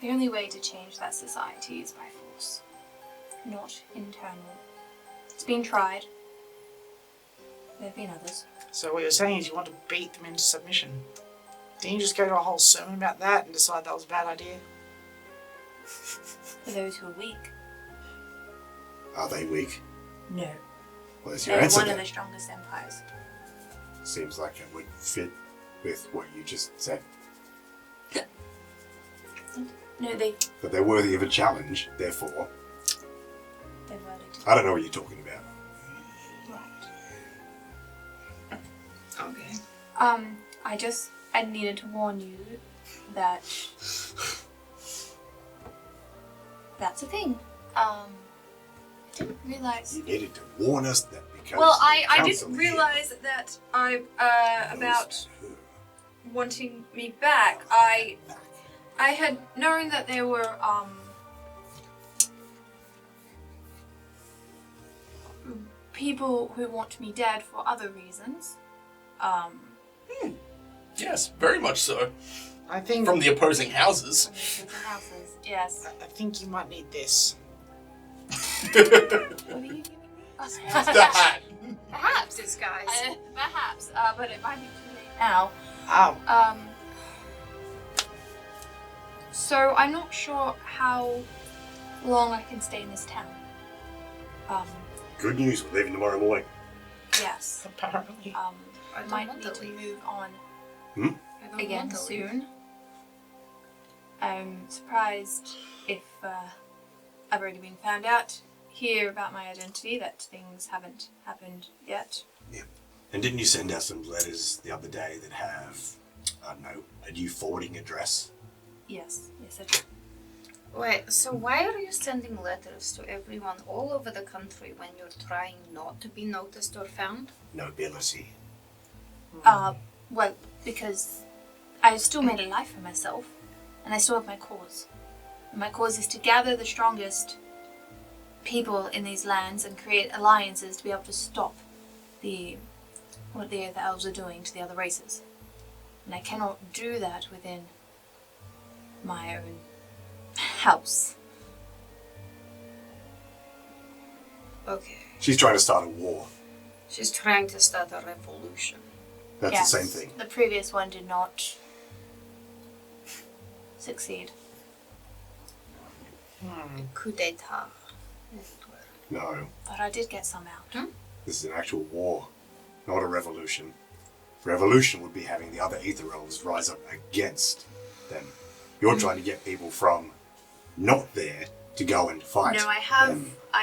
The only way to change that society is by force, not internal. It's been tried. There have been others. So what you're saying is you want to beat them into submission. Didn't you just go to a whole sermon about that and decide that was a bad idea? For those who are weak, Are they weak? no. Well, that's your They're answer one of then. the strongest empires. Seems like it would fit with what you just said. No, they're That they're worthy of a challenge, therefore. worthy to. I don't know what you're talking about. Okay. I needed to warn you that that's a thing. I didn't realize. You needed to warn us that because. Well, the I council didn't here realize that I knows about her. wanting me back. I had known that there were people who want me dead for other reasons. Yes, very much so. I think From the opposing houses. From the houses, yes. I think you might need this. What are you giving me? The hat. Perhaps, disguise. Perhaps, but it might be too late now. Oh, So I'm not sure how long I can stay in this town. Good news, we're leaving tomorrow morning. Yes. apparently. I don't Might want need to to leave. move on I don't again want to leave. soon. I'm surprised if I've already been found out here about my identity, that things haven't happened yet. Yeah. And didn't you send out some letters the other day that have, I don't know, a new forwarding address? Yes, I did. Wait, so why are you sending letters to everyone all over the country when you're trying not to be noticed or found? Nobility. Well, because I still made a life for myself, and I still have my cause. And my cause is to gather the strongest people in these lands and create alliances to be able to stop what the elves are doing to the other races. And I cannot do that within my own house. Okay. She's trying to start a war. She's trying to start a revolution. That's Yes, the same thing. The previous one did not succeed. Coup d'etat, as it were. No, But I did get some out. this is an actual war, not a revolution. Revolution would be having the other Aether Elves rise up against them. You're trying to get people from not there to go and fight. No, I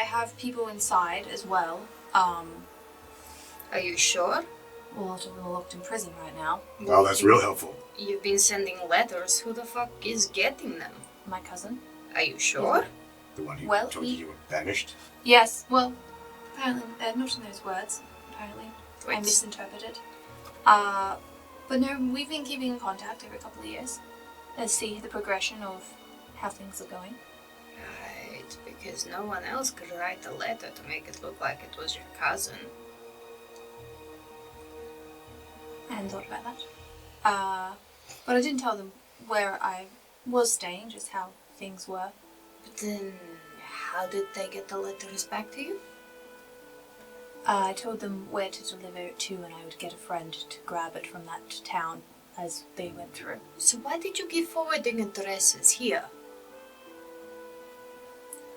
have people inside as well. Are you sure? A lot of them are locked in prison right now. Oh, that's real helpful. You've been sending letters. Who the fuck is getting them? My cousin. Are you sure? The one who Well, told you were banished. Yes, well, apparently, not in those words, apparently. I Wait. misinterpreted. But no, we've been keeping in contact every couple of years. Let's see the progression of how things are going. Right, because no one else could write a letter to make it look like it was your cousin. I hadn't thought about that. But I didn't tell them where I was staying, just how things were. But then, how did they get the letters back to you? I told them where to deliver it to, and I would get a friend to grab it from that town as they went through. So why did you give forwarding addresses here?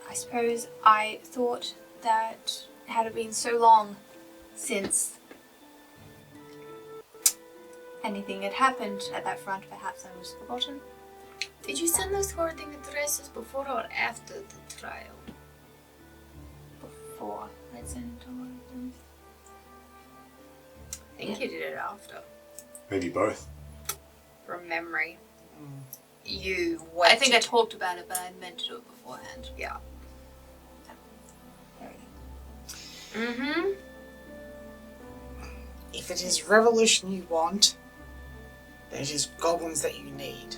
I suppose I thought that had it been so long since anything had happened at that front, perhaps I was forgotten. Did you send those forwarding addresses before or after the trial? Before I sent it all of them. I think you did it after. Maybe both. From memory. You I went think to I talked about it, but I meant to do it beforehand. Yeah. There we go. Mm-hmm. If it is revolution you want, then it is goblins that you need.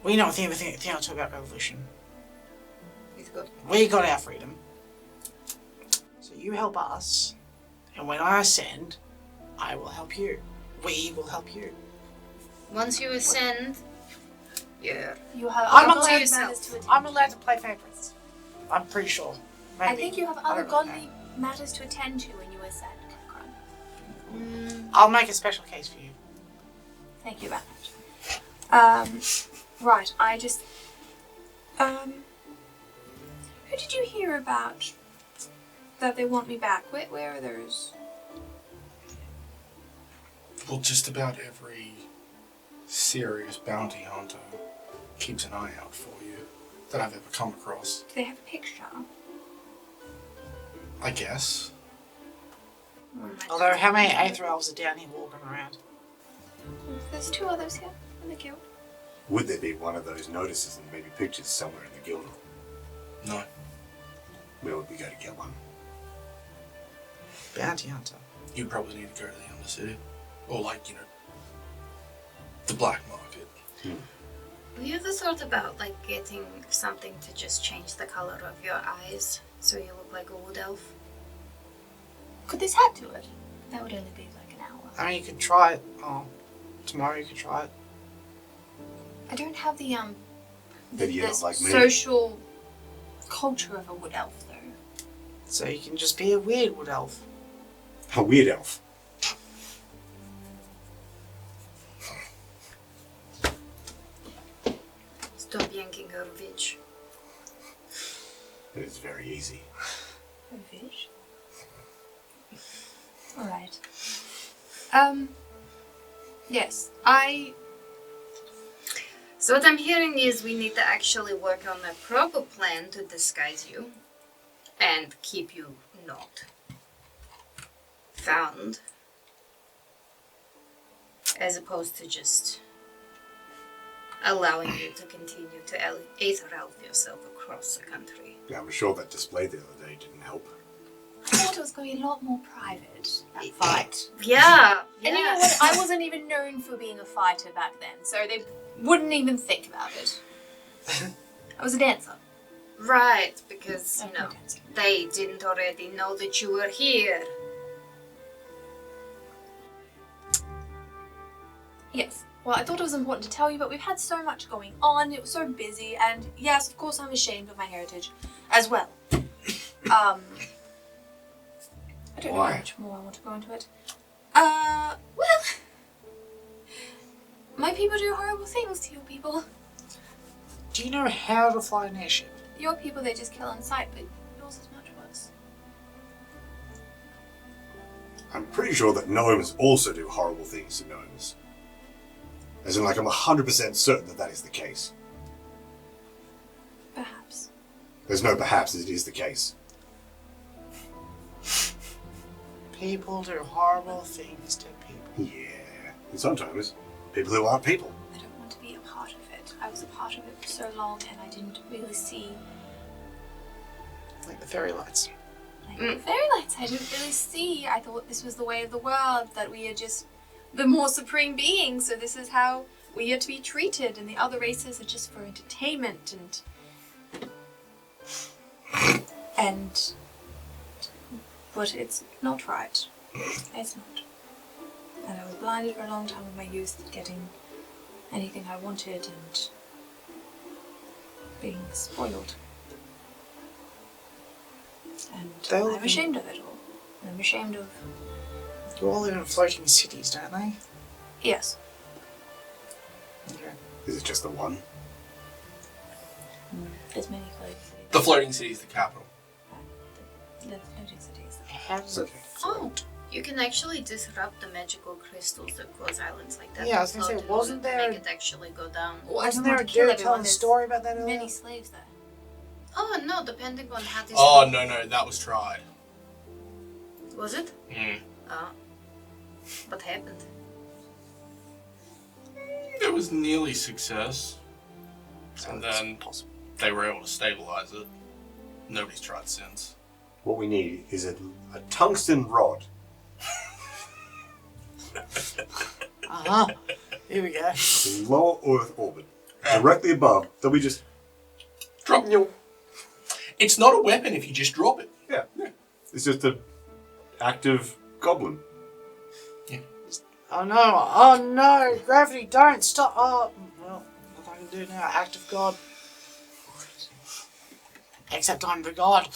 We know anything else about revolution. It's good. We got our freedom. So you help us, and when I ascend, I will help you. We will help you. Once you ascend, You have I'm other allowed matters yourself. to attend I'm to. allowed to play favourites. I'm pretty sure. Maybe. I think you have I other don't really godly know. matters to attend to when you ascend, Crumb. I'll make a special case for you. Thank you about that. Right, I just... who did you hear about that they want me back? Where are those? Well, just about every serious bounty hunter keeps an eye out for you that I've ever come across. Do they have a picture? I guess. Although, how many Aether Elves are down here walking around? There's 2 others here in the guild. Would there be one of those notices and maybe pictures somewhere in the guild? No. Where would we go to get one? Bounty hunter. You probably need to go to the Undercity. Or like, the black market. have you ever thought about like getting something to just change the color of your eyes so you look like a wood elf? Could this hat do it? That would only be like an hour. I mean, you could try it. Oh, tomorrow you could try it. I don't have the Maybe you're not like me. social culture of a wood elf though. So you can just be a weird wood elf. A weird elf. Stop yanking her bitch. It is very easy. A fish? Alright. Yes, So what I'm hearing is we need to actually work on a proper plan to disguise you and keep you not found, as opposed to just allowing you to continue to Aether elf yourself across the country. Yeah, I'm sure that display the other day didn't help. I thought it was going to be a lot more private, that fight. Yeah. And you know what? I wasn't even known for being a fighter back then, so they wouldn't even think about it. I was a dancer. Right, because, you No, know, dancing. they didn't already know that you were here. Yes. Well, I thought it was important to tell you, but we've had so much going on. It was so busy, and yes, of course, I'm ashamed of my heritage as well. I don't know Why? how much more I want to go into it. Well, my people do horrible things to your people. Do you know how to fly an airship? Your people they just kill on sight, but yours is much worse. I'm pretty sure that gnomes also do horrible things to gnomes. As in, like, I'm 100% certain that that is the case. Perhaps. There's no perhaps, it is the case. People do horrible things to people. Yeah. And sometimes, people who aren't people. I don't want to be a part of it. I was a part of it for so long, and I didn't really see Like the fairy lights. like the fairy lights. I didn't really see. I thought this was the way of the world, that we are just the more supreme beings, so this is how we are to be treated, and the other races are just for entertainment and but it's not right. It's not. And I was blinded for a long time in my youth, getting anything I wanted and being spoiled. And They'll I'm be- ashamed of it all. And I'm ashamed of... You all live in floating cities, don't they? Yes. Okay. Is it just the one? There's many floating The floating city is the capital. cities. The floating cities. How does it Oh, float? you can actually disrupt the magical crystals that cause islands like that. Yeah, I was to gonna say, float in wasn't order to there- make it actually go down? Well, I Wasn't don't there a want to kill dude everyone. telling a There's story about that earlier? many slaves there. Oh no, depending on how this. Oh, no, that was tried. Was it? Mm. Oh. What happened? It was nearly success. And That's then possible. they were able to stabilize it. Nobody's tried since. What we need is a tungsten rod. Uh-huh. Here we go. In low Earth orbit. Directly above, that we just... Drop. It's not a weapon if you just drop it. Yeah. It's just an active goblin. Oh no, gravity, don't stop. Oh, well, nothing I can do now. Act of God. Except I'm the God.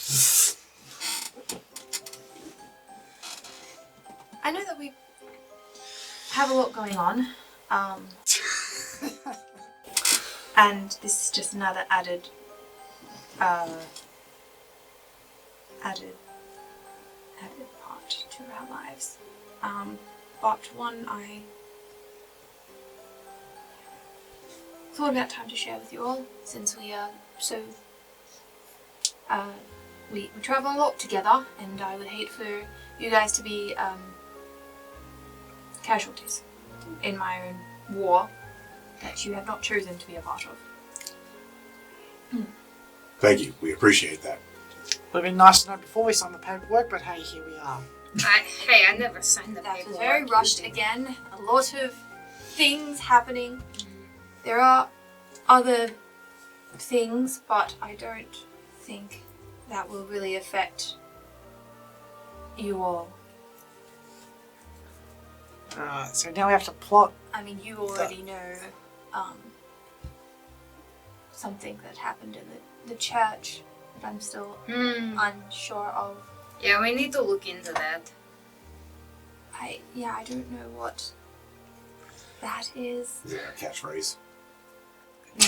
I know that we have a lot going on. And this is just another added part to our lives. But one I thought about time to share with you all, since we are so we travel a lot together, and I would hate for you guys to be casualties in my own war that you have not chosen to be a part of. Thank you. We appreciate that. Would have been nice to know before we signed the paperwork, but hey, here we are. I never signed the That paperwork. was very rushed again. A lot of things happening. There are other things, but I don't think that will really affect you all. So now we have to plot. I mean, you already know something that happened in the church that I'm still unsure of. Yeah, we need to look into that. I don't know what that is. Is it our catchphrase?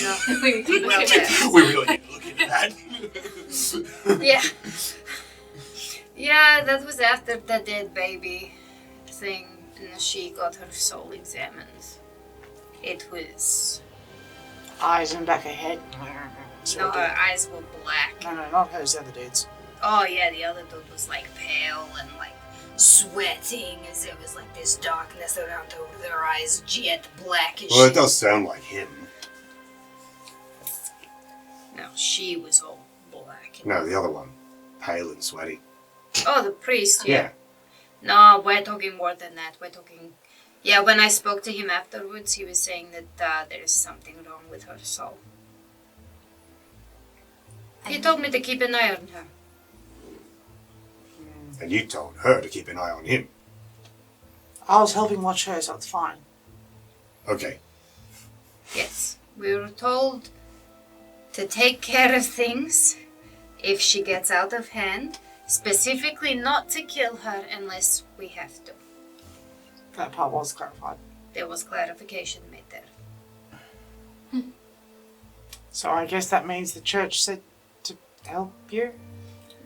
No. We can look at it. We really need to look into that. Yeah. Yeah, that was after the dead baby thing, and she got her soul examined. It was... Eyes in back of head. No, her eyes were black. No, not hers, the other dudes. Oh yeah, the other dude was like pale and like sweating as there was like this darkness around over their eyes, jet blackish. Well, it does sound like him. No, she was all black. No, the other one. Pale and sweaty. Oh, the priest, yeah. Yeah. No, we're talking more than that. We're talking... Yeah, when I spoke to him afterwards, he was saying that there is something wrong with her soul. He told me to keep an eye on her. And you told her to keep an eye on him. I was helping watch her, so it's fine. Okay. Yes, we were told to take care of things if she gets out of hand, specifically not to kill her unless we have to. That part was clarified. There was clarification made there. So I guess that means the church said to help you?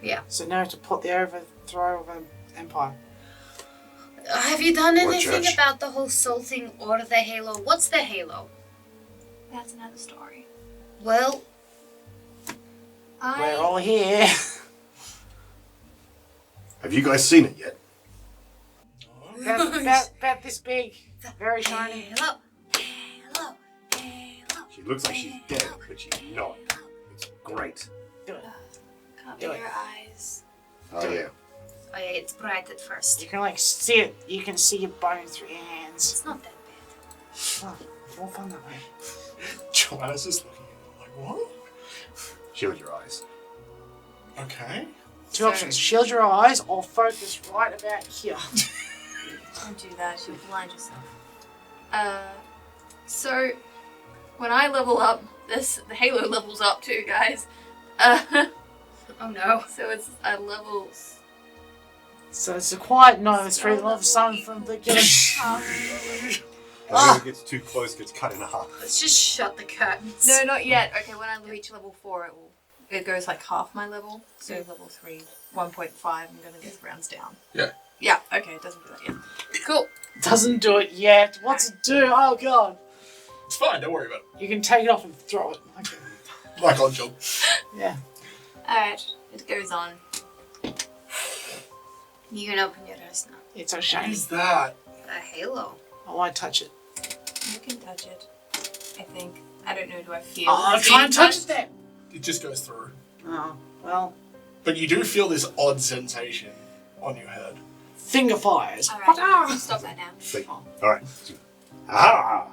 Yeah. So now to put the overthrow of an empire. Have you done What anything church? about the whole soul thing or the halo? What's the halo? That's another story. Well, We're all here. Have you guys seen it yet? about this big. Very shiny. Halo, halo, halo. She looks like she's dead, but she's not. It's great. Do it. Cover Do it. your eyes. Oh, yeah. Oh yeah, it's bright at first. You can like see it. You can see your bones through your hands. It's not that bad. Oh, it's more fun that way. Joanna's just looking at him like, what? Shield your eyes. Okay. Two options: shield your eyes or focus right about here. Don't do that, you'll blind yourself. So when I level up, the Halo levels up too, guys. Oh no. So it's levels. So it's a quiet noise for the love of sun from the guild. Whoever gets too close gets cut in half. Let's just shut the curtains. No, not yet. Okay, when I reach level 4, it goes like half my level. So level 3, 1.5. I'm gonna get rounds down. Yeah. Yeah. Okay, it doesn't do that yet. Cool. Doesn't do it yet. What's it do? Oh god. It's fine, don't worry about You can take it off and throw it. Okay. it. Like on job. Yeah. All right, it goes on. You can open your eyes now. It's so What shiny. is that? A halo. I won't touch it. You can touch it. I think. I don't know. Do I feel? Oh, it's try being and touch touched? it then. It just goes through. Oh, well. But you do feel this odd sensation on your head. Finger fires. All What? right, stop that now. Wait. Alright. Ah!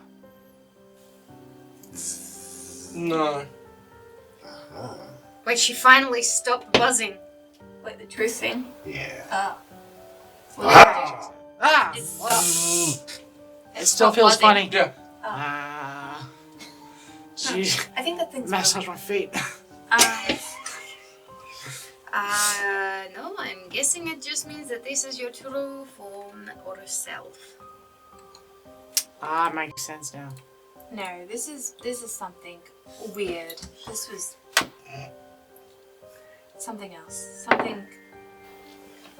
No. Ah. Wait, she finally stopped buzzing. Wait, the truth thing. Yeah. Well, Ah! Ah! It's What? stopped. It still feels buzzing. funny. Yeah. Ah. Jeez. I think that thing's Massage broken. my feet. No, I'm guessing it just means that this is your true form or self. Ah, makes sense now. No, this is something weird. This was something else. Something.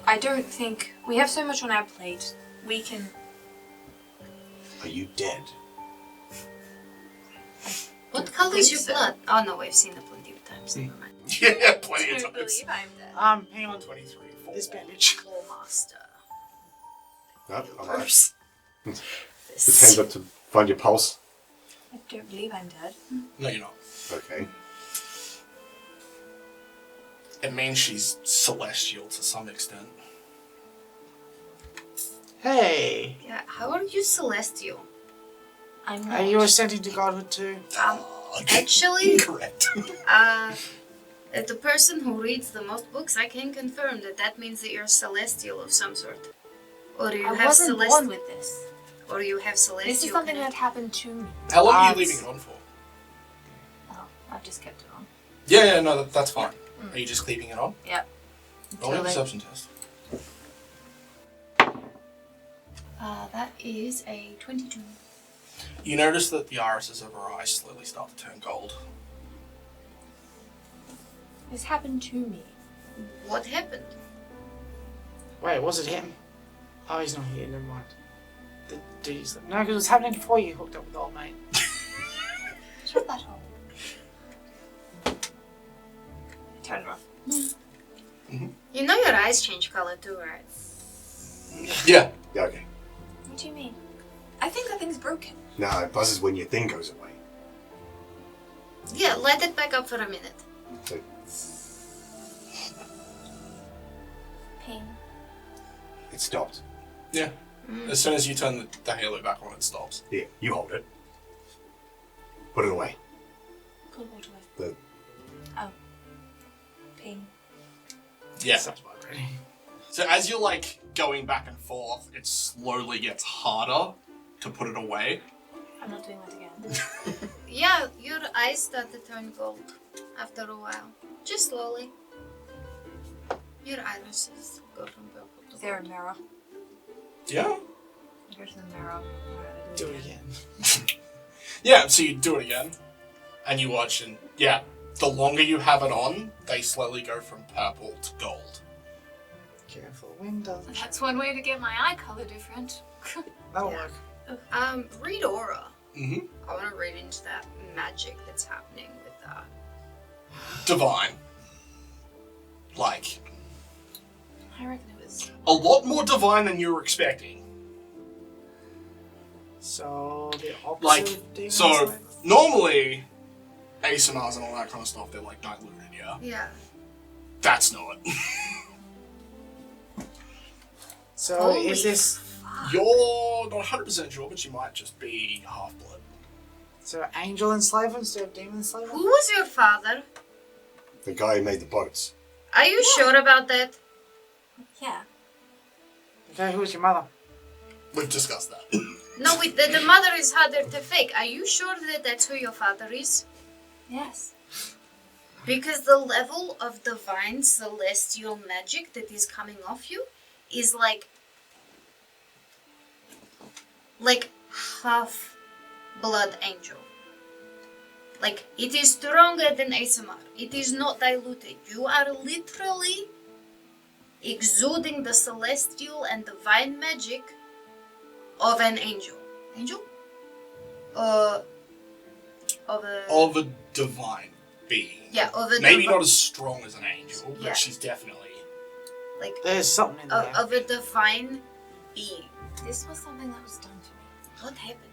I don't think we have so much on our plate. We can. Are you dead? What color is think your so. blood? Oh no, we've seen it plenty of times. Never mind. Yeah, plenty I of don't times. believe I'm dead. Hang on. 23, 4. This bandage. Claw master. No, alright. Purse. Just hands up to find your pulse. I don't believe I'm dead. No, you're not. Okay. It means she's celestial to some extent. Hey. Yeah, how are you celestial? I'm Are not. you ascending to godhood too? Actually, Incorrect. the person who reads the most books, I can confirm that means that you're celestial of some sort. Or you I have wasn't born celestial. with this. Or you have celestial. This is something that happened to me. How long are you Ah, leaving it on for? Oh, I've just kept it on. Yeah, no, that's fine. Are you just keeping it on? Yep. Roll a Until they- perception test. That is a 22. You notice that the irises of her eyes slowly start to turn gold. This happened to me. What happened? Wait, was it him? Oh, he's not here. Never mind. Did he slip? No, because it was happening before you hooked up with the old mate. Shut that hole. Turn it off. You know your eyes change color too, right? Yeah. Yeah, okay. What do you mean? I think that thing's broken. No, it buzzes when your thing goes away. Yeah, light it back up for a minute. So, Ping. It stopped. Yeah. As soon as you turn the halo back on, it stops. Here, you hold it. Put it away. Put what away? The Oh. Ping. Yeah. Sounds about right. So as you're like going back and forth, it slowly gets harder to put it away. I'm not doing that again. Yeah, your eyes start to turn gold after a while. Just slowly. Your irises go from purple to Is there a gold. mirror? Yeah. Go to the mirror. Do it again. Yeah, so you do it again. And you watch and yeah, the longer you have it on, they slowly go from purple to gold. Careful, wind doesn't. That's one way to get my eye color different. That'll Yeah. work. Read aura. Mm-hmm. I want to read into that magic that's happening with that. Divine. Like, I reckon it was. a lot more divine than you were expecting. So the opposite Like, of demon so slayer? normally ASMRs and all that kind of stuff, they're like diluted, yeah? Yeah. That's not. So Holy is this You're not 100% sure, but you might just be half-blood. so angel enslaver instead of demon enslaver? Who was your father? the guy who made the boats. Are you sure about that? Yeah. Okay, who's your mother? We've discussed that. No, the mother is harder to fake. Are you sure that that's who your father is? Yes. Because the level of divine celestial magic that is coming off you is like half blood angel. Like, it is stronger than ASMR. It is not diluted. You are literally exuding the celestial and divine magic of an angel. Angel? Of a... Of a divine being. Yeah, of a Maybe divine... not as strong as an angel, but Yeah. she's definitely... Like, There's something in there. of a divine being. This was something that was done to me. What happened?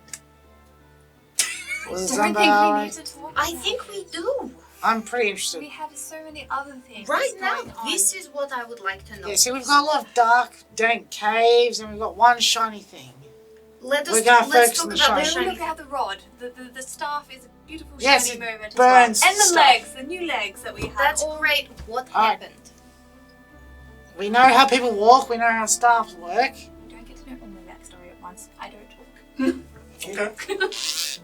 Was I don't think we somebody- need to talk I about think we do. I'm pretty interested. We have so many other things. Right now, going on. this is what I would like to know. Yeah, see, we've got a lot of dark, dank caves, and we've got one shiny thing. Let we're us gonna let's focus talk on the about the shiny. shiny. Look at the rod. The staff is a beautiful Yes, shiny it moment burns as well. And the stuff. legs, the new legs that we have. That's great. What Alright. happened? We know how people walk, we know how staffs work. You don't get to know all my backstory at once. I don't talk. Okay.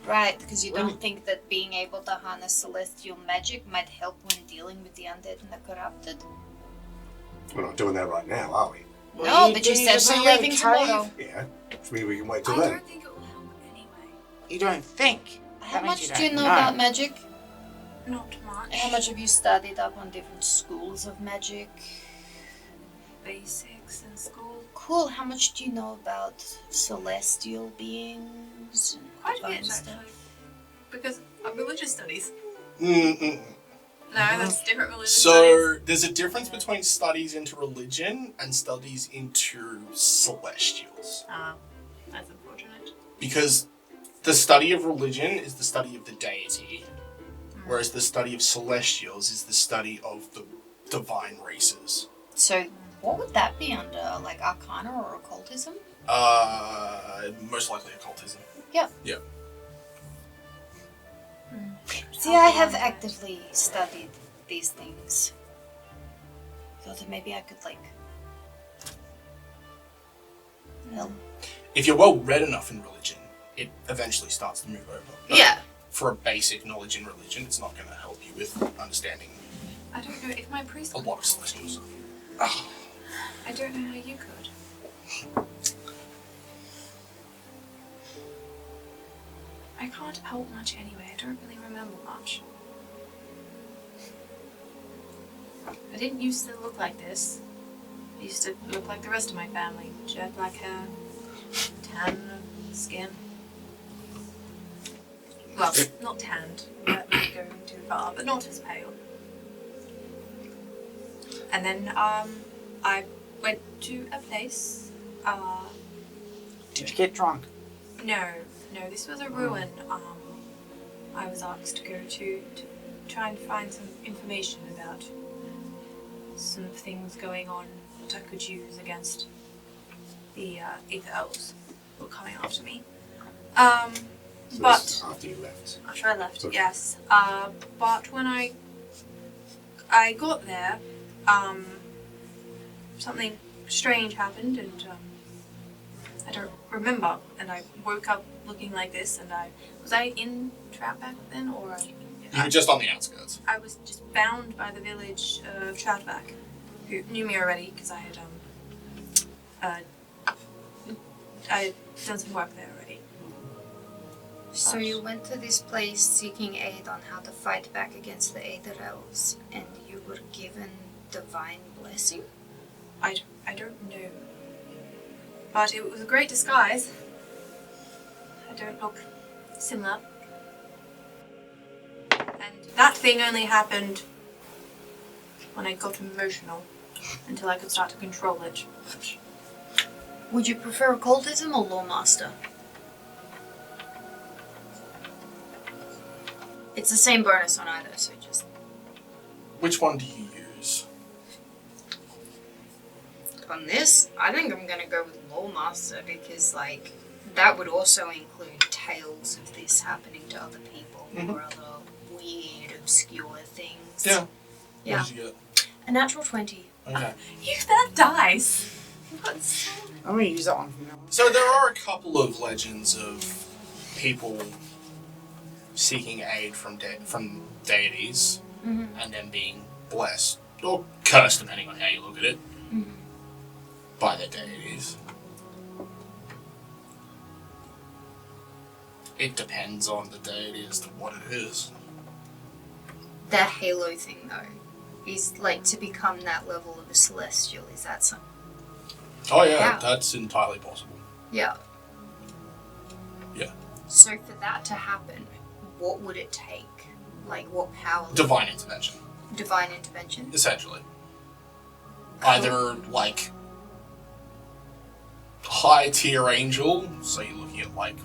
Right, because you don't think that being able to harness celestial magic might help when dealing with the undead and the corrupted? We're not doing that right now, are we? No, but you didn't said just say we're you had a leaving cave? tomorrow. Yeah. Which means we can wait I till then. don't think it will help anyway. You don't think. How That means much do you don't know about magic? Not much. How much have you studied up on different schools of magic? Basics in school. Cool. How much do you know about celestial beings? And Quite a divine bit, stuff? actually. Because of religious studies. Mm-mm. No, that's different religious studies. So, there's a difference between studies into religion and studies into celestials. That's unfortunate. Because the study of religion is the study of the deity, whereas the study of celestials is the study of the divine races. So, what would that be under? Like arcana or occultism? Most likely occultism. Yeah. Yeah. See, I have actively studied these things. So that maybe I could, like, help. If you're well read enough in religion, it eventually starts to move over. But Yeah. For a basic knowledge in religion, it's not going to help you with understanding I don't know if my priest a could lot of help me. celestials. I don't know how you could. I can't help much anyway. I don't really remember much. I didn't used to look like this. I used to look like the rest of my family. Jet black hair, tan skin. Well, not tanned, but not going too far, but not as pale. And then I went to a place. Did you get drunk? No, this was a ruin. I was asked to go to try and find some information about some things going on that I could use against the ether elves who were coming after me. So But this is after you left. after I left, Okay. yes. But when I got there, something strange happened, and I don't remember. And I woke up looking like this, and was I in Trout back then, or You were just on the outskirts. I was just bound by the village of Troutback, who knew me already because I had done some work there already. So you went to this place seeking aid on how to fight back against the Aether Elves, and you were given divine blessing? I don't know, but it was a great disguise. I don't look similar. And that thing only happened when I got emotional, until I could start to control it. Would you prefer occultism or lawmaster? It's the same bonus on either, so just... Which one do you use? On this, I think I'm gonna go with lawmaster because, like, that would also include tales of this happening to other people or other weird, obscure things. Yeah. Yeah. What did you get? A natural 20. Okay. Use that dice! What's... I'm gonna use that one from now on. So there are a couple of legends of people seeking aid from deities and then being blessed or cursed, depending on how you look at it, by their deities. It depends on the deity as to what it is. That halo thing, though, is like to become that level of a celestial. Is that something? Oh yeah, Yeah. that's entirely possible. Yeah. Yeah. So for that to happen, what would it take? Like, what power? Divine intervention, Divine intervention? essentially. Either like high tier angel, so you're looking at like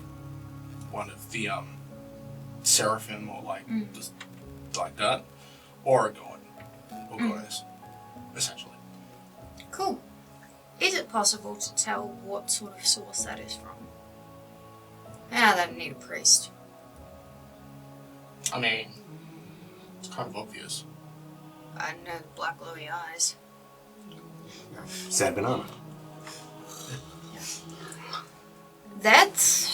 one of the seraphim or like just like that, or a god or goddess, essentially. Cool. Is it possible to tell what sort of source that is from? Ah, that'd need a priest. I mean, it's kind of obvious. I know black glowy eyes. Sad banana. That...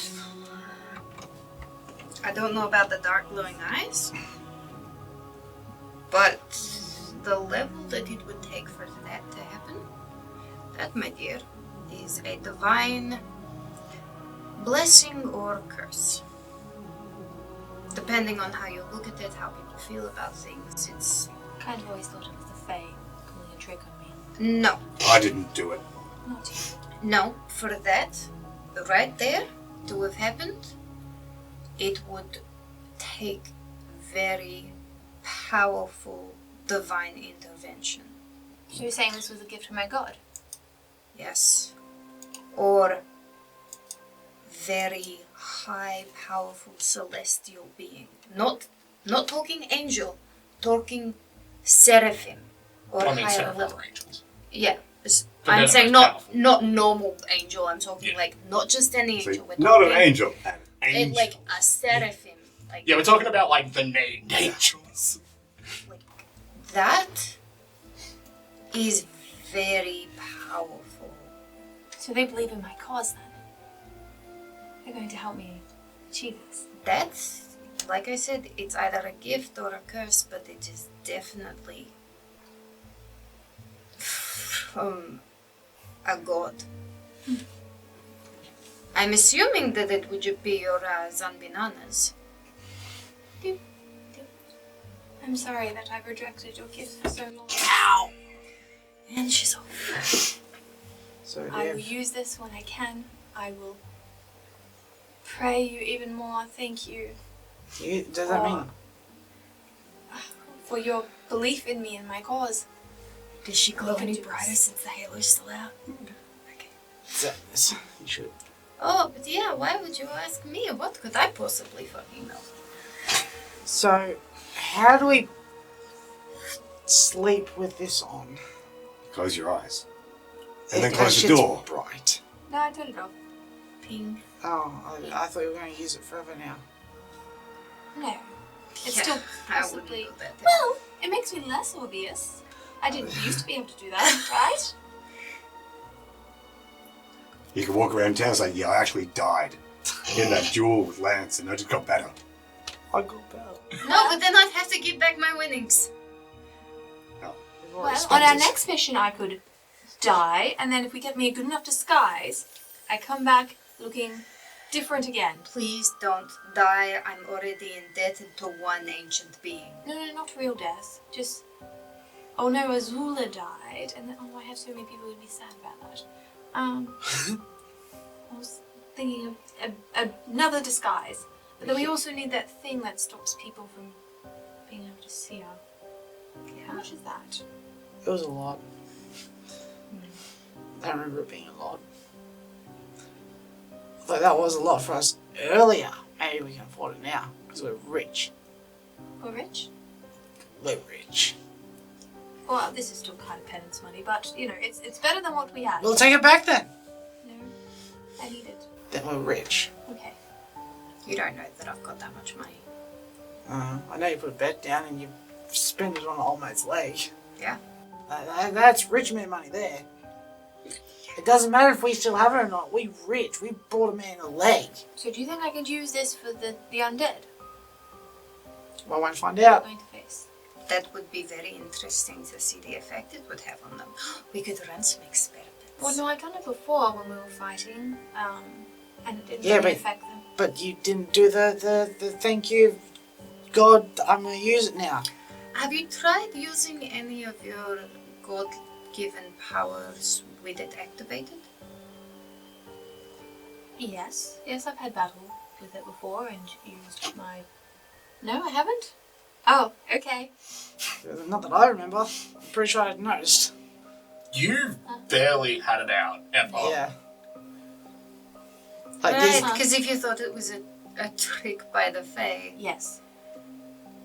I don't know about the dark glowing eyes, but the level that it would take for that to happen, that, my dear, is a divine blessing or curse. Depending on how you look at it, how people feel about things, it's... Kind of always thought it was the Fae pulling a trick on me. No. I didn't do it. Not you. No, for that, right there, to have happened, it would take very powerful divine intervention. So you're saying this was a gift from my god? Yes. Or very high, powerful celestial being. Not talking angel, talking seraphim or I mean, higher seraphim level. are angels. Yeah. But I'm they're saying the most not powerful. not normal angel. I'm talking Yeah. like not just any See, angel. We're not an talking angel. An angel. it, like a seraphim. Like, Yeah, we're talking about like the named angels. like that is very powerful. So they believe in my cause then? They're going to help me achieve this? That's, like I said, it's either a gift or a curse, but it is definitely from a god. I'm assuming that it would be your Zanbinanas. I'm sorry that I've rejected your gift for so long. Ow! And she's off. So I yeah. will use this when I can. I will pray you even more. Thank you Does that mean? for your belief in me and my cause. Does she glow We can any do brighter this. since the halo's still out? Okay. You should. Oh, but yeah, why would you ask me? What could I possibly fucking know? So, how do we sleep with this on. Close your eyes. And then That close the shit's door. bright. No, I turned it off. Ping. Oh, I thought you were going to use it forever now. No. It's Yeah, still I wouldn't possibly. do that. Well, it makes me less obvious. I didn't used to be able to do that, right? You can walk around town and say, yeah, I actually died in that duel with Lance and I just got better. I got better. No, but then I'd have to give back my winnings. Well, on our next mission, I could die, and then if we get me a good enough disguise, I come back looking different again. Please don't die. I'm already indebted to one ancient being. No, not real death. Just, oh no, Azula died, and then, oh, I have so many people who'd be sad about that. I was thinking of another disguise, but then we also need that thing that stops people from being able to see her. How much is that? It was a lot. I remember it being a lot. Although that was a lot for us earlier. Maybe we can afford it now, because we're rich. We're rich? We're rich. Well, this is still kind of penance money, but, you know, it's better than what we had. We'll take it back then. No, I need it. Then we're rich. Okay. You don't know that I've got that much money. I know you put a bet down and you spend it on an old mate's leg. Yeah. That's rich man money there. It doesn't matter if we still have it or not. We rich. We bought a man a leg. So do you think I could use this for the undead Well, I won't find we're out. going to face? That would be very interesting to see the effect it would have on them. We could run some experiments. Well, no, I've done it before when we were fighting, and it didn't Yeah, really but- affect them. But you didn't do the thank you, God, I'm going to use it now. Have you tried using any of your God-given powers with it activated? Yes, I've had battle with it before and used my... No, I haven't? Oh, okay. Not that I remember. I'm pretty sure I noticed. You've barely had it out, ever. Yeah. Like Right, this. because if you thought it was a trick by the Fae. Yes.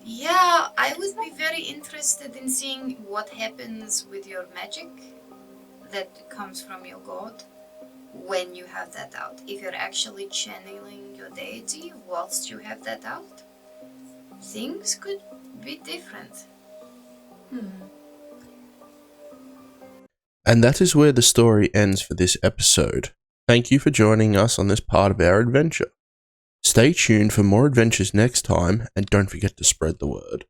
Yeah, I would be very interested in seeing what happens with your magic that comes from your god when you have that out. If you're actually channeling your deity whilst you have that out, things could be different. And that is where the story ends for this episode. Thank you for joining us on this part of our adventure. Stay tuned for more adventures next time, and don't forget to spread the word.